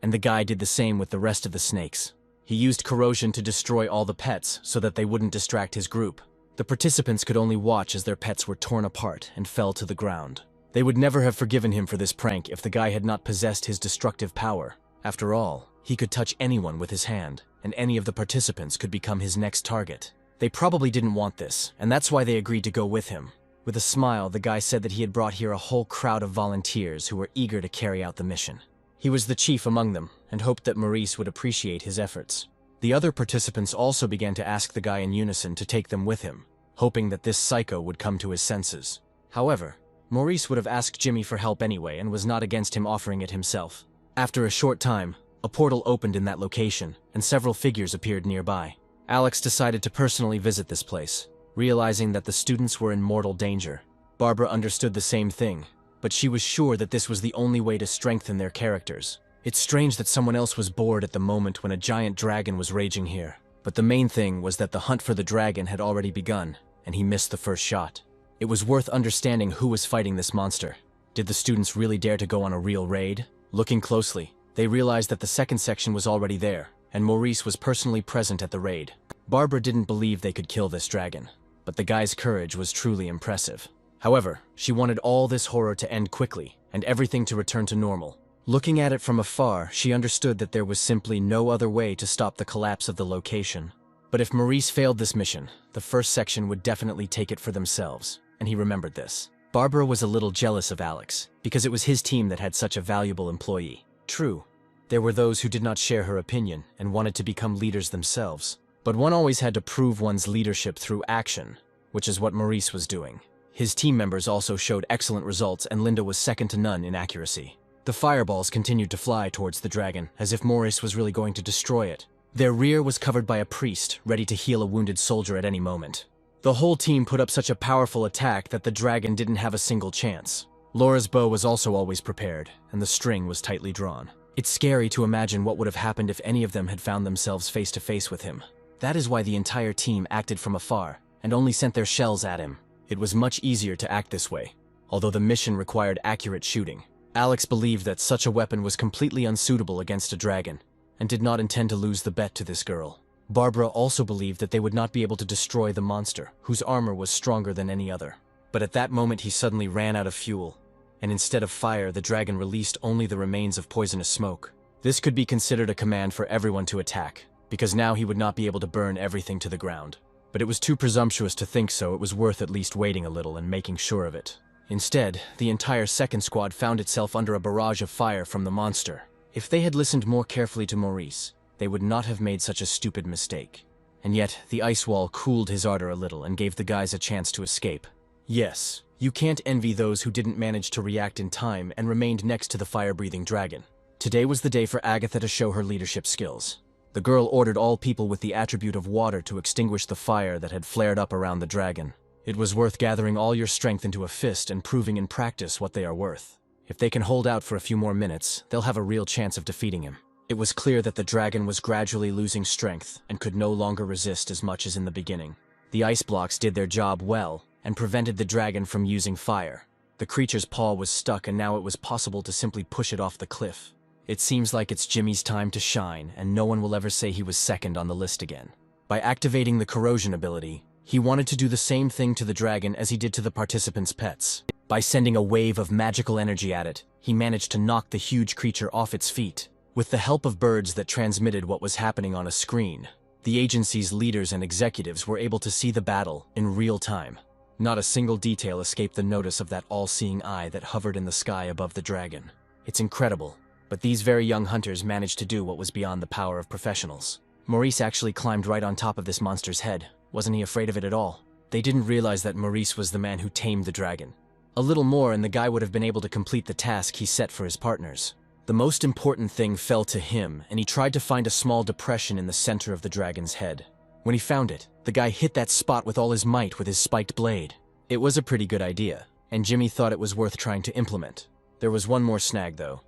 and the guy did the same with the rest of the snakes. He used corrosion to destroy all the pets so that they wouldn't distract his group. The participants could only watch as their pets were torn apart and fell to the ground. They would never have forgiven him for this prank if the guy had not possessed his destructive power. After all, he could touch anyone with his hand, and any of the participants could become his next target. They probably didn't want this, and that's why they agreed to go with him. With a smile, the guy said that he had brought here a whole crowd of volunteers who were eager to carry out the mission. He was the chief among them, and hoped that Maurice would appreciate his efforts. The other participants also began to ask the guy in unison to take them with him, hoping that this psycho would come to his senses. However, Maurice would have asked Jimmy for help anyway and was not against him offering it himself. After a short time, a portal opened in that location, and several figures appeared nearby. Alex decided to personally visit this place, realizing that the students were in mortal danger. Barbara understood the same thing, but she was sure that this was the only way to strengthen their characters. It's strange that someone else was bored at the moment when a giant dragon was raging here, but the main thing was that the hunt for the dragon had already begun, and he missed the first shot. It was worth understanding who was fighting this monster. Did the students really dare to go on a real raid? Looking closely, they realized that the second section was already there, and Maurice was personally present at the raid. Barbara didn't believe they could kill this dragon, but the guy's courage was truly impressive. However, she wanted all this horror to end quickly, and everything to return to normal. Looking at it from afar, she understood that there was simply no other way to stop the collapse of the location. But if Maurice failed this mission, the first section would definitely take it for themselves, and he remembered this. Barbara was a little jealous of Alex, because it was his team that had such a valuable employee. True, there were those who did not share her opinion and wanted to become leaders themselves. But one always had to prove one's leadership through action, which is what Maurice was doing. His team members also showed excellent results, and Linda was second to none in accuracy. The fireballs continued to fly towards the dragon, as if Maurice was really going to destroy it. Their rear was covered by a priest, ready to heal a wounded soldier at any moment. The whole team put up such a powerful attack that the dragon didn't have a single chance. Laura's bow was also always prepared, and the string was tightly drawn. It's scary to imagine what would have happened if any of them had found themselves face to face with him. That is why the entire team acted from afar, and only sent their shells at him. It was much easier to act this way, although the mission required accurate shooting. Alex believed that such a weapon was completely unsuitable against a dragon, and did not intend to lose the bet to this girl. Barbara also believed that they would not be able to destroy the monster, whose armor was stronger than any other. But at that moment he suddenly ran out of fuel, and instead of fire, the dragon released only the remains of poisonous smoke. This could be considered a command for everyone to attack, because now he would not be able to burn everything to the ground. But it was too presumptuous to think so. It was worth at least waiting a little and making sure of it. Instead, the entire second squad found itself under a barrage of fire from the monster. If they had listened more carefully to Maurice, they would not have made such a stupid mistake. And yet, the ice wall cooled his ardor a little and gave the guys a chance to escape. Yes, you can't envy those who didn't manage to react in time and remained next to the fire-breathing dragon. Today was the day for Agatha to show her leadership skills. The girl ordered all people with the attribute of water to extinguish the fire that had flared up around the dragon. It was worth gathering all your strength into a fist and proving in practice what they are worth. If they can hold out for a few more minutes, they'll have a real chance of defeating him. It was clear that the dragon was gradually losing strength and could no longer resist as much as in the beginning. The ice blocks did their job well and prevented the dragon from using fire. The creature's paw was stuck, and now it was possible to simply push it off the cliff. It seems like it's Jimmy's time to shine, and no one will ever say he was second on the list again. By activating the corrosion ability, he wanted to do the same thing to the dragon as he did to the participants' pets. By sending a wave of magical energy at it, he managed to knock the huge creature off its feet. With the help of birds that transmitted what was happening on a screen, the agency's leaders and executives were able to see the battle in real time. Not a single detail escaped the notice of that all-seeing eye that hovered in the sky above the dragon. It's incredible, but these very young hunters managed to do what was beyond the power of professionals. Maurice actually climbed right on top of this monster's head. Wasn't he afraid of it at all? They didn't realize that Maurice was the man who tamed the dragon. A little more and the guy would have been able to complete the task he set for his partners. The most important thing fell to him, and he tried to find a small depression in the center of the dragon's head. When he found it, the guy hit that spot with all his might with his spiked blade. It was a pretty good idea, and Jimmy thought it was worth trying to implement. There was one more snag though,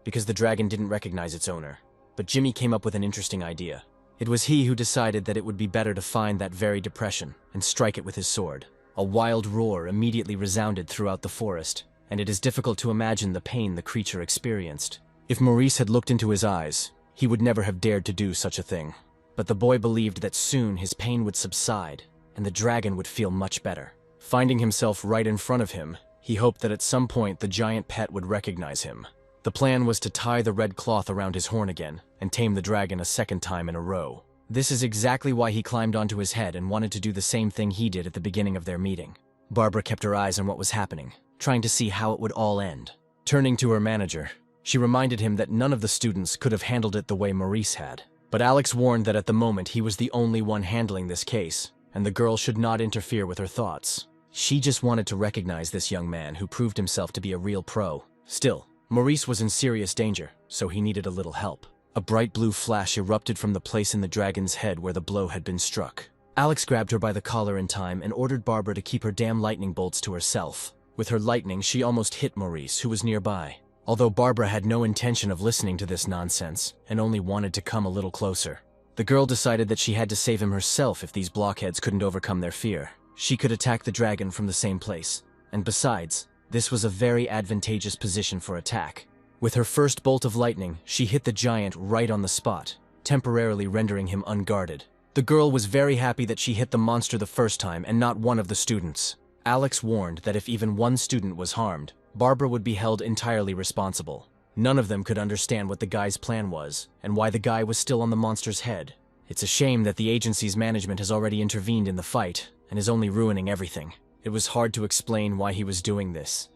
because the dragon didn't recognize its owner. But Jimmy came up with an interesting idea. It was he who decided that it would be better to find that very depression and strike it with his sword. A wild roar immediately resounded throughout the forest, and it is difficult to imagine the pain the creature experienced. If Maurice had looked into his eyes, he would never have dared to do such a thing. But the boy believed that soon his pain would subside, and the dragon would feel much better. Finding himself right in front of him, he hoped that at some point the giant pet would recognize him. The plan was to tie the red cloth around his horn again, and tame the dragon a second time in a row. This is exactly why he climbed onto his head and wanted to do the same thing he did at the beginning of their meeting. Barbara kept her eyes on what was happening, trying to see how it would all end. Turning to her manager, she reminded him that none of the students could have handled it the way Maurice had. But Alex warned that at the moment he was the only one handling this case, and the girl should not interfere with her thoughts. She just wanted to recognize this young man who proved himself to be a real pro. Still, Maurice was in serious danger, so he needed a little help. A bright blue flash erupted from the place in the dragon's head where the blow had been struck. Alex grabbed her by the collar in time and ordered Barbara to keep her damn lightning bolts to herself. With her lightning, she almost hit Maurice, who was nearby. Although Barbara had no intention of listening to this nonsense, and only wanted to come a little closer. The girl decided that she had to save him herself if these blockheads couldn't overcome their fear. She could attack the dragon from the same place. And besides, this was a very advantageous position for attack. With her first bolt of lightning, she hit the giant right on the spot, temporarily rendering him unguarded. The girl was very happy that she hit the monster the first time and not one of the students. Alex warned that if even one student was harmed, Barbara would be held entirely responsible. None of them could understand what the guy's plan was, and why the guy was still on the monster's head. It's a shame that the agency's management has already intervened in the fight, and is only ruining everything. It was hard to explain why he was doing this,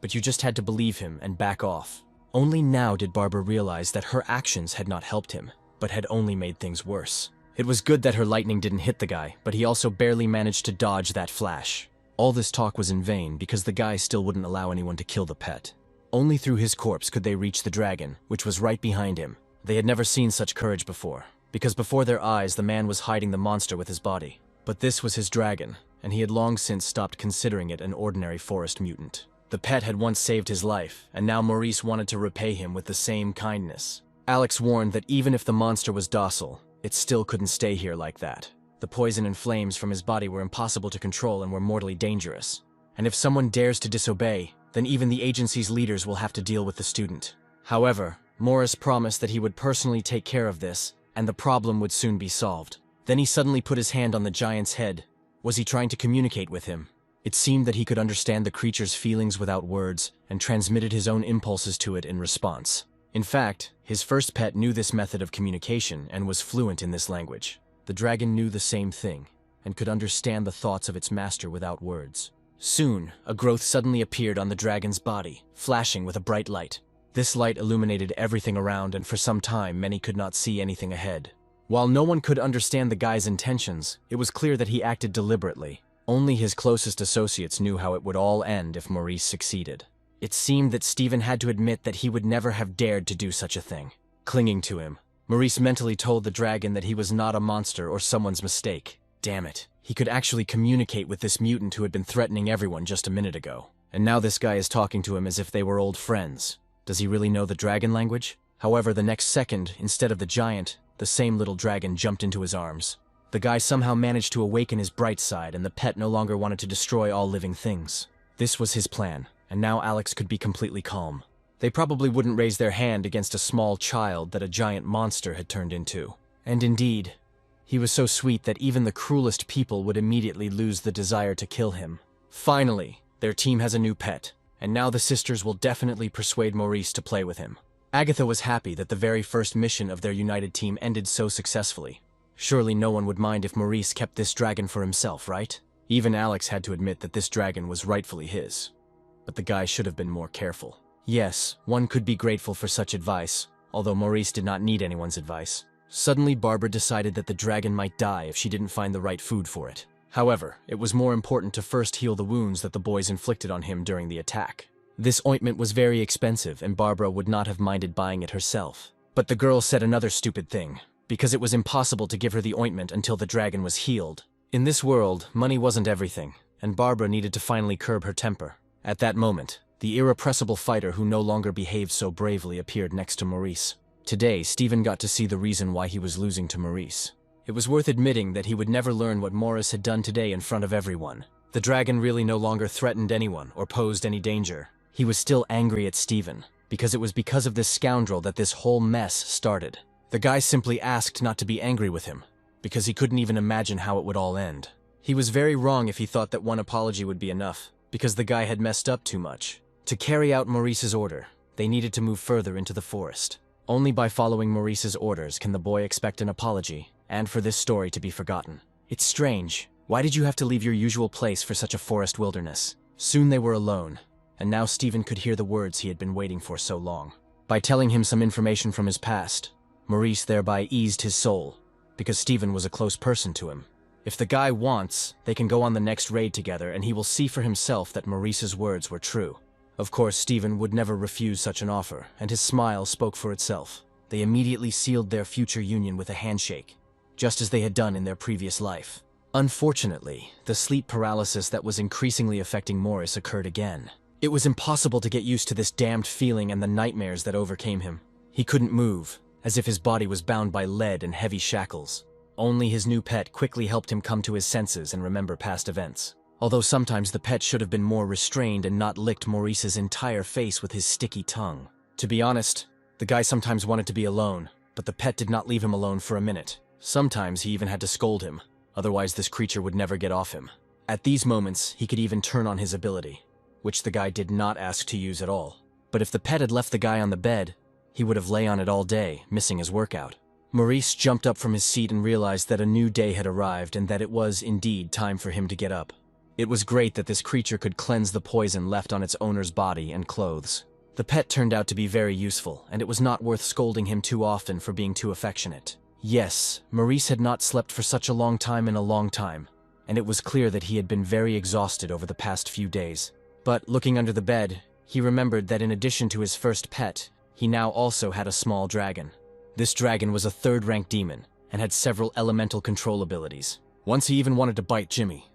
but you just had to believe him and back off. Only now did Barbara realize that her actions had not helped him, but had only made things worse. It was good that her lightning didn't hit the guy, but he also barely managed to dodge that flash. All this talk was in vain because the guy still wouldn't allow anyone to kill the pet. Only through his corpse could they reach the dragon, which was right behind him. They had never seen such courage before, because before their eyes the man was hiding the monster with his body. But this was his dragon, and he had long since stopped considering it an ordinary forest mutant. The pet had once saved his life, and now Maurice wanted to repay him with the same kindness. Alex warned that even if the monster was docile, it still couldn't stay here like that. The poison and flames from his body were impossible to control and were mortally dangerous. And if someone dares to disobey, then even the agency's leaders will have to deal with the student. However, Morris promised that he would personally take care of this, and the problem would soon be solved. Then he suddenly put his hand on the giant's head. Was he trying to communicate with him? It seemed that he could understand the creature's feelings without words, and transmitted his own impulses to it in response. In fact, his first pet knew this method of communication and was fluent in this language. The dragon knew the same thing, and could understand the thoughts of its master without words. Soon, a growth suddenly appeared on the dragon's body, flashing with a bright light. This light illuminated everything around, and for some time many could not see anything ahead. While no one could understand the guy's intentions, it was clear that he acted deliberately. Only his closest associates knew how it would all end if Maurice succeeded. It seemed that Stephen had to admit that he would never have dared to do such a thing. Clinging to him, Maurice mentally told the dragon that he was not a monster or someone's mistake. Damn it, he could actually communicate with this mutant who had been threatening everyone just a minute ago. And now this guy is talking to him as if they were old friends. Does he really know the dragon language? However, the next second, instead of the giant, the same little dragon jumped into his arms. The guy somehow managed to awaken his bright side, and the pet no longer wanted to destroy all living things. This was his plan, and now Alex could be completely calm. They probably wouldn't raise their hand against a small child that a giant monster had turned into. And indeed, he was so sweet that even the cruelest people would immediately lose the desire to kill him. Finally, their team has a new pet, and now the sisters will definitely persuade Maurice to play with him. Agatha was happy that the very first mission of their united team ended so successfully. Surely no one would mind if Maurice kept this dragon for himself, right? Even Alex had to admit that this dragon was rightfully his. But the guy should have been more careful. Yes, one could be grateful for such advice, although Maurice did not need anyone's advice. Suddenly, Barbara decided that the dragon might die if she didn't find the right food for it. However, it was more important to first heal the wounds that the boys inflicted on him during the attack. This ointment was very expensive, and Barbara would not have minded buying it herself. But the girl said another stupid thing, because it was impossible to give her the ointment until the dragon was healed. In this world, money wasn't everything, and Barbara needed to finally curb her temper. At that moment, the irrepressible fighter who no longer behaved so bravely appeared next to Maurice. Today, Stephen got to see the reason why he was losing to Maurice. It was worth admitting that he would never learn what Morris had done today in front of everyone. The dragon really no longer threatened anyone or posed any danger. He was still angry at Stephen, because it was because of this scoundrel that this whole mess started. The guy simply asked not to be angry with him, because he couldn't even imagine how it would all end. He was very wrong if he thought that one apology would be enough, because the guy had messed up too much. To carry out Maurice's order, they needed to move further into the forest. Only by following Maurice's orders can the boy expect an apology, and for this story to be forgotten. It's strange. Why did you have to leave your usual place for such a forest wilderness? Soon they were alone, and now Stephen could hear the words he had been waiting for so long. By telling him some information from his past, Maurice thereby eased his soul, because Stephen was a close person to him. If the guy wants, they can go on the next raid together, and he will see for himself that Maurice's words were true. Of course, Stephen would never refuse such an offer, and his smile spoke for itself. They immediately sealed their future union with a handshake, just as they had done in their previous life. Unfortunately, the sleep paralysis that was increasingly affecting Morris occurred again. It was impossible to get used to this damned feeling and the nightmares that overcame him. He couldn't move, as if his body was bound by lead and heavy shackles. Only his new pet quickly helped him come to his senses and remember past events. Although sometimes the pet should have been more restrained and not licked Maurice's entire face with his sticky tongue. To be honest, the guy sometimes wanted to be alone, but the pet did not leave him alone for a minute. Sometimes he even had to scold him, otherwise this creature would never get off him. At these moments, he could even turn on his ability, which the guy did not ask to use at all. But if the pet had left the guy on the bed, he would have lay on it all day, missing his workout. Maurice jumped up from his seat and realized that a new day had arrived and that it was, indeed, time for him to get up. It was great that this creature could cleanse the poison left on its owner's body and clothes. The pet turned out to be very useful, and it was not worth scolding him too often for being too affectionate. Yes, Maurice had not slept for such a long time in a long time, and it was clear that he had been very exhausted over the past few days. But looking under the bed, he remembered that in addition to his first pet, he now also had a small dragon. This dragon was a third-rank demon, and had several elemental control abilities. Once he even wanted to bite Jimmy,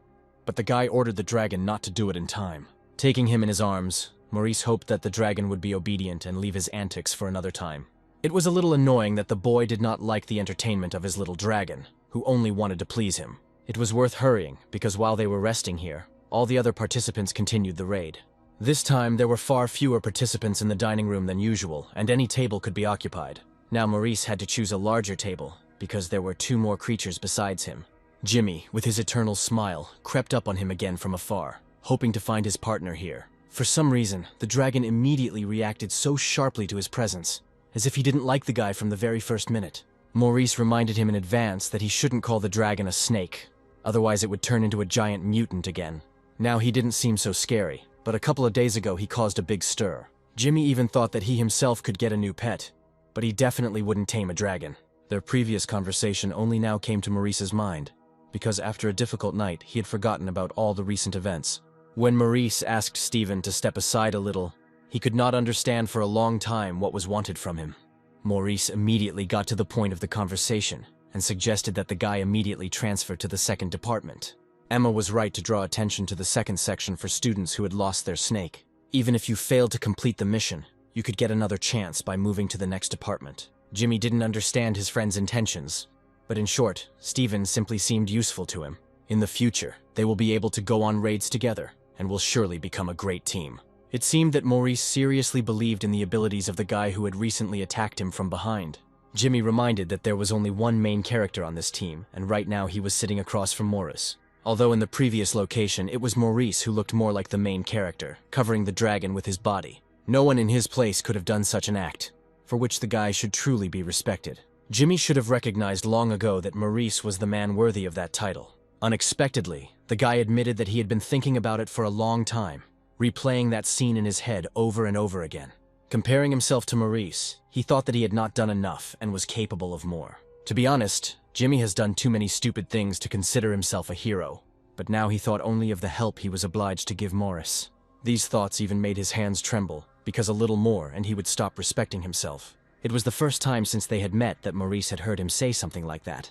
but the guy ordered the dragon not to do it in time. Taking him in his arms, Maurice hoped that the dragon would be obedient and leave his antics for another time. It was a little annoying that the boy did not like the entertainment of his little dragon, who only wanted to please him. It was worth hurrying, because while they were resting here, all the other participants continued the raid. This time, there were far fewer participants in the dining room than usual, and any table could be occupied. Now Maurice had to choose a larger table, because there were 2 more creatures besides him. Jimmy, with his eternal smile, crept up on him again from afar, hoping to find his partner here. For some reason, the dragon immediately reacted so sharply to his presence, as if he didn't like the guy from the very first minute. Maurice reminded him in advance that he shouldn't call the dragon a snake, otherwise it would turn into a giant mutant again. Now he didn't seem so scary, but a couple of days ago he caused a big stir. Jimmy even thought that he himself could get a new pet, but he definitely wouldn't tame a dragon. Their previous conversation only now came to Maurice's mind, because after a difficult night, he had forgotten about all the recent events. When Maurice asked Stephen to step aside a little, he could not understand for a long time what was wanted from him. Maurice immediately got to the point of the conversation and suggested that the guy immediately transfer to the second department. Emma was right to draw attention to the second section for students who had lost their snake. Even if you failed to complete the mission, you could get another chance by moving to the next department. Jimmy didn't understand his friend's intentions, but in short, Stephen simply seemed useful to him. In the future, they will be able to go on raids together and will surely become a great team. It seemed that Maurice seriously believed in the abilities of the guy who had recently attacked him from behind. Jimmy reminded that there was only one main character on this team, and right now he was sitting across from Morris. Although in the previous location, it was Maurice who looked more like the main character, covering the dragon with his body. No one in his place could have done such an act, for which the guy should truly be respected. Jimmy should have recognized long ago that Maurice was the man worthy of that title. Unexpectedly, the guy admitted that he had been thinking about it for a long time, replaying that scene in his head over and over again. Comparing himself to Maurice, he thought that he had not done enough and was capable of more. To be honest, Jimmy has done too many stupid things to consider himself a hero, but now he thought only of the help he was obliged to give Morris. These thoughts even made his hands tremble, because a little more and he would stop respecting himself. It was the first time since they had met that Maurice had heard him say something like that.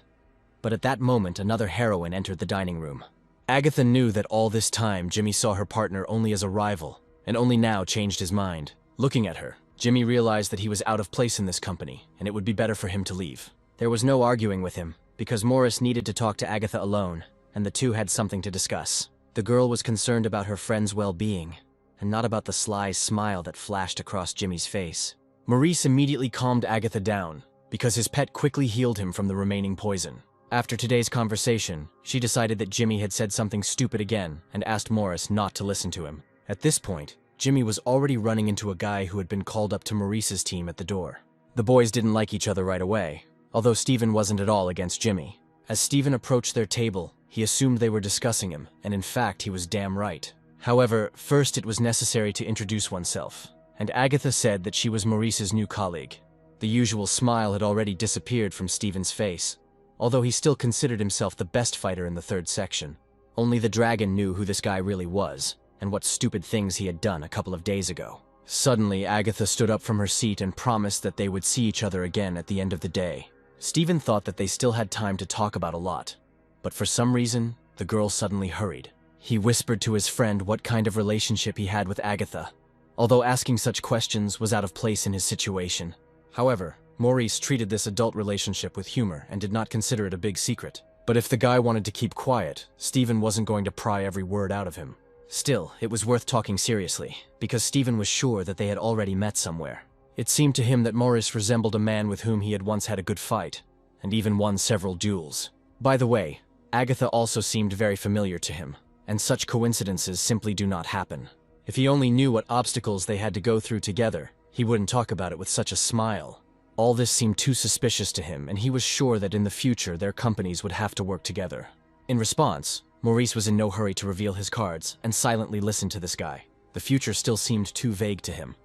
But at that moment, another heroine entered the dining room. Agatha knew that all this time Jimmy saw her partner only as a rival, and only now changed his mind. Looking at her, Jimmy realized that he was out of place in this company, and it would be better for him to leave. There was no arguing with him, because Morris needed to talk to Agatha alone, and the two had something to discuss. The girl was concerned about her friend's well-being, and not about the sly smile that flashed across Jimmy's face. Maurice immediately calmed Agatha down, because his pet quickly healed him from the remaining poison. After today's conversation, she decided that Jimmy had said something stupid again and asked Morris not to listen to him. At this point, Jimmy was already running into a guy who had been called up to Maurice's team at the door. The boys didn't like each other right away, although Stephen wasn't at all against Jimmy. As Stephen approached their table, he assumed they were discussing him, and in fact he was damn right. However, first it was necessary to introduce oneself, and Agatha said that she was Maurice's new colleague. The usual smile had already disappeared from Stephen's face, although he still considered himself the best fighter in the third section. Only the dragon knew who this guy really was, and what stupid things he had done a couple of days ago. Suddenly, Agatha stood up from her seat and promised that they would see each other again at the end of the day. Stephen thought that they still had time to talk about a lot, But for some reason, the girl suddenly hurried. He whispered to his friend what kind of relationship he had with Agatha, although asking such questions was out of place in his situation. However, Maurice treated this adult relationship with humor and did not consider it a big secret. But if the guy wanted to keep quiet, Stephen wasn't going to pry every word out of him. Still, it was worth talking seriously, because Stephen was sure that they had already met somewhere. It seemed to him that Maurice resembled a man with whom he had once had a good fight, and even won several duels. By the way, Agatha also seemed very familiar to him, and such coincidences simply do not happen. If he only knew what obstacles they had to go through together, he wouldn't talk about it with such a smile. All this seemed too suspicious to him, and he was sure that in the future their companies would have to work together. In response, Maurice was in no hurry to reveal his cards and silently listened to this guy. The future still seemed too vague to him,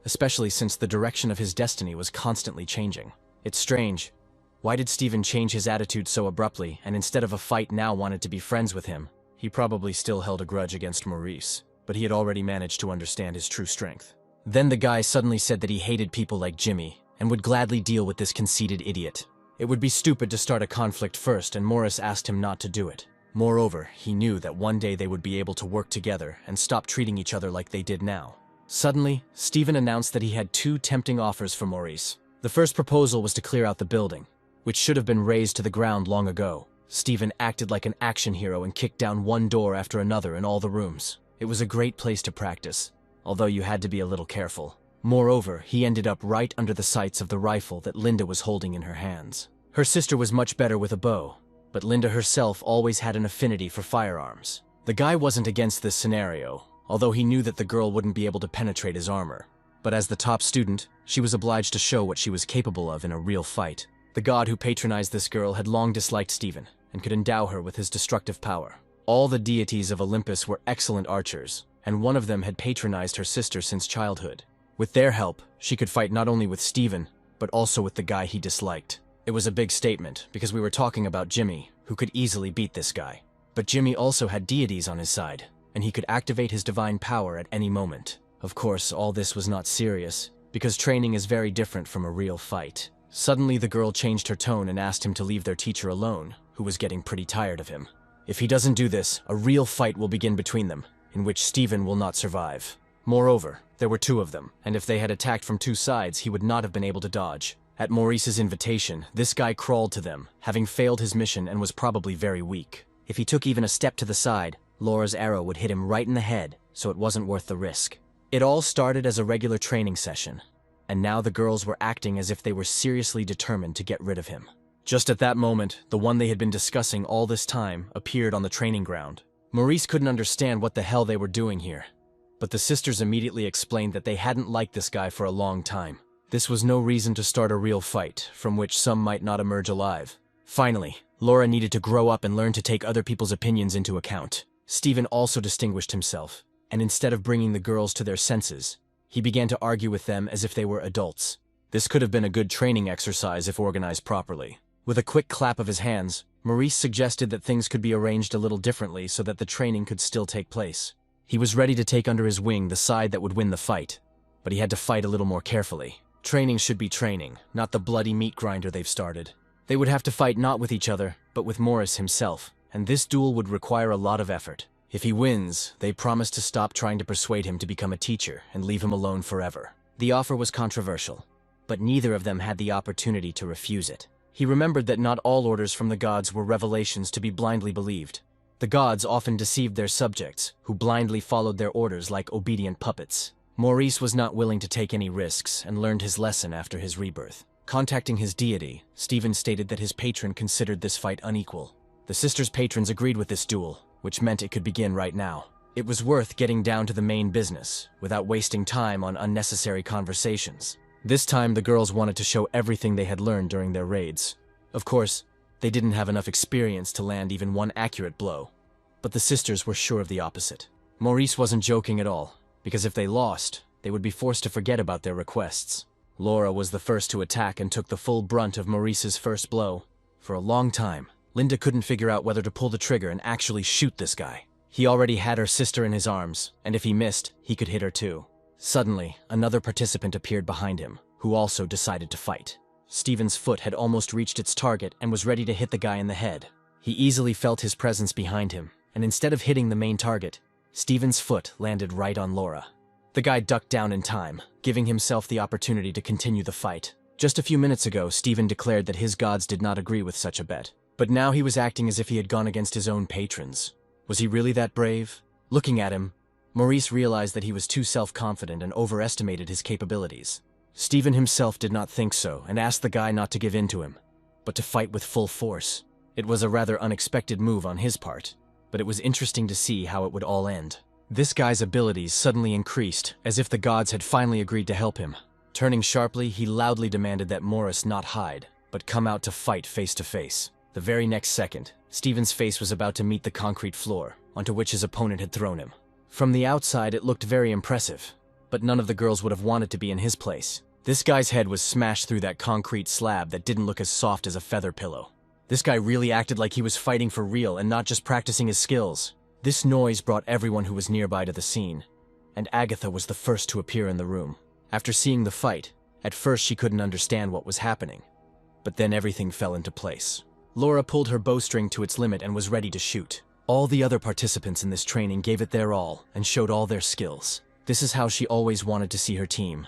especially since the direction of his destiny was constantly changing. It's strange. Why did Stephen change his attitude so abruptly and instead of a fight now wanted to be friends with him? He probably still held a grudge against Maurice, but he had already managed to understand his true strength. Then the guy suddenly said that he hated people like Jimmy and would gladly deal with this conceited idiot. It would be stupid to start a conflict first, and Maurice asked him not to do it. Moreover, he knew that one day they would be able to work together and stop treating each other like they did now. Suddenly, Stephen announced that he had two tempting offers for Maurice. The first proposal was to clear out the building, which should have been razed to the ground long ago. Stephen acted like an action hero and kicked down one door after another in all the rooms. It was a great place to practice, although you had to be a little careful. Moreover, he ended up right under the sights of the rifle that Linda was holding in her hands. Her sister was much better with a bow, but Linda herself always had an affinity for firearms. The guy wasn't against this scenario, although he knew that the girl wouldn't be able to penetrate his armor. But as the top student, she was obliged to show what she was capable of in a real fight. The god who patronized this girl had long disliked Stephen, and could endow her with his destructive power. All the deities of Olympus were excellent archers, and one of them had patronized her sister since childhood. With their help, she could fight not only with Stephen, but also with the guy he disliked. It was a big statement, because we were talking about Jimmy, who could easily beat this guy. But Jimmy also had deities on his side, and he could activate his divine power at any moment. Of course, all this was not serious, because training is very different from a real fight. Suddenly, the girl changed her tone and asked him to leave their teacher alone, who was getting pretty tired of him. If he doesn't do this, a real fight will begin between them, in which Stephen will not survive. Moreover, there were two of them, and if they had attacked from two sides, he would not have been able to dodge. At Maurice's invitation, this guy crawled to them, having failed his mission and was probably very weak. If he took even a step to the side, Laura's arrow would hit him right in the head, so it wasn't worth the risk. It all started as a regular training session, and now the girls were acting as if they were seriously determined to get rid of him. Just at that moment, the one they had been discussing all this time appeared on the training ground. Maurice couldn't understand what the hell they were doing here, but the sisters immediately explained that they hadn't liked this guy for a long time. This was no reason to start a real fight, from which some might not emerge alive. Finally, Laura needed to grow up and learn to take other people's opinions into account. Stephen also distinguished himself, and instead of bringing the girls to their senses, he began to argue with them as if they were adults. This could have been a good training exercise if organized properly. With a quick clap of his hands, Maurice suggested that things could be arranged a little differently so that the training could still take place. He was ready to take under his wing the side that would win the fight, but he had to fight a little more carefully. Training should be training, not the bloody meat grinder they've started. They would have to fight not with each other, but with Maurice himself, and this duel would require a lot of effort. If he wins, they promised to stop trying to persuade him to become a teacher and leave him alone forever. The offer was controversial, but neither of them had the opportunity to refuse it. He remembered that not all orders from the gods were revelations to be blindly believed. The gods often deceived their subjects, who blindly followed their orders like obedient puppets. Maurice was not willing to take any risks and learned his lesson after his rebirth. Contacting his deity, Stephen stated that his patron considered this fight unequal. The sisters' patrons agreed with this duel, which meant it could begin right now. It was worth getting down to the main business, without wasting time on unnecessary conversations. This time, the girls wanted to show everything they had learned during their raids. Of course, they didn't have enough experience to land even one accurate blow, but the sisters were sure of the opposite. Maurice wasn't joking at all, because if they lost, they would be forced to forget about their requests. Laura was the first to attack and took the full brunt of Maurice's first blow. For a long time, Linda couldn't figure out whether to pull the trigger and actually shoot this guy. He already had her sister in his arms, and if he missed, he could hit her too. Suddenly, another participant appeared behind him, who also decided to fight. Stephen's foot had almost reached its target and was ready to hit the guy in the head. He easily felt his presence behind him, and instead of hitting the main target, Steven's foot landed right on Laura. The guy ducked down in time, giving himself the opportunity to continue the fight. Just a few minutes ago, Steven declared that his gods did not agree with such a bet. But now he was acting as if he had gone against his own patrons. Was he really that brave? Looking at him, Maurice realized that he was too self-confident and overestimated his capabilities. Steven himself did not think so and asked the guy not to give in to him, but to fight with full force. It was a rather unexpected move on his part, but it was interesting to see how it would all end. This guy's abilities suddenly increased, as if the gods had finally agreed to help him. Turning sharply, he loudly demanded that Morris not hide, but come out to fight face to face. The very next second, Steven's face was about to meet the concrete floor, onto which his opponent had thrown him. From the outside, it looked very impressive, but none of the girls would have wanted to be in his place. This guy's head was smashed through that concrete slab that didn't look as soft as a feather pillow. This guy really acted like he was fighting for real and not just practicing his skills. This noise brought everyone who was nearby to the scene, and Agatha was the first to appear in the room. After seeing the fight, at first she couldn't understand what was happening, but then everything fell into place. Laura pulled her bowstring to its limit and was ready to shoot. All the other participants in this training gave it their all and showed all their skills. This is how she always wanted to see her team,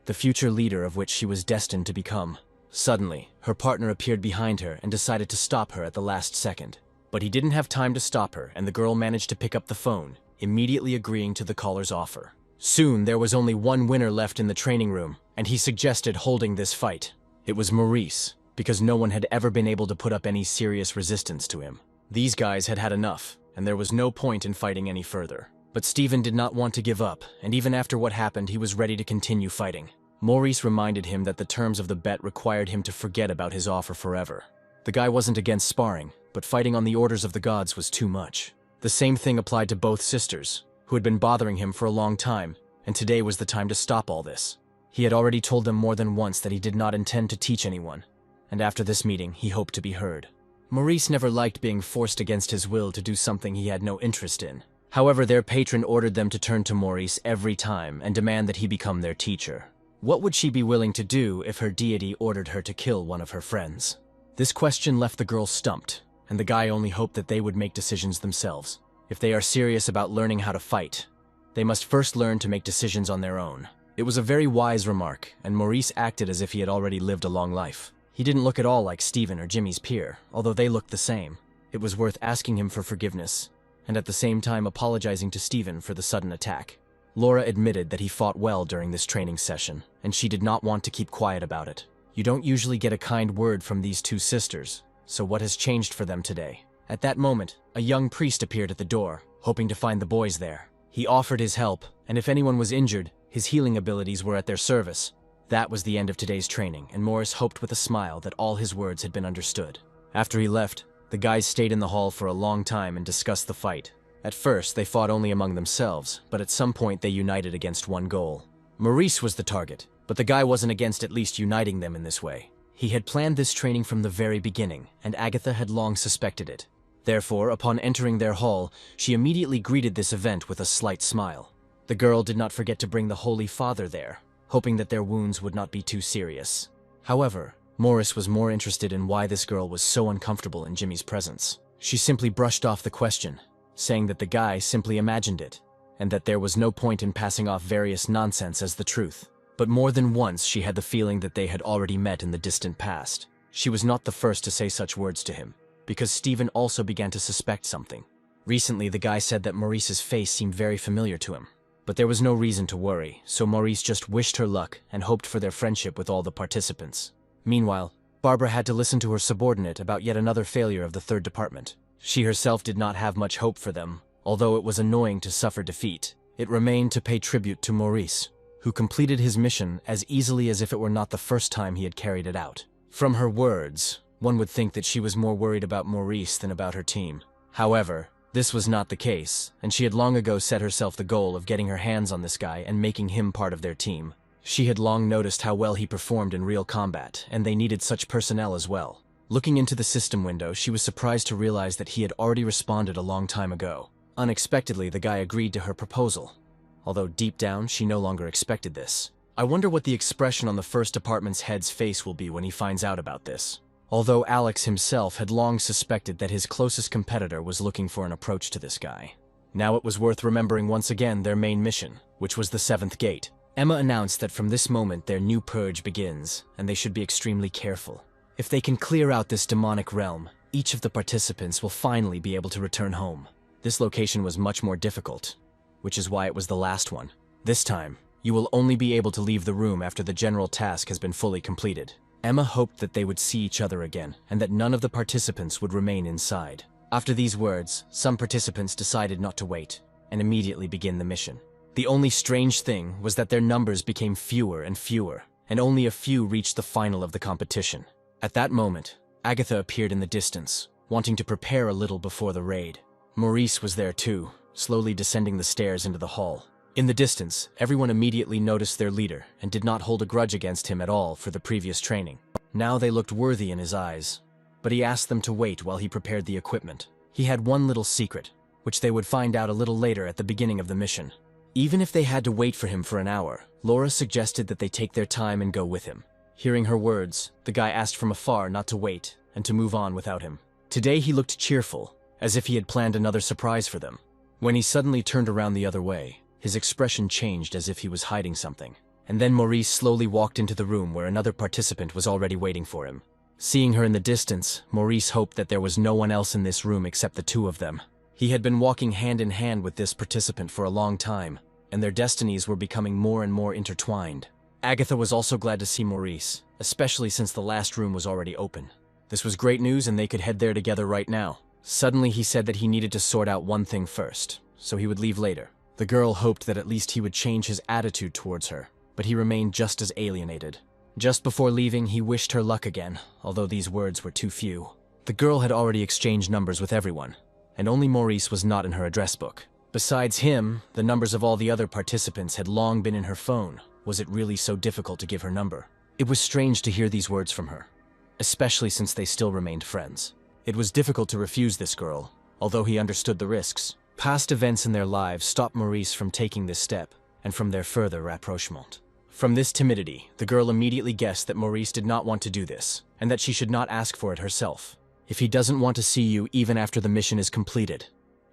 the future leader of which she was destined to become. Suddenly, her partner appeared behind her and decided to stop her at the last second. But he didn't have time to stop her, and the girl managed to pick up the phone, immediately agreeing to the caller's offer. Soon, there was only one winner left in the training room, and he suggested holding this fight. It was Maurice, because no one had ever been able to put up any serious resistance to him. These guys had had enough, and there was no point in fighting any further. But Steven did not want to give up, and even after what happened, he was ready to continue fighting. Maurice reminded him that the terms of the bet required him to forget about his offer forever. The guy wasn't against sparring, but fighting on the orders of the gods was too much. The same thing applied to both sisters, who had been bothering him for a long time, and today was the time to stop all this. He had already told them more than once that he did not intend to teach anyone, and after this meeting, he hoped to be heard. Maurice never liked being forced against his will to do something he had no interest in. However, their patron ordered them to turn to Maurice every time and demand that he become their teacher. What would she be willing to do if her deity ordered her to kill one of her friends? This question left the girl stumped, and the guy only hoped that they would make decisions themselves. If they are serious about learning how to fight, they must first learn to make decisions on their own. It was a very wise remark, and Maurice acted as if he had already lived a long life. He didn't look at all like Steven or Jimmy's peer, although they looked the same. It was worth asking him for forgiveness, and at the same time apologizing to Steven for the sudden attack. Laura admitted that he fought well during this training session, and she did not want to keep quiet about it. You don't usually get a kind word from these two sisters, so what has changed for them today? At that moment, a young priest appeared at the door, hoping to find the boys there. He offered his help, and if anyone was injured, his healing abilities were at their service. That was the end of today's training, and Morris hoped with a smile that all his words had been understood. After he left, the guys stayed in the hall for a long time and discussed the fight. At first, they fought only among themselves, but at some point they united against one goal. Maurice was the target, but the guy wasn't against at least uniting them in this way. He had planned this training from the very beginning, and Agatha had long suspected it. Therefore, upon entering their hall, she immediately greeted this event with a slight smile. The girl did not forget to bring the Holy Father there, hoping that their wounds would not be too serious. However, Morris was more interested in why this girl was so uncomfortable in Jimmy's presence. She simply brushed off the question, saying that the guy simply imagined it, and that there was no point in passing off various nonsense as the truth. But more than once she had the feeling that they had already met in the distant past. She was not the first to say such words to him, because Steven also began to suspect something. Recently, the guy said that Maurice's face seemed very familiar to him. But there was no reason to worry, so Maurice just wished her luck and hoped for their friendship with all the participants. Meanwhile, Barbara had to listen to her subordinate about yet another failure of the third department. She herself did not have much hope for them, although it was annoying to suffer defeat. It remained to pay tribute to Maurice, who completed his mission as easily as if it were not the first time he had carried it out. From her words, one would think that she was more worried about Maurice than about her team. However, this was not the case, and she had long ago set herself the goal of getting her hands on this guy and making him part of their team. She had long noticed how well he performed in real combat, and they needed such personnel as well. Looking into the system window, she was surprised to realize that he had already responded a long time ago. Unexpectedly, the guy agreed to her proposal, although deep down, she no longer expected this. I wonder what the expression on the first department's head's face will be when he finds out about this. although Alex himself had long suspected that his closest competitor was looking for an approach to this guy. Now it was worth remembering once again their main mission, which was the 7th gate. Emma announced that from this moment their new purge begins, and they should be extremely careful. If they can clear out this demonic realm, each of the participants will finally be able to return home. This location was much more difficult, which is why it was the last one. This time, you will only be able to leave the room after the general task has been fully completed. Emma hoped that they would see each other again, and that none of the participants would remain inside. After these words, some participants decided not to wait, and immediately begin the mission. The only strange thing was that their numbers became fewer and fewer, and only a few reached the final of the competition. At that moment, Agatha appeared in the distance, wanting to prepare a little before the raid. Maurice was there too, slowly descending the stairs into the hall. In the distance, everyone immediately noticed their leader and did not hold a grudge against him at all for the previous training. Now they looked worthy in his eyes, but he asked them to wait while he prepared the equipment. He had one little secret, which they would find out a little later at the beginning of the mission. Even if they had to wait for him for an hour, Laura suggested that they take their time and go with him. Hearing her words, the guy asked from afar not to wait and to move on without him. Today he looked cheerful, as if he had planned another surprise for them. When he suddenly turned around the other way, his expression changed as if he was hiding something. And then Maurice slowly walked into the room where another participant was already waiting for him. Seeing her in the distance, Maurice hoped that there was no one else in this room except the two of them. He had been walking hand in hand with this participant for a long time, and their destinies were becoming more and more intertwined. Agatha was also glad to see Maurice, especially since the last room was already open. This was great news and they could head there together right now. Suddenly he said that he needed to sort out one thing first, so he would leave later. The girl hoped that at least he would change his attitude towards her, but he remained just as alienated. Just before leaving, he wished her luck again, although these words were too few. The girl had already exchanged numbers with everyone, and only Maurice was not in her address book. Besides him, the numbers of all the other participants had long been in her phone. Was it really so difficult to give her number? It was strange to hear these words from her, especially since they still remained friends. It was difficult to refuse this girl, although he understood the risks. Past events in their lives stopped Maurice from taking this step, and from their further rapprochement. From this timidity, the girl immediately guessed that Maurice did not want to do this, and that she should not ask for it herself. If he doesn't want to see you even after the mission is completed,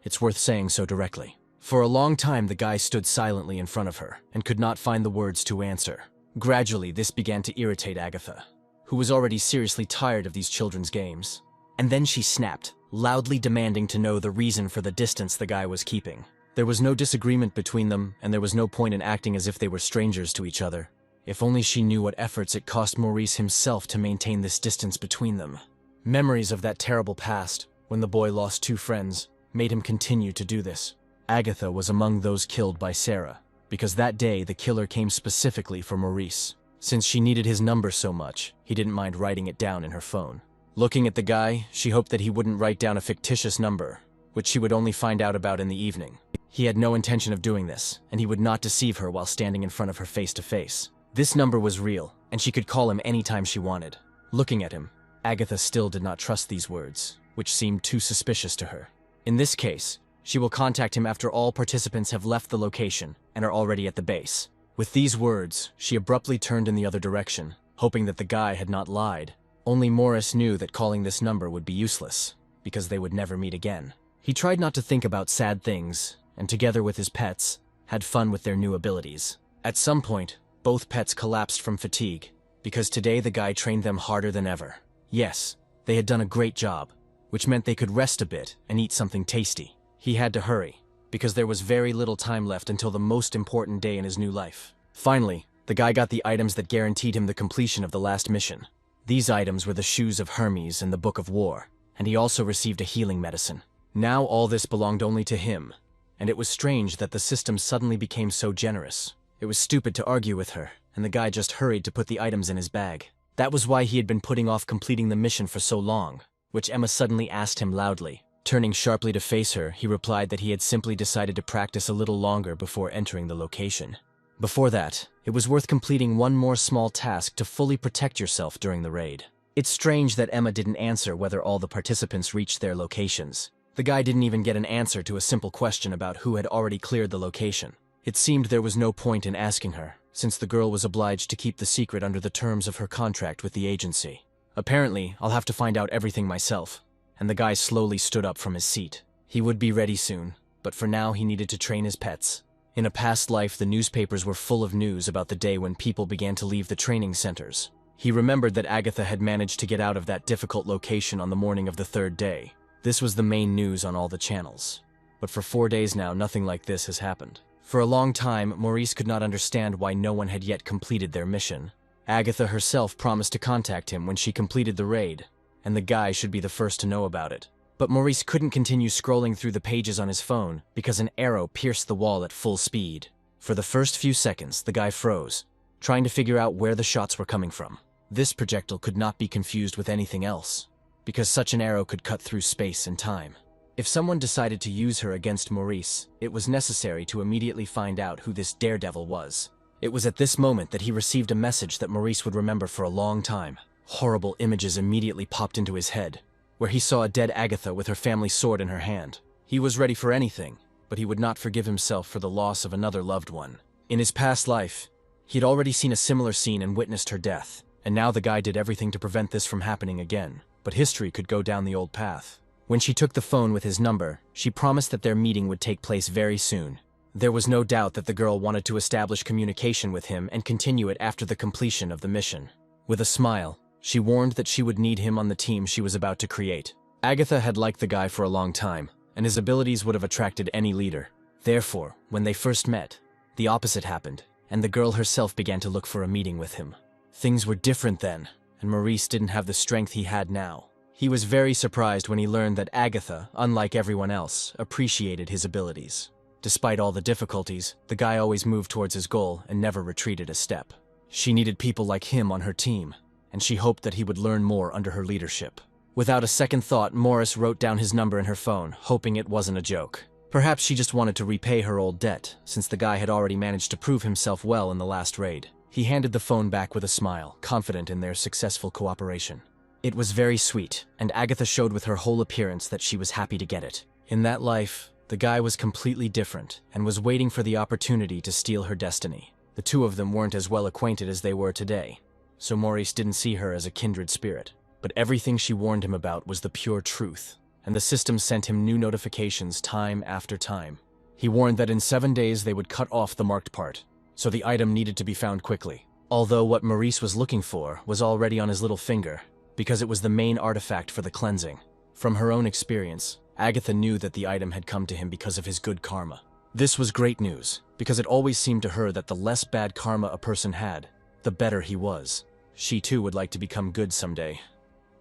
it's worth saying so directly. For a long time, the guy stood silently in front of her, and could not find the words to answer. Gradually, this began to irritate Agatha, who was already seriously tired of these children's games. And then she snapped, loudly demanding to know the reason for the distance the guy was keeping. There was no disagreement between them, and there was no point in acting as if they were strangers to each other. If only she knew what efforts it cost Maurice himself to maintain this distance between them. Memories of that terrible past, when the boy lost 2 friends, made him continue to do this. Agatha was among those killed by Sarah, because that day the killer came specifically for Maurice. Since she needed his number so much, he didn't mind writing it down in her phone. Looking at the guy, she hoped that he wouldn't write down a fictitious number, which she would only find out about in the evening. He had no intention of doing this, and he would not deceive her while standing in front of her face to face. This number was real, and she could call him anytime she wanted. Looking at him, Agatha still did not trust these words, which seemed too suspicious to her. In this case, she will contact him after all participants have left the location and are already at the base. With these words, she abruptly turned in the other direction, hoping that the guy had not lied. Only Morris knew that calling this number would be useless, because they would never meet again. He tried not to think about sad things, and together with his pets, had fun with their new abilities. At some point, both pets collapsed from fatigue, because today the guy trained them harder than ever. Yes, they had done a great job, which meant they could rest a bit and eat something tasty. He had to hurry, because there was very little time left until the most important day in his new life. Finally, the guy got the items that guaranteed him the completion of the last mission. These items were the shoes of Hermes and the Book of War, and he also received a healing medicine. Now all this belonged only to him, and it was strange that the system suddenly became so generous. It was stupid to argue with her, and the guy just hurried to put the items in his bag. That was why he had been putting off completing the mission for so long, which Emma suddenly asked him loudly. Turning sharply to face her, he replied that he had simply decided to practice a little longer before entering the location. Before that, it was worth completing one more small task to fully protect yourself during the raid. It's strange that Emma didn't answer whether all the participants reached their locations. The guy didn't even get an answer to a simple question about who had already cleared the location. It seemed there was no point in asking her, since the girl was obliged to keep the secret under the terms of her contract with the agency. Apparently, I'll have to find out everything myself. And the guy slowly stood up from his seat. He would be ready soon, but for now he needed to train his pets. In a past life, the newspapers were full of news about the day when people began to leave the training centers. He remembered that Agatha had managed to get out of that difficult location on the morning of the third day. This was the main news on all the channels. But for 4 days now, nothing like this has happened. For a long time, Maurice could not understand why no one had yet completed their mission. Agatha herself promised to contact him when she completed the raid, and the guy should be the first to know about it. But Maurice couldn't continue scrolling through the pages on his phone because an arrow pierced the wall at full speed. For the first few seconds, the guy froze, trying to figure out where the shots were coming from. This projectile could not be confused with anything else, because such an arrow could cut through space and time. If someone decided to use her against Maurice, it was necessary to immediately find out who this daredevil was. It was at this moment that he received a message that Maurice would remember for a long time. Horrible images immediately popped into his head, where he saw a dead Agatha with her family sword in her hand. He was ready for anything, but he would not forgive himself for the loss of another loved one. In his past life, he had already seen a similar scene and witnessed her death, and now the guy did everything to prevent this from happening again. But history could go down the old path. When she took the phone with his number, she promised that their meeting would take place very soon. There was no doubt that the girl wanted to establish communication with him and continue it after the completion of the mission. With a smile, she warned that she would need him on the team she was about to create. Agatha had liked the guy for a long time, and his abilities would have attracted any leader. Therefore, when they first met, the opposite happened, and the girl herself began to look for a meeting with him. Things were different then, and Maurice didn't have the strength he had now. He was very surprised when he learned that Agatha, unlike everyone else, appreciated his abilities. Despite all the difficulties, the guy always moved towards his goal and never retreated a step. She needed people like him on her team, and she hoped that he would learn more under her leadership. Without a second thought, Morris wrote down his number in her phone, hoping it wasn't a joke. Perhaps she just wanted to repay her old debt, since the guy had already managed to prove himself well in the last raid. He handed the phone back with a smile, confident in their successful cooperation. It was very sweet, and Agatha showed with her whole appearance that she was happy to get it. In that life, the guy was completely different, and was waiting for the opportunity to steal her destiny. The two of them weren't as well acquainted as they were today, so Maurice didn't see her as a kindred spirit. But everything she warned him about was the pure truth, and the system sent him new notifications time after time. He warned that in 7 days they would cut off the marked part, so the item needed to be found quickly. Although what Maurice was looking for was already on his little finger, because it was the main artifact for the cleansing. From her own experience, Agatha knew that the item had come to him because of his good karma. This was great news, because it always seemed to her that the less bad karma a person had, the better he was. She too would like to become good someday,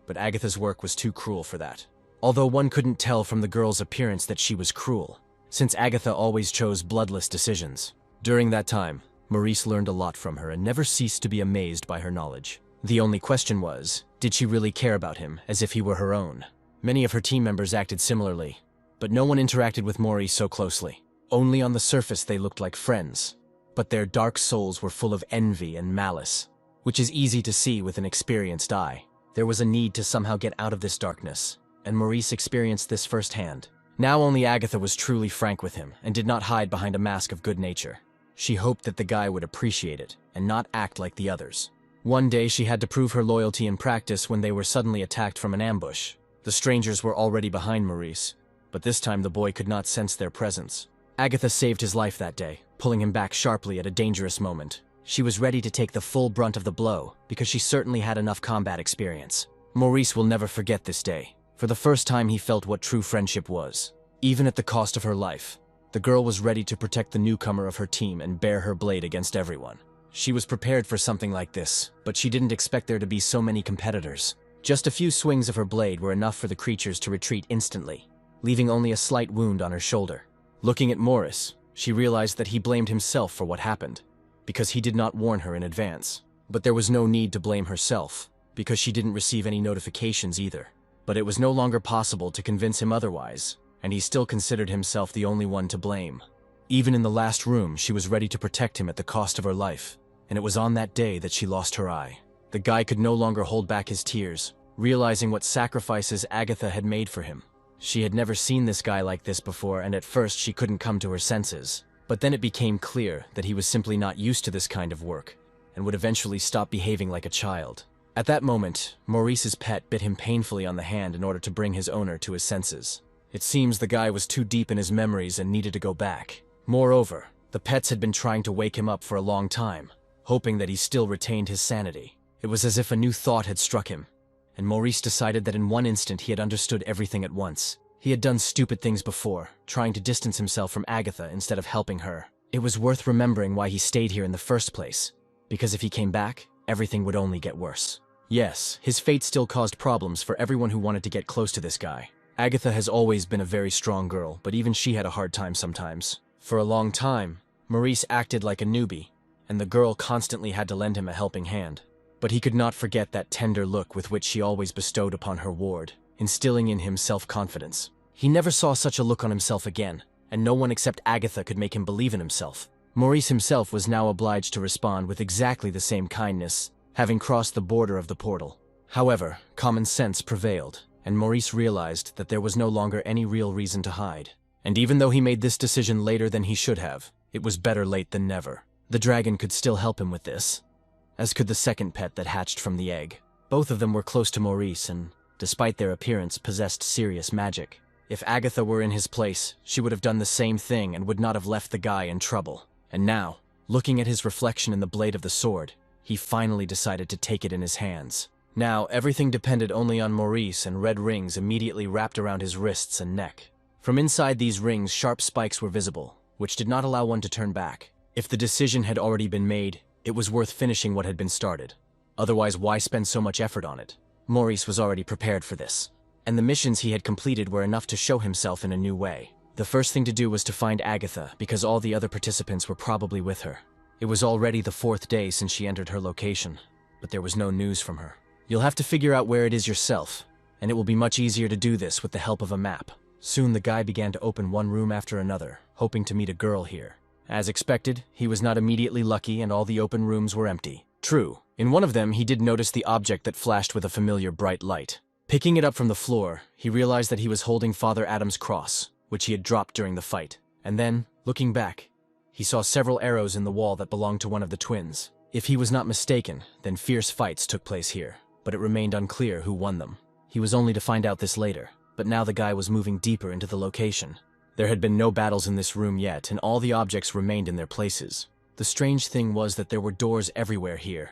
but Agatha's work was too cruel for that. Although one couldn't tell from the girl's appearance that she was cruel, since Agatha always chose bloodless decisions. During that time, Maurice learned a lot from her and never ceased to be amazed by her knowledge. The only question was, did she really care about him as if he were her own? Many of her team members acted similarly, but no one interacted with Maurice so closely. Only on the surface they looked like friends, but their dark souls were full of envy and malice, which is easy to see with an experienced eye. There was a need to somehow get out of this darkness, and Maurice experienced this firsthand. Now only Agatha was truly frank with him and did not hide behind a mask of good nature. She hoped that the guy would appreciate it and not act like the others. One day she had to prove her loyalty in practice when they were suddenly attacked from an ambush. The strangers were already behind Maurice, but this time the boy could not sense their presence. Agatha saved his life that day, pulling him back sharply at a dangerous moment. She was ready to take the full brunt of the blow, because she certainly had enough combat experience. Maurice will never forget this day. For the first time he felt what true friendship was. Even at the cost of her life, the girl was ready to protect the newcomer of her team and bear her blade against everyone. She was prepared for something like this, but she didn't expect there to be so many competitors. Just a few swings of her blade were enough for the creatures to retreat instantly, leaving only a slight wound on her shoulder. Looking at Morris, she realized that he blamed himself for what happened, because he did not warn her in advance. But there was no need to blame herself, because she didn't receive any notifications either. But it was no longer possible to convince him otherwise, and he still considered himself the only one to blame. Even in the last room, she was ready to protect him at the cost of her life, and it was on that day that she lost her eye. The guy could no longer hold back his tears, realizing what sacrifices Agatha had made for him. She had never seen this guy like this before, and at first she couldn't come to her senses. But then it became clear that he was simply not used to this kind of work, and would eventually stop behaving like a child. At that moment, Maurice's pet bit him painfully on the hand in order to bring his owner to his senses. It seems the guy was too deep in his memories and needed to go back. Moreover, the pets had been trying to wake him up for a long time, hoping that he still retained his sanity. It was as if a new thought had struck him, and Maurice decided that in one instant he had understood everything at once. He had done stupid things before, trying to distance himself from Agatha instead of helping her. It was worth remembering why he stayed here in the first place, because if he came back, everything would only get worse. Yes, his fate still caused problems for everyone who wanted to get close to this guy. Agatha has always been a very strong girl, but even she had a hard time sometimes. For a long time, Maurice acted like a newbie, and the girl constantly had to lend him a helping hand. But he could not forget that tender look with which she always bestowed upon her ward, instilling in him self-confidence. He never saw such a look on himself again, and no one except Agatha could make him believe in himself. Maurice himself was now obliged to respond with exactly the same kindness, having crossed the border of the portal. However, common sense prevailed, and Maurice realized that there was no longer any real reason to hide. And even though he made this decision later than he should have, it was better late than never. The dragon could still help him with this, as could the second pet that hatched from the egg. Both of them were close to Maurice and, despite their appearance, possessed serious magic. If Agatha were in his place, she would have done the same thing and would not have left the guy in trouble. And now, looking at his reflection in the blade of the sword, he finally decided to take it in his hands. Now, everything depended only on Maurice, and red rings immediately wrapped around his wrists and neck. From inside these rings, sharp spikes were visible, which did not allow one to turn back. If the decision had already been made, it was worth finishing what had been started. Otherwise, why spend so much effort on it? Maurice was already prepared for this, and the missions he had completed were enough to show himself in a new way. The first thing to do was to find Agatha, because all the other participants were probably with her. It was already the 4th day since she entered her location, but there was no news from her. You'll have to figure out where it is yourself, and it will be much easier to do this with the help of a map. Soon the guy began to open one room after another, hoping to meet a girl here. As expected, he was not immediately lucky and all the open rooms were empty. True, in one of them he did notice the object that flashed with a familiar bright light. Picking it up from the floor, he realized that he was holding Father Adam's cross, which he had dropped during the fight. And then, looking back, he saw several arrows in the wall that belonged to one of the twins. If he was not mistaken, then fierce fights took place here, but it remained unclear who won them. He was only to find out this later, but now the guy was moving deeper into the location. There had been no battles in this room yet, and all the objects remained in their places. The strange thing was that there were doors everywhere here,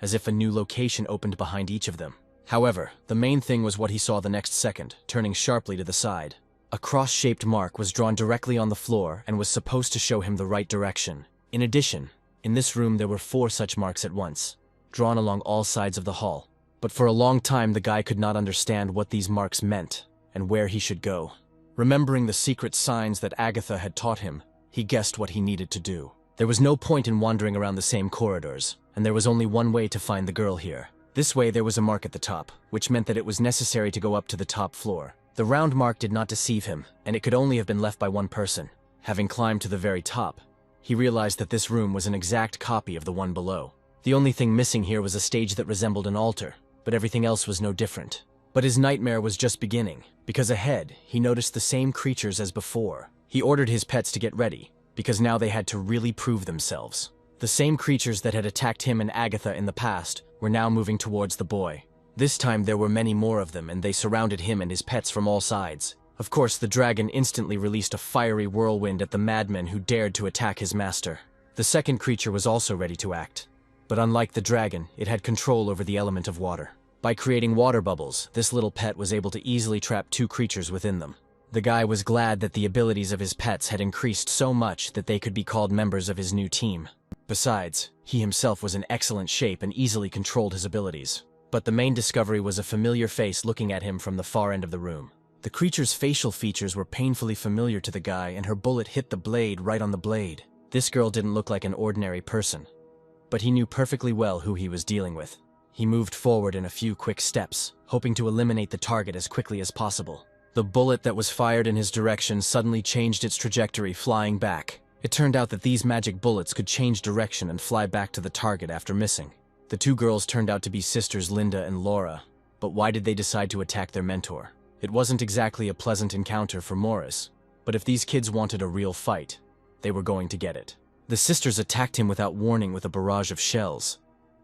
as if a new location opened behind each of them. However, the main thing was what he saw the next second, turning sharply to the side. A cross-shaped mark was drawn directly on the floor and was supposed to show him the right direction. In addition, in this room there were 4 such marks at once, drawn along all sides of the hall. But for a long time the guy could not understand what these marks meant and where he should go. Remembering the secret signs that Agatha had taught him, he guessed what he needed to do. There was no point in wandering around the same corridors, and there was only one way to find the girl here. This way there was a mark at the top, which meant that it was necessary to go up to the top floor. The round mark did not deceive him, and it could only have been left by one person. Having climbed to the very top, he realized that this room was an exact copy of the one below. The only thing missing here was a stage that resembled an altar, but everything else was no different. But his nightmare was just beginning, because ahead, he noticed the same creatures as before. He ordered his pets to get ready, because now they had to really prove themselves. The same creatures that had attacked him and Agatha in the past were now moving towards the boy. This time there were many more of them, and they surrounded him and his pets from all sides. Of course, the dragon instantly released a fiery whirlwind at the madmen who dared to attack his master. The second creature was also ready to act, but unlike the dragon, it had control over the element of water. By creating water bubbles, this little pet was able to easily trap 2 creatures within them. The guy was glad that the abilities of his pets had increased so much that they could be called members of his new team. Besides, he himself was in excellent shape and easily controlled his abilities. But the main discovery was a familiar face looking at him from the far end of the room. The creature's facial features were painfully familiar to the guy, and her bullet hit the blade right on the blade. This girl didn't look like an ordinary person, but he knew perfectly well who he was dealing with. He moved forward in a few quick steps, hoping to eliminate the target as quickly as possible. The bullet that was fired in his direction suddenly changed its trajectory, flying back. It turned out that these magic bullets could change direction and fly back to the target after missing. The 2 girls turned out to be sisters Linda and Laura, but why did they decide to attack their mentor? It wasn't exactly a pleasant encounter for Morris, but if these kids wanted a real fight, they were going to get it. The sisters attacked him without warning with a barrage of shells,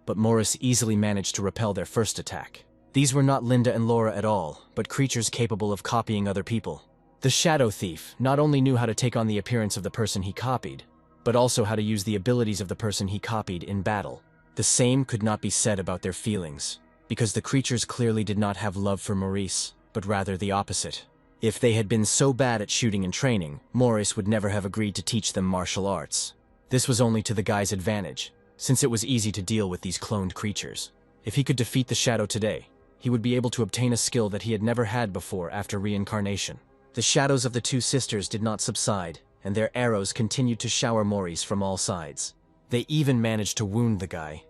but Maurice easily managed to repel their first attack. These were not Linda and Laura at all, but creatures capable of copying other people. The Shadow Thief not only knew how to take on the appearance of the person he copied, but also how to use the abilities of the person he copied in battle. The same could not be said about their feelings, because the creatures clearly did not have love for Maurice, but rather the opposite. If they had been so bad at shooting and training, Maurice would never have agreed to teach them martial arts. This was only to the guy's advantage, since it was easy to deal with these cloned creatures. If he could defeat the Shadow today, he would be able to obtain a skill that he had never had before after reincarnation. The shadows of the two sisters did not subside, and their arrows continued to shower Maurice from all sides. They even managed to wound the guy,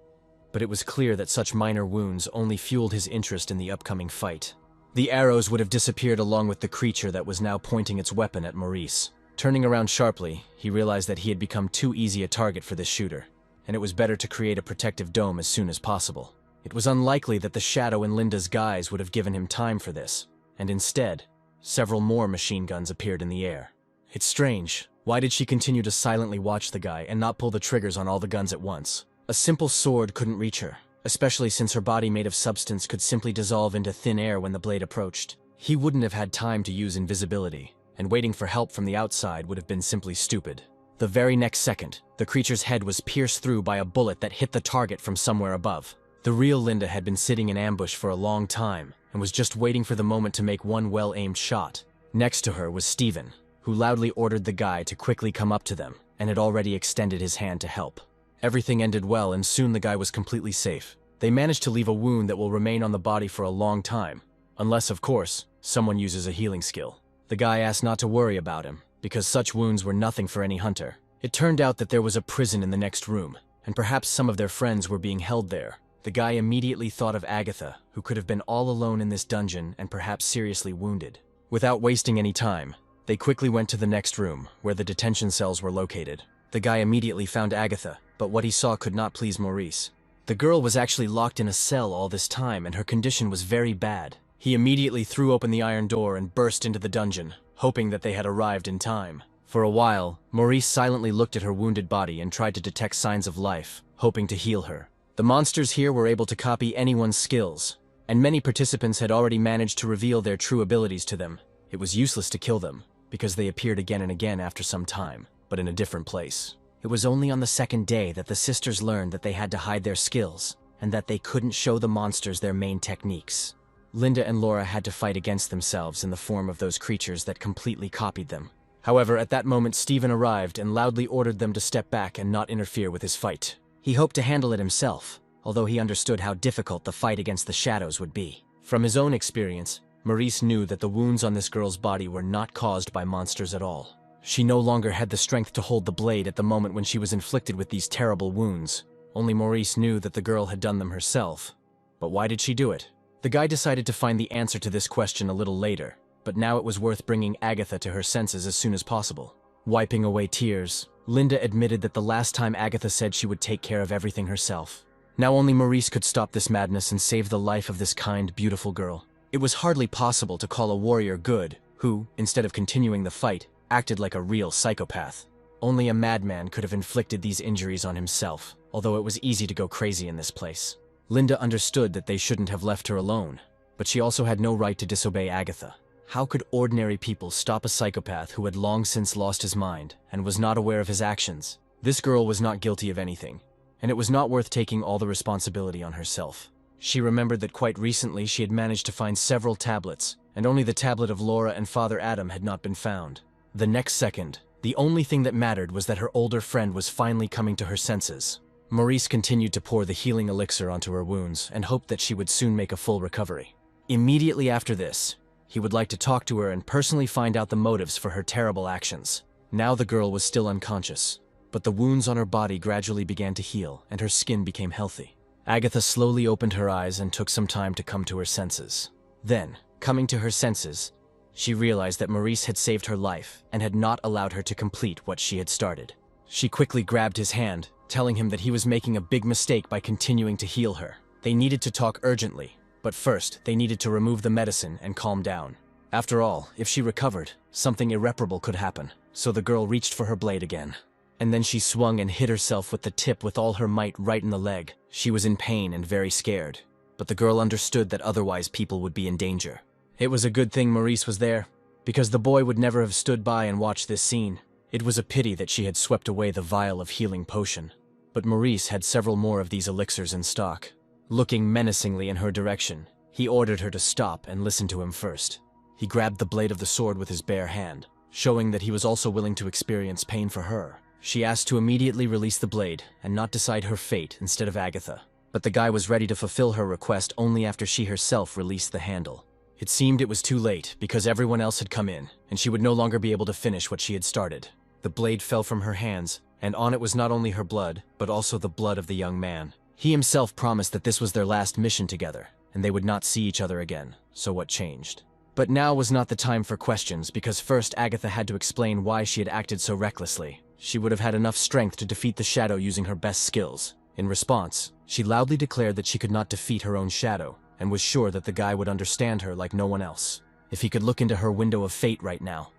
but it was clear that such minor wounds only fueled his interest in the upcoming fight. The arrows would have disappeared along with the creature that was now pointing its weapon at Maurice. Turning around sharply, he realized that he had become too easy a target for this shooter, and it was better to create a protective dome as soon as possible. It was unlikely that the Shadow in Linda's guise would have given him time for this, and instead, several more machine guns appeared in the air. It's strange. Why did she continue to silently watch the guy and not pull the triggers on all the guns at once? A simple sword couldn't reach her, especially since her body made of substance could simply dissolve into thin air when the blade approached. He wouldn't have had time to use invisibility, and waiting for help from the outside would have been simply stupid. The very next second, the creature's head was pierced through by a bullet that hit the target from somewhere above. The real Linda had been sitting in ambush for a long time, and was just waiting for the moment to make one well-aimed shot. Next to her was Steven, who loudly ordered the guy to quickly come up to them, and had already extended his hand to help. Everything ended well, and soon the guy was completely safe. They managed to leave a wound that will remain on the body for a long time, unless, of course, someone uses a healing skill. The guy asked not to worry about him, because such wounds were nothing for any hunter. It turned out that there was a prison in the next room, and perhaps some of their friends were being held there. The guy immediately thought of Agatha, who could have been all alone in this dungeon and perhaps seriously wounded. Without wasting any time, they quickly went to the next room, where the detention cells were located. The guy immediately found Agatha, but what he saw could not please Maurice. The girl was actually locked in a cell all this time, and her condition was very bad. He immediately threw open the iron door and burst into the dungeon, hoping that they had arrived in time. For a while, Maurice silently looked at her wounded body and tried to detect signs of life, hoping to heal her. The monsters here were able to copy anyone's skills, and many participants had already managed to reveal their true abilities to them. It was useless to kill them, because they appeared again and again after some time, but in a different place. It was only on the second day that the sisters learned that they had to hide their skills, and that they couldn't show the monsters their main techniques. Linda and Laura had to fight against themselves in the form of those creatures that completely copied them. However, at that moment Steven arrived and loudly ordered them to step back and not interfere with his fight. He hoped to handle it himself, although he understood how difficult the fight against the shadows would be. From his own experience, Maurice knew that the wounds on this girl's body were not caused by monsters at all. She no longer had the strength to hold the blade at the moment when she was inflicted with these terrible wounds. Only Maurice knew that the girl had done them herself. But why did she do it? The guy decided to find the answer to this question a little later, but now it was worth bringing Agatha to her senses as soon as possible. Wiping away tears, Linda admitted that the last time Agatha said she would take care of everything herself. Now only Maurice could stop this madness and save the life of this kind, beautiful girl. It was hardly possible to call a warrior good, who, instead of continuing the fight, acted like a real psychopath. Only a madman could have inflicted these injuries on himself, although it was easy to go crazy in this place. Linda understood that they shouldn't have left her alone, but she also had no right to disobey Agatha. How could ordinary people stop a psychopath who had long since lost his mind and was not aware of his actions? This girl was not guilty of anything, and it was not worth taking all the responsibility on herself. She remembered that quite recently she had managed to find several tablets, and only the tablet of Laura and Father Adam had not been found. The next second, the only thing that mattered was that her older friend was finally coming to her senses. Maurice continued to pour the healing elixir onto her wounds and hoped that she would soon make a full recovery. Immediately after this, he would like to talk to her and personally find out the motives for her terrible actions. Now the girl was still unconscious, but the wounds on her body gradually began to heal and her skin became healthy. Agatha slowly opened her eyes and took some time to come to her senses. Then, coming to her senses, she realized that Maurice had saved her life and had not allowed her to complete what she had started. She quickly grabbed his hand, telling him that he was making a big mistake by continuing to heal her. They needed to talk urgently, but first they needed to remove the medicine and calm down. After all, if she recovered, something irreparable could happen, so the girl reached for her blade again. and then she swung and hit herself with the tip with all her might right in the leg. She was in pain and very scared, but the girl understood that otherwise people would be in danger. It was a good thing Maurice was there, because the boy would never have stood by and watched this scene. It was a pity that she had swept away the vial of healing potion, but Maurice had several more of these elixirs in stock. Looking menacingly in her direction, he ordered her to stop and listen to him first. He grabbed the blade of the sword with his bare hand, showing that he was also willing to experience pain for her. She asked to immediately release the blade and not decide her fate instead of Agatha, but the guy was ready to fulfill her request only after she herself released the handle. It seemed it was too late because everyone else had come in, and she would no longer be able to finish what she had started. The blade fell from her hands, and on it was not only her blood, but also the blood of the young man. He himself promised that this was their last mission together, and they would not see each other again, so what changed? But now was not the time for questions, because first Agatha had to explain why she had acted so recklessly. She would have had enough strength to defeat the shadow using her best skills. In response, she loudly declared that she could not defeat her own shadow, and was sure that the guy would understand her like no one else. If he could look into her window of fate right now,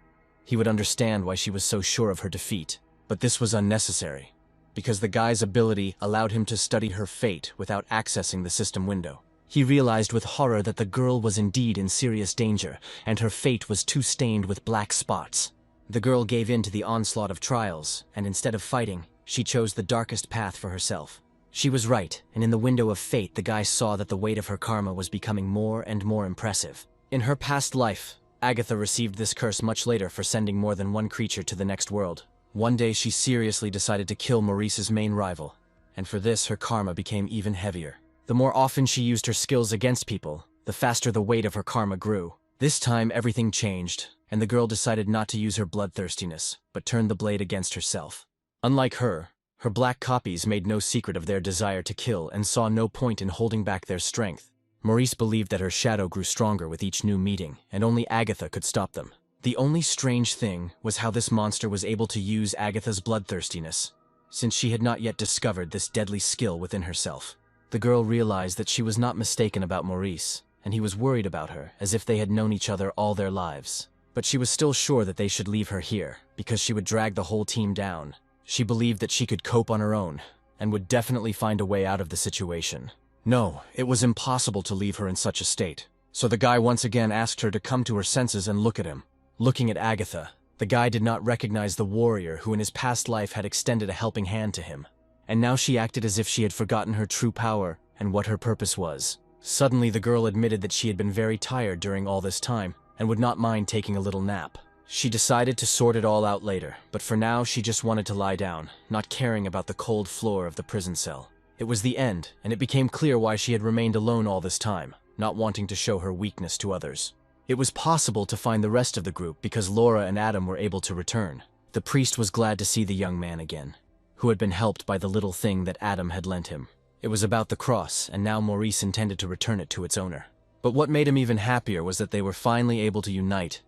he would understand why she was so sure of her defeat. But this was unnecessary, because the guy's ability allowed him to study her fate without accessing the system window. He realized with horror that the girl was indeed in serious danger, and her fate was too stained with black spots. The girl gave in to the onslaught of trials, and instead of fighting, she chose the darkest path for herself. She was right, and in the window of fate the guy saw that the weight of her karma was becoming more and more impressive. In her past life, Agatha received this curse much later for sending more than one creature to the next world. One day she seriously decided to kill Maurice's main rival, and for this her karma became even heavier. The more often she used her skills against people, the faster the weight of her karma grew. This time everything changed, and the girl decided not to use her bloodthirstiness, but turned the blade against herself. Unlike her black copies made no secret of their desire to kill and saw no point in holding back their strength. Maurice believed that her shadow grew stronger with each new meeting, and only Agatha could stop them. The only strange thing was how this monster was able to use Agatha's bloodthirstiness, since she had not yet discovered this deadly skill within herself. The girl realized that she was not mistaken about Maurice, and he was worried about her, as if they had known each other all their lives. But she was still sure that they should leave her here, because she would drag the whole team down. She believed that she could cope on her own, and would definitely find a way out of the situation. No, it was impossible to leave her in such a state. So the guy once again asked her to come to her senses and look at him. Looking at Agatha, the guy did not recognize the warrior who in his past life had extended a helping hand to him. And now she acted as if she had forgotten her true power and what her purpose was. Suddenly the girl admitted that she had been very tired during all this time, and would not mind taking a little nap. She decided to sort it all out later, but for now she just wanted to lie down, not caring about the cold floor of the prison cell. It was the end, and it became clear why she had remained alone all this time, not wanting to show her weakness to others. It was possible to find the rest of the group because Laura and Adam were able to return. The priest was glad to see the young man again, who had been helped by the little thing that Adam had lent him. It was about the cross, and now Maurice intended to return it to its owner. But what made him even happier was that they were finally able to unite,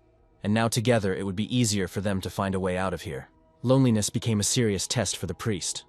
and now together it would be easier for them to find a way out of here. Loneliness became a serious test for the priest,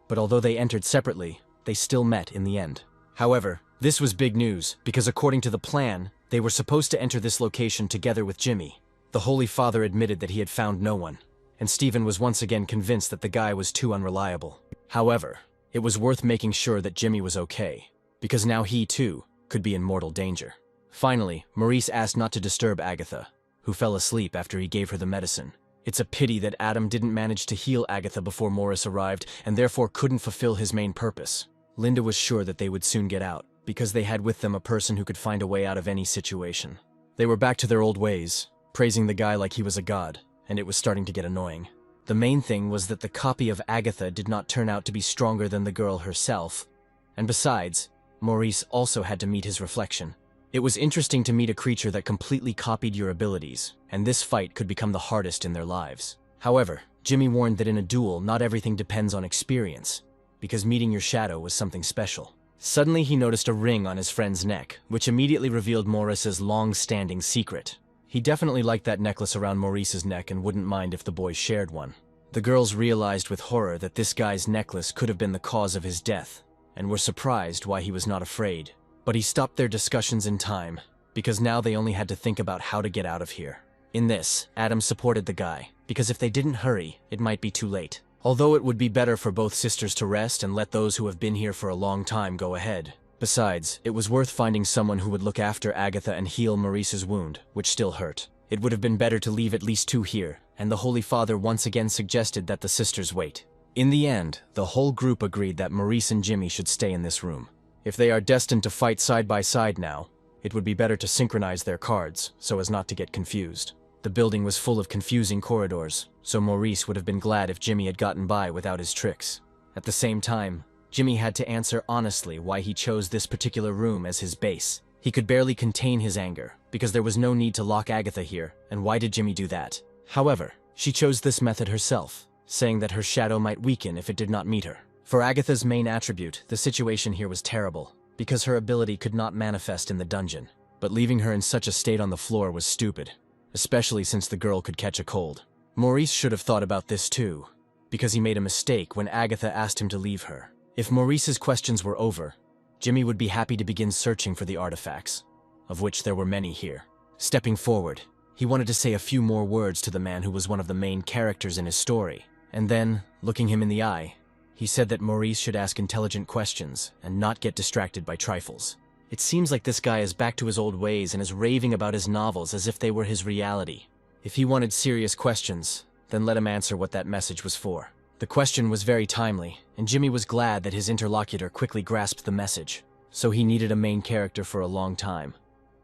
but although they entered separately, they still met in the end. However, this was big news, because according to the plan, they were supposed to enter this location together with Jimmy. The Holy Father admitted that he had found no one, and Stephen was once again convinced that the guy was too unreliable. However, it was worth making sure that Jimmy was okay, because now he, too, could be in mortal danger. Finally, Maurice asked not to disturb Agatha, who fell asleep after he gave her the medicine. It's a pity that Adam didn't manage to heal Agatha before Morris arrived, and therefore couldn't fulfill his main purpose. Linda was sure that they would soon get out, because they had with them a person who could find a way out of any situation. They were back to their old ways, praising the guy like he was a god, and it was starting to get annoying. The main thing was that the copy of Agatha did not turn out to be stronger than the girl herself, and besides, Maurice also had to meet his reflection. It was interesting to meet a creature that completely copied your abilities, and this fight could become the hardest in their lives. However, Jimmy warned that in a duel, not everything depends on experience, because meeting your shadow was something special. Suddenly he noticed a ring on his friend's neck, which immediately revealed Maurice's long-standing secret. He definitely liked that necklace around Maurice's neck and wouldn't mind if the boys shared one. The girls realized with horror that this guy's necklace could have been the cause of his death, and were surprised why he was not afraid. But he stopped their discussions in time, because now they only had to think about how to get out of here. In this, Adam supported the guy, because if they didn't hurry, it might be too late. Although it would be better for both sisters to rest and let those who have been here for a long time go ahead. Besides, it was worth finding someone who would look after Agatha and heal Maurice's wound, which still hurt. It would have been better to leave at least 2 here, and the Holy Father once again suggested that the sisters wait. In the end, the whole group agreed that Maurice and Jimmy should stay in this room. If they are destined to fight side by side now, it would be better to synchronize their cards, so as not to get confused. The building was full of confusing corridors, so Maurice would have been glad if Jimmy had gotten by without his tricks. At the same time, Jimmy had to answer honestly why he chose this particular room as his base. He could barely contain his anger, because there was no need to lock Agatha here, and why did Jimmy do that? However, she chose this method herself, saying that her shadow might weaken if it did not meet her. For Agatha's main attribute, the situation here was terrible, because her ability could not manifest in the dungeon. But leaving her in such a state on the floor was stupid, especially since the girl could catch a cold. Maurice should have thought about this too, because he made a mistake when Agatha asked him to leave her. If Maurice's questions were over, Jimmy would be happy to begin searching for the artifacts, of which there were many here. Stepping forward, he wanted to say a few more words to the man who was one of the main characters in his story, and then, looking him in the eye, he said that Maurice should ask intelligent questions and not get distracted by trifles. It seems like this guy is back to his old ways and is raving about his novels as if they were his reality. If he wanted serious questions, then let him answer what that message was for. The question was very timely, and Jimmy was glad that his interlocutor quickly grasped the message, so he needed a main character for a long time.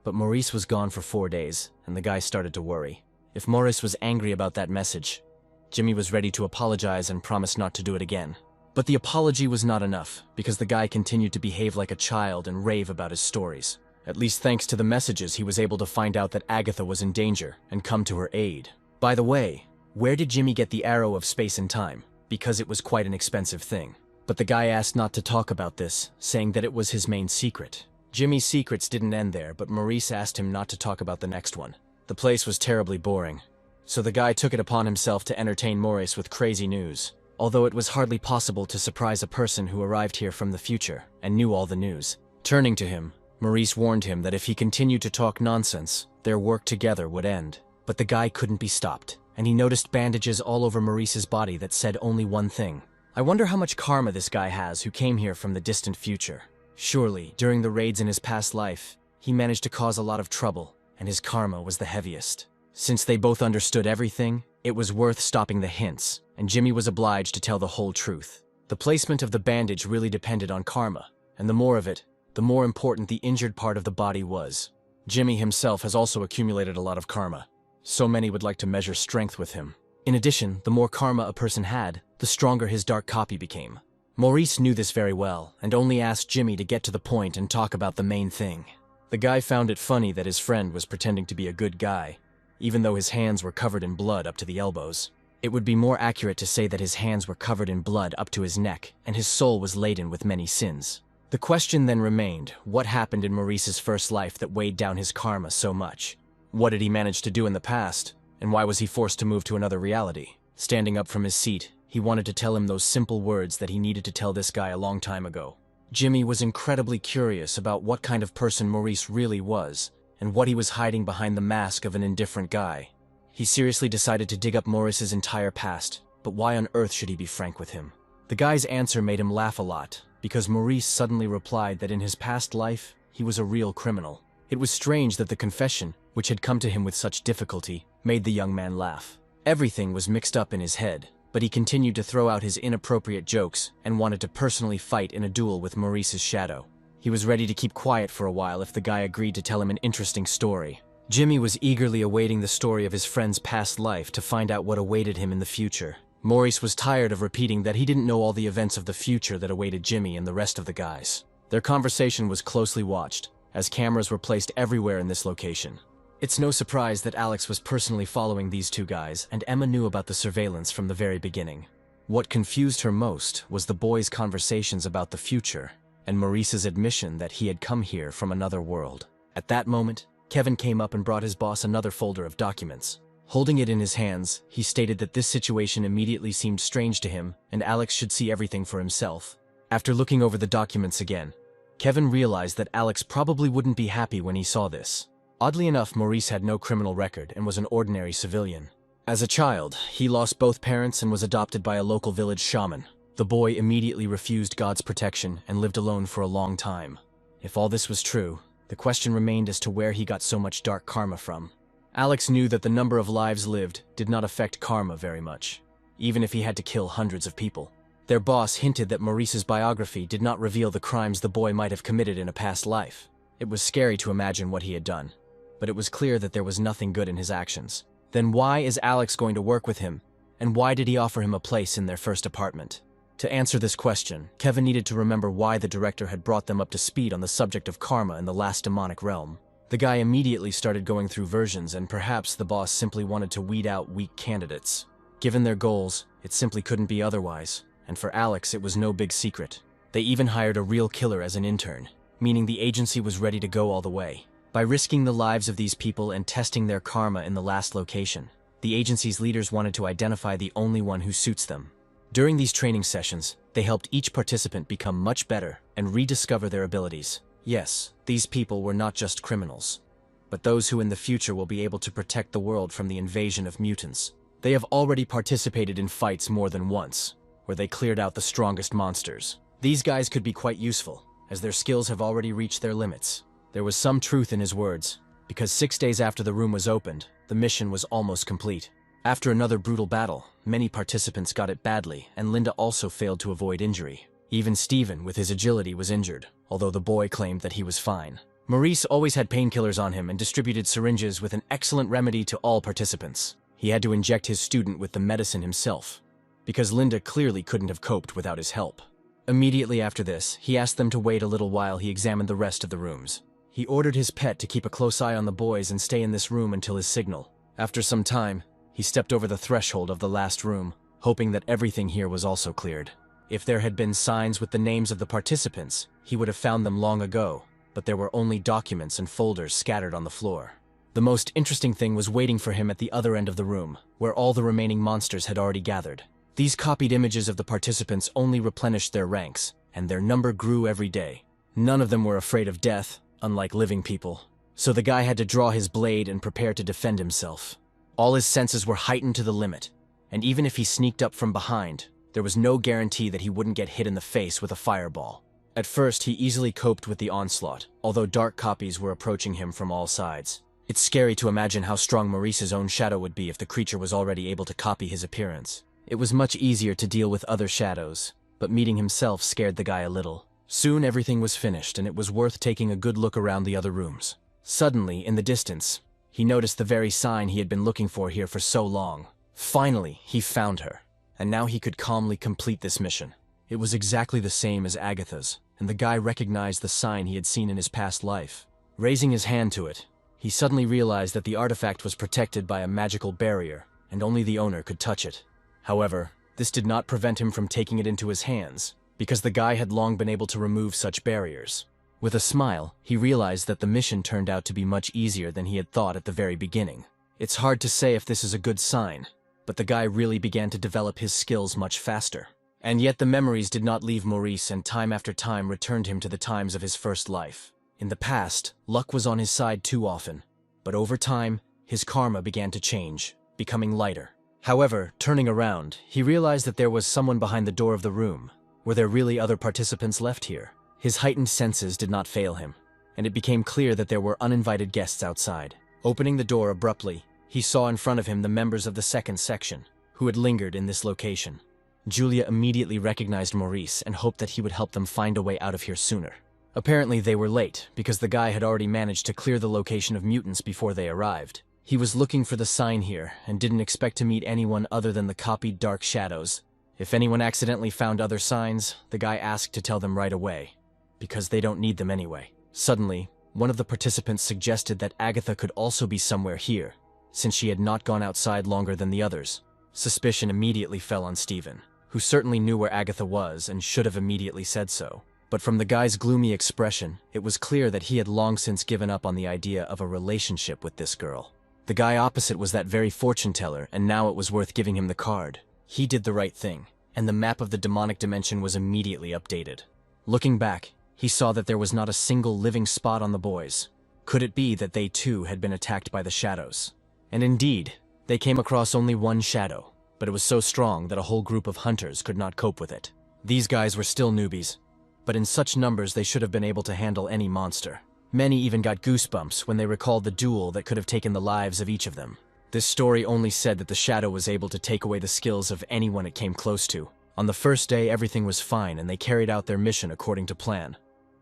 But Maurice was gone for 4 days, and the guy started to worry. If Maurice was angry about that message, Jimmy was ready to apologize and promise not to do it again. But the apology was not enough, because the guy continued to behave like a child and rave about his stories. At least thanks to the messages, he was able to find out that Agatha was in danger and come to her aid. By the way, where did Jimmy get the arrow of space and time? Because it was quite an expensive thing. But the guy asked not to talk about this, saying that it was his main secret. Jimmy's secrets didn't end there, but Maurice asked him not to talk about the next one. The place was terribly boring, so the guy took it upon himself to entertain Maurice with crazy news. Although it was hardly possible to surprise a person who arrived here from the future and knew all the news. Turning to him, Maurice warned him that if he continued to talk nonsense, their work together would end. But the guy couldn't be stopped, and he noticed bandages all over Maurice's body that said only one thing. I wonder how much karma this guy has who came here from the distant future. Surely, during the raids in his past life, he managed to cause a lot of trouble, and his karma was the heaviest. Since they both understood everything, it was worth stopping the hints, and Jimmy was obliged to tell the whole truth. The placement of the bandage really depended on karma, and the more of it, the more important the injured part of the body was. Jimmy himself has also accumulated a lot of karma. So many would like to measure strength with him. In addition, the more karma a person had, the stronger his dark copy became. Maurice knew this very well, and only asked Jimmy to get to the point and talk about the main thing. The guy found it funny that his friend was pretending to be a good guy, even though his hands were covered in blood up to the elbows. It would be more accurate to say that his hands were covered in blood up to his neck, and his soul was laden with many sins. The question then remained, what happened in Maurice's first life that weighed down his karma so much? What did he manage to do in the past, and why was he forced to move to another reality? Standing up from his seat, he wanted to tell him those simple words that he needed to tell this guy a long time ago. Jimmy was incredibly curious about what kind of person Maurice really was, and what he was hiding behind the mask of an indifferent guy. He seriously decided to dig up Maurice's entire past, but why on earth should he be frank with him? The guy's answer made him laugh a lot, because Maurice suddenly replied that in his past life, he was a real criminal. It was strange that the confession, which had come to him with such difficulty, made the young man laugh. Everything was mixed up in his head, but he continued to throw out his inappropriate jokes and wanted to personally fight in a duel with Maurice's shadow. He was ready to keep quiet for a while if the guy agreed to tell him an interesting story. Jimmy was eagerly awaiting the story of his friend's past life to find out what awaited him in the future. Maurice was tired of repeating that he didn't know all the events of the future that awaited Jimmy and the rest of the guys. Their conversation was closely watched, as cameras were placed everywhere in this location. It's no surprise that Alex was personally following these two guys, and Emma knew about the surveillance from the very beginning. What confused her most was the boys' conversations about the future, and Maurice's admission that he had come here from another world. At that moment, Kevin came up and brought his boss another folder of documents. Holding it in his hands, he stated that this situation immediately seemed strange to him, and Alex should see everything for himself. After looking over the documents again, Kevin realized that Alex probably wouldn't be happy when he saw this. Oddly enough, Maurice had no criminal record and was an ordinary civilian. As a child, he lost both parents and was adopted by a local village shaman. The boy immediately refused God's protection and lived alone for a long time. If all this was true, the question remained as to where he got so much dark karma from. Alex knew that the number of lives lived did not affect karma very much, even if he had to kill hundreds of people. Their boss hinted that Maurice's biography did not reveal the crimes the boy might have committed in a past life. It was scary to imagine what he had done, but it was clear that there was nothing good in his actions. Then why is Alex going to work with him, and why did he offer him a place in their first apartment? To answer this question, Kevin needed to remember why the director had brought them up to speed on the subject of karma in the last demonic realm. The guy immediately started going through versions, and perhaps the boss simply wanted to weed out weak candidates. Given their goals, it simply couldn't be otherwise, and for Alex it was no big secret. They even hired a real killer as an intern, meaning the agency was ready to go all the way. By risking the lives of these people and testing their karma in the last location, the agency's leaders wanted to identify the only one who suits them. During these training sessions, they helped each participant become much better and rediscover their abilities. Yes, these people were not just criminals, but those who in the future will be able to protect the world from the invasion of mutants. They have already participated in fights more than once, where they cleared out the strongest monsters. These guys could be quite useful, as their skills have already reached their limits. There was some truth in his words, because 6 days after the room was opened, the mission was almost complete. After another brutal battle, many participants got it badly, and Linda also failed to avoid injury. Even Steven, with his agility, was injured, although the boy claimed that he was fine. Maurice always had painkillers on him and distributed syringes with an excellent remedy to all participants. He had to inject his student with the medicine himself, because Linda clearly couldn't have coped without his help. Immediately after this, he asked them to wait a little while he examined the rest of the rooms. He ordered his pet to keep a close eye on the boys and stay in this room until his signal. After some time, he stepped over the threshold of the last room, hoping that everything here was also cleared. If there had been signs with the names of the participants, he would have found them long ago, but there were only documents and folders scattered on the floor. The most interesting thing was waiting for him at the other end of the room, where all the remaining monsters had already gathered. These copied images of the participants only replenished their ranks, and their number grew every day. None of them were afraid of death, unlike living people, so the guy had to draw his blade and prepare to defend himself. All his senses were heightened to the limit, and even if he sneaked up from behind, there was no guarantee that he wouldn't get hit in the face with a fireball. At first, he easily coped with the onslaught, although dark copies were approaching him from all sides. It's scary to imagine how strong Maurice's own shadow would be if the creature was already able to copy his appearance. It was much easier to deal with other shadows, but meeting himself scared the guy a little. Soon everything was finished, and it was worth taking a good look around the other rooms. Suddenly, in the distance, he noticed the very sign he had been looking for here for so long. Finally, he found her, and now he could calmly complete this mission. It was exactly the same as Agatha's, and the guy recognized the sign he had seen in his past life. Raising his hand to it, he suddenly realized that the artifact was protected by a magical barrier, and only the owner could touch it. However, this did not prevent him from taking it into his hands, because the guy had long been able to remove such barriers. With a smile, he realized that the mission turned out to be much easier than he had thought at the very beginning. It's hard to say if this is a good sign, but the guy really began to develop his skills much faster. And yet the memories did not leave Maurice, and time after time returned him to the times of his first life. In the past, luck was on his side too often, but over time, his karma began to change, becoming lighter. However, turning around, he realized that there was someone behind the door of the room. Were there really other participants left here? His heightened senses did not fail him, and it became clear that there were uninvited guests outside. Opening the door abruptly, he saw in front of him the members of the second section, who had lingered in this location. Julia immediately recognized Maurice and hoped that he would help them find a way out of here sooner. Apparently they were late, because the guy had already managed to clear the location of mutants before they arrived. He was looking for the sign here, and didn't expect to meet anyone other than the copied dark shadows. If anyone accidentally found other signs, the guy asked to tell them right away, because they don't need them anyway. Suddenly, one of the participants suggested that Agatha could also be somewhere here, since she had not gone outside longer than the others. Suspicion immediately fell on Steven, who certainly knew where Agatha was and should have immediately said so. But from the guy's gloomy expression, it was clear that he had long since given up on the idea of a relationship with this girl. The guy opposite was that very fortune teller, and now it was worth giving him the card. He did the right thing, and the map of the demonic dimension was immediately updated. Looking back, he saw that there was not a single living spot on the boys. Could it be that they too had been attacked by the shadows? And indeed, They came across only one shadow, but it was so strong that a whole group of hunters could not cope with it. These guys were still newbies, but in such numbers they should have been able to handle any monster. Many even got goosebumps when they recalled the duel that could have taken the lives of each of them. This story only said that the shadow was able to take away the skills of anyone it came close to. On the first day, everything was fine and they carried out their mission according to plan.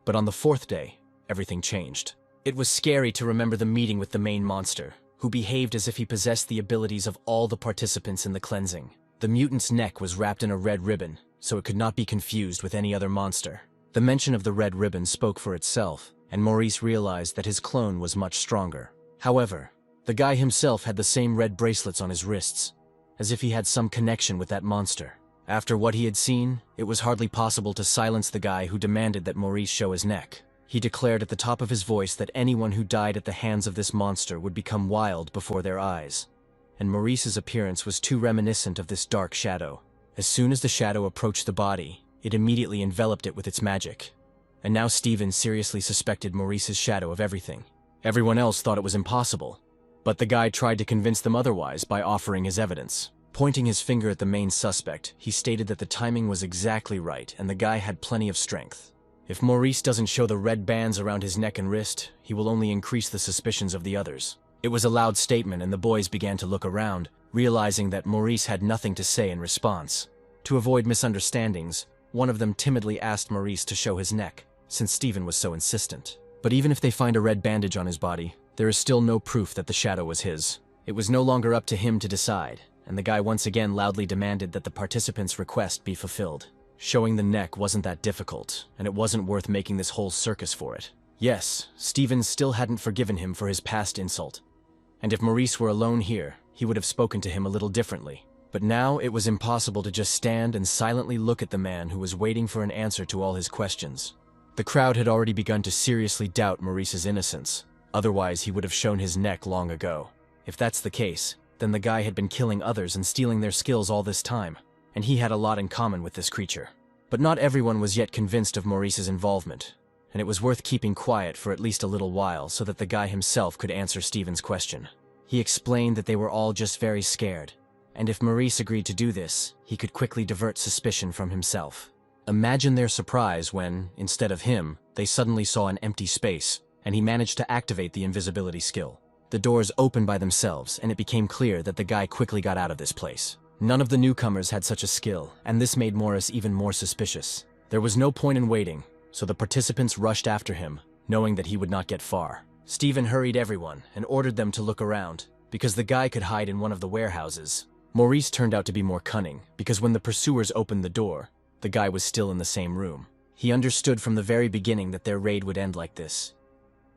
But on the fourth day, everything changed. It was scary to remember the meeting with the main monster, who behaved as if he possessed the abilities of all the participants in the cleansing. The mutant's neck was wrapped in a red ribbon, so it could not be confused with any other monster. The mention of the red ribbon spoke for itself, and Maurice realized that his clone was much stronger. However, the guy himself had the same red bracelets on his wrists, as if he had some connection with that monster. After what he had seen, it was hardly possible to silence the guy who demanded that Maurice show his neck. He declared at the top of his voice that anyone who died at the hands of this monster would become wild before their eyes. And Maurice's appearance was too reminiscent of this dark shadow. As soon as the shadow approached the body, it immediately enveloped it with its magic. And now Steven seriously suspected Maurice's shadow of everything. Everyone else thought it was impossible, but the guy tried to convince them otherwise by offering his evidence. Pointing his finger at the main suspect, he stated that the timing was exactly right and the guy had plenty of strength. If Maurice doesn't show the red bands around his neck and wrist, he will only increase the suspicions of the others. It was a loud statement and the boys began to look around, realizing that Maurice had nothing to say in response. To avoid misunderstandings, one of them timidly asked Maurice to show his neck, since Steven was so insistent. But even if they find a red bandage on his body, there is still no proof that the shadow was his. It was no longer up to him to decide, and the guy once again loudly demanded that the participants' request be fulfilled. Showing the neck wasn't that difficult, and it wasn't worth making this whole circus for it. Yes, Steven still hadn't forgiven him for his past insult. And if Maurice were alone here, he would have spoken to him a little differently. But now it was impossible to just stand and silently look at the man who was waiting for an answer to all his questions. The crowd had already begun to seriously doubt Maurice's innocence. Otherwise, he would have shown his neck long ago. If that's the case, then the guy had been killing others and stealing their skills all this time, and he had a lot in common with this creature. But not everyone was yet convinced of Maurice's involvement, and it was worth keeping quiet for at least a little while so that the guy himself could answer Steven's question. He explained that they were all just very scared, and if Maurice agreed to do this, he could quickly divert suspicion from himself. Imagine their surprise when, instead of him, they suddenly saw an empty space, and he managed to activate the invisibility skill. The doors opened by themselves, and it became clear that the guy quickly got out of this place. None of the newcomers had such a skill, and this made Morris even more suspicious. There was no point in waiting, so the participants rushed after him, knowing that he would not get far. Steven hurried everyone and ordered them to look around, because the guy could hide in one of the warehouses. Maurice turned out to be more cunning, because when the pursuers opened the door, the guy was still in the same room. He understood from the very beginning that their raid would end like this.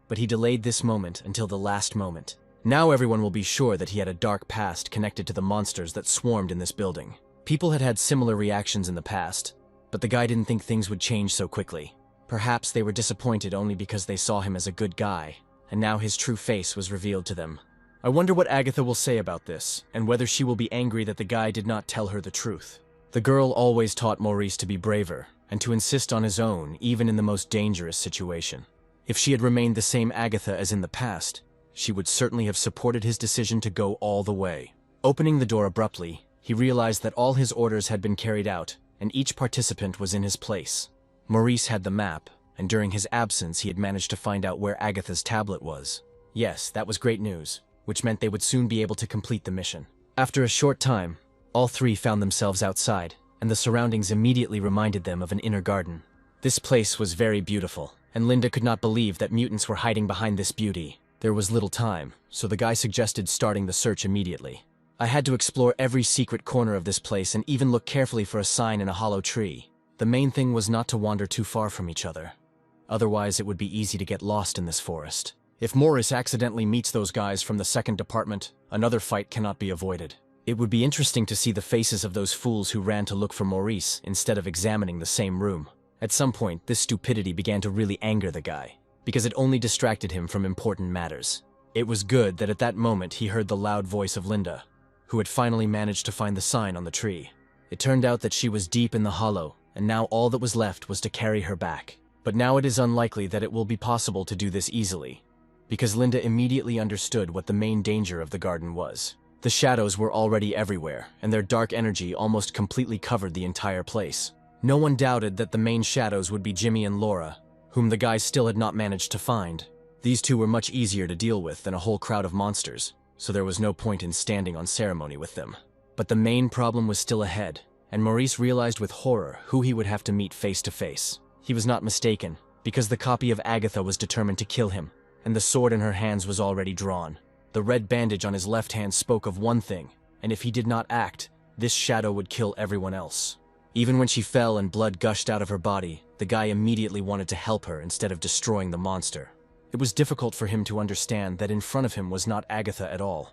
But he delayed this moment until the last moment. Now everyone will be sure that he had a dark past connected to the monsters that swarmed in this building. People had had similar reactions in the past, but the guy didn't think things would change so quickly. Perhaps they were disappointed only because they saw him as a good guy, and now his true face was revealed to them. I wonder what Agatha will say about this, and whether she will be angry that the guy did not tell her the truth. The girl always taught Maurice to be braver, and to insist on his own, even in the most dangerous situation. If she had remained the same Agatha as in the past, she would certainly have supported his decision to go all the way. Opening the door abruptly, he realized that all his orders had been carried out, and each participant was in his place. Maurice had the map, and during his absence he had managed to find out where Agatha's tablet was. Yes, that was great news, which meant they would soon be able to complete the mission. After a short time, all three found themselves outside, and the surroundings immediately reminded them of an inner garden. This place was very beautiful, and Linda could not believe that mutants were hiding behind this beauty. There was little time, so the guy suggested starting the search immediately. I had to explore every secret corner of this place and even look carefully for a sign in a hollow tree. The main thing was not to wander too far from each other. Otherwise, it would be easy to get lost in this forest. If Morris accidentally meets those guys from the second department, another fight cannot be avoided. It would be interesting to see the faces of those fools who ran to look for Maurice instead of examining the same room. At some point, this stupidity began to really anger the guy, because it only distracted him from important matters. It was good that at that moment he heard the loud voice of Linda, who had finally managed to find the sign on the tree. It turned out that she was deep in the hollow, and now all that was left was to carry her back. But now it is unlikely that it will be possible to do this easily, because Linda immediately understood what the main danger of the garden was. The shadows were already everywhere, and their dark energy almost completely covered the entire place. No one doubted that the main shadows would be Jimmy and Laura, whom the guys still had not managed to find. These two were much easier to deal with than a whole crowd of monsters, so there was no point in standing on ceremony with them. But the main problem was still ahead, and Maurice realized with horror who he would have to meet face to face. He was not mistaken, because the copy of Agatha was determined to kill him, and the sword in her hands was already drawn. The red bandage on his left hand spoke of one thing, and if he did not act, this shadow would kill everyone else. Even when she fell and blood gushed out of her body, the guy immediately wanted to help her instead of destroying the monster. It was difficult for him to understand that in front of him was not Agatha at all,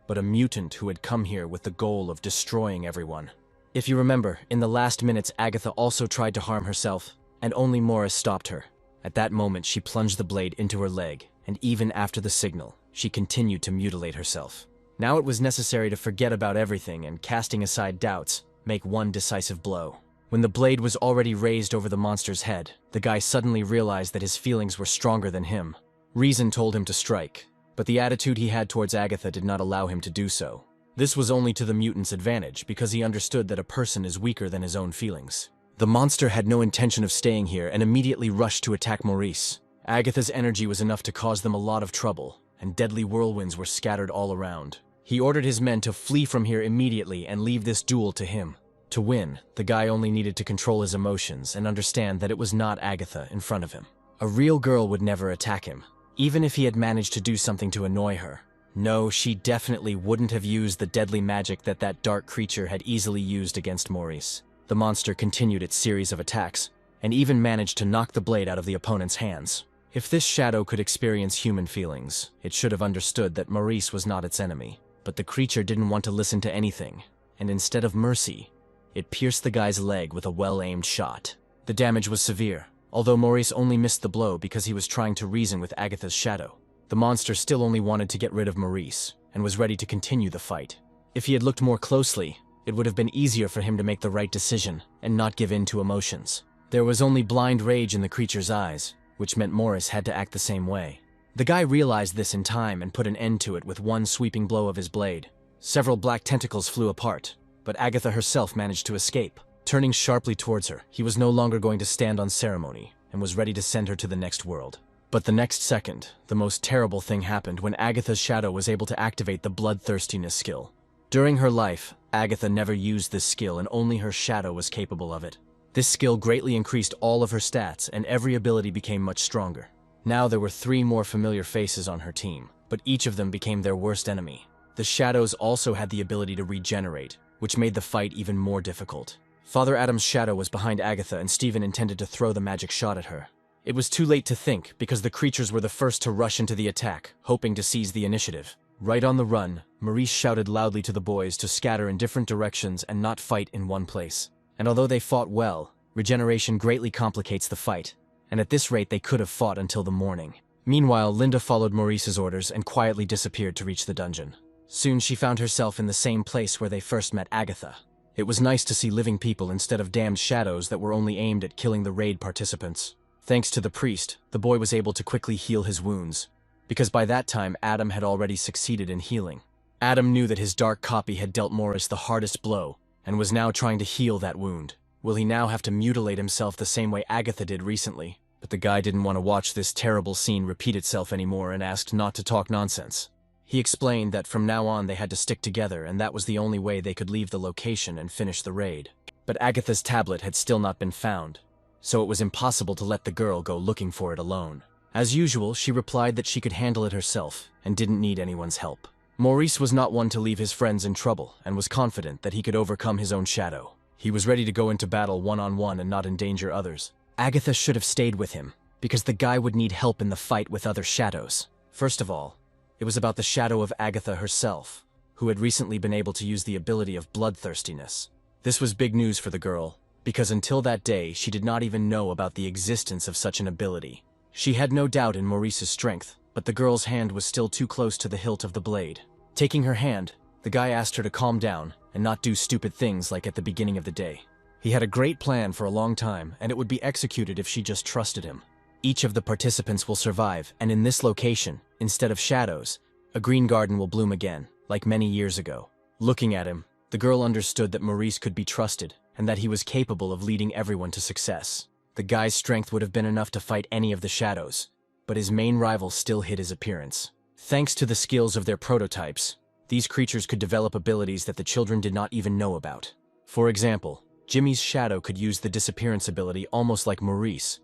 but a mutant who had come here with the goal of destroying everyone. If you remember, in the last minutes Agatha also tried to harm herself, and only Morris stopped her. At that moment she plunged the blade into her leg, and even after the signal, she continued to mutilate herself. Now it was necessary to forget about everything and, casting aside doubts, make one decisive blow. When the blade was already raised over the monster's head, the guy suddenly realized that his feelings were stronger than him. Reason told him to strike, but the attitude he had towards Agatha did not allow him to do so. This was only to the mutant's advantage, because he understood that a person is weaker than his own feelings. The monster had no intention of staying here and immediately rushed to attack Maurice. Agatha's energy was enough to cause them a lot of trouble, and deadly whirlwinds were scattered all around. He ordered his men to flee from here immediately and leave this duel to him. To win, the guy only needed to control his emotions and understand that it was not Agatha in front of him. A real girl would never attack him, even if he had managed to do something to annoy her. No, she definitely wouldn't have used the deadly magic that dark creature had easily used against Maurice. The monster continued its series of attacks, and even managed to knock the blade out of the opponent's hands. If this shadow could experience human feelings, it should have understood that Maurice was not its enemy. But the creature didn't want to listen to anything, and instead of mercy, it pierced the guy's leg with a well-aimed shot. The damage was severe, although Maurice only missed the blow because he was trying to reason with Agatha's shadow. The monster still only wanted to get rid of Maurice, and was ready to continue the fight. If he had looked more closely, it would have been easier for him to make the right decision and not give in to emotions. There was only blind rage in the creature's eyes, which meant Maurice had to act the same way. The guy realized this in time and put an end to it with one sweeping blow of his blade. Several black tentacles flew apart, but Agatha herself managed to escape. Turning sharply towards her, he was no longer going to stand on ceremony, and was ready to send her to the next world. But the next second, the most terrible thing happened when Agatha's shadow was able to activate the bloodthirstiness skill. During her life, Agatha never used this skill and only her shadow was capable of it. This skill greatly increased all of her stats and every ability became much stronger. Now there were 3 more familiar faces on her team, but each of them became their worst enemy. The shadows also had the ability to regenerate, which made the fight even more difficult. Father Adam's shadow was behind Agatha and Stephen intended to throw the magic shot at her. It was too late to think because the creatures were the first to rush into the attack, hoping to seize the initiative. Right on the run, Maurice shouted loudly to the boys to scatter in different directions and not fight in one place. And although they fought well, regeneration greatly complicates the fight, and at this rate they could have fought until the morning. Meanwhile, Linda followed Maurice's orders and quietly disappeared to reach the dungeon. Soon she found herself in the same place where they first met Agatha. It was nice to see living people instead of damned shadows that were only aimed at killing the raid participants. Thanks to the priest, the boy was able to quickly heal his wounds, because by that time Adam had already succeeded in healing. Adam knew that his dark copy had dealt Morris the hardest blow, and was now trying to heal that wound. Will he now have to mutilate himself the same way Agatha did recently? But the guy didn't want to watch this terrible scene repeat itself anymore and asked not to talk nonsense. He explained that from now on they had to stick together and that was the only way they could leave the location and finish the raid. But Agatha's tablet had still not been found, so it was impossible to let the girl go looking for it alone. As usual, she replied that she could handle it herself and didn't need anyone's help. Maurice was not one to leave his friends in trouble and was confident that he could overcome his own shadow. He was ready to go into battle one-on-one and not endanger others. Agatha should have stayed with him, because the guy would need help in the fight with other shadows. First of all, it was about the shadow of Agatha herself, who had recently been able to use the ability of bloodthirstiness. This was big news for the girl, because until that day she did not even know about the existence of such an ability. She had no doubt in Maurice's strength, but the girl's hand was still too close to the hilt of the blade. Taking her hand, the guy asked her to calm down and not do stupid things like at the beginning of the day. He had a great plan for a long time, and it would be executed if she just trusted him. Each of the participants will survive, and in this location, instead of shadows, a green garden will bloom again. like many years ago. Looking at him, the girl understood that Maurice could be trusted and that he was capable of leading everyone to success. The guy's strength would have been enough to fight any of the shadows, but his main rival still hid his appearance. Thanks to the skills of their prototypes, these creatures could develop abilities that the children did not even know about. For example, Jimmy's shadow could use the disappearance ability almost like Maurice,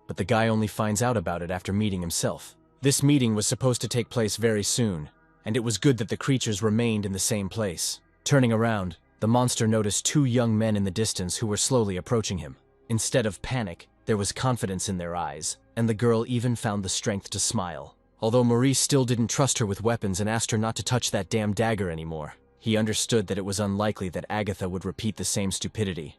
but the guy only finds out about it after meeting himself. This meeting was supposed to take place very soon, and it was good that the creatures remained in the same place. Turning around, the monster noticed two young men in the distance who were slowly approaching him. Instead of panic, there was confidence in their eyes, and the girl even found the strength to smile. Although Maurice still didn't trust her with weapons and asked her not to touch that damn dagger anymore, he understood that it was unlikely that Agatha would repeat the same stupidity,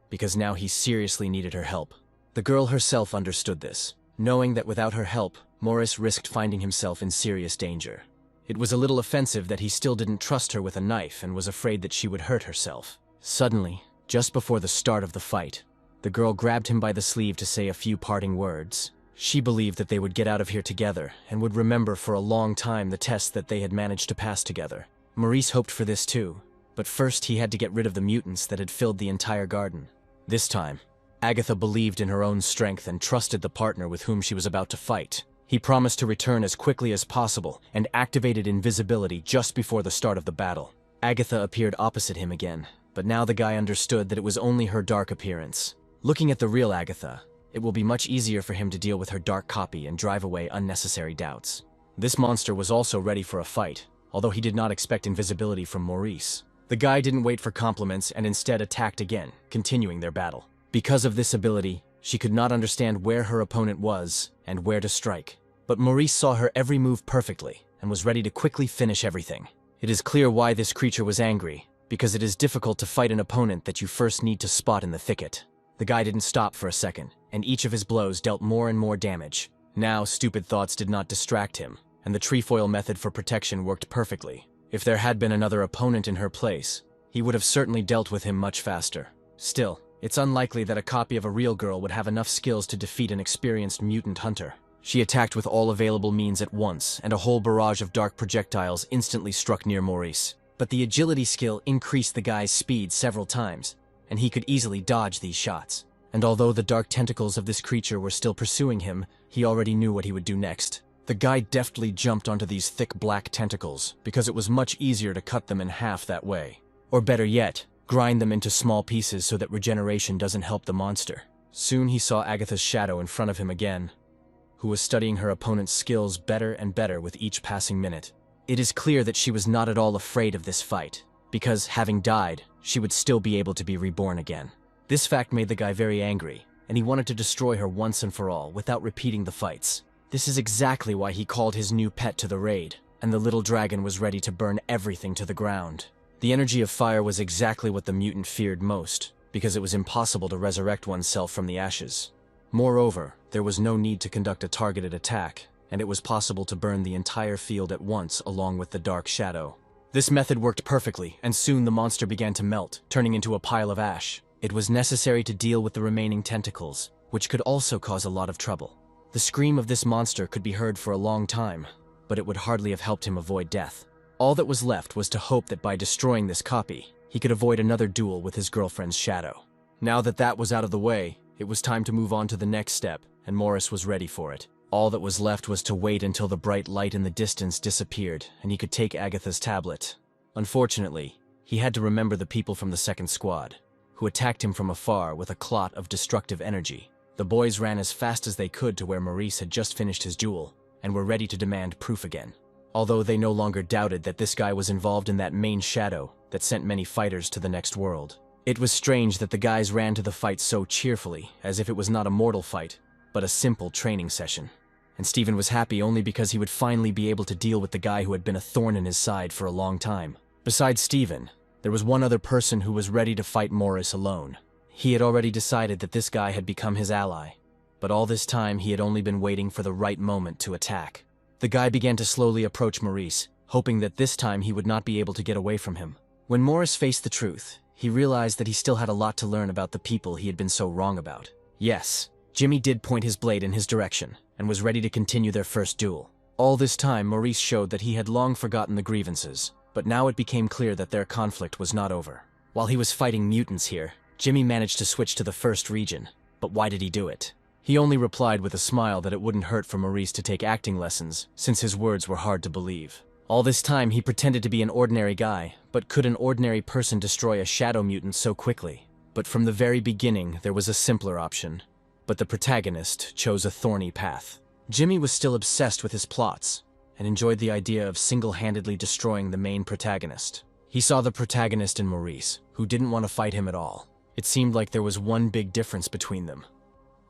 because now he seriously needed her help. The girl herself understood this, knowing that without her help, Maurice risked finding himself in serious danger. It was a little offensive that he still didn't trust her with a knife and was afraid that she would hurt herself. Suddenly, just before the start of the fight, the girl grabbed him by the sleeve to say a few parting words. She believed that they would get out of here together and would remember for a long time the test that they had managed to pass together. Maurice hoped for this too, but first he had to get rid of the mutants that had filled the entire garden. This time, Agatha believed in her own strength and trusted the partner with whom she was about to fight. He promised to return as quickly as possible and activated invisibility just before the start of the battle. Agatha appeared opposite him again, but now the guy understood that it was only her dark appearance. Looking at the real Agatha, it will be much easier for him to deal with her dark copy and drive away unnecessary doubts. This monster was also ready for a fight, although he did not expect invisibility from Maurice. The guy didn't wait for compliments and instead attacked again, continuing their battle. Because of this ability, she could not understand where her opponent was and where to strike. But Maurice saw her every move perfectly and was ready to quickly finish everything. It is clear why this creature was angry, because it is difficult to fight an opponent that you first need to spot in the thicket. The guy didn't stop for a second, and each of his blows dealt more and more damage. Now, stupid thoughts did not distract him, and the trefoil method for protection worked perfectly. If there had been another opponent in her place, he would have certainly dealt with him much faster. Still, it's unlikely that a copy of a real girl would have enough skills to defeat an experienced mutant hunter. She attacked with all available means at once, and a whole barrage of dark projectiles instantly struck near Maurice. But the agility skill increased the guy's speed several times, and he could easily dodge these shots. And although the dark tentacles of this creature were still pursuing him, he already knew what he would do next. The guy deftly jumped onto these thick black tentacles, because it was much easier to cut them in half that way. Or better yet, grind them into small pieces so that regeneration doesn't help the monster. Soon he saw Agatha's shadow in front of him again, who was studying her opponent's skills better and better with each passing minute. It is clear that she was not at all afraid of this fight, because, having died, she would still be able to be reborn again. This fact made the guy very angry, and he wanted to destroy her once and for all without repeating the fights. This is exactly why he called his new pet to the raid, and the little dragon was ready to burn everything to the ground. The energy of fire was exactly what the mutant feared most, because it was impossible to resurrect oneself from the ashes. Moreover, there was no need to conduct a targeted attack, and it was possible to burn the entire field at once along with the dark shadow. This method worked perfectly, and soon the monster began to melt, turning into a pile of ash. It was necessary to deal with the remaining tentacles, which could also cause a lot of trouble. The scream of this monster could be heard for a long time, but it would hardly have helped him avoid death. All that was left was to hope that by destroying this copy, he could avoid another duel with his girlfriend's shadow. Now that that was out of the way, it was time to move on to the next step, and Maurice was ready for it. All that was left was to wait until the bright light in the distance disappeared and he could take Agatha's tablet. Unfortunately, he had to remember the people from the second squad, who attacked him from afar with a clot of destructive energy. The boys ran as fast as they could to where Maurice had just finished his duel, and were ready to demand proof again. Although they no longer doubted that this guy was involved in that main shadow that sent many fighters to the next world. It was strange that the guys ran to the fight so cheerfully, as if it was not a mortal fight, but a simple training session. And Steven was happy only because he would finally be able to deal with the guy who had been a thorn in his side for a long time. Besides Steven, there was one other person who was ready to fight Maurice alone. He had already decided that this guy had become his ally, but all this time he had only been waiting for the right moment to attack. The guy began to slowly approach Maurice, hoping that this time he would not be able to get away from him. When Maurice faced the truth, he realized that he still had a lot to learn about the people he had been so wrong about. Yes, Jimmy did point his blade in his direction, and was ready to continue their first duel. All this time, Maurice showed that he had long forgotten the grievances. but now it became clear that their conflict was not over. While he was fighting mutants here, Jimmy managed to switch to the first region. But why did he do it? He only replied with a smile that it wouldn't hurt for Maurice to take acting lessons, since his words were hard to believe. All this time he pretended to be an ordinary guy, but could an ordinary person destroy a shadow mutant so quickly? But from the very beginning there was a simpler option. But the protagonist chose a thorny path. Jimmy was still obsessed with his plots, and enjoyed the idea of single-handedly destroying the main protagonist. He saw the protagonist in Maurice, who didn't want to fight him at all. It seemed like there was one big difference between them.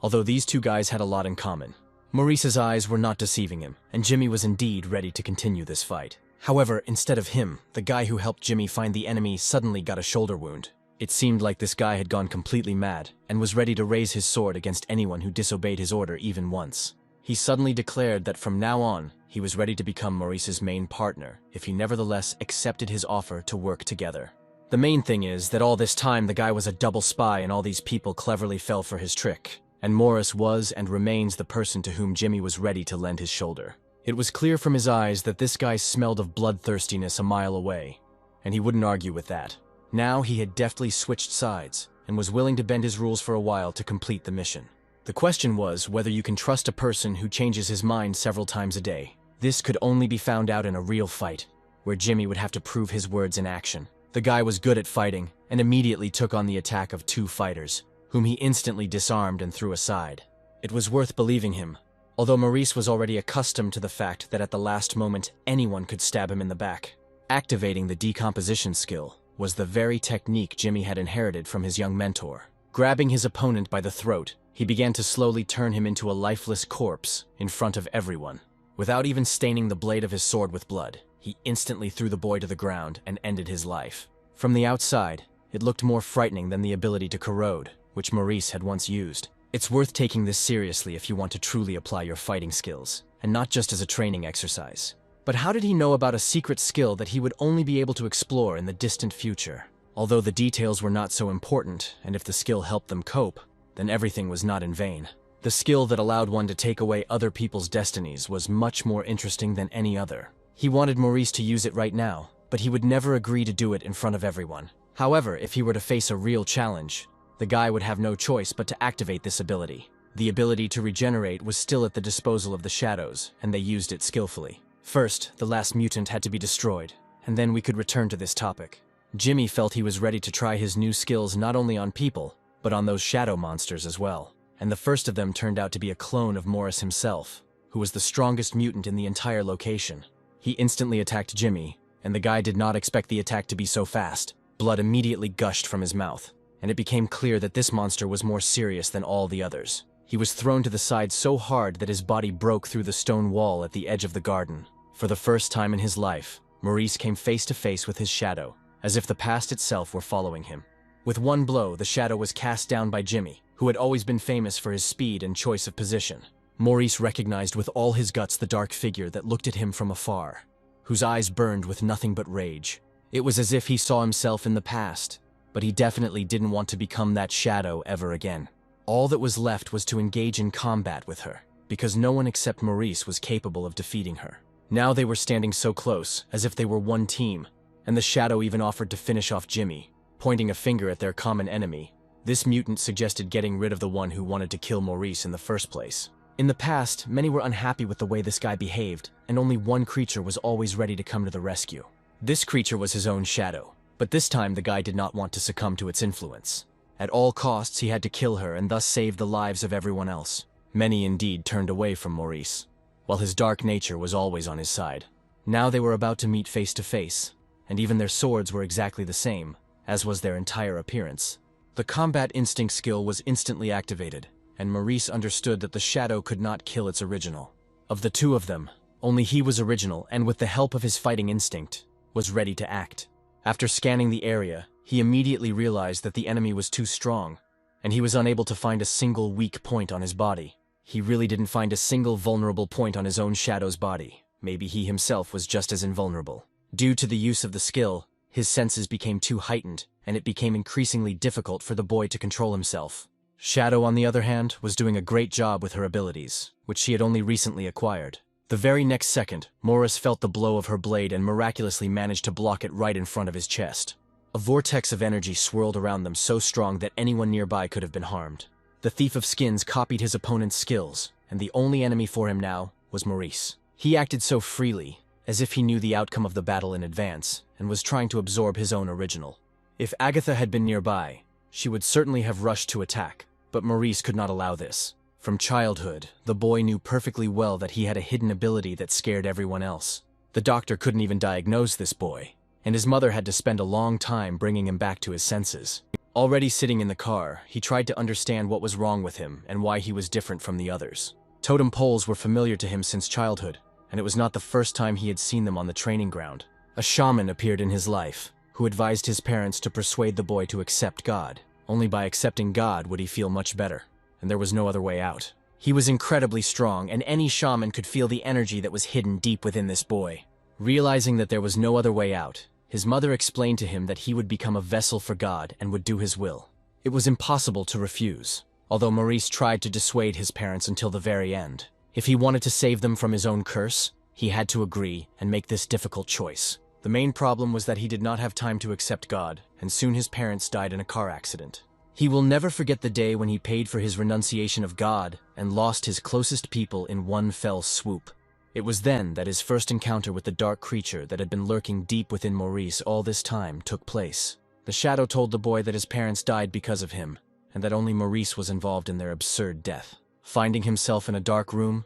Although these two guys had a lot in common. Maurice's eyes were not deceiving him, and Jimmy was indeed ready to continue this fight. However, instead of him, the guy who helped Jimmy find the enemy suddenly got a shoulder wound. It seemed like this guy had gone completely mad, and was ready to raise his sword against anyone who disobeyed his order even once. He suddenly declared that from now on, he was ready to become Maurice's main partner, if he nevertheless accepted his offer to work together. The main thing is that all this time the guy was a double spy and all these people cleverly fell for his trick. And Maurice was and remains the person to whom Jimmy was ready to lend his shoulder. It was clear from his eyes that this guy smelled of bloodthirstiness a mile away, and he wouldn't argue with that. Now he had deftly switched sides, and was willing to bend his rules for a while to complete the mission. The question was whether you can trust a person who changes his mind several times a day. This could only be found out in a real fight, where Jimmy would have to prove his words in action. The guy was good at fighting, and immediately took on the attack of two fighters, whom he instantly disarmed and threw aside. It was worth believing him, although Maurice was already accustomed to the fact that at the last moment anyone could stab him in the back. Activating the decomposition skill was the very technique Jimmy had inherited from his young mentor. Grabbing his opponent by the throat, he began to slowly turn him into a lifeless corpse in front of everyone. Without even staining the blade of his sword with blood, he instantly threw the boy to the ground and ended his life. From the outside, it looked more frightening than the ability to corrode, which Maurice had once used. It's worth taking this seriously if you want to truly apply your fighting skills, and not just as a training exercise. But how did he know about a secret skill that he would only be able to explore in the distant future? Although the details were not so important, and if the skill helped them cope, then everything was not in vain. The skill that allowed one to take away other people's destinies was much more interesting than any other. He wanted Maurice to use it right now, but he would never agree to do it in front of everyone. However, if he were to face a real challenge, the guy would have no choice but to activate this ability. The ability to regenerate was still at the disposal of the shadows, and they used it skillfully. First, the last mutant had to be destroyed, and then we could return to this topic. Jimmy felt he was ready to try his new skills not only on people, but on those shadow monsters as well. And the first of them turned out to be a clone of Maurice himself, who was the strongest mutant in the entire location. He instantly attacked Jimmy, and the guy did not expect the attack to be so fast. Blood immediately gushed from his mouth, and it became clear that this monster was more serious than all the others. He was thrown to the side so hard that his body broke through the stone wall at the edge of the garden. For the first time in his life, Maurice came face to face with his shadow, as if the past itself were following him. With one blow, the shadow was cast down by Jimmy, who had always been famous for his speed and choice of position. Maurice recognized with all his guts the dark figure that looked at him from afar, whose eyes burned with nothing but rage. It was as if he saw himself in the past, but he definitely didn't want to become that shadow ever again. All that was left was to engage in combat with her, because no one except Maurice was capable of defeating her. Now they were standing so close, as if they were one team, and the shadow even offered to finish off Jimmy, pointing a finger at their common enemy. This mutant suggested getting rid of the one who wanted to kill Maurice in the first place. In the past, many were unhappy with the way this guy behaved, and only one creature was always ready to come to the rescue. This creature was his own shadow, but this time the guy did not want to succumb to its influence. At all costs, he had to kill her and thus save the lives of everyone else. Many indeed turned away from Maurice, while his dark nature was always on his side. Now they were about to meet face to face, and even their swords were exactly the same, as was their entire appearance. The combat instinct skill was instantly activated, and Maurice understood that the shadow could not kill its original. Of the two of them, only he was original and with the help of his fighting instinct, was ready to act. After scanning the area, he immediately realized that the enemy was too strong, and he was unable to find a single weak point on his body. He really didn't find a single vulnerable point on his own shadow's body. Maybe he himself was just as invulnerable. Due to the use of the skill, his senses became too heightened, and it became increasingly difficult for the boy to control himself. Shadow, on the other hand, was doing a great job with her abilities, which she had only recently acquired. The very next second, Morris felt the blow of her blade and miraculously managed to block it right in front of his chest. A vortex of energy swirled around them so strong that anyone nearby could have been harmed. The Thief of Skins copied his opponent's skills, and the only enemy for him now was Maurice. He acted so freely, as if he knew the outcome of the battle in advance, and was trying to absorb his own original. If Agatha had been nearby, she would certainly have rushed to attack, but Maurice could not allow this. From childhood, the boy knew perfectly well that he had a hidden ability that scared everyone else. The doctor couldn't even diagnose this boy, and his mother had to spend a long time bringing him back to his senses. Already sitting in the car, he tried to understand what was wrong with him and why he was different from the others. Totem poles were familiar to him since childhood, and it was not the first time he had seen them on the training ground. A shaman appeared in his life, who advised his parents to persuade the boy to accept God. Only by accepting God would he feel much better, and there was no other way out. He was incredibly strong, and any shaman could feel the energy that was hidden deep within this boy. Realizing that there was no other way out, his mother explained to him that he would become a vessel for God and would do his will. It was impossible to refuse, although Maurice tried to dissuade his parents until the very end. If he wanted to save them from his own curse, he had to agree and make this difficult choice. The main problem was that he did not have time to accept God, and soon his parents died in a car accident. He will never forget the day when he paid for his renunciation of God and lost his closest people in one fell swoop. It was then that his first encounter with the dark creature that had been lurking deep within Maurice all this time took place. The shadow told the boy that his parents died because of him, and that only Maurice was involved in their absurd death. Finding himself in a dark room,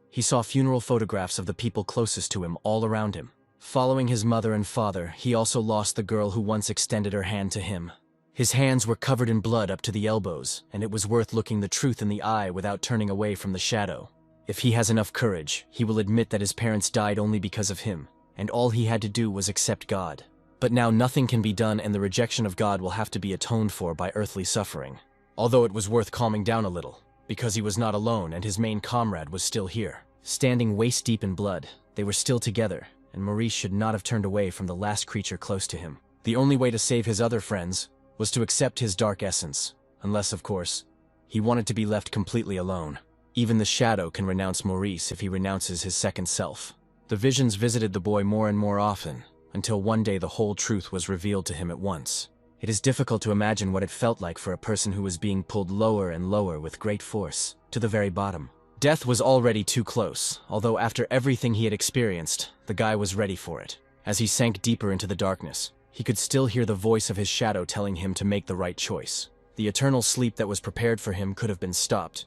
he saw funeral photographs of the people closest to him all around him. Following his mother and father, he also lost the girl who once extended her hand to him. His hands were covered in blood up to the elbows, and it was worth looking the truth in the eye without turning away from the shadow. If he has enough courage, he will admit that his parents died only because of him, and all he had to do was accept God. But now nothing can be done, and the rejection of God will have to be atoned for by earthly suffering. Although it was worth calming down a little, because he was not alone and his main comrade was still here. Standing waist-deep in blood, they were still together, and Maurice should not have turned away from the last creature close to him. The only way to save his other friends was to accept his dark essence, unless, of course, he wanted to be left completely alone. Even the shadow can renounce Maurice if he renounces his second self. The visions visited the boy more and more often, until one day the whole truth was revealed to him at once. It is difficult to imagine what it felt like for a person who was being pulled lower and lower with great force, to the very bottom. Death was already too close, although after everything he had experienced, the guy was ready for it. As he sank deeper into the darkness, he could still hear the voice of his shadow telling him to make the right choice. The eternal sleep that was prepared for him could have been stopped,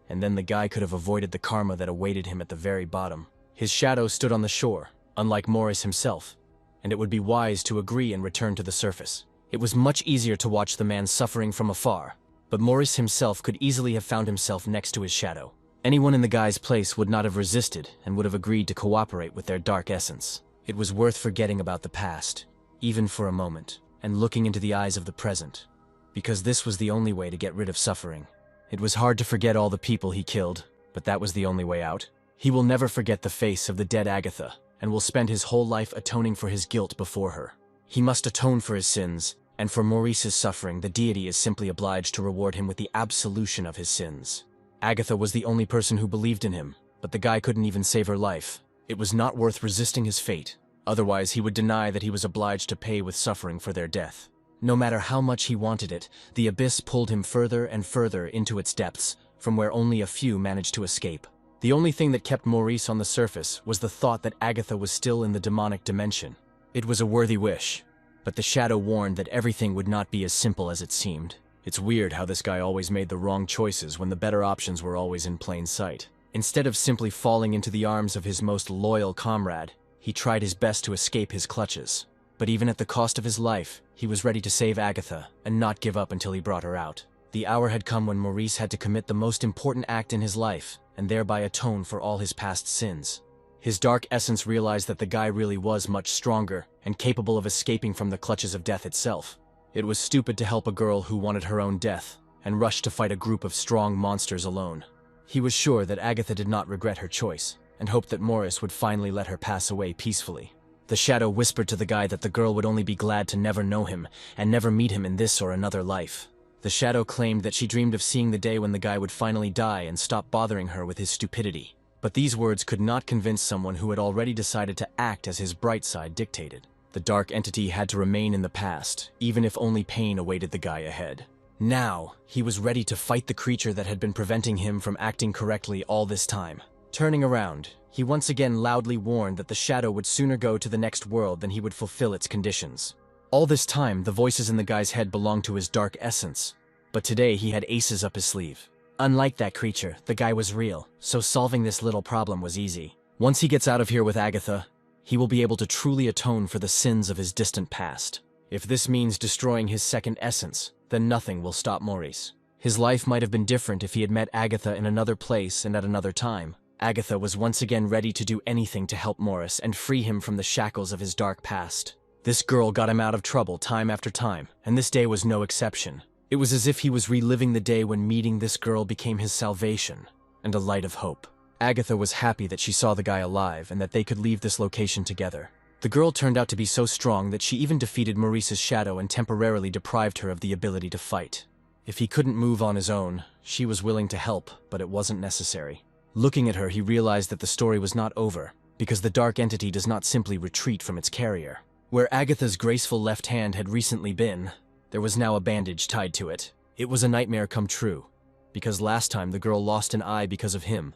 and then the guy could have avoided the karma that awaited him at the very bottom. His shadow stood on the shore, unlike Morris himself, and it would be wise to agree and return to the surface. It was much easier to watch the man suffering from afar, but Morris himself could easily have found himself next to his shadow. Anyone in the guy's place would not have resisted and would have agreed to cooperate with their dark essence. It was worth forgetting about the past, even for a moment, and looking into the eyes of the present, because this was the only way to get rid of suffering. It was hard to forget all the people he killed, but that was the only way out. He will never forget the face of the dead Agatha, and will spend his whole life atoning for his guilt before her. He must atone for his sins, and for Maurice's suffering, the deity is simply obliged to reward him with the absolution of his sins. Agatha was the only person who believed in him, but the guy couldn't even save her life. It was not worth resisting his fate. Otherwise, he would deny that he was obliged to pay with suffering for their death. No matter how much he wanted it, the abyss pulled him further and further into its depths, from where only a few managed to escape. The only thing that kept Maurice on the surface was the thought that Agatha was still in the demonic dimension. It was a worthy wish, but the shadow warned that everything would not be as simple as it seemed. It's weird how this guy always made the wrong choices when the better options were always in plain sight. Instead of simply falling into the arms of his most loyal comrade, he tried his best to escape his clutches. But even at the cost of his life, he was ready to save Agatha and not give up until he brought her out. The hour had come when Maurice had to commit the most important act in his life, and thereby atone for all his past sins. His dark essence realized that the guy really was much stronger and capable of escaping from the clutches of death itself. It was stupid to help a girl who wanted her own death and rush to fight a group of strong monsters alone. He was sure that Agatha did not regret her choice, and hoped that Morris would finally let her pass away peacefully. The shadow whispered to the guy that the girl would only be glad to never know him and never meet him in this or another life. The shadow claimed that she dreamed of seeing the day when the guy would finally die and stop bothering her with his stupidity. But these words could not convince someone who had already decided to act as his bright side dictated. The dark entity had to remain in the past, even if only pain awaited the guy ahead. Now, he was ready to fight the creature that had been preventing him from acting correctly all this time. Turning around, he once again loudly warned that the shadow would sooner go to the next world than he would fulfill its conditions. All this time, the voices in the guy's head belonged to his dark essence. But today, he had aces up his sleeve. Unlike that creature, the guy was real, so solving this little problem was easy. Once he gets out of here with Agatha, he will be able to truly atone for the sins of his distant past. If this means destroying his second essence, then nothing will stop Maurice. His life might have been different if he had met Agatha in another place and at another time. Agatha was once again ready to do anything to help Maurice and free him from the shackles of his dark past. This girl got him out of trouble time after time, and this day was no exception. It was as if he was reliving the day when meeting this girl became his salvation and a light of hope. Agatha was happy that she saw the guy alive and that they could leave this location together. The girl turned out to be so strong that she even defeated Maurice's shadow and temporarily deprived her of the ability to fight. If he couldn't move on his own, she was willing to help, but it wasn't necessary. Looking at her, he realized that the story was not over, because the dark entity does not simply retreat from its carrier. Where Agatha's graceful left hand had recently been, there was now a bandage tied to it. It was a nightmare come true, because last time the girl lost an eye because of him,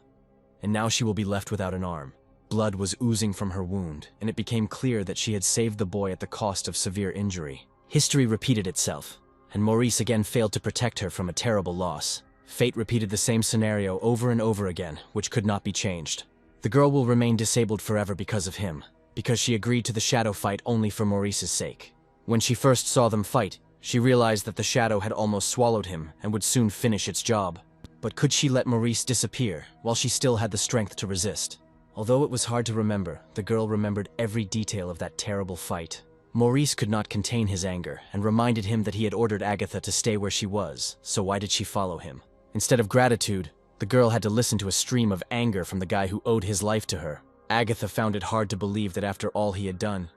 and now she will be left without an arm. Blood was oozing from her wound, and it became clear that she had saved the boy at the cost of severe injury. History repeated itself, and Maurice again failed to protect her from a terrible loss. Fate repeated the same scenario over and over again, which could not be changed. The girl will remain disabled forever because of him, because she agreed to the shadow fight only for Maurice's sake. When she first saw them fight, she realized that the shadow had almost swallowed him and would soon finish its job. But could she let Maurice disappear while she still had the strength to resist? Although it was hard to remember, the girl remembered every detail of that terrible fight. Maurice could not contain his anger and reminded him that he had ordered Agatha to stay where she was, so why did she follow him? Instead of gratitude, the girl had to listen to a stream of anger from the guy who owed his life to her. Agatha found it hard to believe that after all he had done,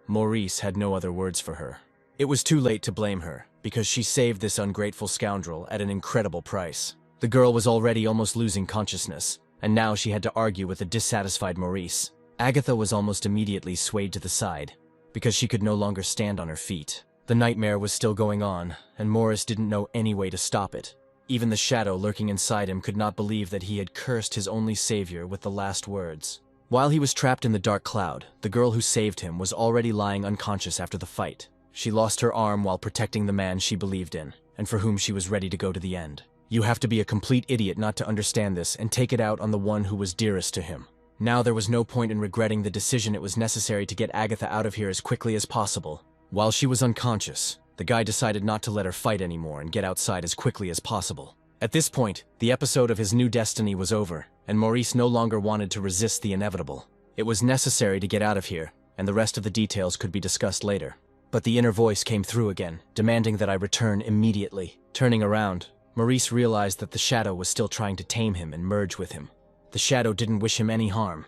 Maurice had no other words for her. It was too late to blame her, because she saved this ungrateful scoundrel at an incredible price. The girl was already almost losing consciousness, and now she had to argue with a dissatisfied Maurice. Agatha was almost immediately swayed to the side, because she could no longer stand on her feet. The nightmare was still going on, and Maurice didn't know any way to stop it. Even the shadow lurking inside him could not believe that he had cursed his only savior with the last words. While he was trapped in the dark cloud, the girl who saved him was already lying unconscious after the fight. She lost her arm while protecting the man she believed in, and for whom she was ready to go to the end. You have to be a complete idiot not to understand this and take it out on the one who was dearest to him. Now there was no point in regretting the decision. It was necessary to get Agatha out of here as quickly as possible. While she was unconscious, the guy decided not to let her fight anymore and get outside as quickly as possible. At this point, the episode of his new destiny was over, and Maurice no longer wanted to resist the inevitable. It was necessary to get out of here, and the rest of the details could be discussed later. But the inner voice came through again, demanding that I return immediately. Turning around, Maurice realized that the shadow was still trying to tame him and merge with him. The shadow didn't wish him any harm,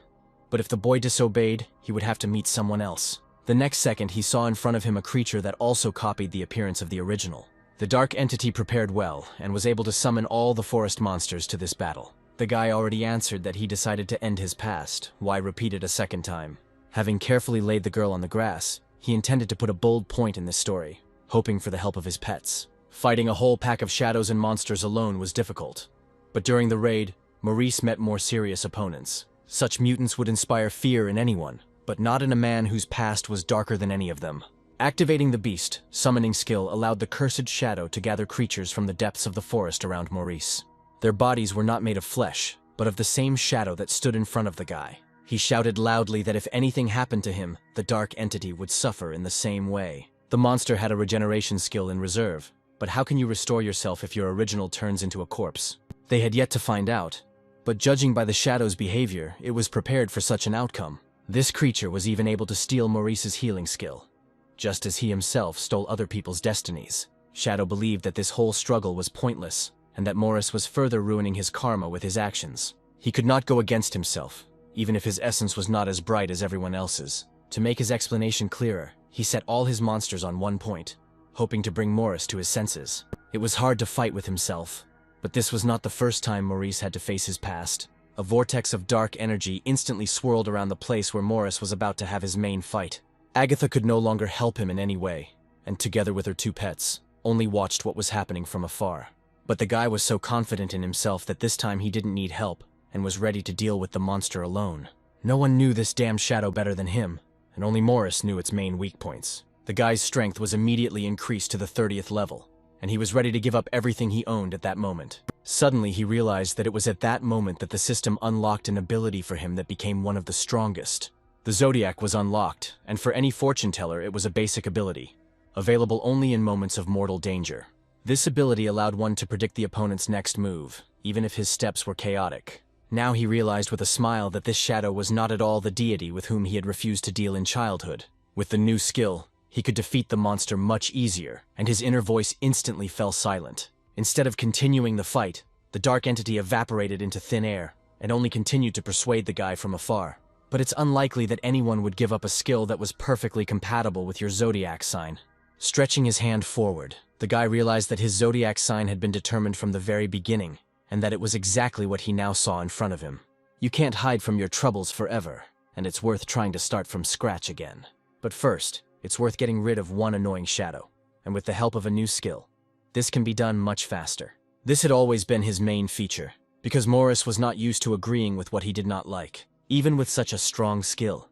but if the boy disobeyed, he would have to meet someone else. The next second, he saw in front of him a creature that also copied the appearance of the original. The dark entity prepared well, and was able to summon all the forest monsters to this battle. The guy already answered that he decided to end his past. Why repeat it a second time? Having carefully laid the girl on the grass, he intended to put a bold point in this story, hoping for the help of his pets. Fighting a whole pack of shadows and monsters alone was difficult, but during the raid, Maurice met more serious opponents. Such mutants would inspire fear in anyone, but not in a man whose past was darker than any of them. Activating the beast, summoning skill allowed the cursed shadow to gather creatures from the depths of the forest around Maurice. Their bodies were not made of flesh, but of the same shadow that stood in front of the guy. He shouted loudly that if anything happened to him, the dark entity would suffer in the same way. The monster had a regeneration skill in reserve, but how can you restore yourself if your original turns into a corpse? They had yet to find out, but judging by the shadow's behavior, it was prepared for such an outcome. This creature was even able to steal Maurice's healing skill, just as he himself stole other people's destinies. Shadow believed that this whole struggle was pointless, and that Maurice was further ruining his karma with his actions. He could not go against himself, even if his essence was not as bright as everyone else's. To make his explanation clearer, he set all his monsters on one point, hoping to bring Maurice to his senses. It was hard to fight with himself, but this was not the first time Maurice had to face his past. A vortex of dark energy instantly swirled around the place where Morris was about to have his main fight. Agatha could no longer help him in any way, and together with her two pets, only watched what was happening from afar. But the guy was so confident in himself that this time he didn't need help, and was ready to deal with the monster alone. No one knew this damn shadow better than him, and only Morris knew its main weak points. The guy's strength was immediately increased to the 30th level, and he was ready to give up everything he owned at that moment. Suddenly he realized that it was at that moment that the system unlocked an ability for him that became one of the strongest. The Zodiac was unlocked, and for any fortune teller it was a basic ability, available only in moments of mortal danger. This ability allowed one to predict the opponent's next move, even if his steps were chaotic. Now he realized with a smile that this shadow was not at all the deity with whom he had refused to deal in childhood. With the new skill, he could defeat the monster much easier, and his inner voice instantly fell silent. Instead of continuing the fight, the dark entity evaporated into thin air, and only continued to persuade the guy from afar. But it's unlikely that anyone would give up a skill that was perfectly compatible with your zodiac sign. Stretching his hand forward, the guy realized that his zodiac sign had been determined from the very beginning, and that it was exactly what he now saw in front of him. You can't hide from your troubles forever, and it's worth trying to start from scratch again. But first, it's worth getting rid of one annoying shadow, and with the help of a new skill, this can be done much faster. This had always been his main feature, because Morris was not used to agreeing with what he did not like, even with such a strong skill.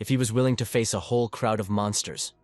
If he was willing to face a whole crowd of monsters,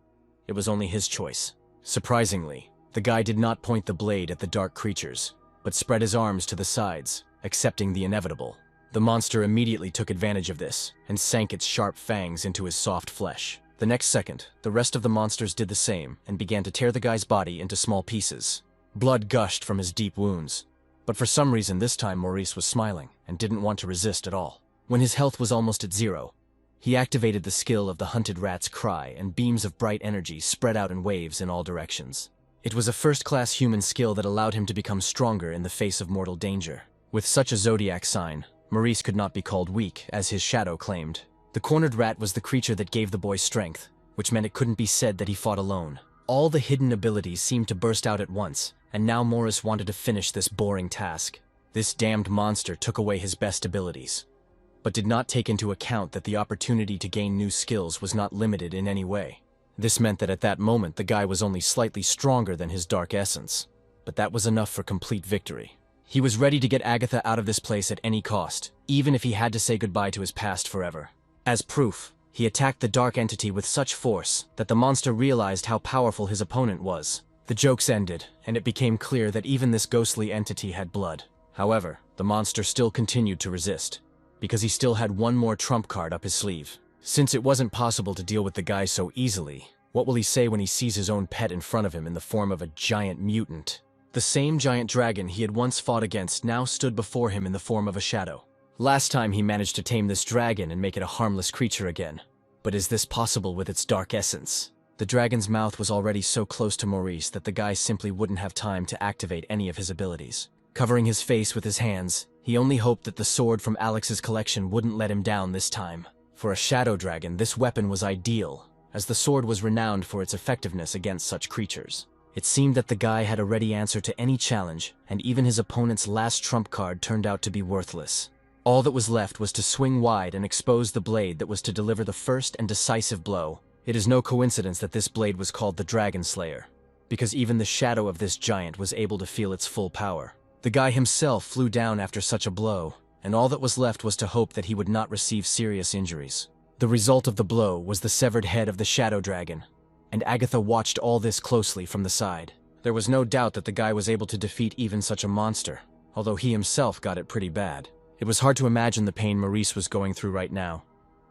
it was only his choice. Surprisingly, the guy did not point the blade at the dark creatures, but spread his arms to the sides, accepting the inevitable. The monster immediately took advantage of this, and sank its sharp fangs into his soft flesh. The next second, the rest of the monsters did the same, and began to tear the guy's body into small pieces. Blood gushed from his deep wounds, but for some reason this time Maurice was smiling, and didn't want to resist at all. When his health was almost at zero, he activated the skill of the hunted rat's cry, and beams of bright energy spread out in waves in all directions. It was a first-class human skill that allowed him to become stronger in the face of mortal danger. With such a zodiac sign, Maurice could not be called weak, as his shadow claimed. The cornered rat was the creature that gave the boy strength, which meant it couldn't be said that he fought alone. All the hidden abilities seemed to burst out at once, and now Morris wanted to finish this boring task. This damned monster took away his best abilities, but did not take into account that the opportunity to gain new skills was not limited in any way. This meant that at that moment the guy was only slightly stronger than his dark essence, but that was enough for complete victory. He was ready to get Agatha out of this place at any cost, even if he had to say goodbye to his past forever. As proof, he attacked the dark entity with such force that the monster realized how powerful his opponent was. The jokes ended, and it became clear that even this ghostly entity had blood. However, the monster still continued to resist, because he still had one more trump card up his sleeve. Since it wasn't possible to deal with the guy so easily, what will he say when he sees his own pet in front of him in the form of a giant mutant? The same giant dragon he had once fought against now stood before him in the form of a shadow. Last time he managed to tame this dragon and make it a harmless creature again. But is this possible with its dark essence? The dragon's mouth was already so close to Maurice that the guy simply wouldn't have time to activate any of his abilities. Covering his face with his hands, he only hoped that the sword from Alex's collection wouldn't let him down this time. For a shadow dragon, this weapon was ideal, as the sword was renowned for its effectiveness against such creatures. It seemed that the guy had a ready answer to any challenge, and even his opponent's last trump card turned out to be worthless. All that was left was to swing wide and expose the blade that was to deliver the first and decisive blow. It is no coincidence that this blade was called the Dragon Slayer, because even the shadow of this giant was able to feel its full power. The guy himself flew down after such a blow, and all that was left was to hope that he would not receive serious injuries. The result of the blow was the severed head of the shadow dragon, and Agatha watched all this closely from the side. There was no doubt that the guy was able to defeat even such a monster, although he himself got it pretty bad. It was hard to imagine the pain Maurice was going through right now,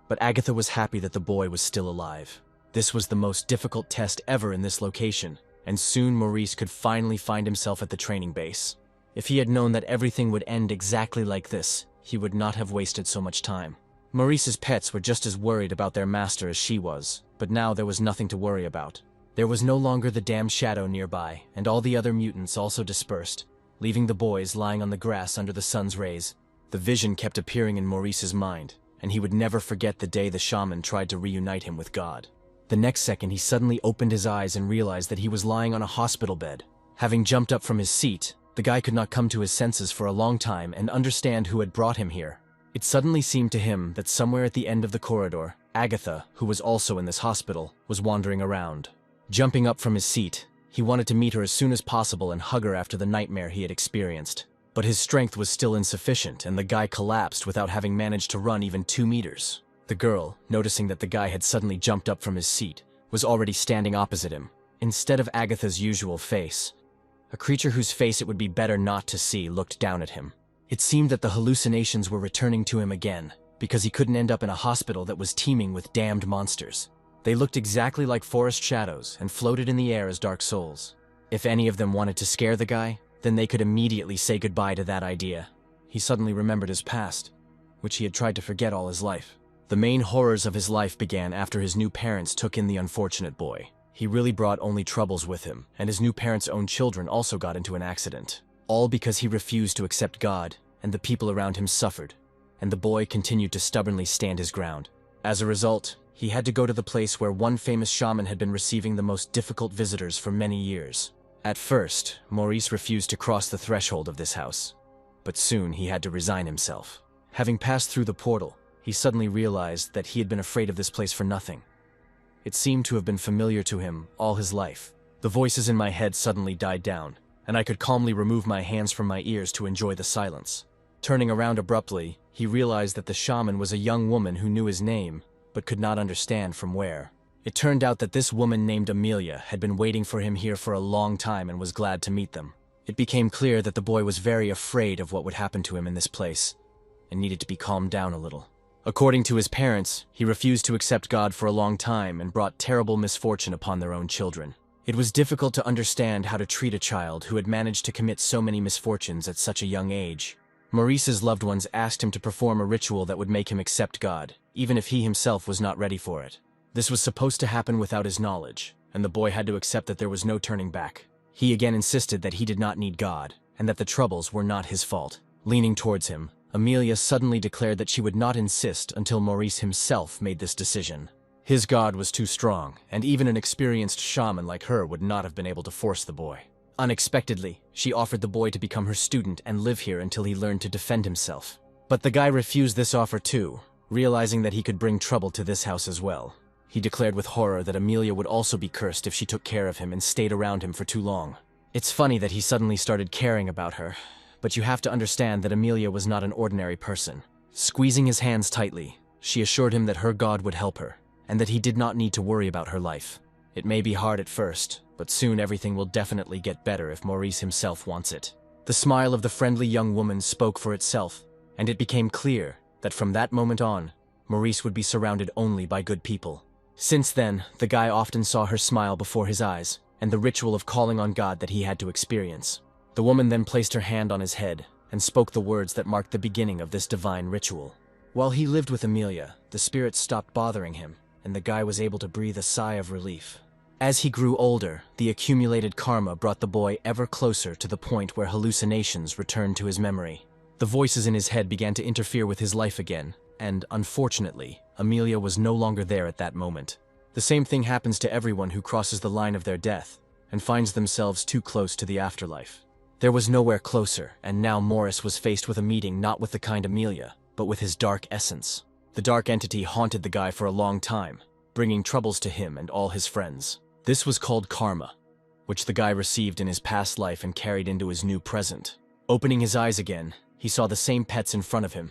but Agatha was happy that the boy was still alive. This was the most difficult test ever in this location, and soon Maurice could finally find himself at the training base. If he had known that everything would end exactly like this, he would not have wasted so much time. Maurice's pets were just as worried about their master as she was, but now there was nothing to worry about. There was no longer the damned shadow nearby, and all the other mutants also dispersed, leaving the boys lying on the grass under the sun's rays. The vision kept appearing in Maurice's mind, and he would never forget the day the shaman tried to reunite him with God. The next second he suddenly opened his eyes and realized that he was lying on a hospital bed. Having jumped up from his seat, the guy could not come to his senses for a long time and understand who had brought him here. It suddenly seemed to him that somewhere at the end of the corridor, Agatha, who was also in this hospital, was wandering around. Jumping up from his seat, he wanted to meet her as soon as possible and hug her after the nightmare he had experienced. But his strength was still insufficient, and the guy collapsed without having managed to run even 2 meters. The girl, noticing that the guy had suddenly jumped up from his seat, was already standing opposite him. Instead of Agatha's usual face, a creature whose face it would be better not to see looked down at him. It seemed that the hallucinations were returning to him again, because he couldn't end up in a hospital that was teeming with damned monsters. They looked exactly like forest shadows and floated in the air as dark souls. If any of them wanted to scare the guy, then they could immediately say goodbye to that idea. He suddenly remembered his past, which he had tried to forget all his life. The main horrors of his life began after his new parents took in the unfortunate boy. He really brought only troubles with him, and his new parents' own children also got into an accident. All because he refused to accept God, and the people around him suffered, and the boy continued to stubbornly stand his ground. As a result, he had to go to the place where one famous shaman had been receiving the most difficult visitors for many years. At first, Maurice refused to cross the threshold of this house, but soon he had to resign himself. Having passed through the portal, he suddenly realized that he had been afraid of this place for nothing. It seemed to have been familiar to him all his life. The voices in my head suddenly died down, and I could calmly remove my hands from my ears to enjoy the silence. Turning around abruptly, he realized that the shaman was a young woman who knew his name, but could not understand from where. It turned out that this woman named Amelia had been waiting for him here for a long time and was glad to meet them. It became clear that the boy was very afraid of what would happen to him in this place, and needed to be calmed down a little. According to his parents, he refused to accept God for a long time and brought terrible misfortune upon their own children. It was difficult to understand how to treat a child who had managed to commit so many misfortunes at such a young age. Maurice's loved ones asked him to perform a ritual that would make him accept God, even if he himself was not ready for it. This was supposed to happen without his knowledge, and the boy had to accept that there was no turning back. He again insisted that he did not need God, and that the troubles were not his fault. Leaning towards him, Amelia suddenly declared that she would not insist until Maurice himself made this decision. His God was too strong, and even an experienced shaman like her would not have been able to force the boy. Unexpectedly, she offered the boy to become her student and live here until he learned to defend himself. But the guy refused this offer too, realizing that he could bring trouble to this house as well. He declared with horror that Amelia would also be cursed if she took care of him and stayed around him for too long. It's funny that he suddenly started caring about her, but you have to understand that Amelia was not an ordinary person. Squeezing his hands tightly, she assured him that her God would help her, and that he did not need to worry about her life. It may be hard at first, but soon everything will definitely get better if Maurice himself wants it. The smile of the friendly young woman spoke for itself, and it became clear that from that moment on, Maurice would be surrounded only by good people. Since then, the guy often saw her smile before his eyes, and the ritual of calling on God that he had to experience. The woman then placed her hand on his head and spoke the words that marked the beginning of this divine ritual. While he lived with Amelia, the spirits stopped bothering him, and the guy was able to breathe a sigh of relief. As he grew older, the accumulated karma brought the boy ever closer to the point where hallucinations returned to his memory. The voices in his head began to interfere with his life again, and, unfortunately, Amelia was no longer there at that moment. The same thing happens to everyone who crosses the line of their death and finds themselves too close to the afterlife. There was nowhere closer, and now Morris was faced with a meeting not with the kind Amelia, but with his dark essence. The dark entity haunted the guy for a long time, bringing troubles to him and all his friends. This was called karma, which the guy received in his past life and carried into his new present. Opening his eyes again, he saw the same pets in front of him,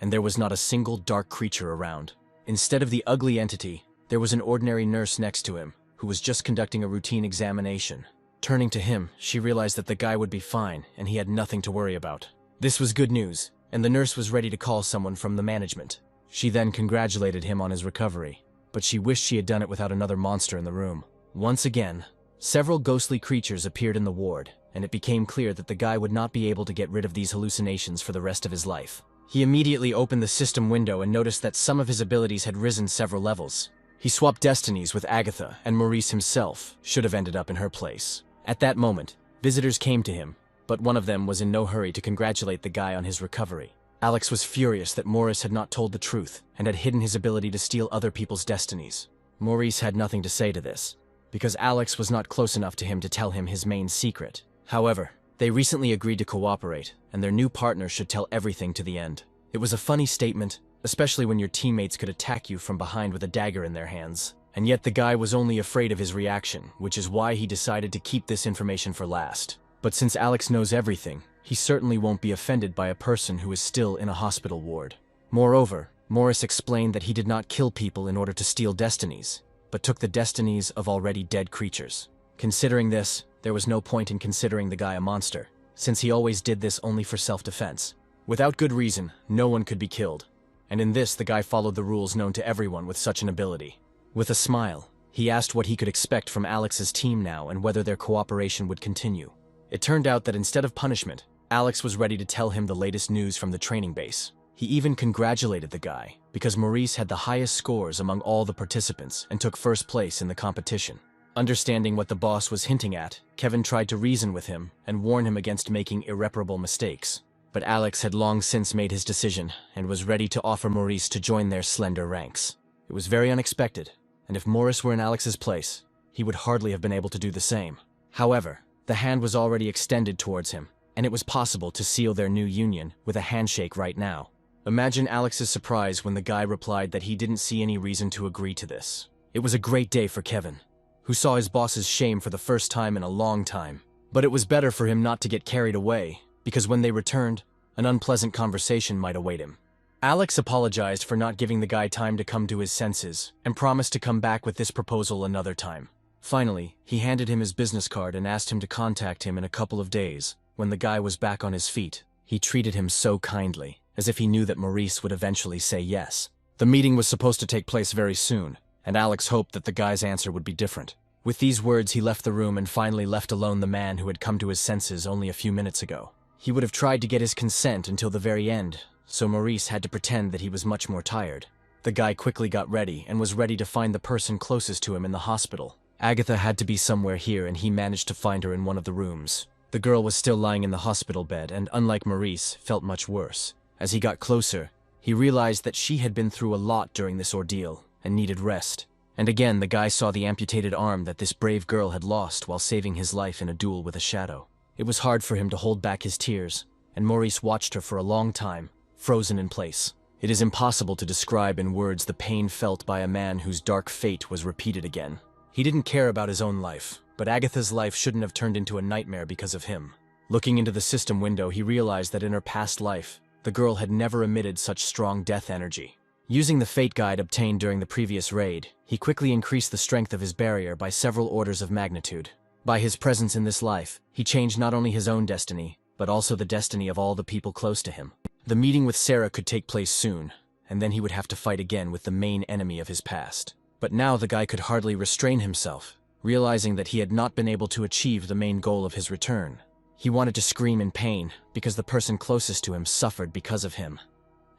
and there was not a single dark creature around. Instead of the ugly entity, there was an ordinary nurse next to him, who was just conducting a routine examination. Turning to him, she realized that the guy would be fine, and he had nothing to worry about. This was good news, and the nurse was ready to call someone from the management. She then congratulated him on his recovery, but she wished she had done it without another monster in the room. Once again, several ghostly creatures appeared in the ward, and it became clear that the guy would not be able to get rid of these hallucinations for the rest of his life. He immediately opened the system window and noticed that some of his abilities had risen several levels. He swapped destinies with Agatha, and Maurice himself should have ended up in her place. At that moment, visitors came to him, but one of them was in no hurry to congratulate the guy on his recovery. Alex was furious that Maurice had not told the truth and had hidden his ability to steal other people's destinies. Maurice had nothing to say to this, because Alex was not close enough to him to tell him his main secret. However, they recently agreed to cooperate, and their new partner should tell everything to the end. It was a funny statement, especially when your teammates could attack you from behind with a dagger in their hands. And yet the guy was only afraid of his reaction, which is why he decided to keep this information for last. But since Alex knows everything, he certainly won't be offended by a person who is still in a hospital ward. Moreover, Morris explained that he did not kill people in order to steal destinies, but took the destinies of already dead creatures. Considering this, there was no point in considering the guy a monster, since he always did this only for self-defense. Without good reason, no one could be killed, and in this the guy followed the rules known to everyone with such an ability. With a smile, he asked what he could expect from Alex's team now and whether their cooperation would continue. It turned out that instead of punishment, Alex was ready to tell him the latest news from the training base. He even congratulated the guy, because Maurice had the highest scores among all the participants and took first place in the competition. Understanding what the boss was hinting at, Kevin tried to reason with him and warn him against making irreparable mistakes. But Alex had long since made his decision and was ready to offer Maurice to join their slender ranks. It was very unexpected, and if Morris were in Alex's place, he would hardly have been able to do the same. However, the hand was already extended towards him, and it was possible to seal their new union with a handshake right now. Imagine Alex's surprise when the guy replied that he didn't see any reason to agree to this. It was a great day for Kevin, who saw his boss's shame for the first time in a long time. But it was better for him not to get carried away, because when they returned, an unpleasant conversation might await him. Alex apologized for not giving the guy time to come to his senses, and promised to come back with this proposal another time. Finally, he handed him his business card and asked him to contact him in a couple of days. When the guy was back on his feet, he treated him so kindly, as if he knew that Maurice would eventually say yes. The meeting was supposed to take place very soon, and Alex hoped that the guy's answer would be different. With these words, he left the room and finally left alone the man who had come to his senses only a few minutes ago. He would have tried to get his consent until the very end, so Maurice had to pretend that he was much more tired. The guy quickly got ready and was ready to find the person closest to him in the hospital. Agatha had to be somewhere here, and he managed to find her in one of the rooms. The girl was still lying in the hospital bed and, unlike Maurice, felt much worse. As he got closer, he realized that she had been through a lot during this ordeal and needed rest. And again, the guy saw the amputated arm that this brave girl had lost while saving his life in a duel with a shadow. It was hard for him to hold back his tears, and Maurice watched her for a long time, frozen in place. It is impossible to describe in words the pain felt by a man whose dark fate was repeated again. He didn't care about his own life, but Agatha's life shouldn't have turned into a nightmare because of him. Looking into the system window, he realized that in her past life, the girl had never emitted such strong death energy. Using the fate guide obtained during the previous raid, he quickly increased the strength of his barrier by several orders of magnitude. By his presence in this life, he changed not only his own destiny, but also the destiny of all the people close to him. The meeting with Sarah could take place soon, and then he would have to fight again with the main enemy of his past. But now the guy could hardly restrain himself, realizing that he had not been able to achieve the main goal of his return. He wanted to scream in pain because the person closest to him suffered because of him,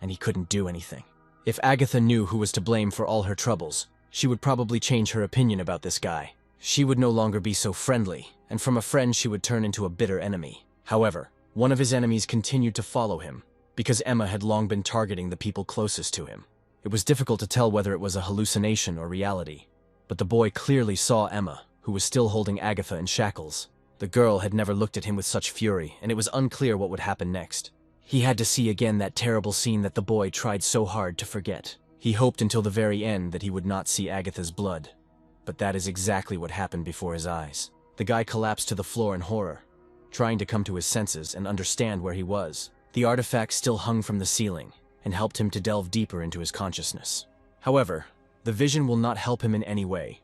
and he couldn't do anything. If Agatha knew who was to blame for all her troubles, she would probably change her opinion about this guy. She would no longer be so friendly, and from a friend she would turn into a bitter enemy. However, one of his enemies continued to follow him, because Emma had long been targeting the people closest to him. It was difficult to tell whether it was a hallucination or reality, but the boy clearly saw Emma, who was still holding Agatha in shackles. The girl had never looked at him with such fury, and it was unclear what would happen next. He had to see again that terrible scene that the boy tried so hard to forget. He hoped until the very end that he would not see Agatha's blood. But that is exactly what happened before his eyes. The guy collapsed to the floor in horror, trying to come to his senses and understand where he was. The artifact still hung from the ceiling and helped him to delve deeper into his consciousness. However, the vision will not help him in any way,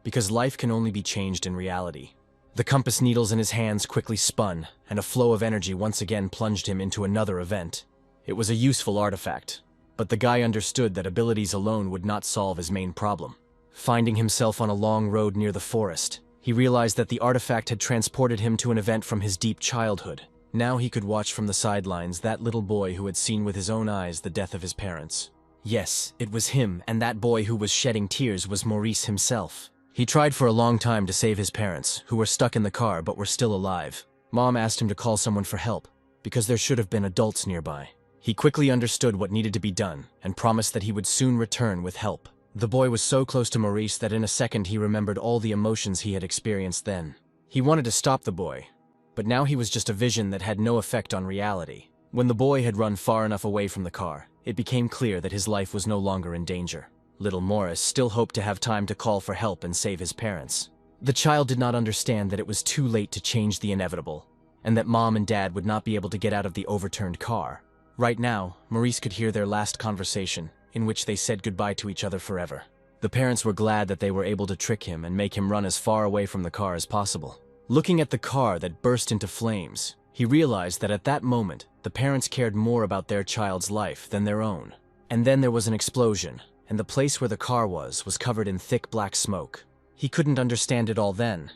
because life can only be changed in reality. The compass needles in his hands quickly spun, and a flow of energy once again plunged him into another event. It was a useful artifact, but the guy understood that abilities alone would not solve his main problem. Finding himself on a long road near the forest, he realized that the artifact had transported him to an event from his deep childhood. Now he could watch from the sidelines that little boy who had seen with his own eyes the death of his parents. Yes, it was him, and that boy who was shedding tears was Maurice himself. He tried for a long time to save his parents, who were stuck in the car but were still alive. Mom asked him to call someone for help, because there should have been adults nearby. He quickly understood what needed to be done, and promised that he would soon return with help. The boy was so close to Maurice that in a second he remembered all the emotions he had experienced then. He wanted to stop the boy, but now he was just a vision that had no effect on reality. When the boy had run far enough away from the car, it became clear that his life was no longer in danger. Little Morris still hoped to have time to call for help and save his parents. The child did not understand that it was too late to change the inevitable, and that Mom and Dad would not be able to get out of the overturned car. Right now, Maurice could hear their last conversation, in which they said goodbye to each other forever. The parents were glad that they were able to trick him and make him run as far away from the car as possible. Looking at the car that burst into flames, he realized that at that moment, the parents cared more about their child's life than their own. And then there was an explosion, and the place where the car was covered in thick black smoke. He couldn't understand it all then,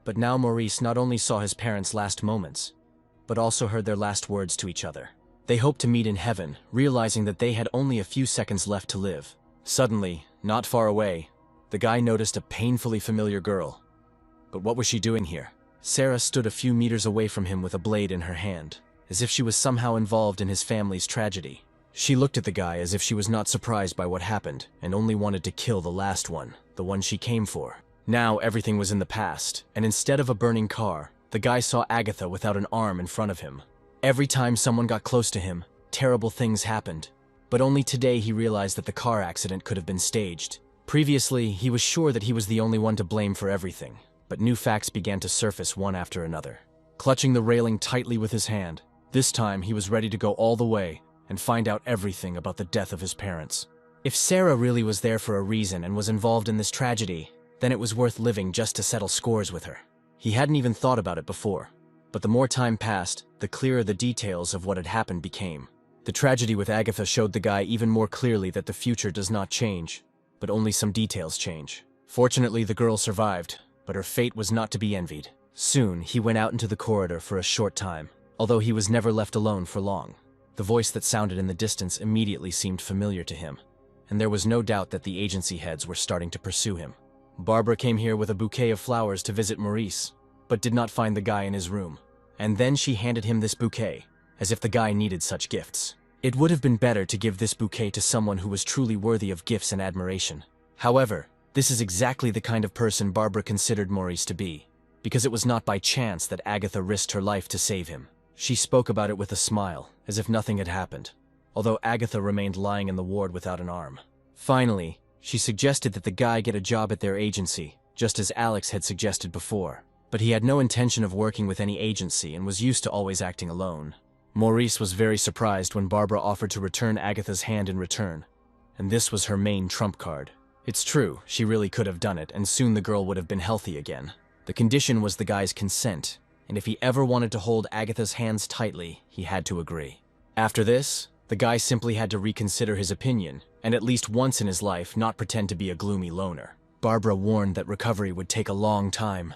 but now Maurice not only saw his parents' last moments, but also heard their last words to each other. They hoped to meet in heaven, realizing that they had only a few seconds left to live. Suddenly, not far away, the guy noticed a painfully familiar girl. But what was she doing here? Sarah stood a few meters away from him with a blade in her hand, as if she was somehow involved in his family's tragedy. She looked at the guy as if she was not surprised by what happened and only wanted to kill the last one, the one she came for. Now everything was in the past, and instead of a burning car, the guy saw Agatha without an arm in front of him. Every time someone got close to him, terrible things happened. But only today he realized that the car accident could have been staged. Previously, he was sure that he was the only one to blame for everything, but new facts began to surface one after another. Clutching the railing tightly with his hand, this time he was ready to go all the way and find out everything about the death of his parents. If Sarah really was there for a reason and was involved in this tragedy, then it was worth living just to settle scores with her. He hadn't even thought about it before, but the more time passed, the clearer the details of what had happened became. The tragedy with Agatha showed the guy even more clearly that the future does not change, but only some details change. Fortunately, the girl survived, but her fate was not to be envied. Soon, he went out into the corridor for a short time, although he was never left alone for long. The voice that sounded in the distance immediately seemed familiar to him, and there was no doubt that the agency heads were starting to pursue him. Barbara came here with a bouquet of flowers to visit Maurice, but did not find the guy in his room. And then she handed him this bouquet, as if the guy needed such gifts. It would have been better to give this bouquet to someone who was truly worthy of gifts and admiration. However, this is exactly the kind of person Barbara considered Maurice to be, because it was not by chance that Agatha risked her life to save him. She spoke about it with a smile, as if nothing had happened, although Agatha remained lying in the ward without an arm. Finally, she suggested that the guy get a job at their agency, just as Alex had suggested before. But he had no intention of working with any agency and was used to always acting alone. Maurice was very surprised when Barbara offered to return Agatha's hand in return, and this was her main trump card. It's true, she really could have done it, and soon the girl would have been healthy again. The condition was the guy's consent, and if he ever wanted to hold Agatha's hands tightly, he had to agree. After this, the guy simply had to reconsider his opinion, and at least once in his life not pretend to be a gloomy loner. Barbara warned that recovery would take a long time.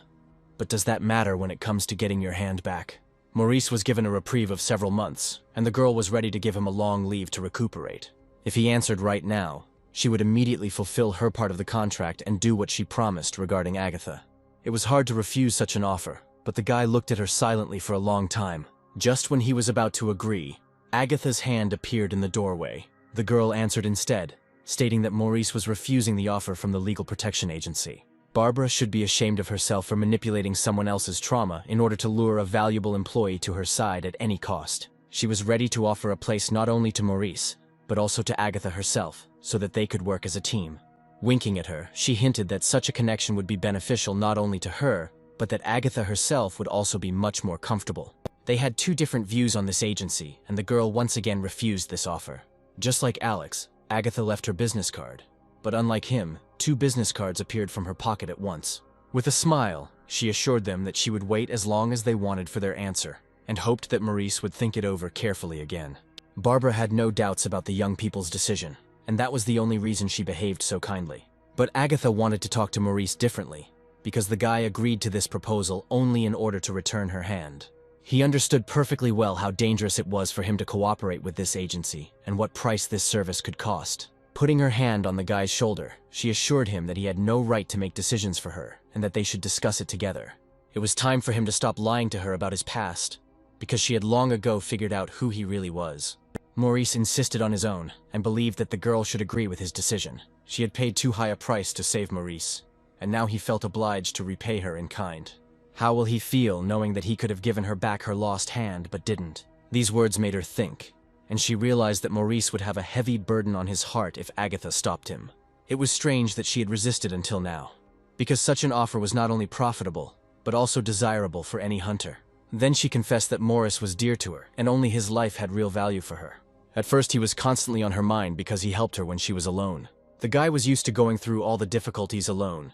But does that matter when it comes to getting your hand back? Maurice was given a reprieve of several months, and the girl was ready to give him a long leave to recuperate. If he answered right now, she would immediately fulfill her part of the contract and do what she promised regarding Agatha. It was hard to refuse such an offer, but the guy looked at her silently for a long time. Just when he was about to agree, Agatha's hand appeared in the doorway. The girl answered instead, stating that Maurice was refusing the offer from the Legal Protection Agency. Barbara should be ashamed of herself for manipulating someone else's trauma in order to lure a valuable employee to her side at any cost. She was ready to offer a place not only to Maurice, but also to Agatha herself, so that they could work as a team. Winking at her, she hinted that such a connection would be beneficial not only to her, but that Agatha herself would also be much more comfortable. They had two different views on this agency, and the girl once again refused this offer. Just like Alex, Agatha left her business card. But unlike him, 2 business cards appeared from her pocket at once. With a smile, she assured them that she would wait as long as they wanted for their answer, and hoped that Maurice would think it over carefully again. Barbara had no doubts about the young people's decision, and that was the only reason she behaved so kindly. But Agatha wanted to talk to Maurice differently, because the guy agreed to this proposal only in order to return her hand. He understood perfectly well how dangerous it was for him to cooperate with this agency, and what price this service could cost. Putting her hand on the guy's shoulder, she assured him that he had no right to make decisions for her, and that they should discuss it together. It was time for him to stop lying to her about his past, because she had long ago figured out who he really was. Maurice insisted on his own, and believed that the girl should agree with his decision. She had paid too high a price to save Maurice, and now he felt obliged to repay her in kind. How will he feel knowing that he could have given her back her lost hand but didn't? These words made her think, and she realized that Maurice would have a heavy burden on his heart if Agatha stopped him. It was strange that she had resisted until now, because such an offer was not only profitable, but also desirable for any hunter. Then she confessed that Morris was dear to her, and only his life had real value for her. At first he was constantly on her mind because he helped her when she was alone. The guy was used to going through all the difficulties alone,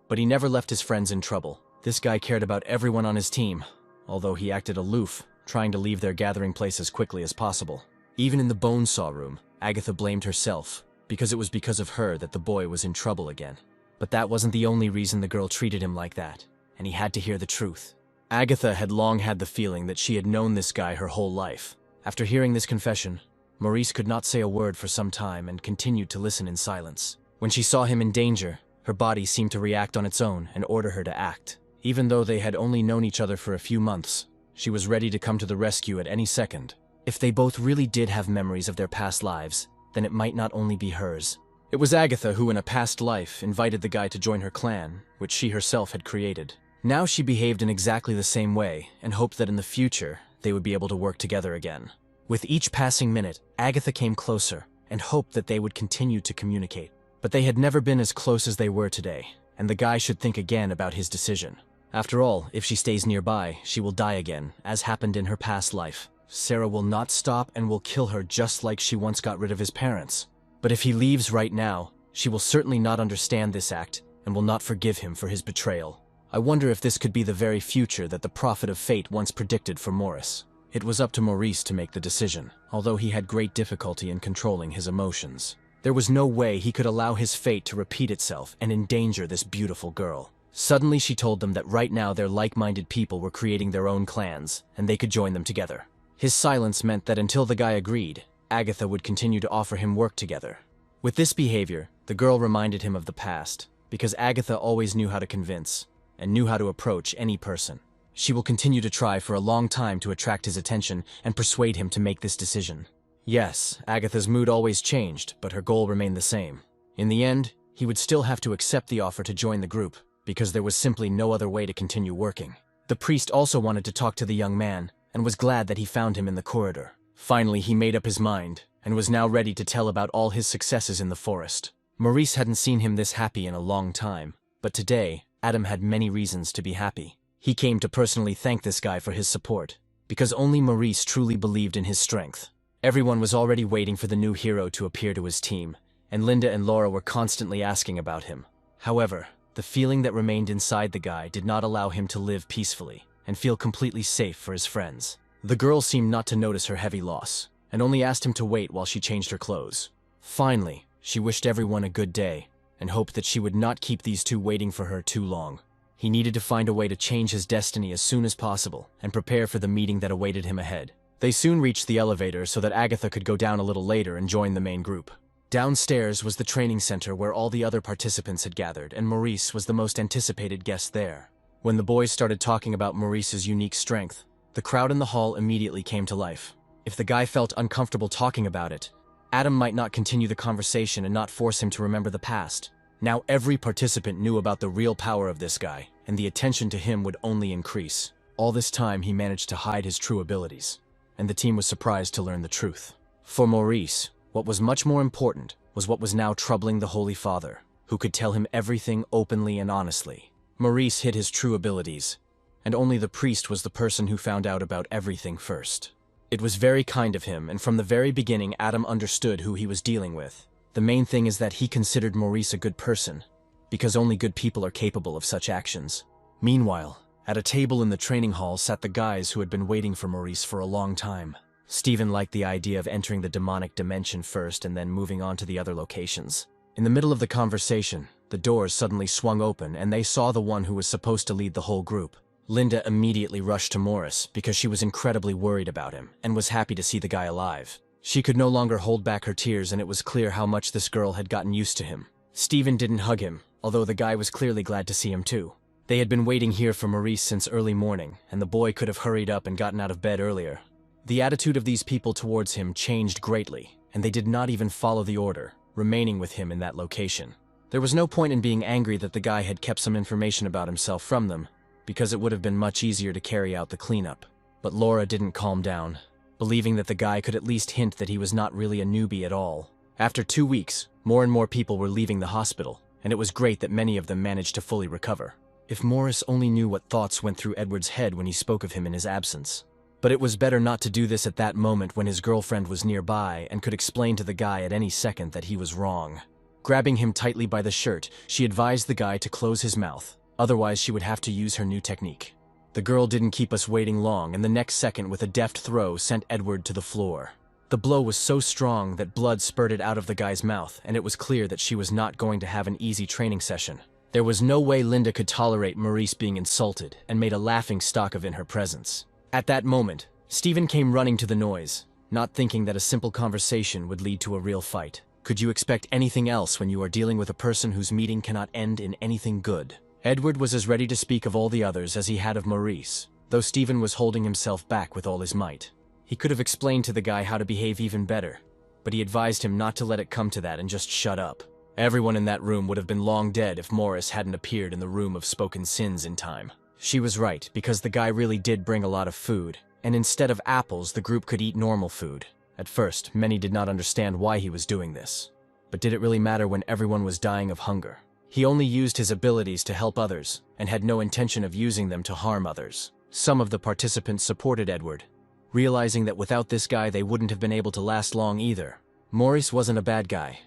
but he never left his friends in trouble. This guy cared about everyone on his team, although he acted aloof, trying to leave their gathering place as quickly as possible. Even in the bone saw room, Agatha blamed herself, because it was because of her that the boy was in trouble again. But that wasn't the only reason the girl treated him like that, and he had to hear the truth. Agatha had long had the feeling that she had known this guy her whole life. After hearing this confession, Maurice could not say a word for some time and continued to listen in silence. When she saw him in danger, her body seemed to react on its own and order her to act. Even though they had only known each other for a few months, she was ready to come to the rescue at any second. If they both really did have memories of their past lives, then it might not only be hers. It was Agatha who in a past life invited the guy to join her clan, which she herself had created. Now she behaved in exactly the same way and hoped that in the future they would be able to work together again. With each passing minute, Agatha came closer and hoped that they would continue to communicate. But they had never been as close as they were today, and the guy should think again about his decision. After all, if she stays nearby, she will die again, as happened in her past life. Sarah will not stop and will kill her just like she once got rid of his parents. But if he leaves right now, she will certainly not understand this act and will not forgive him for his betrayal. I wonder if this could be the very future that the prophet of fate once predicted for Morris. It was up to Maurice to make the decision, although he had great difficulty in controlling his emotions. There was no way he could allow his fate to repeat itself and endanger this beautiful girl. Suddenly she told them that right now their like-minded people were creating their own clans, and they could join them together. His silence meant that until the guy agreed, Agatha would continue to offer him work together. With this behavior, the girl reminded him of the past, because Agatha always knew how to convince, and knew how to approach any person. She will continue to try for a long time to attract his attention and persuade him to make this decision. Yes, Agatha's mood always changed, but her goal remained the same. In the end, he would still have to accept the offer to join the group, because there was simply no other way to continue working. The priest also wanted to talk to the young man, and was glad that he found him in the corridor. Finally, he made up his mind, and was now ready to tell about all his successes in the forest. Maurice hadn't seen him this happy in a long time, but today, Adam had many reasons to be happy. He came to personally thank this guy for his support, because only Maurice truly believed in his strength. Everyone was already waiting for the new hero to appear to his team, and Linda and Laura were constantly asking about him. However, the feeling that remained inside the guy did not allow him to live peacefully and feel completely safe for his friends. The girl seemed not to notice her heavy loss, and only asked him to wait while she changed her clothes. Finally, she wished everyone a good day, and hoped that she would not keep these two waiting for her too long. He needed to find a way to change his destiny as soon as possible, and prepare for the meeting that awaited him ahead. They soon reached the elevator so that Agatha could go down a little later and join the main group. Downstairs was the training center where all the other participants had gathered, and Maurice was the most anticipated guest there. When the boys started talking about Maurice's unique strength, the crowd in the hall immediately came to life. If the guy felt uncomfortable talking about it, Adam might not continue the conversation and not force him to remember the past. Now every participant knew about the real power of this guy, and the attention to him would only increase. All this time he managed to hide his true abilities, and the team was surprised to learn the truth. For Maurice, what was much more important was what was now troubling the Holy Father, who could tell him everything openly and honestly. Maurice hid his true abilities, and only the priest was the person who found out about everything first. It was very kind of him, and from the very beginning Adam understood who he was dealing with. The main thing is that he considered Maurice a good person, because only good people are capable of such actions. Meanwhile, at a table in the training hall sat the guys who had been waiting for Maurice for a long time. Stephen liked the idea of entering the demonic dimension first and then moving on to the other locations. In the middle of the conversation, the doors suddenly swung open and they saw the one who was supposed to lead the whole group. Linda immediately rushed to Morris because she was incredibly worried about him and was happy to see the guy alive. She could no longer hold back her tears, and it was clear how much this girl had gotten used to him. Stephen didn't hug him, although the guy was clearly glad to see him too. They had been waiting here for Maurice since early morning, and the boy could have hurried up and gotten out of bed earlier. The attitude of these people towards him changed greatly, and they did not even follow the order, remaining with him in that location. There was no point in being angry that the guy had kept some information about himself from them, because it would have been much easier to carry out the cleanup. But Laura didn't calm down. believing that the guy could at least hint that he was not really a newbie at all. After 2 weeks, more and more people were leaving the hospital, and it was great that many of them managed to fully recover. If Morris only knew what thoughts went through Edward's head when he spoke of him in his absence. But it was better not to do this at that moment when his girlfriend was nearby and could explain to the guy at any second that he was wrong. Grabbing him tightly by the shirt, she advised the guy to close his mouth, otherwise she would have to use her new technique. The girl didn't keep us waiting long, and the next second with a deft throw sent Edward to the floor. The blow was so strong that blood spurted out of the guy's mouth, and it was clear that she was not going to have an easy training session. There was no way Linda could tolerate Maurice being insulted and made a laughing stock of in her presence. At that moment, Stephen came running to the noise, not thinking that a simple conversation would lead to a real fight. Could you expect anything else when you are dealing with a person whose meeting cannot end in anything good? Edward was as ready to speak of all the others as he had of Maurice, though Stephen was holding himself back with all his might. He could have explained to the guy how to behave even better, but he advised him not to let it come to that and just shut up. Everyone in that room would have been long dead if Morris hadn't appeared in the room of spoken sins in time. She was right, because the guy really did bring a lot of food, and instead of apples, the group could eat normal food. At first, many did not understand why he was doing this. But did it really matter when everyone was dying of hunger? He only used his abilities to help others, and had no intention of using them to harm others. Some of the participants supported Edward, realizing that without this guy they wouldn't have been able to last long either. Maurice wasn't a bad guy,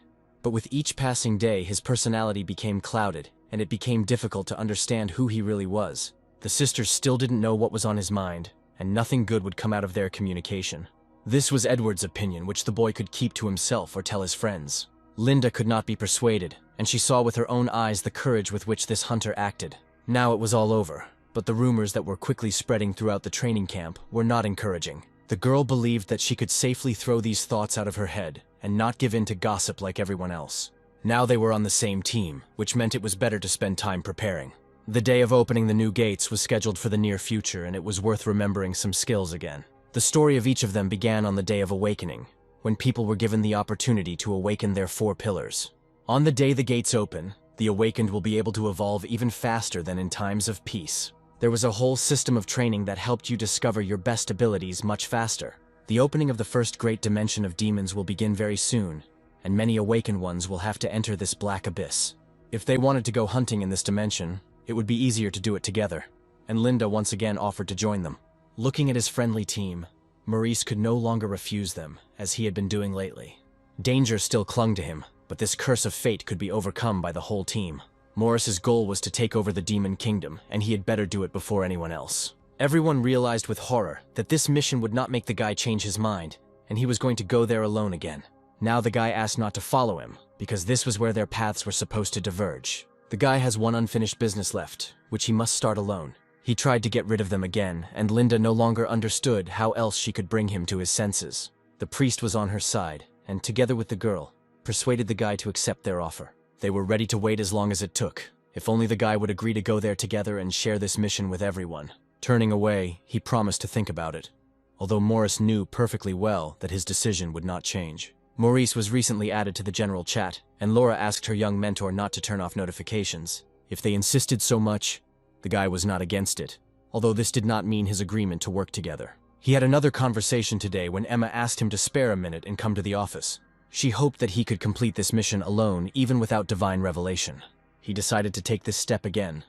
but with each passing day his personality became clouded, and it became difficult to understand who he really was. The sisters still didn't know what was on his mind, and nothing good would come out of their communication. This was Edward's opinion, which the boy could keep to himself or tell his friends. Linda could not be persuaded, and she saw with her own eyes the courage with which this hunter acted. Now it was all over, but the rumors that were quickly spreading throughout the training camp were not encouraging. The girl believed that she could safely throw these thoughts out of her head and not give in to gossip like everyone else. Now they were on the same team, which meant it was better to spend time preparing. The day of opening the new gates was scheduled for the near future, and it was worth remembering some skills again. The story of each of them began on the Day of Awakening, when people were given the opportunity to awaken their 4 pillars. On the day the gates open, the awakened will be able to evolve even faster than in times of peace. There was a whole system of training that helped you discover your best abilities much faster. The opening of the first great dimension of demons will begin very soon, and many awakened ones will have to enter this black abyss. If they wanted to go hunting in this dimension, it would be easier to do it together, and Linda once again offered to join them. Looking at his friendly team, Maurice could no longer refuse them, as he had been doing lately. Danger still clung to him, but this curse of fate could be overcome by the whole team. Morris's goal was to take over the demon kingdom, and he had better do it before anyone else. Everyone realized with horror that this mission would not make the guy change his mind, and he was going to go there alone again. Now the guy asked not to follow him, because this was where their paths were supposed to diverge. The guy has one unfinished business left, which he must start alone. He tried to get rid of them again, and Linda no longer understood how else she could bring him to his senses. The priest was on her side, and together with the girl, persuaded the guy to accept their offer. They were ready to wait as long as it took, if only the guy would agree to go there together and share this mission with everyone. Turning away, he promised to think about it, although Morris knew perfectly well that his decision would not change. Maurice was recently added to the general chat, and Laura asked her young mentor not to turn off notifications. If they insisted so much, the guy was not against it, although this did not mean his agreement to work together. He had another conversation today when Emma asked him to spare a minute and come to the office. She hoped that he could complete this mission alone, even without divine revelation. He decided to take this step again,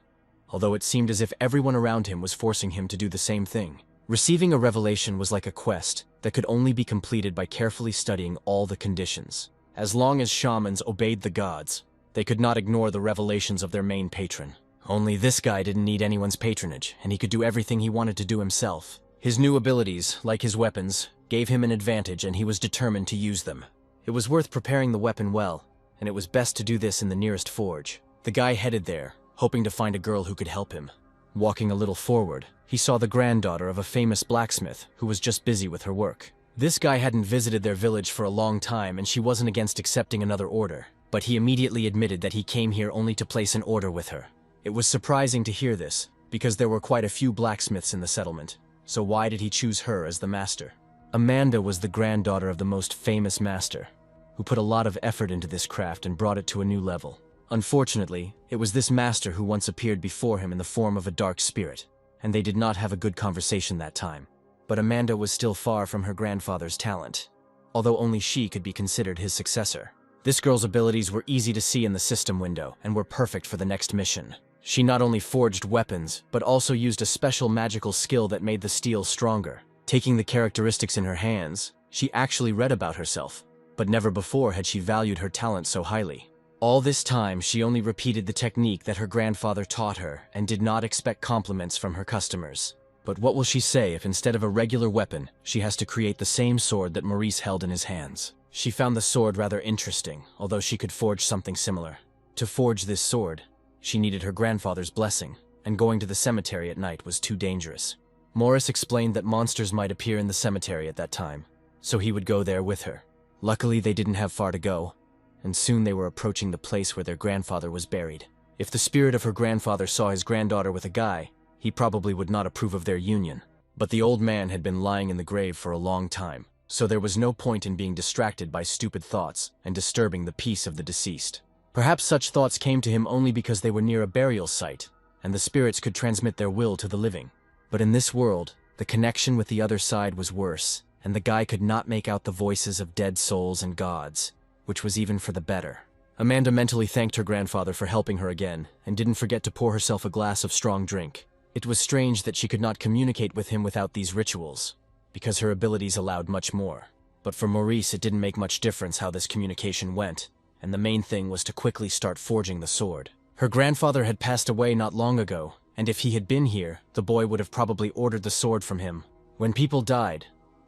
although it seemed as if everyone around him was forcing him to do the same thing. Receiving a revelation was like a quest that could only be completed by carefully studying all the conditions. As long as shamans obeyed the gods, they could not ignore the revelations of their main patron. Only this guy didn't need anyone's patronage, and he could do everything he wanted to do himself. His new abilities, like his weapons, gave him an advantage, and he was determined to use them. It was worth preparing the weapon well, and it was best to do this in the nearest forge. The guy headed there, hoping to find a girl who could help him. Walking a little forward, he saw the granddaughter of a famous blacksmith who was just busy with her work. This guy hadn't visited their village for a long time, and she wasn't against accepting another order, but he immediately admitted that he came here only to place an order with her. It was surprising to hear this, because there were quite a few blacksmiths in the settlement, so why did he choose her as the master? Amanda was the granddaughter of the most famous master, who put a lot of effort into this craft and brought it to a new level. Unfortunately, it was this master who once appeared before him in the form of a dark spirit, and they did not have a good conversation that time. but Amanda was still far from her grandfather's talent, although only she could be considered his successor. This girl's abilities were easy to see in the system window and were perfect for the next mission. She not only forged weapons, but also used a special magical skill that made the steel stronger. Taking the characteristics in her hands, she actually read about herself, but never before had she valued her talent so highly. All this time, she only repeated the technique that her grandfather taught her and did not expect compliments from her customers. But what will she say if instead of a regular weapon, she has to create the same sword that Maurice held in his hands? She found the sword rather interesting, although she could forge something similar. To forge this sword, she needed her grandfather's blessing, and going to the cemetery at night was too dangerous. Morris explained that monsters might appear in the cemetery at that time, so he would go there with her. Luckily, they didn't have far to go, and soon they were approaching the place where their grandfather was buried. If the spirit of her grandfather saw his granddaughter with a guy, he probably would not approve of their union. But the old man had been lying in the grave for a long time, so there was no point in being distracted by stupid thoughts and disturbing the peace of the deceased. Perhaps such thoughts came to him only because they were near a burial site, and the spirits could transmit their will to the living. But in this world, the connection with the other side was worse, and the guy could not make out the voices of dead souls and gods, which was even for the better. Amanda mentally thanked her grandfather for helping her again, and didn't forget to pour herself a glass of strong drink. It was strange that she could not communicate with him without these rituals, because her abilities allowed much more. But for Maurice, it didn't make much difference how this communication went, and the main thing was to quickly start forging the sword. Her grandfather had passed away not long ago, and if he had been here, the boy would have probably ordered the sword from him. When people died,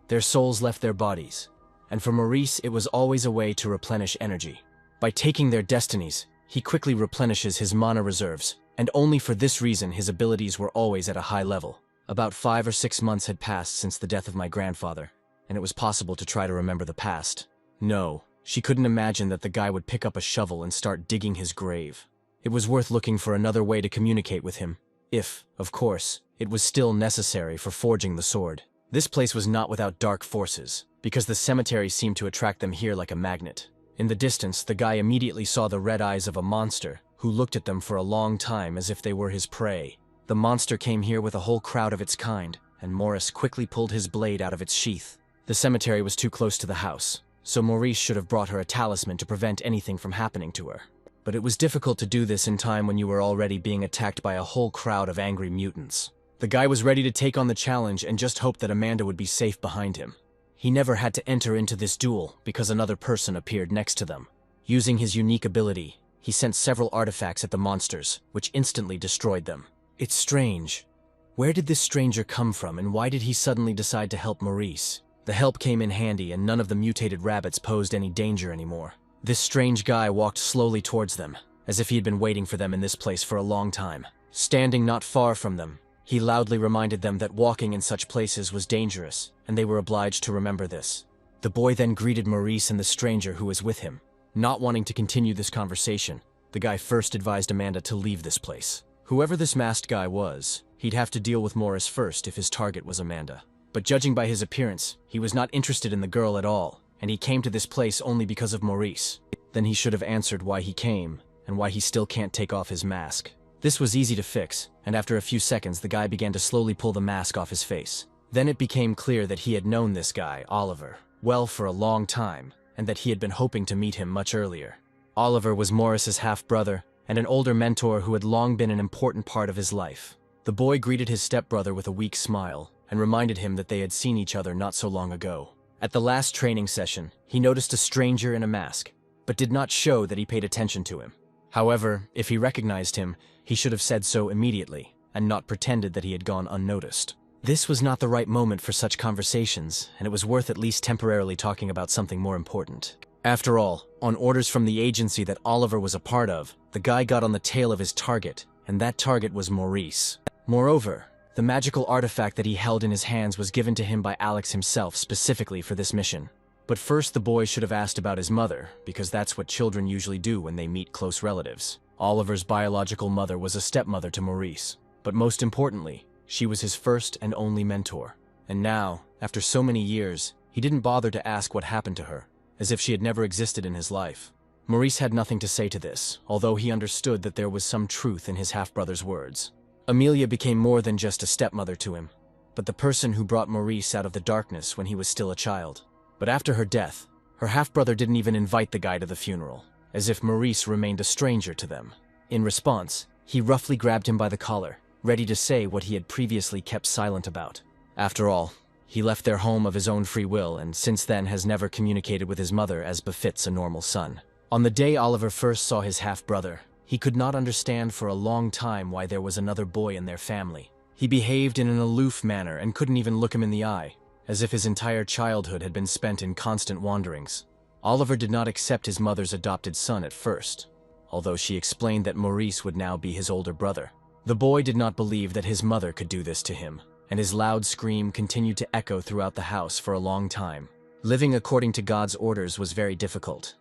their souls left their bodies, and for Maurice it was always a way to replenish energy. By taking their destinies, he quickly replenishes his mana reserves, and only for this reason his abilities were always at a high level. About 5 or 6 months had passed since the death of my grandfather, and it was possible to try to remember the past. No, she couldn't imagine that the guy would pick up a shovel and start digging his grave. It was worth looking for another way to communicate with him, if, of course, it was still necessary for forging the sword. This place was not without dark forces, because the cemetery seemed to attract them here like a magnet. In the distance, the guy immediately saw the red eyes of a monster, who looked at them for a long time as if they were his prey. The monster came here with a whole crowd of its kind, and Morris quickly pulled his blade out of its sheath. The cemetery was too close to the house, so Maurice should have brought her a talisman to prevent anything from happening to her. But it was difficult to do this in time when you were already being attacked by a whole crowd of angry mutants. The guy was ready to take on the challenge and just hoped that Amanda would be safe behind him. He never had to enter into this duel because another person appeared next to them. Using his unique ability, he sent several artifacts at the monsters, which instantly destroyed them. It's strange. Where did this stranger come from, and why did he suddenly decide to help Maurice? The help came in handy, and none of the mutated rabbits posed any danger anymore. This strange guy walked slowly towards them, as if he had been waiting for them in this place for a long time. Standing not far from them, he loudly reminded them that walking in such places was dangerous, and they were obliged to remember this. The boy then greeted Maurice and the stranger who was with him. Not wanting to continue this conversation, the guy first advised Amanda to leave this place. Whoever this masked guy was, he'd have to deal with Morris first if his target was Amanda. But judging by his appearance, he was not interested in the girl at all, and he came to this place only because of Maurice. Then he should have answered why he came, and why he still can't take off his mask. This was easy to fix, and after a few seconds the guy began to slowly pull the mask off his face. Then it became clear that he had known this guy, Oliver, well for a long time, and that he had been hoping to meet him much earlier. Oliver was Morris's half-brother, and an older mentor who had long been an important part of his life. The boy greeted his stepbrother with a weak smile, and reminded him that they had seen each other not so long ago. At the last training session, he noticed a stranger in a mask, but did not show that he paid attention to him. However, if he recognized him, he should have said so immediately, and not pretended that he had gone unnoticed. This was not the right moment for such conversations, and it was worth at least temporarily talking about something more important. After all, on orders from the agency that Oliver was a part of, the guy got on the tail of his target, and that target was Maurice. Moreover, the magical artifact that he held in his hands was given to him by Alex himself specifically for this mission. But first the boy should have asked about his mother, because that's what children usually do when they meet close relatives. Oliver's biological mother was a stepmother to Maurice, but most importantly, she was his first and only mentor. And now, after so many years, he didn't bother to ask what happened to her, as if she had never existed in his life. Maurice had nothing to say to this, although he understood that there was some truth in his half-brother's words. Amelia became more than just a stepmother to him. but the person who brought Maurice out of the darkness when he was still a child. But after her death, her half-brother didn't even invite the guy to the funeral, as if Maurice remained a stranger to them. In response, he roughly grabbed him by the collar, ready to say what he had previously kept silent about. After all, he left their home of his own free will and since then has never communicated with his mother as befits a normal son. On the day Oliver first saw his half-brother, he could not understand for a long time why there was another boy in their family. He behaved in an aloof manner and couldn't even look him in the eye, as if his entire childhood had been spent in constant wanderings. Oliver did not accept his mother's adopted son at first, although she explained that Maurice would now be his older brother. The boy did not believe that his mother could do this to him, and his loud scream continued to echo throughout the house for a long time. Living according to God's orders was very difficult,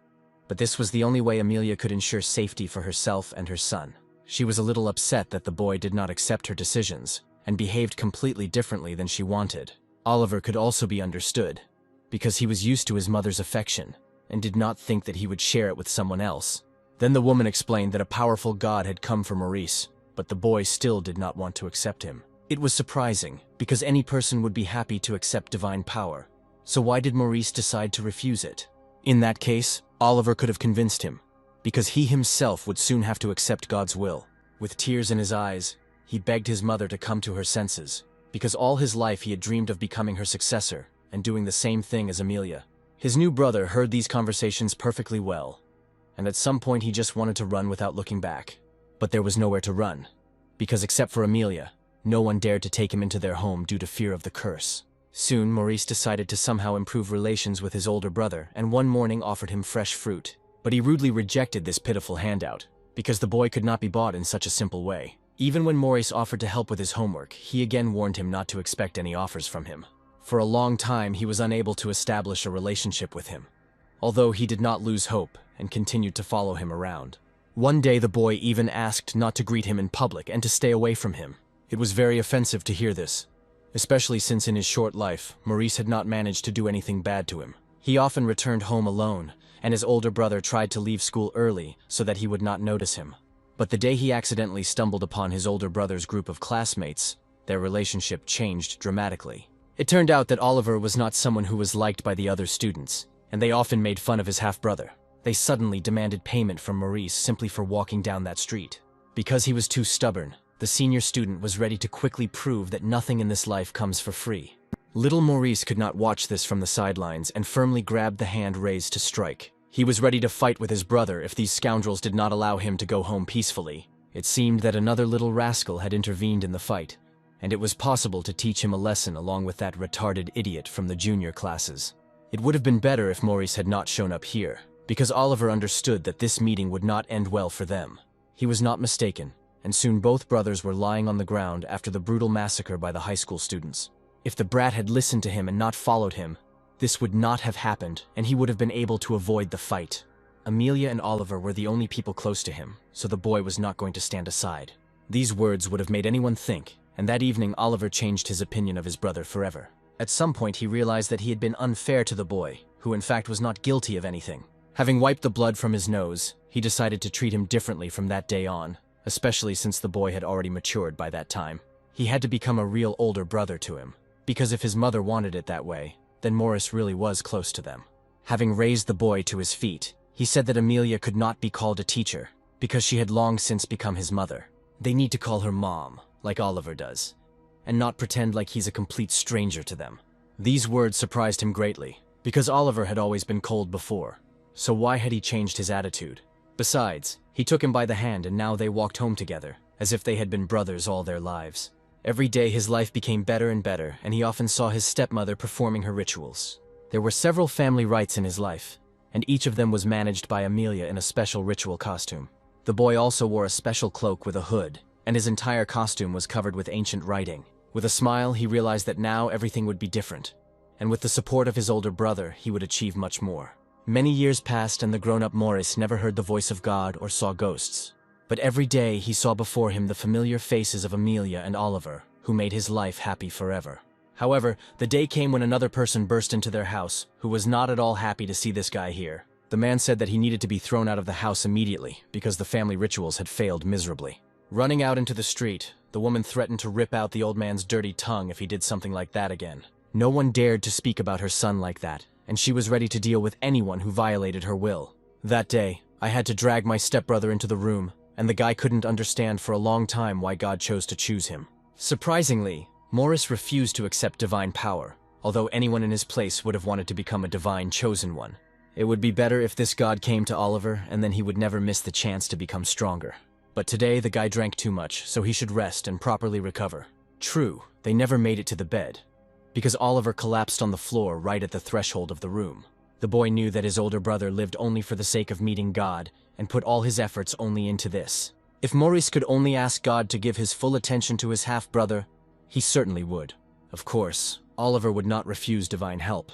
but this was the only way Amelia could ensure safety for herself and her son. She was a little upset that the boy did not accept her decisions and behaved completely differently than she wanted. Oliver could also be understood, because he was used to his mother's affection and did not think that he would share it with someone else. Then the woman explained that a powerful god had come for Maurice, but the boy still did not want to accept him. It was surprising, because any person would be happy to accept divine power. So why did Maurice decide to refuse it? In that case, Oliver could have convinced him, because he himself would soon have to accept God's will. With tears in his eyes, he begged his mother to come to her senses, because all his life he had dreamed of becoming her successor and doing the same thing as Amelia. His new brother heard these conversations perfectly well, and at some point he just wanted to run without looking back. But there was nowhere to run, because except for Amelia, no one dared to take him into their home due to fear of the curse. Soon, Maurice decided to somehow improve relations with his older brother and one morning offered him fresh fruit. But he rudely rejected this pitiful handout, because the boy could not be bought in such a simple way. Even when Maurice offered to help with his homework, he again warned him not to expect any offers from him. For a long time, he was unable to establish a relationship with him, although he did not lose hope and continued to follow him around. One day, the boy even asked not to greet him in public and to stay away from him. It was very offensive to hear this, especially since in his short life, Maurice had not managed to do anything bad to him. He often returned home alone, and his older brother tried to leave school early so that he would not notice him. But the day he accidentally stumbled upon his older brother's group of classmates, their relationship changed dramatically. It turned out that Oliver was not someone who was liked by the other students, and they often made fun of his half-brother. They suddenly demanded payment from Maurice simply for walking down that street. Because he was too stubborn, the senior student was ready to quickly prove that nothing in this life comes for free. Little Maurice could not watch this from the sidelines and firmly grabbed the hand raised to strike. He was ready to fight with his brother if these scoundrels did not allow him to go home peacefully. It seemed that another little rascal had intervened in the fight, and it was possible to teach him a lesson along with that retarded idiot from the junior classes. It would have been better if Maurice had not shown up here, because Oliver understood that this meeting would not end well for them. He was not mistaken, and soon both brothers were lying on the ground after the brutal massacre by the high school students. If the brat had listened to him and not followed him, this would not have happened, and he would have been able to avoid the fight. Amelia and Oliver were the only people close to him, so the boy was not going to stand aside. These words would have made anyone think, and that evening Oliver changed his opinion of his brother forever. At some point he realized that he had been unfair to the boy, who in fact was not guilty of anything. Having wiped the blood from his nose, he decided to treat him differently from that day on, especially since the boy had already matured by that time. He had to become a real older brother to him, because if his mother wanted it that way, then Maurice really was close to them. Having raised the boy to his feet, he said that Amelia could not be called a teacher, because she had long since become his mother. They need to call her mom, like Oliver does, and not pretend like he's a complete stranger to them. These words surprised him greatly, because Oliver had always been cold before, so why had he changed his attitude? Besides, he took him by the hand and now they walked home together, as if they had been brothers all their lives. Every day his life became better and better, and he often saw his stepmother performing her rituals. There were several family rites in his life, and each of them was managed by Amelia in a special ritual costume. The boy also wore a special cloak with a hood, and his entire costume was covered with ancient writing. With a smile, he realized that now everything would be different, and with the support of his older brother, he would achieve much more. Many years passed and the grown-up Maurice never heard the voice of God or saw ghosts. But every day he saw before him the familiar faces of Amelia and Oliver, who made his life happy forever. However, the day came when another person burst into their house, who was not at all happy to see this guy here. The man said that he needed to be thrown out of the house immediately, because the family rituals had failed miserably. Running out into the street, The woman threatened to rip out the old man's dirty tongue if he did something like that again. No one dared to speak about her son like that, and she was ready to deal with anyone who violated her will. That day, I had to drag my stepbrother into the room, and the guy couldn't understand for a long time why God chose to choose him. Surprisingly, Morris refused to accept divine power, although anyone in his place would have wanted to become a divine chosen one. It would be better if this god came to Oliver, and then he would never miss the chance to become stronger. But today the guy drank too much, so he should rest and properly recover. True, they never made it to the bed, because Oliver collapsed on the floor right at the threshold of the room. The boy knew that his older brother lived only for the sake of meeting God, and put all his efforts only into this. If Maurice could only ask God to give his full attention to his half-brother, he certainly would. Of course, Oliver would not refuse divine help,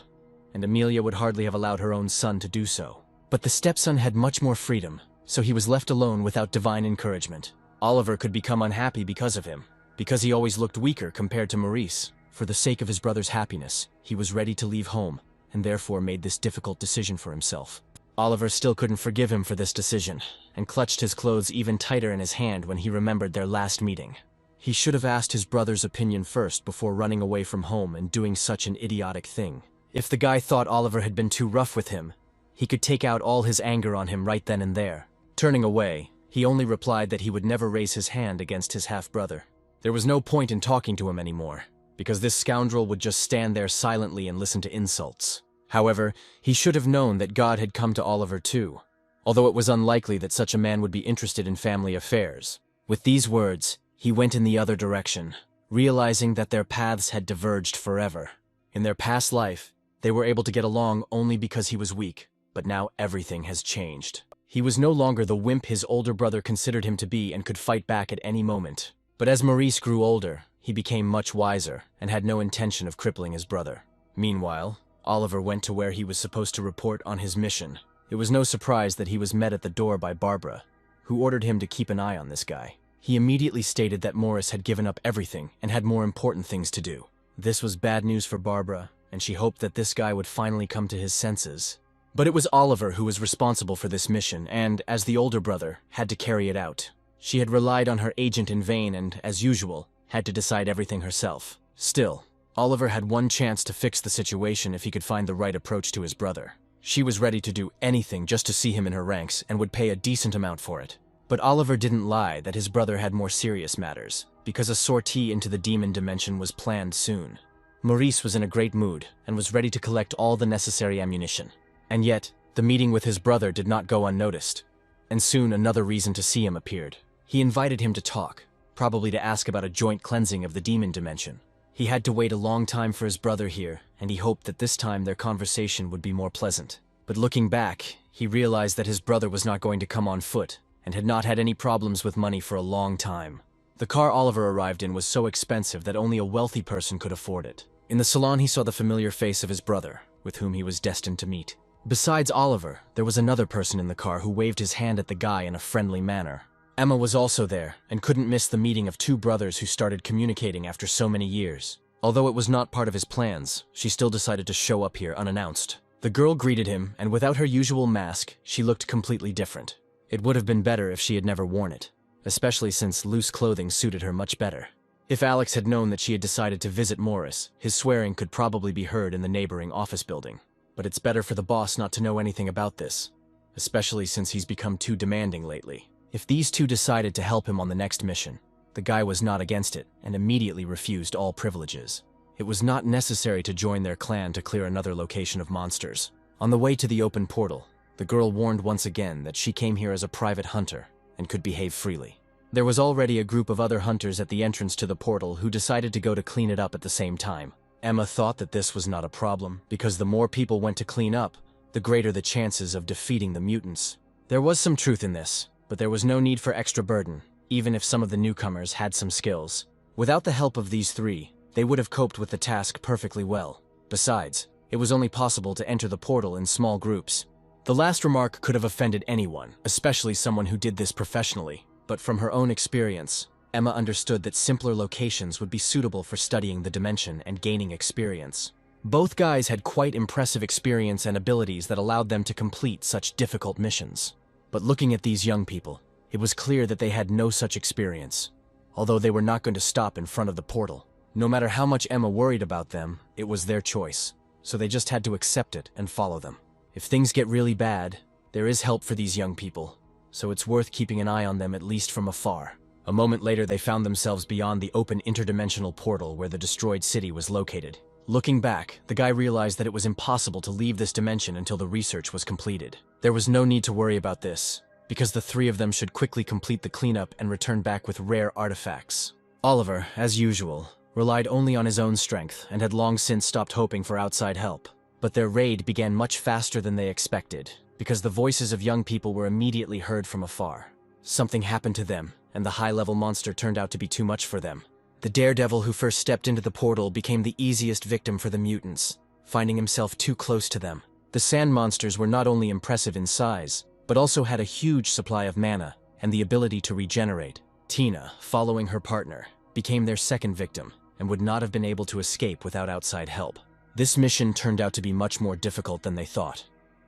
and Amelia would hardly have allowed her own son to do so. But the stepson had much more freedom, so he was left alone without divine encouragement. Oliver could become unhappy because of him, because he always looked weaker compared to Maurice. For the sake of his brother's happiness, he was ready to leave home, and therefore made this difficult decision for himself. Oliver still couldn't forgive him for this decision, and clutched his clothes even tighter in his hand when he remembered their last meeting. He should have asked his brother's opinion first before running away from home and doing such an idiotic thing. If the guy thought Oliver had been too rough with him, he could take out all his anger on him right then and there. Turning away, he only replied that he would never raise his hand against his half-brother. There was no point in talking to him anymore, because this scoundrel would just stand there silently and listen to insults. However, he should have known that God had come to Oliver too, although it was unlikely that such a man would be interested in family affairs. With these words, he went in the other direction, realizing that their paths had diverged forever. In their past life, they were able to get along only because he was weak, but now everything has changed. He was no longer the wimp his older brother considered him to be and could fight back at any moment. But as Maurice grew older, he became much wiser and had no intention of crippling his brother. Meanwhile, Oliver went to where he was supposed to report on his mission. It was no surprise that he was met at the door by Barbara, who ordered him to keep an eye on this guy. He immediately stated that Morris had given up everything and had more important things to do. This was bad news for Barbara, and she hoped that this guy would finally come to his senses. But it was Oliver who was responsible for this mission and, as the older brother, had to carry it out. She had relied on her agent in vain and, as usual, had to decide everything herself. Still, Oliver had one chance to fix the situation if he could find the right approach to his brother. She was ready to do anything just to see him in her ranks and would pay a decent amount for it. But Oliver didn't lie that his brother had more serious matters, because a sortie into the demon dimension was planned soon. Maurice was in a great mood and was ready to collect all the necessary ammunition. And yet, the meeting with his brother did not go unnoticed, and soon another reason to see him appeared. He invited him to talk, probably to ask about a joint cleansing of the demon dimension. He had to wait a long time for his brother here, and he hoped that this time their conversation would be more pleasant. But looking back, he realized that his brother was not going to come on foot, and had not had any problems with money for a long time. The car Oliver arrived in was so expensive that only a wealthy person could afford it. In the salon he saw the familiar face of his brother, with whom he was destined to meet. Besides Oliver, there was another person in the car who waved his hand at the guy in a friendly manner. Emma was also there, and couldn't miss the meeting of two brothers who started communicating after so many years. Although it was not part of his plans, she still decided to show up here unannounced. The girl greeted him, and without her usual mask, she looked completely different. It would have been better if she had never worn it, especially since loose clothing suited her much better. If Alex had known that she had decided to visit Morris, his swearing could probably be heard in the neighboring office building. But it's better for the boss not to know anything about this, especially since he's become too demanding lately. If these two decided to help him on the next mission, the guy was not against it and immediately refused all privileges. It was not necessary to join their clan to clear another location of monsters. On the way to the open portal, the girl warned once again that she came here as a private hunter and could behave freely. There was already a group of other hunters at the entrance to the portal who decided to go to clean it up at the same time. Emma thought that this was not a problem, because the more people went to clean up, the greater the chances of defeating the mutants. There was some truth in this, but there was no need for extra burden, even if some of the newcomers had some skills. Without the help of these three, they would have coped with the task perfectly well. Besides, it was only possible to enter the portal in small groups. The last remark could have offended anyone, especially someone who did this professionally, but from her own experience, Emma understood that simpler locations would be suitable for studying the dimension and gaining experience. Both guys had quite impressive experience and abilities that allowed them to complete such difficult missions. But looking at these young people, it was clear that they had no such experience. although they were not going to stop in front of the portal. No matter how much Emma worried about them, it was their choice, so they just had to accept it and follow them. If things get really bad, there is help for these young people, so it's worth keeping an eye on them at least from afar. A moment later, they found themselves beyond the open interdimensional portal where the destroyed city was located. Looking back, the guy realized that it was impossible to leave this dimension until the research was completed. There was no need to worry about this, because the three of them should quickly complete the cleanup and return back with rare artifacts. Oliver, as usual, relied only on his own strength and had long since stopped hoping for outside help. But their raid began much faster than they expected, because the voices of young people were immediately heard from afar. Something happened to them, and the high-level monster turned out to be too much for them. The daredevil who first stepped into the portal became the easiest victim for the mutants, finding himself too close to them. The sand monsters were not only impressive in size, but also had a huge supply of mana and the ability to regenerate. Tina, following her partner, became their second victim and would not have been able to escape without outside help. This mission turned out to be much more difficult than they thought,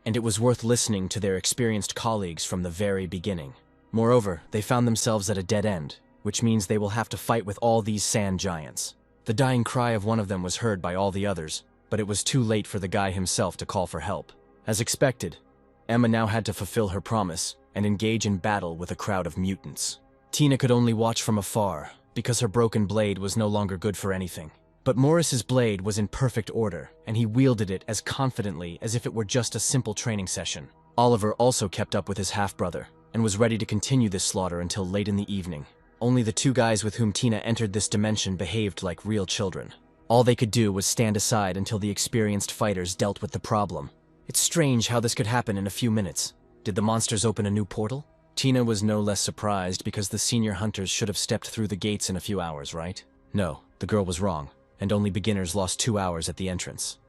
and it was worth listening to their experienced colleagues from the very beginning. Moreover, they found themselves at a dead end, which means they will have to fight with all these sand giants. The dying cry of one of them was heard by all the others, but it was too late for the guy himself to call for help. As expected, Emma now had to fulfill her promise and engage in battle with a crowd of mutants. Tina could only watch from afar, because her broken blade was no longer good for anything. But Morris's blade was in perfect order, and he wielded it as confidently as if it were just a simple training session. Oliver also kept up with his half-brother, and was ready to continue this slaughter until late in the evening. Only the two guys with whom Tina entered this dimension behaved like real children. All they could do was stand aside until the experienced fighters dealt with the problem. It's strange how this could happen in a few minutes. Did the monsters open a new portal? Tina was no less surprised because the senior hunters should have stepped through the gates in a few hours, right? No, the girl was wrong, and only beginners lost 2 hours at the entrance.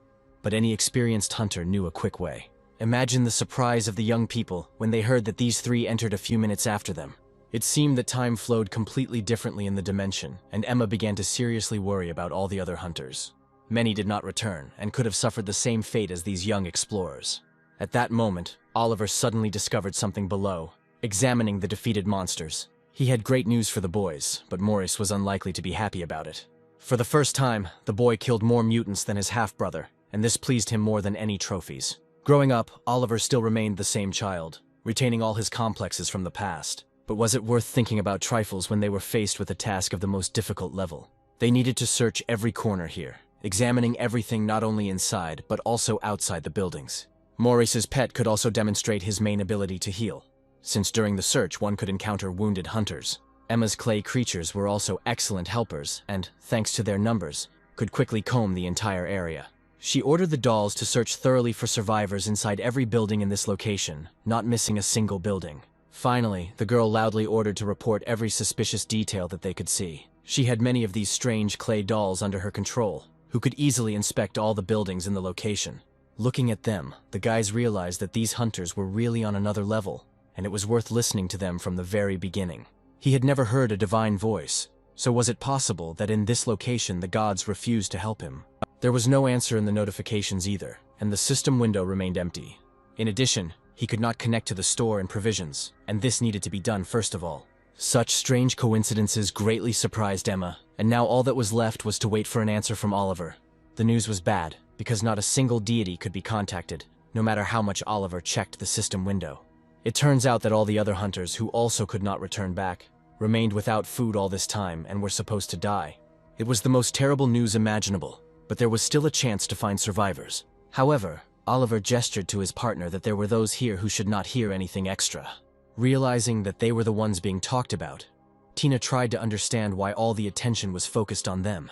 But any experienced hunter knew a quick way. Imagine the surprise of the young people when they heard that these three entered a few minutes after them. It seemed that time flowed completely differently in the dimension, and Emma began to seriously worry about all the other hunters. Many did not return, and could have suffered the same fate as these young explorers. At that moment, Oliver suddenly discovered something below, examining the defeated monsters. He had great news for the boys, but Morris was unlikely to be happy about it. For the first time, the boy killed more mutants than his half-brother, and this pleased him more than any trophies. Growing up, Oliver still remained the same child, retaining all his complexes from the past. But was it worth thinking about trifles when they were faced with a task of the most difficult level? They needed to search every corner here, examining everything not only inside, but also outside the buildings. Maurice's pet could also demonstrate his main ability to heal, since during the search one could encounter wounded hunters. Emma's clay creatures were also excellent helpers and, thanks to their numbers, could quickly comb the entire area. She ordered the dolls to search thoroughly for survivors inside every building in this location, not missing a single building. Finally, the girl loudly ordered to report every suspicious detail that they could see. She had many of these strange clay dolls under her control, who could easily inspect all the buildings in the location. Looking at them, the guys realized that these hunters were really on another level, and it was worth listening to them from the very beginning. He had never heard a divine voice, so was it possible that in this location the gods refused to help him? There was no answer in the notifications either, and the system window remained empty. In addition, he could not connect to the store and provisions, and this needed to be done first of all. Such strange coincidences greatly surprised Emma, and now all that was left was to wait for an answer from Oliver. The news was bad, because not a single deity could be contacted, no matter how much Oliver checked the system window. It turns out that all the other hunters, who also could not return back, remained without food all this time and were supposed to die. It was the most terrible news imaginable, but there was still a chance to find survivors. However, Oliver gestured to his partner that there were those here who should not hear anything extra. Realizing that they were the ones being talked about, Tina tried to understand why all the attention was focused on them.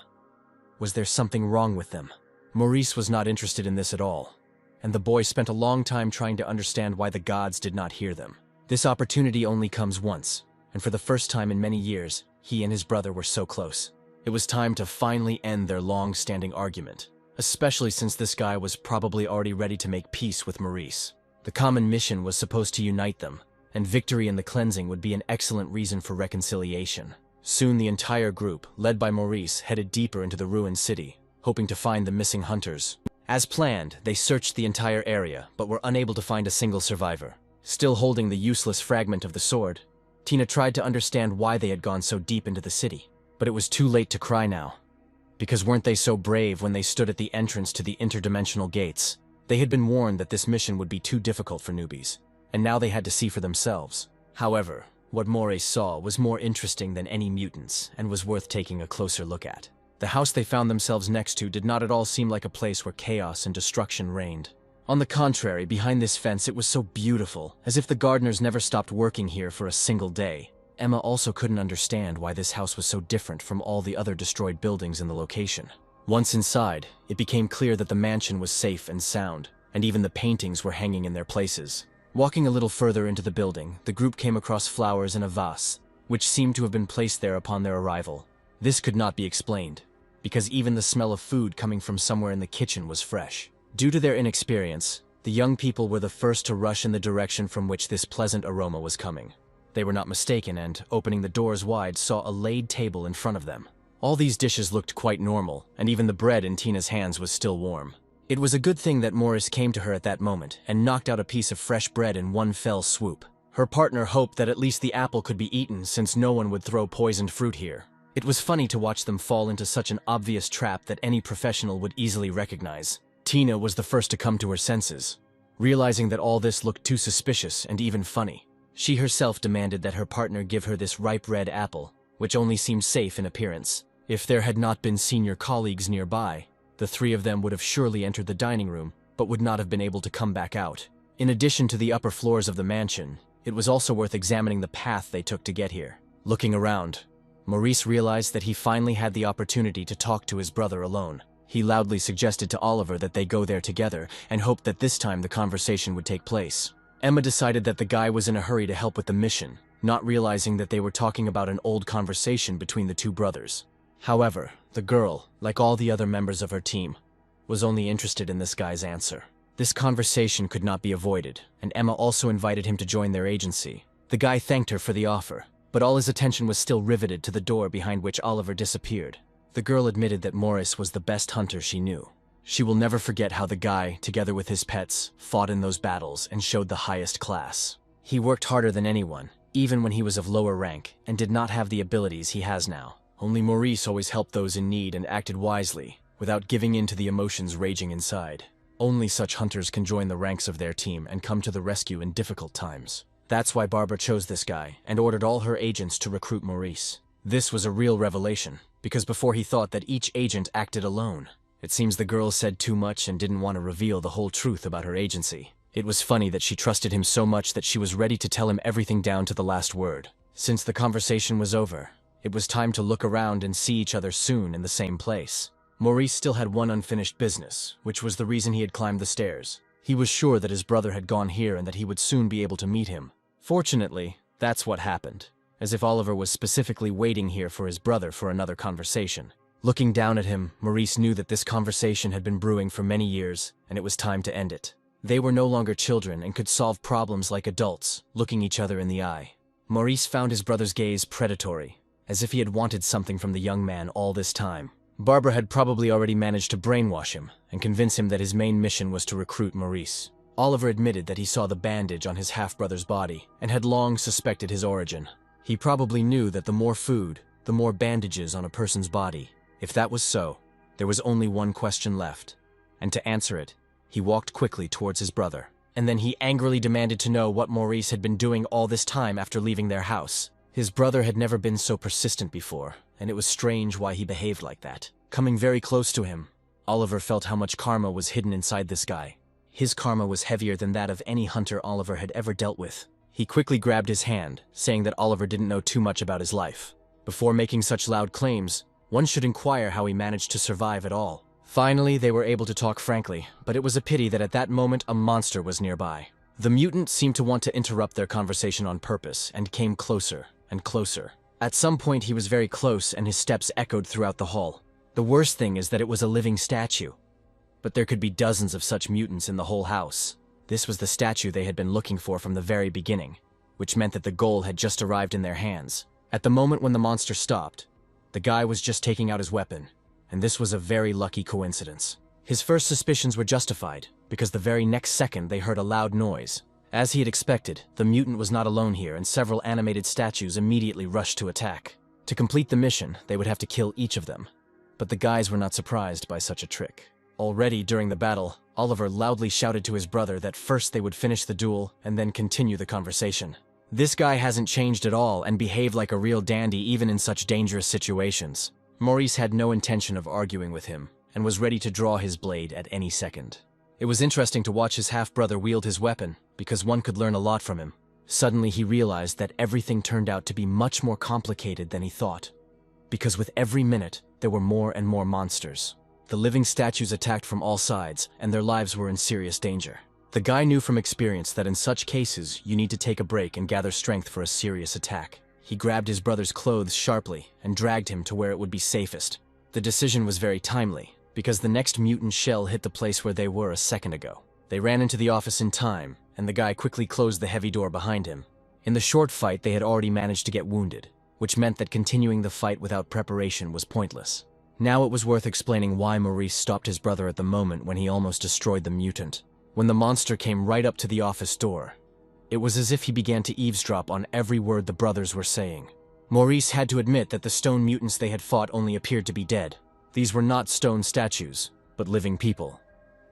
Was there something wrong with them? Maurice was not interested in this at all, and the boy spent a long time trying to understand why the gods did not hear them. This opportunity only comes once, and for the first time in many years, he and his brother were so close. It was time to finally end their long-standing argument, especially since this guy was probably already ready to make peace with Maurice. The common mission was supposed to unite them, and victory in the cleansing would be an excellent reason for reconciliation. Soon the entire group, led by Maurice, headed deeper into the ruined city, hoping to find the missing hunters. As planned, they searched the entire area, but were unable to find a single survivor. Still holding the useless fragment of the sword, Tina tried to understand why they had gone so deep into the city, but it was too late to cry now. Because weren't they so brave when they stood at the entrance to the interdimensional gates? They had been warned that this mission would be too difficult for newbies, and now they had to see for themselves. However, what Moraes saw was more interesting than any mutants and was worth taking a closer look at. The house they found themselves next to did not at all seem like a place where chaos and destruction reigned. On the contrary, behind this fence it was so beautiful, as if the gardeners never stopped working here for a single day. Emma also couldn't understand why this house was so different from all the other destroyed buildings in the location. Once inside, it became clear that the mansion was safe and sound, and even the paintings were hanging in their places. Walking a little further into the building, the group came across flowers in a vase, which seemed to have been placed there upon their arrival. This could not be explained, because even the smell of food coming from somewhere in the kitchen was fresh. Due to their inexperience, the young people were the first to rush in the direction from which this pleasant aroma was coming. They were not mistaken and, opening the doors wide, saw a laid table in front of them. All these dishes looked quite normal, and even the bread in Tina's hands was still warm. It was a good thing that Morris came to her at that moment and knocked out a piece of fresh bread in one fell swoop. Her partner hoped that at least the apple could be eaten since no one would throw poisoned fruit here. It was funny to watch them fall into such an obvious trap that any professional would easily recognize. Tina was the first to come to her senses, realizing that all this looked too suspicious and even funny. She herself demanded that her partner give her this ripe red apple, which only seemed safe in appearance. If there had not been senior colleagues nearby, the three of them would have surely entered the dining room, but would not have been able to come back out. In addition to the upper floors of the mansion, it was also worth examining the path they took to get here. Looking around, Maurice realized that he finally had the opportunity to talk to his brother alone. He loudly suggested to Oliver that they go there together and hoped that this time the conversation would take place. Emma decided that the guy was in a hurry to help with the mission, not realizing that they were talking about an old conversation between the two brothers. However, the girl, like all the other members of her team, was only interested in this guy's answer. This conversation could not be avoided, and Emma also invited him to join their agency. The guy thanked her for the offer, but all his attention was still riveted to the door behind which Oliver disappeared. The girl admitted that Morris was the best hunter she knew. She will never forget how the guy, together with his pets, fought in those battles and showed the highest class. He worked harder than anyone, even when he was of lower rank, and did not have the abilities he has now. Only Maurice always helped those in need and acted wisely, without giving in to the emotions raging inside. Only such hunters can join the ranks of their team and come to the rescue in difficult times. That's why Barbara chose this guy and ordered all her agents to recruit Maurice. This was a real revelation, because before he thought that each agent acted alone. It seems the girl said too much and didn't want to reveal the whole truth about her agency. It was funny that she trusted him so much that she was ready to tell him everything down to the last word. Since the conversation was over, it was time to look around and see each other soon in the same place. Maurice still had one unfinished business, which was the reason he had climbed the stairs. He was sure that his brother had gone here and that he would soon be able to meet him. Fortunately, that's what happened, as if Oliver was specifically waiting here for his brother for another conversation. Looking down at him, Maurice knew that this conversation had been brewing for many years, and it was time to end it. They were no longer children and could solve problems like adults, looking each other in the eye. Maurice found his brother's gaze predatory, as if he had wanted something from the young man all this time. Barbara had probably already managed to brainwash him and convince him that his main mission was to recruit Maurice. Oliver admitted that he saw the bandage on his half-brother's body and had long suspected his origin. He probably knew that the more food, the more bandages on a person's body. If that was so, there was only one question left, and to answer it, he walked quickly towards his brother. And then he angrily demanded to know what Maurice had been doing all this time after leaving their house. His brother had never been so persistent before, and it was strange why he behaved like that. Coming very close to him, Oliver felt how much karma was hidden inside this guy. His karma was heavier than that of any hunter Oliver had ever dealt with. He quickly grabbed his hand, saying that Oliver didn't know too much about his life. Before making such loud claims, one should inquire how he managed to survive at all. Finally, they were able to talk frankly, but it was a pity that at that moment a monster was nearby. The mutant seemed to want to interrupt their conversation on purpose and came closer and closer. At some point he was very close and his steps echoed throughout the hall. The worst thing is that it was a living statue. But there could be dozens of such mutants in the whole house. This was the statue they had been looking for from the very beginning, which meant that the goal had just arrived in their hands. At the moment when the monster stopped, the guy was just taking out his weapon, and this was a very lucky coincidence. His first suspicions were justified, because the very next second they heard a loud noise, As he had expected, the mutant was not alone here, and several animated statues immediately rushed to attack. To complete the mission, they would have to kill each of them. But the guys were not surprised by such a trick. Already during the battle, Oliver loudly shouted to his brother that first they would finish the duel and then continue the conversation. This guy hasn't changed at all and behaved like a real dandy even in such dangerous situations. Maurice had no intention of arguing with him and was ready to draw his blade at any second. It was interesting to watch his half-brother wield his weapon because one could learn a lot from him. Suddenly he realized that everything turned out to be much more complicated than he thought. Because with every minute, there were more and more monsters. The living statues attacked from all sides, and their lives were in serious danger. The guy knew from experience that in such cases, you need to take a break and gather strength for a serious attack. He grabbed his brother's clothes sharply and dragged him to where it would be safest. The decision was very timely, because the next mutant shell hit the place where they were a second ago. They ran into the office in time, and the guy quickly closed the heavy door behind him. In the short fight, they had already managed to get wounded, which meant that continuing the fight without preparation was pointless. Now it was worth explaining why Maurice stopped his brother at the moment when he almost destroyed the mutant. When the monster came right up to the office door, it was as if he began to eavesdrop on every word the brothers were saying. Maurice had to admit that the stone mutants they had fought only appeared to be dead. These were not stone statues, but living people.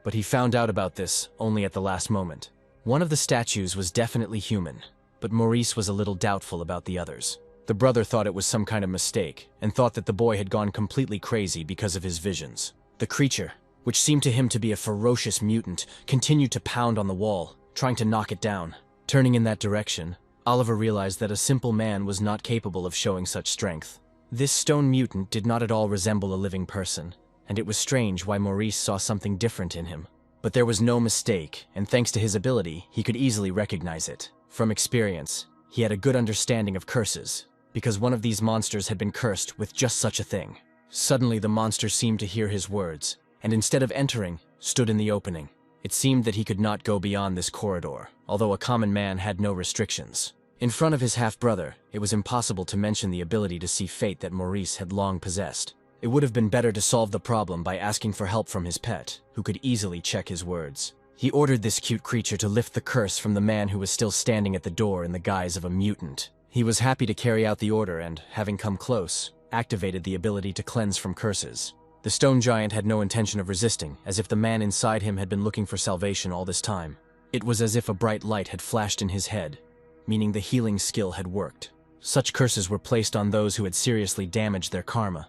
But he found out about this only at the last moment. One of the statues was definitely human, but Maurice was a little doubtful about the others. The brother thought it was some kind of mistake, and thought that the boy had gone completely crazy because of his visions. The creature, which seemed to him to be a ferocious mutant, continued to pound on the wall, trying to knock it down. Turning in that direction, Oliver realized that a simple man was not capable of showing such strength. This stone mutant did not at all resemble a living person, and it was strange why Maurice saw something different in him. But there was no mistake, and thanks to his ability, he could easily recognize it. From experience, he had a good understanding of curses, because one of these monsters had been cursed with just such a thing. Suddenly the monster seemed to hear his words, and instead of entering, stood in the opening. It seemed that he could not go beyond this corridor, although a common man had no restrictions. In front of his half-brother, it was impossible to mention the ability to see fate that Maurice had long possessed. It would have been better to solve the problem by asking for help from his pet, who could easily check his words. He ordered this cute creature to lift the curse from the man who was still standing at the door in the guise of a mutant. He was happy to carry out the order and, having come close, activated the ability to cleanse from curses. The stone giant had no intention of resisting, as if the man inside him had been looking for salvation all this time. It was as if a bright light had flashed in his head, meaning the healing skill had worked. Such curses were placed on those who had seriously damaged their karma.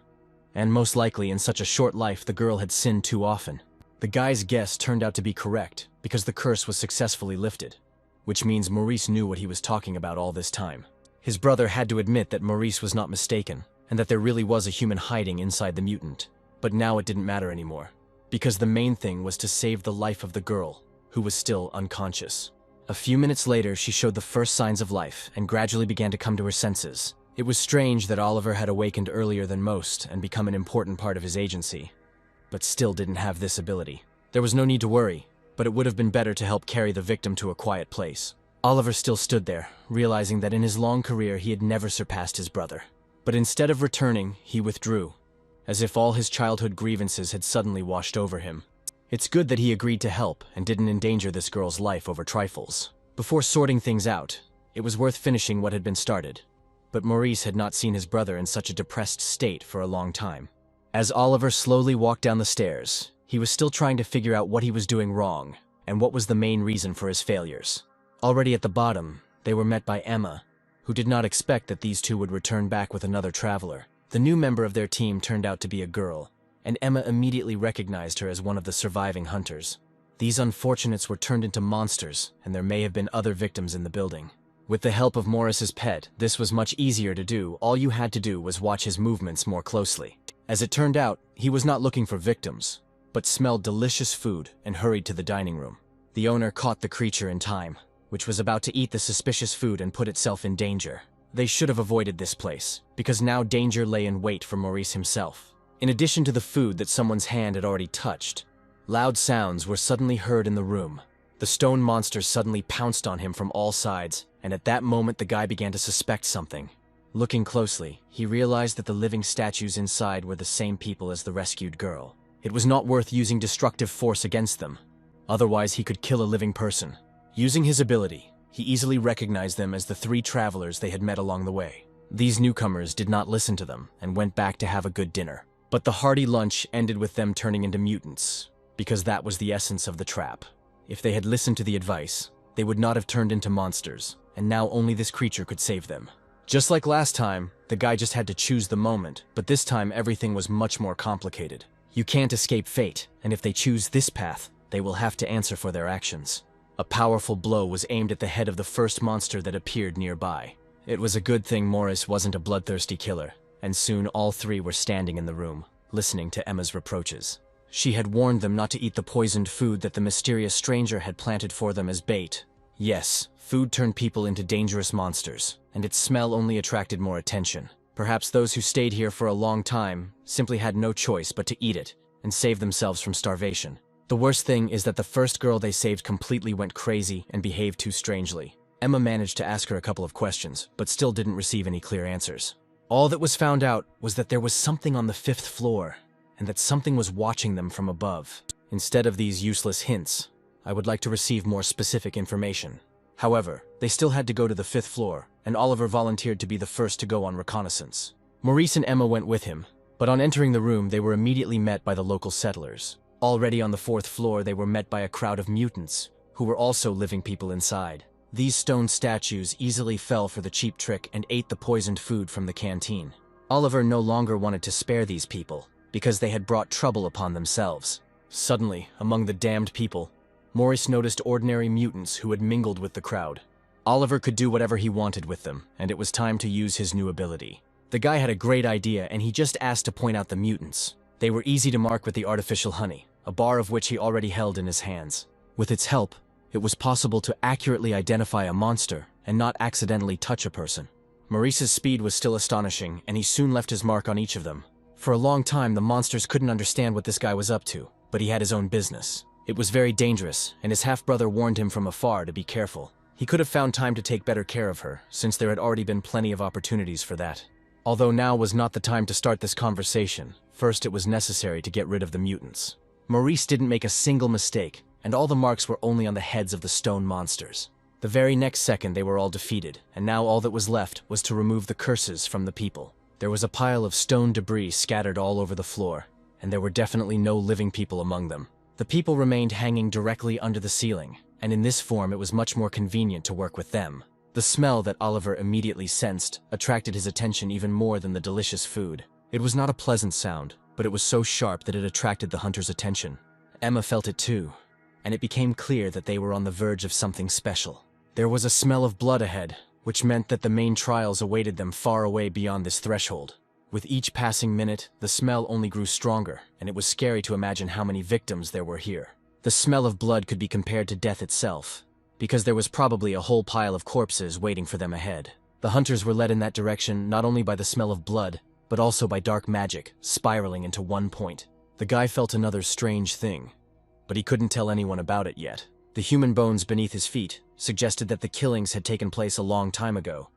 And most likely in such a short life the girl had sinned too often. The guy's guess turned out to be correct, because the curse was successfully lifted, which means Maurice knew what he was talking about all this time. His brother had to admit that Maurice was not mistaken, and that there really was a human hiding inside the mutant. But now it didn't matter anymore, because the main thing was to save the life of the girl, who was still unconscious. A few minutes later, she showed the first signs of life and gradually began to come to her senses. It was strange that Oliver had awakened earlier than most and become an important part of his agency, but still didn't have this ability. There was no need to worry, but it would have been better to help carry the victim to a quiet place. Oliver still stood there, realizing that in his long career he had never surpassed his brother. But instead of returning, he withdrew, as if all his childhood grievances had suddenly washed over him. It's good that he agreed to help and didn't endanger this girl's life over trifles. Before sorting things out, it was worth finishing what had been started. But Maurice had not seen his brother in such a depressed state for a long time. As Oliver slowly walked down the stairs, he was still trying to figure out what he was doing wrong and what was the main reason for his failures. Already at the bottom, they were met by Emma, who did not expect that these two would return back with another traveler. The new member of their team turned out to be a girl, and Emma immediately recognized her as one of the surviving hunters. These unfortunates were turned into monsters, and there may have been other victims in the building. With the help of Morris's pet, this was much easier to do. All you had to do was watch his movements more closely. As it turned out, he was not looking for victims, but smelled delicious food and hurried to the dining room. The owner caught the creature in time, which was about to eat the suspicious food and put itself in danger. They should have avoided this place, because now danger lay in wait for Maurice himself. In addition to the food that someone's hand had already touched, loud sounds were suddenly heard in the room. The stone monster suddenly pounced on him from all sides, and at that moment the guy began to suspect something. Looking closely, he realized that the living statues inside were the same people as the rescued girl. It was not worth using destructive force against them. Otherwise, he could kill a living person. Using his ability, he easily recognized them as the 3 travelers they had met along the way. These newcomers did not listen to them and went back to have a good dinner. But the hearty lunch ended with them turning into mutants, because that was the essence of the trap. If they had listened to the advice, they would not have turned into monsters, and now only this creature could save them. Just like last time, the guy just had to choose the moment, but this time everything was much more complicated. You can't escape fate, and if they choose this path, they will have to answer for their actions. A powerful blow was aimed at the head of the first monster that appeared nearby. It was a good thing Morris wasn't a bloodthirsty killer, and soon all 3 were standing in the room, listening to Emma's reproaches. She had warned them not to eat the poisoned food that the mysterious stranger had planted for them as bait. Yes, food turned people into dangerous monsters, and its smell only attracted more attention. Perhaps those who stayed here for a long time simply had no choice but to eat it and save themselves from starvation. The worst thing is that the first girl they saved completely went crazy and behaved too strangely. Emma managed to ask her a couple of questions, but still didn't receive any clear answers. All that was found out was that there was something on the 5th floor, and that something was watching them from above. Instead of these useless hints, I would like to receive more specific information. However, they still had to go to the 5th floor, and Oliver volunteered to be the first to go on reconnaissance. Maurice and Emma went with him, but on entering the room they were immediately met by the local settlers. Already on the 4th floor they were met by a crowd of mutants, who were also living people inside. These stone statues easily fell for the cheap trick and ate the poisoned food from the canteen. Oliver no longer wanted to spare these people, because they had brought trouble upon themselves. Suddenly, among the damned people, Maurice noticed ordinary mutants who had mingled with the crowd. Oliver could do whatever he wanted with them, and it was time to use his new ability. The guy had a great idea, and he just asked to point out the mutants. They were easy to mark with the artificial honey, a bar of which he already held in his hands. With its help, it was possible to accurately identify a monster and not accidentally touch a person. Maurice's speed was still astonishing, and he soon left his mark on each of them. For a long time, the monsters couldn't understand what this guy was up to, but he had his own business. It was very dangerous, and his half-brother warned him from afar to be careful. He could have found time to take better care of her, since there had already been plenty of opportunities for that. Although now was not the time to start this conversation, first it was necessary to get rid of the mutants. Maurice didn't make a single mistake, and all the marks were only on the heads of the stone monsters. The very next second they were all defeated, and now all that was left was to remove the curses from the people. There was a pile of stone debris scattered all over the floor, and there were definitely no living people among them. The people remained hanging directly under the ceiling, and in this form it was much more convenient to work with them. The smell that Oliver immediately sensed attracted his attention even more than the delicious food. It was not a pleasant sound, but it was so sharp that it attracted the hunter's attention. Emma felt it too, and it became clear that they were on the verge of something special. There was a smell of blood ahead, which meant that the main trials awaited them far away beyond this threshold. With each passing minute, the smell only grew stronger, and it was scary to imagine how many victims there were here. The smell of blood could be compared to death itself, because there was probably a whole pile of corpses waiting for them ahead. The hunters were led in that direction not only by the smell of blood, but also by dark magic, spiraling into one point. The guy felt another strange thing, but he couldn't tell anyone about it yet. The human bones beneath his feet suggested that the killings had taken place a long time ago.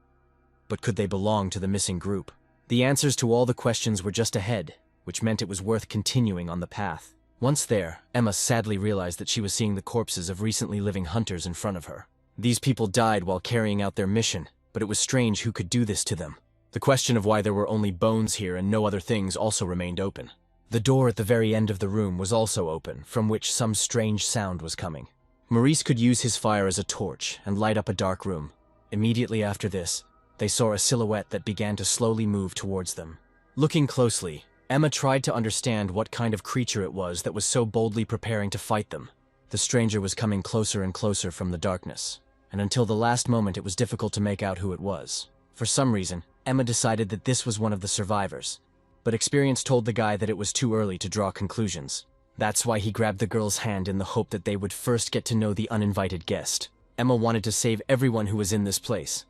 But could they belong to the missing group? The answers to all the questions were just ahead, which meant it was worth continuing on the path. Once there, Emma sadly realized that she was seeing the corpses of recently living hunters in front of her. These people died while carrying out their mission, but it was strange who could do this to them. The question of why there were only bones here and no other things also remained open. The door at the very end of the room was also open, from which some strange sound was coming. Maurice could use his fire as a torch and light up a dark room. Immediately after this, they saw a silhouette that began to slowly move towards them. Looking closely, Emma tried to understand what kind of creature it was that was so boldly preparing to fight them. The stranger was coming closer and closer from the darkness, and until the last moment it was difficult to make out who it was. For some reason, Emma decided that this was one of the survivors, but experience told the guy that it was too early to draw conclusions. That's why he grabbed the girl's hand in the hope that they would first get to know the uninvited guest. Emma wanted to save everyone who was in this place,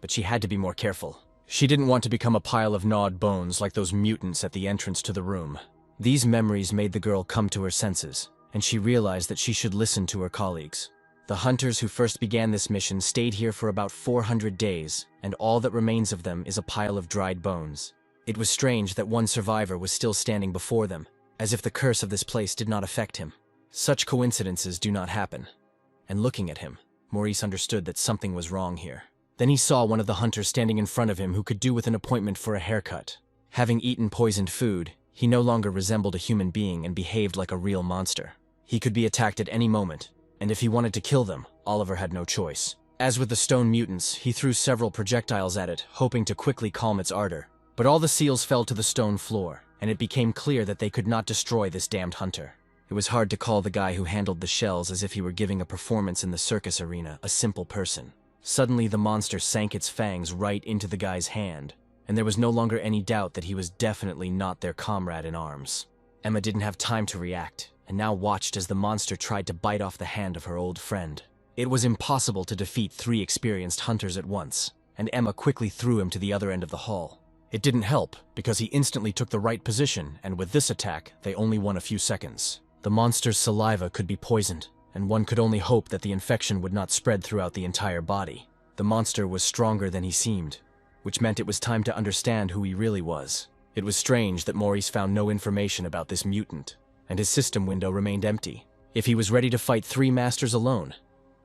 but she had to be more careful. She didn't want to become a pile of gnawed bones like those mutants at the entrance to the room. These memories made the girl come to her senses, and she realized that she should listen to her colleagues. The hunters who first began this mission stayed here for about 400 days, and all that remains of them is a pile of dried bones. It was strange that one survivor was still standing before them, as if the curse of this place did not affect him. Such coincidences do not happen. And looking at him, Maurice understood that something was wrong here. Then he saw one of the hunters standing in front of him who could do with an appointment for a haircut. Having eaten poisoned food, he no longer resembled a human being and behaved like a real monster. He could be attacked at any moment, and if he wanted to kill them, Oliver had no choice. As with the stone mutants, he threw several projectiles at it, hoping to quickly calm its ardor. But all the seals fell to the stone floor, and it became clear that they could not destroy this damned hunter. It was hard to call the guy who handled the shells as if he were giving a performance in the circus arena a simple person. Suddenly the monster sank its fangs right into the guy's hand, and there was no longer any doubt that he was definitely not their comrade in arms. Emma didn't have time to react, and now watched as the monster tried to bite off the hand of her old friend. It was impossible to defeat 3 experienced hunters at once, and Emma quickly threw him to the other end of the hall. It didn't help, because he instantly took the right position, and with this attack, they only won a few seconds. The monster's saliva could be poisoned, and one could only hope that the infection would not spread throughout the entire body. The monster was stronger than he seemed, which meant it was time to understand who he really was. It was strange that Maurice found no information about this mutant, and his system window remained empty. If he was ready to fight 3 masters alone,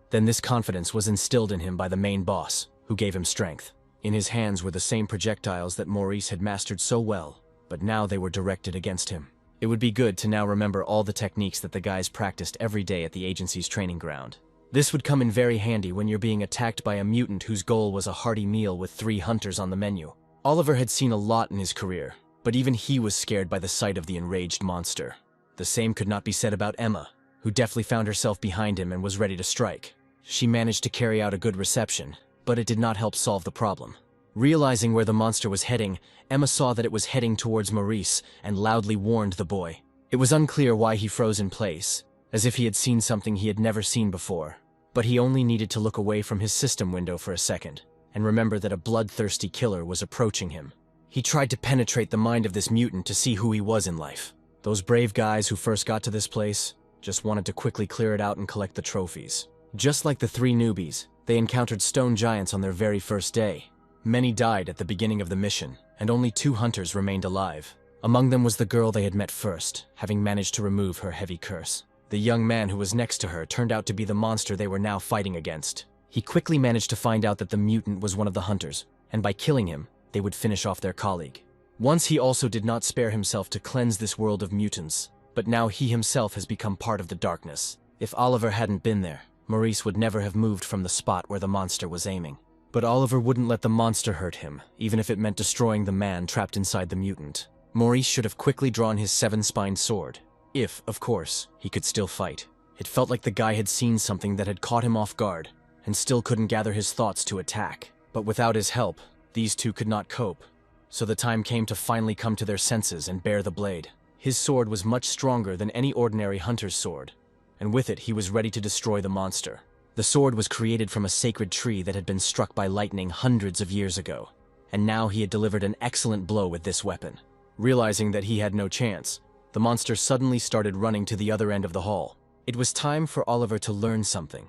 then this confidence was instilled in him by the main boss, who gave him strength. In his hands were the same projectiles that Maurice had mastered so well, but now they were directed against him. It would be good to now remember all the techniques that the guys practiced every day at the agency's training ground. This would come in very handy when you're being attacked by a mutant whose goal was a hearty meal with 3 hunters on the menu. Oliver had seen a lot in his career, but even he was scared by the sight of the enraged monster. The same could not be said about Emma, who deftly found herself behind him and was ready to strike. She managed to carry out a good reception, but it did not help solve the problem. Realizing where the monster was heading, Emma saw that it was heading towards Maurice and loudly warned the boy. It was unclear why he froze in place, as if he had seen something he had never seen before. But he only needed to look away from his system window for a second, and remember that a bloodthirsty killer was approaching him. He tried to penetrate the mind of this mutant to see who he was in life. Those brave guys who first got to this place just wanted to quickly clear it out and collect the trophies. Just like the 3 newbies, they encountered stone giants on their very first day. Many died at the beginning of the mission, and only 2 hunters remained alive. Among them was the girl they had met first, having managed to remove her heavy curse. The young man who was next to her turned out to be the monster they were now fighting against. He quickly managed to find out that the mutant was one of the hunters, and by killing him, they would finish off their colleague. Once he also did not spare himself to cleanse this world of mutants, but now he himself has become part of the darkness. If Oliver hadn't been there, Maurice would never have moved from the spot where the monster was aiming. But Oliver wouldn't let the monster hurt him, even if it meant destroying the man trapped inside the mutant. Maurice should have quickly drawn his 7-spined sword. If, of course, he could still fight. It felt like the guy had seen something that had caught him off guard, and still couldn't gather his thoughts to attack. But without his help, these 2 could not cope. So the time came to finally come to their senses and bare the blade. His sword was much stronger than any ordinary hunter's sword, and with it he was ready to destroy the monster. The sword was created from a sacred tree that had been struck by lightning hundreds of years ago, and now he had delivered an excellent blow with this weapon. Realizing that he had no chance, the monster suddenly started running to the other end of the hall. It was time for Oliver to learn something,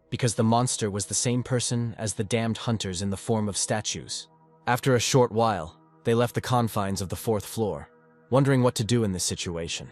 because the monster was the same person as the damned hunters in the form of statues. After a short while, they left the confines of the 4th floor, wondering what to do in this situation.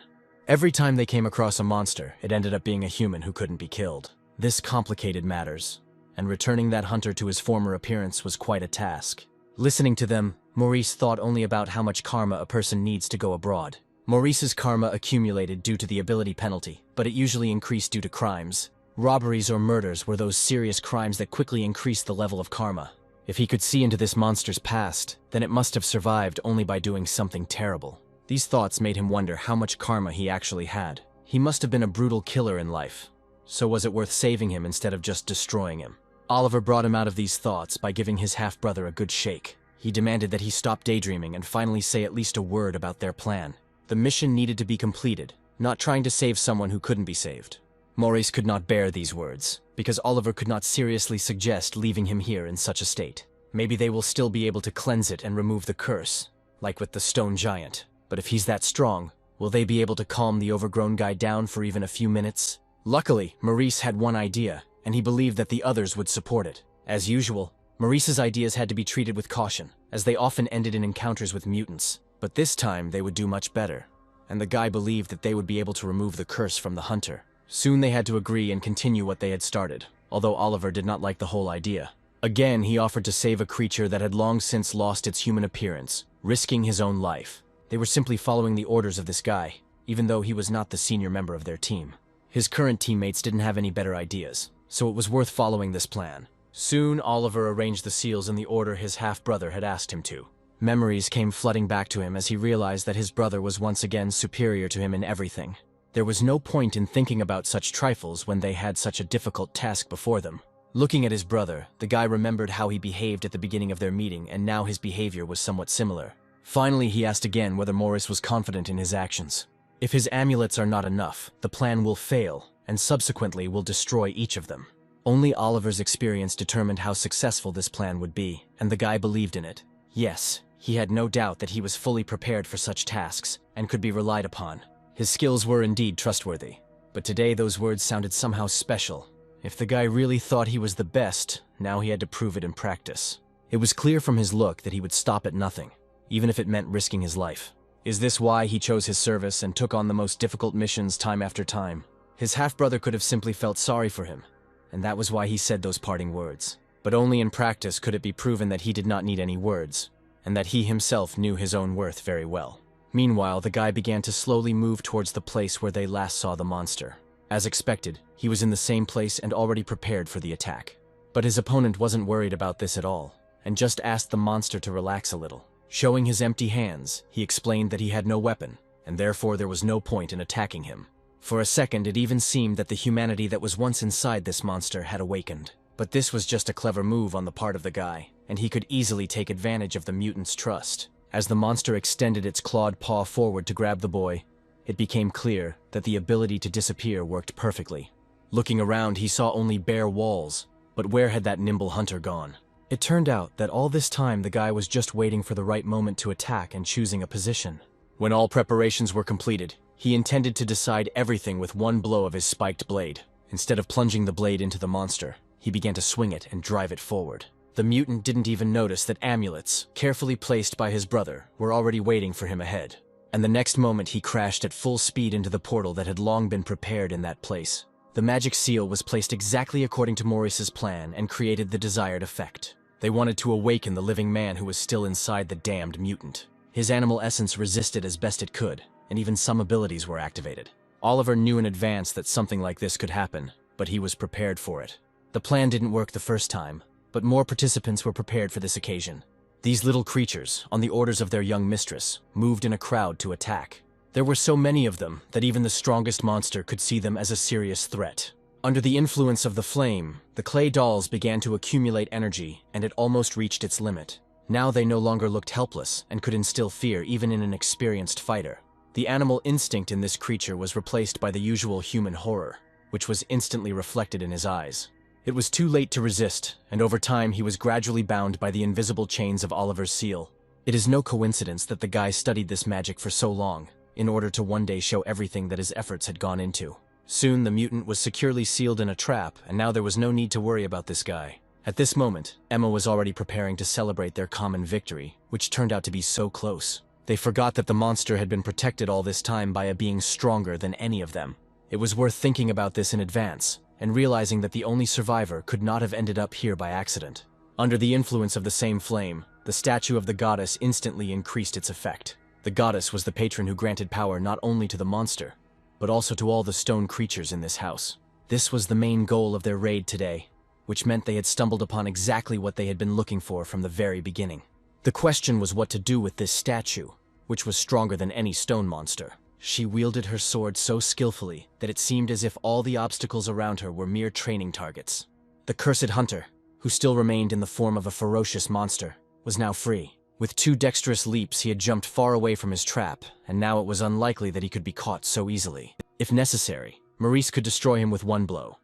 Every time they came across a monster, it ended up being a human who couldn't be killed. This complicated matters, and returning that hunter to his former appearance was quite a task. Listening to them, Maurice thought only about how much karma a person needs to go abroad. Maurice's karma accumulated due to the ability penalty, but it usually increased due to crimes. Robberies or murders were those serious crimes that quickly increased the level of karma. If he could see into this monster's past, then it must have survived only by doing something terrible. These thoughts made him wonder how much karma he actually had. He must have been a brutal killer in life. So was it worth saving him instead of just destroying him? Oliver brought him out of these thoughts by giving his half-brother a good shake. He demanded that he stop daydreaming and finally say at least a word about their plan. The mission needed to be completed, not trying to save someone who couldn't be saved. Maurice could not bear these words, because Oliver could not seriously suggest leaving him here in such a state. Maybe they will still be able to cleanse it and remove the curse, like with the stone giant. But if he's that strong, will they be able to calm the overgrown guy down for even a few minutes? Luckily, Maurice had one idea, and he believed that the others would support it. As usual, Maurice's ideas had to be treated with caution, as they often ended in encounters with mutants. But this time they would do much better, and the guy believed that they would be able to remove the curse from the hunter. Soon they had to agree and continue what they had started. although Oliver did not like the whole idea. Again, he offered to save a creature that had long since lost its human appearance, risking his own life. They were simply following the orders of this guy, even though he was not the senior member of their team. His current teammates didn't have any better ideas, so it was worth following this plan. Soon, Oliver arranged the seals in the order his half-brother had asked him to. Memories came flooding back to him as he realized that his brother was once again superior to him in everything. There was no point in thinking about such trifles when they had such a difficult task before them. Looking at his brother, the guy remembered how he behaved at the beginning of their meeting, and now his behavior was somewhat similar. Finally, he asked again whether Morris was confident in his actions. If his amulets are not enough, the plan will fail, and subsequently will destroy each of them. Only Oliver's experience determined how successful this plan would be, and the guy believed in it. Yes, he had no doubt that he was fully prepared for such tasks, and could be relied upon. His skills were indeed trustworthy, but today those words sounded somehow special. If the guy really thought he was the best, now he had to prove it in practice. It was clear from his look that he would stop at nothing, even if it meant risking his life. Is this why he chose his service and took on the most difficult missions time after time? His half-brother could have simply felt sorry for him, and that was why he said those parting words. But only in practice could it be proven that he did not need any words, and that he himself knew his own worth very well. Meanwhile, the guy began to slowly move towards the place where they last saw the monster. As expected, he was in the same place and already prepared for the attack. But his opponent wasn't worried about this at all, and just asked the monster to relax a little. Showing his empty hands, he explained that he had no weapon, and therefore there was no point in attacking him. For a second, it even seemed that the humanity that was once inside this monster had awakened. But this was just a clever move on the part of the guy, and he could easily take advantage of the mutant's trust. As the monster extended its clawed paw forward to grab the boy, it became clear that the ability to disappear worked perfectly. Looking around, he saw only bare walls, but where had that nimble hunter gone? It turned out that all this time the guy was just waiting for the right moment to attack and choosing a position. When all preparations were completed, he intended to decide everything with one blow of his spiked blade. Instead of plunging the blade into the monster, he began to swing it and drive it forward. The mutant didn't even notice that amulets, carefully placed by his brother, were already waiting for him ahead. And the next moment he crashed at full speed into the portal that had long been prepared in that place. The magic seal was placed exactly according to Maurice's plan and created the desired effect. They wanted to awaken the living man who was still inside the damned mutant. His animal essence resisted as best it could, and even some abilities were activated. Oliver knew in advance that something like this could happen, but he was prepared for it. The plan didn't work the first time, but more participants were prepared for this occasion. These little creatures, on the orders of their young mistress, moved in a crowd to attack. There were so many of them that even the strongest monster could see them as a serious threat. Under the influence of the flame, the clay dolls began to accumulate energy, and it almost reached its limit. Now they no longer looked helpless and could instill fear even in an experienced fighter. The animal instinct in this creature was replaced by the usual human horror, which was instantly reflected in his eyes. It was too late to resist, and over time he was gradually bound by the invisible chains of Oliver's seal. It is no coincidence that the guy studied this magic for so long, in order to one day show everything that his efforts had gone into. Soon the mutant was securely sealed in a trap, and now there was no need to worry about this guy. At this moment, Emma was already preparing to celebrate their common victory, which turned out to be so close. They forgot that the monster had been protected all this time by a being stronger than any of them. It was worth thinking about this in advance, and realizing that the only survivor could not have ended up here by accident. Under the influence of the same flame, the statue of the goddess instantly increased its effect. The goddess was the patron who granted power not only to the monster, but also to all the stone creatures in this house. This was the main goal of their raid today, which meant they had stumbled upon exactly what they had been looking for from the very beginning. The question was what to do with this statue, which was stronger than any stone monster. She wielded her sword so skillfully that it seemed as if all the obstacles around her were mere training targets. The cursed hunter, who still remained in the form of a ferocious monster, was now free. With 2 dexterous leaps, he had jumped far away from his trap, and now it was unlikely that he could be caught so easily. If necessary, Maurice could destroy him with one blow.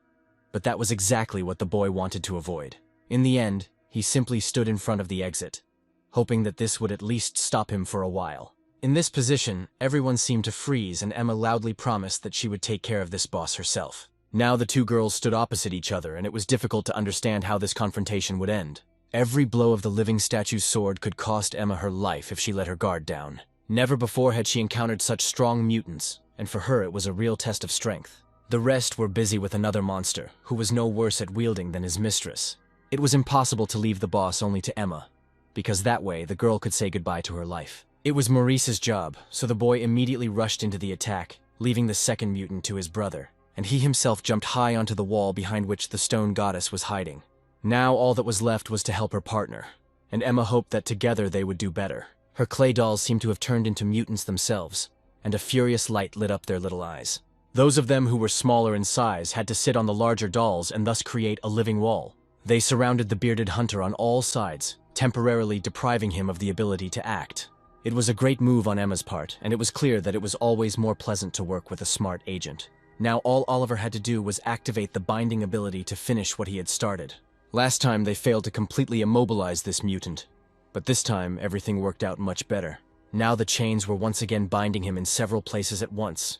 But that was exactly what the boy wanted to avoid. In the end, he simply stood in front of the exit, hoping that this would at least stop him for a while. In this position, everyone seemed to freeze, and Emma loudly promised that she would take care of this boss herself. Now the 2 girls stood opposite each other, and it was difficult to understand how this confrontation would end. Every blow of the living statue's sword could cost Emma her life if she let her guard down. Never before had she encountered such strong mutants, and for her it was a real test of strength. The rest were busy with another monster, who was no worse at wielding than his mistress. It was impossible to leave the boss only to Emma, because that way the girl could say goodbye to her life. It was Maurice's job, so the boy immediately rushed into the attack, leaving the second mutant to his brother, and he himself jumped high onto the wall behind which the stone goddess was hiding. Now all that was left was to help her partner, and Emma hoped that together they would do better. Her clay dolls seemed to have turned into mutants themselves, and a furious light lit up their little eyes. Those of them who were smaller in size had to sit on the larger dolls and thus create a living wall. They surrounded the bearded hunter on all sides, temporarily depriving him of the ability to act. It was a great move on Emma's part, and it was clear that it was always more pleasant to work with a smart agent. Now all Oliver had to do was activate the binding ability to finish what he had started. Last time they failed to completely immobilize this mutant, but this time everything worked out much better. Now the chains were once again binding him in several places at once,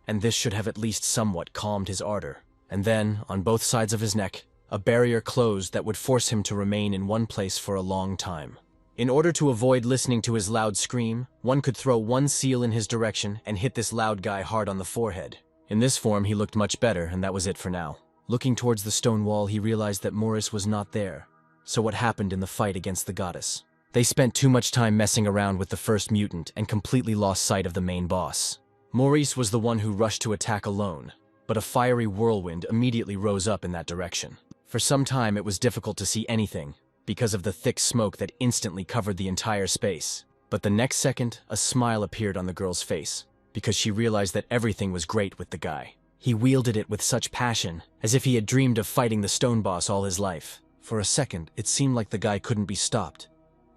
and this should have at least somewhat calmed his ardor. And then, on both sides of his neck, a barrier closed that would force him to remain in one place for a long time. In order to avoid listening to his loud scream, one could throw one seal in his direction and hit this loud guy hard on the forehead. In this form, he looked much better, and that was it for now. Looking towards the stone wall, he realized that Maurice was not there. So what happened in the fight against the goddess? They spent too much time messing around with the first mutant and completely lost sight of the main boss. Maurice was the one who rushed to attack alone, but a fiery whirlwind immediately rose up in that direction. For some time it was difficult to see anything, because of the thick smoke that instantly covered the entire space. But the next second, a smile appeared on the girl's face, because she realized that everything was great with the guy. He wielded it with such passion, as if he had dreamed of fighting the stone boss all his life. For a second, it seemed like the guy couldn't be stopped,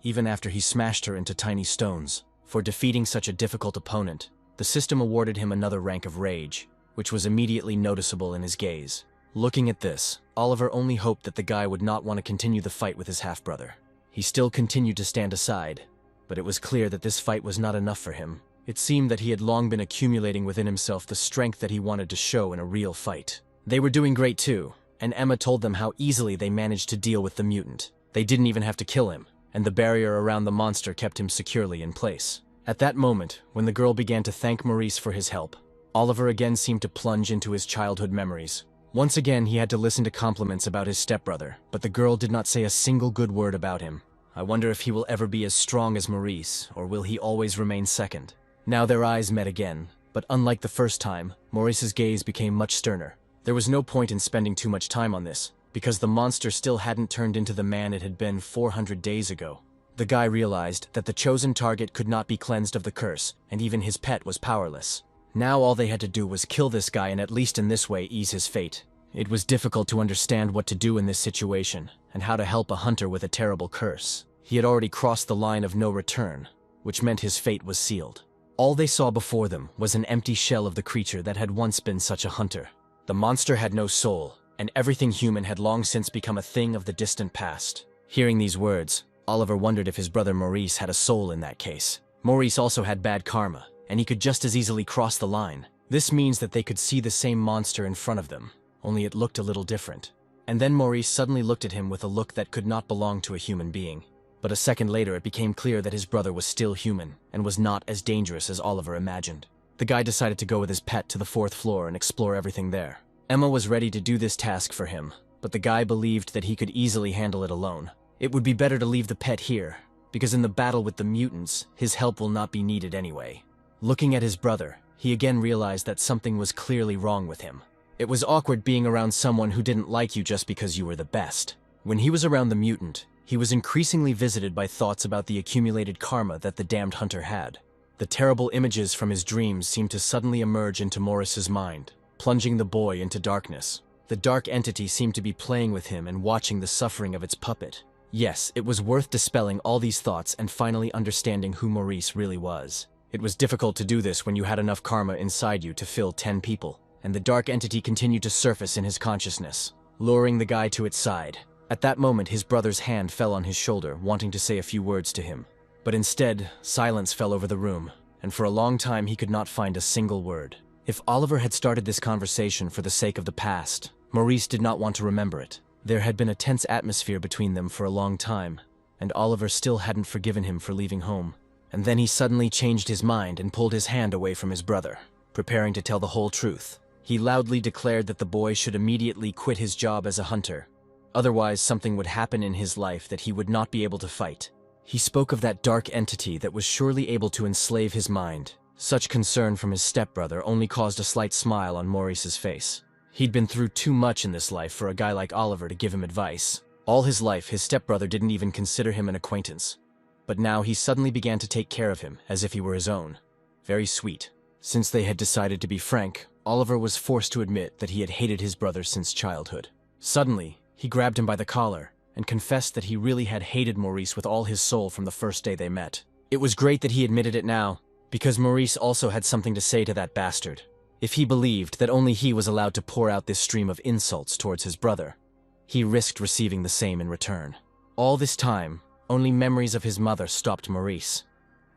even after he smashed her into tiny stones. For defeating such a difficult opponent, the system awarded him another rank of rage, which was immediately noticeable in his gaze. Looking at this, Oliver only hoped that the guy would not want to continue the fight with his half-brother. He still continued to stand aside, but it was clear that this fight was not enough for him. It seemed that he had long been accumulating within himself the strength that he wanted to show in a real fight. They were doing great too, and Emma told them how easily they managed to deal with the mutant. They didn't even have to kill him, and the barrier around the monster kept him securely in place. At that moment, when the girl began to thank Maurice for his help, Oliver again seemed to plunge into his childhood memories. Once again, he had to listen to compliments about his stepbrother, but the girl did not say a single good word about him. I wonder if he will ever be as strong as Maurice, or will he always remain second? Now their eyes met again, but unlike the first time, Maurice's gaze became much sterner. There was no point in spending too much time on this, because the monster still hadn't turned into the man it had been 400 days ago. The guy realized that the chosen target could not be cleansed of the curse, and even his pet was powerless. Now all they had to do was kill this guy and at least in this way ease his fate. It was difficult to understand what to do in this situation, and how to help a hunter with a terrible curse. He had already crossed the line of no return, which meant his fate was sealed. All they saw before them was an empty shell of the creature that had once been such a hunter. The monster had no soul, and everything human had long since become a thing of the distant past. Hearing these words, Oliver wondered if his brother Maurice had a soul in that case. Maurice also had bad karma, and he could just as easily cross the line. This means that they could see the same monster in front of them, only it looked a little different. And then Maurice suddenly looked at him with a look that could not belong to a human being. But a second later it became clear that his brother was still human, and was not as dangerous as Oliver imagined. The guy decided to go with his pet to the 4th floor and explore everything there. Emma was ready to do this task for him, but the guy believed that he could easily handle it alone. It would be better to leave the pet here, because in the battle with the mutants, his help will not be needed anyway. Looking at his brother, he again realized that something was clearly wrong with him. It was awkward being around someone who didn't like you just because you were the best. When he was around the mutant, he was increasingly visited by thoughts about the accumulated karma that the damned hunter had. The terrible images from his dreams seemed to suddenly emerge into Maurice's mind, plunging the boy into darkness. The dark entity seemed to be playing with him and watching the suffering of its puppet. Yes, it was worth dispelling all these thoughts and finally understanding who Maurice really was. It was difficult to do this when you had enough karma inside you to fill 10 people, and the dark entity continued to surface in his consciousness, luring the guy to its side. At that moment, his brother's hand fell on his shoulder, wanting to say a few words to him. But instead, silence fell over the room, and for a long time he could not find a single word. If Oliver had started this conversation for the sake of the past, Maurice did not want to remember it. There had been a tense atmosphere between them for a long time, and Oliver still hadn't forgiven him for leaving home. And then he suddenly changed his mind and pulled his hand away from his brother, preparing to tell the whole truth. He loudly declared that the boy should immediately quit his job as a hunter. Otherwise, something would happen in his life that he would not be able to fight. He spoke of that dark entity that was surely able to enslave his mind. Such concern from his stepbrother only caused a slight smile on Maurice's face. He'd been through too much in this life for a guy like Oliver to give him advice. All his life, his stepbrother didn't even consider him an acquaintance. But now he suddenly began to take care of him, as if he were his own. Very sweet. Since they had decided to be frank, Oliver was forced to admit that he had hated his brother since childhood. Suddenly, he grabbed him by the collar and confessed that he really had hated Maurice with all his soul from the first day they met. It was great that he admitted it now, because Maurice also had something to say to that bastard. If he believed that only he was allowed to pour out this stream of insults towards his brother, he risked receiving the same in return. All this time, only memories of his mother stopped Maurice.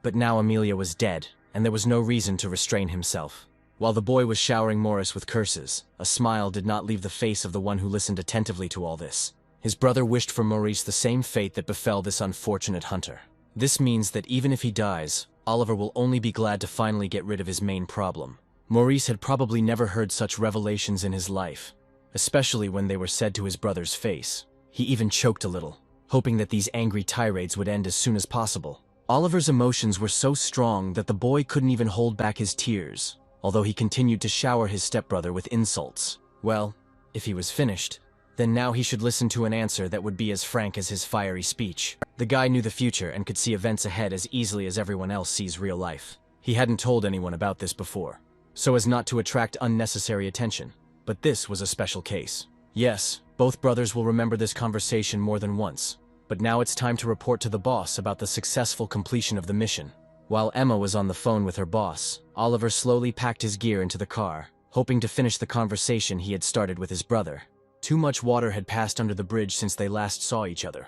But now Amelia was dead, and there was no reason to restrain himself. While the boy was showering Maurice with curses, a smile did not leave the face of the one who listened attentively to all this. His brother wished for Maurice the same fate that befell this unfortunate hunter. This means that even if he dies, Oliver will only be glad to finally get rid of his main problem. Maurice had probably never heard such revelations in his life, especially when they were said to his brother's face. He even choked a little, hoping that these angry tirades would end as soon as possible. Oliver's emotions were so strong that the boy couldn't even hold back his tears, although he continued to shower his stepbrother with insults. Well, if he was finished, then now he should listen to an answer that would be as frank as his fiery speech. The guy knew the future and could see events ahead as easily as everyone else sees real life. He hadn't told anyone about this before, so as not to attract unnecessary attention. But this was a special case. Yes, both brothers will remember this conversation more than once, but now it's time to report to the boss about the successful completion of the mission. While Emma was on the phone with her boss, Oliver slowly packed his gear into the car, hoping to finish the conversation he had started with his brother. Too much water had passed under the bridge since they last saw each other,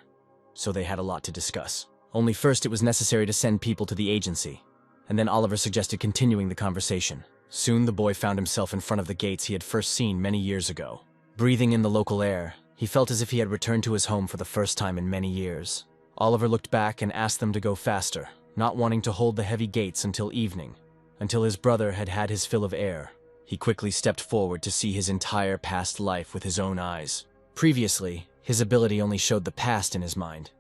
so they had a lot to discuss. Only first it was necessary to send people to the agency, and then Oliver suggested continuing the conversation. Soon the boy found himself in front of the gates he had first seen many years ago. Breathing in the local air, he felt as if he had returned to his home for the first time in many years. Oliver looked back and asked them to go faster, not wanting to hold the heavy gates until evening, until his brother had had his fill of air. He quickly stepped forward to see his entire past life with his own eyes. Previously, his ability only showed the past in his mind,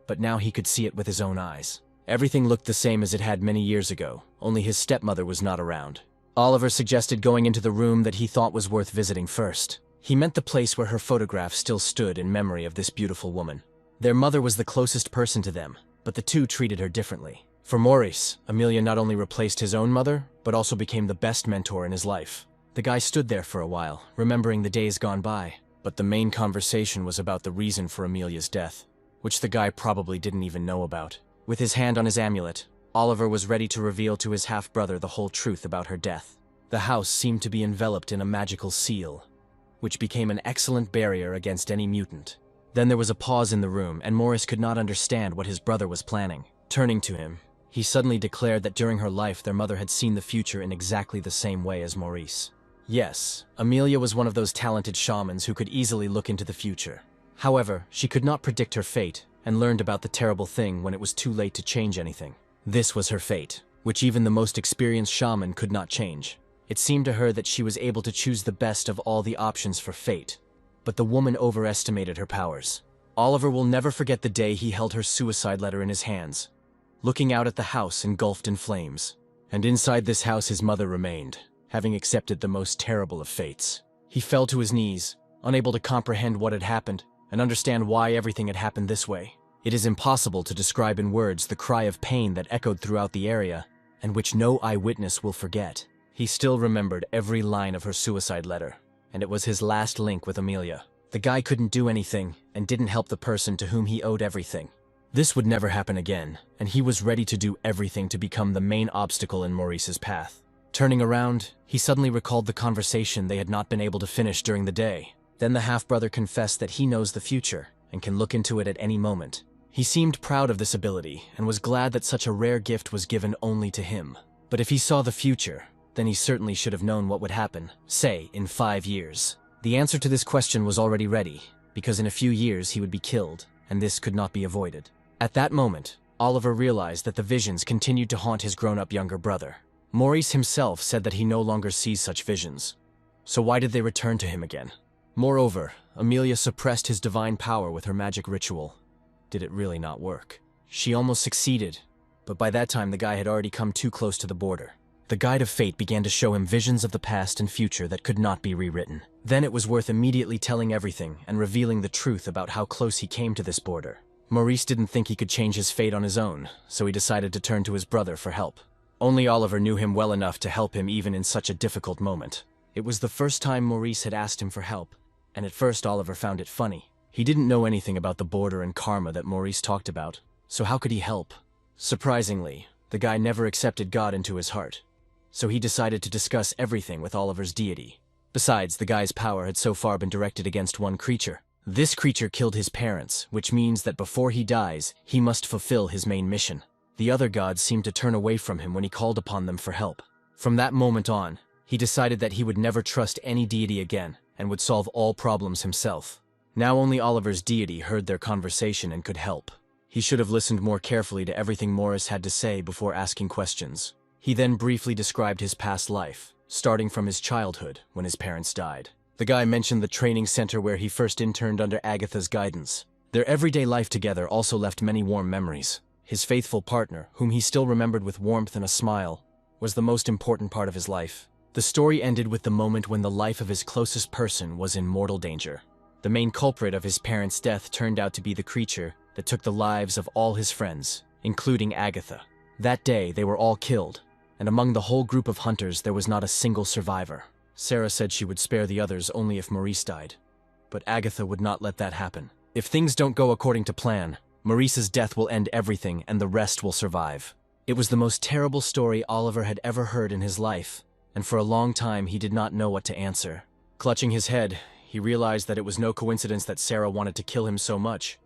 but now he could see it with his own eyes. Everything looked the same as it had many years ago, only his stepmother was not around. Oliver suggested going into the room that he thought was worth visiting first. He meant the place where her photograph still stood in memory of this beautiful woman. Their mother was the closest person to them, but the two treated her differently. For Maurice, Amelia not only replaced his own mother, but also became the best mentor in his life. The guy stood there for a while, remembering the days gone by, but the main conversation was about the reason for Amelia's death, which the guy probably didn't even know about. With his hand on his amulet, Oliver was ready to reveal to his half-brother the whole truth about her death. The house seemed to be enveloped in a magical seal, which became an excellent barrier against any mutant. Then there was a pause in the room, and Maurice could not understand what his brother was planning. Turning to him, he suddenly declared that during her life their mother had seen the future in exactly the same way as Maurice. Yes, Amelia was one of those talented shamans who could easily look into the future. However, she could not predict her fate, and learned about the terrible thing when it was too late to change anything. This was her fate, which even the most experienced shaman could not change. It seemed to her that she was able to choose the best of all the options for fate, but the woman overestimated her powers. Oliver will never forget the day he held her suicide letter in his hands, looking out at the house engulfed in flames. And inside this house his mother remained, having accepted the most terrible of fates. He fell to his knees, unable to comprehend what had happened, and understand why everything had happened this way. It is impossible to describe in words the cry of pain that echoed throughout the area, and which no eyewitness will forget. He still remembered every line of her suicide letter, and it was his last link with Amelia. The guy couldn't do anything, and didn't help the person to whom he owed everything. This would never happen again, and he was ready to do everything to become the main obstacle in Maurice's path. Turning around, he suddenly recalled the conversation they had not been able to finish during the day. Then the half-brother confessed that he knows the future, and can look into it at any moment. He seemed proud of this ability, and was glad that such a rare gift was given only to him. But if he saw the future, then he certainly should have known what would happen, say, in 5 years. The answer to this question was already ready, because in a few years he would be killed, and this could not be avoided. At that moment, Oliver realized that the visions continued to haunt his grown-up younger brother. Maurice himself said that he no longer sees such visions, So why did they return to him again? Moreover, Amelia suppressed his divine power with her magic ritual. Did it really not work? She almost succeeded, but by that time the guy had already come too close to the border. The Guide of Fate began to show him visions of the past and future that could not be rewritten. Then it was worth immediately telling everything and revealing the truth about how close he came to this border. Maurice didn't think he could change his fate on his own, so he decided to turn to his brother for help. Only Oliver knew him well enough to help him even in such a difficult moment. It was the first time Maurice had asked him for help, and at first Oliver found it funny. He didn't know anything about the border and karma that Maurice talked about, so how could he help? Surprisingly, the guy never accepted God into his heart, so he decided to discuss everything with Oliver's deity. Besides, the guy's power had so far been directed against one creature. This creature killed his parents, which means that before he dies, he must fulfill his main mission. The other gods seemed to turn away from him when he called upon them for help. From that moment on, he decided that he would never trust any deity again and would solve all problems himself. Now only Oliver's deity heard their conversation and could help. He should have listened more carefully to everything Morris had to say before asking questions. He then briefly described his past life, starting from his childhood when his parents died. The guy mentioned the training center where he first interned under Agatha's guidance. Their everyday life together also left many warm memories. His faithful partner, whom he still remembered with warmth and a smile, was the most important part of his life. The story ended with the moment when the life of his closest person was in mortal danger. The main culprit of his parents' death turned out to be the creature that took the lives of all his friends, including Agatha. That day, they were all killed, and among the whole group of hunters there was not a single survivor. Sarah said she would spare the others only if Maurice died, but Agatha would not let that happen. If things don't go according to plan, Maurice's death will end everything and the rest will survive. It was the most terrible story Oliver had ever heard in his life, and for a long time he did not know what to answer. Clutching his head, he realized that it was no coincidence that Sarah wanted to kill him so much.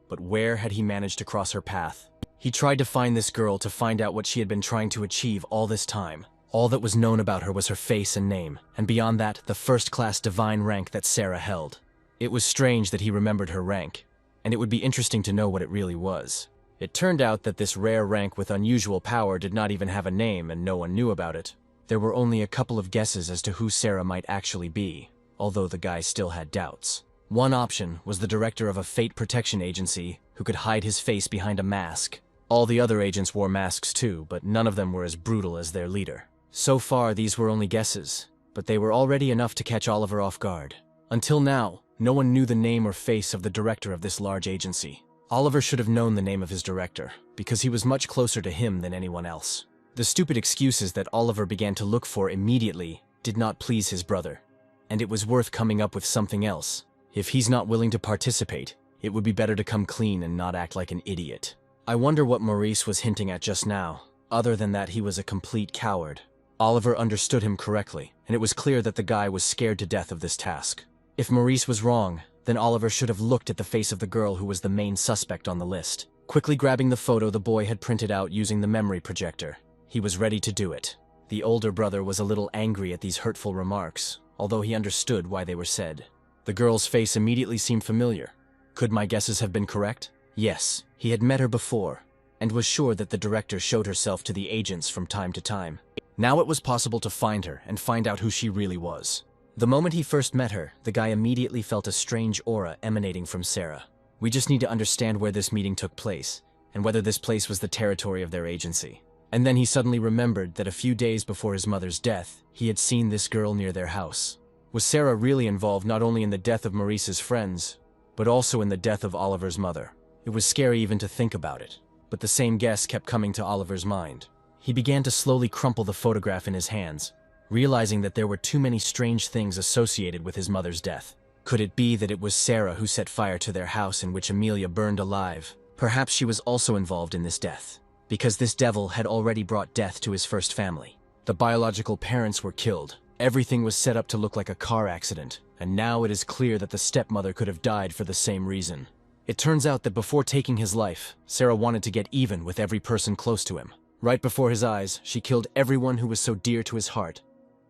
But where had he managed to cross her path? He tried to find this girl to find out what she had been trying to achieve all this time. All that was known about her was her face and name, and beyond that, the first-class divine rank that Sarah held. It was strange that he remembered her rank, and it would be interesting to know what it really was. It turned out that this rare rank with unusual power did not even have a name and no one knew about it. There were only a couple of guesses as to who Sarah might actually be, although the guy still had doubts. One option was the director of a fate protection agency who could hide his face behind a mask. All the other agents wore masks too, but none of them were as brutal as their leader. So far, these were only guesses, but they were already enough to catch Oliver off guard. Until now, no one knew the name or face of the director of this large agency. Oliver should have known the name of his director, because he was much closer to him than anyone else. The stupid excuses that Oliver began to look for immediately did not please his brother, and it was worth coming up with something else. If he's not willing to participate, it would be better to come clean and not act like an idiot. I wonder what Maurice was hinting at just now, other than that he was a complete coward. Oliver understood him correctly, and it was clear that the guy was scared to death of this task. If Maurice was wrong, then Oliver should have looked at the face of the girl who was the main suspect on the list. Quickly grabbing the photo the boy had printed out using the memory projector, he was ready to do it. The older brother was a little angry at these hurtful remarks, although he understood why they were said. The girl's face immediately seemed familiar. Could my guesses have been correct? Yes, he had met her before, and was sure that the director showed herself to the agents from time to time. Now it was possible to find her and find out who she really was. The moment he first met her, the guy immediately felt a strange aura emanating from Sarah. We just need to understand where this meeting took place, and whether this place was the territory of their agency. And then he suddenly remembered that a few days before his mother's death, he had seen this girl near their house. Was Sarah really involved not only in the death of Maurice's friends, but also in the death of Oliver's mother? It was scary even to think about it, but the same guess kept coming to Oliver's mind. He began to slowly crumple the photograph in his hands, realizing that there were too many strange things associated with his mother's death. Could it be that it was Sarah who set fire to their house in which Amelia burned alive? Perhaps she was also involved in this death, because this devil had already brought death to his first family. The biological parents were killed. Everything was set up to look like a car accident, and now it is clear that the stepmother could have died for the same reason. It turns out that before taking his life, Sarah wanted to get even with every person close to him. Right before his eyes, she killed everyone who was so dear to his heart.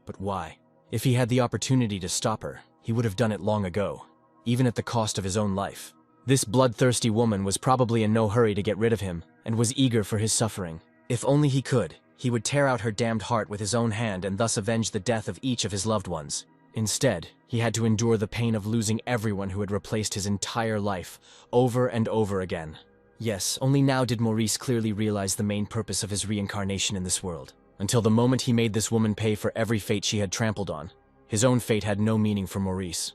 But why? If he had the opportunity to stop her, he would have done it long ago, even at the cost of his own life. This bloodthirsty woman was probably in no hurry to get rid of him, and was eager for his suffering. If only he could, he would tear out her damned heart with his own hand and thus avenge the death of each of his loved ones. Instead, he had to endure the pain of losing everyone who had replaced his entire life, over and over again. Yes, only now did Maurice clearly realize the main purpose of his reincarnation in this world. Until the moment he made this woman pay for every fate she had trampled on, his own fate had no meaning for Maurice.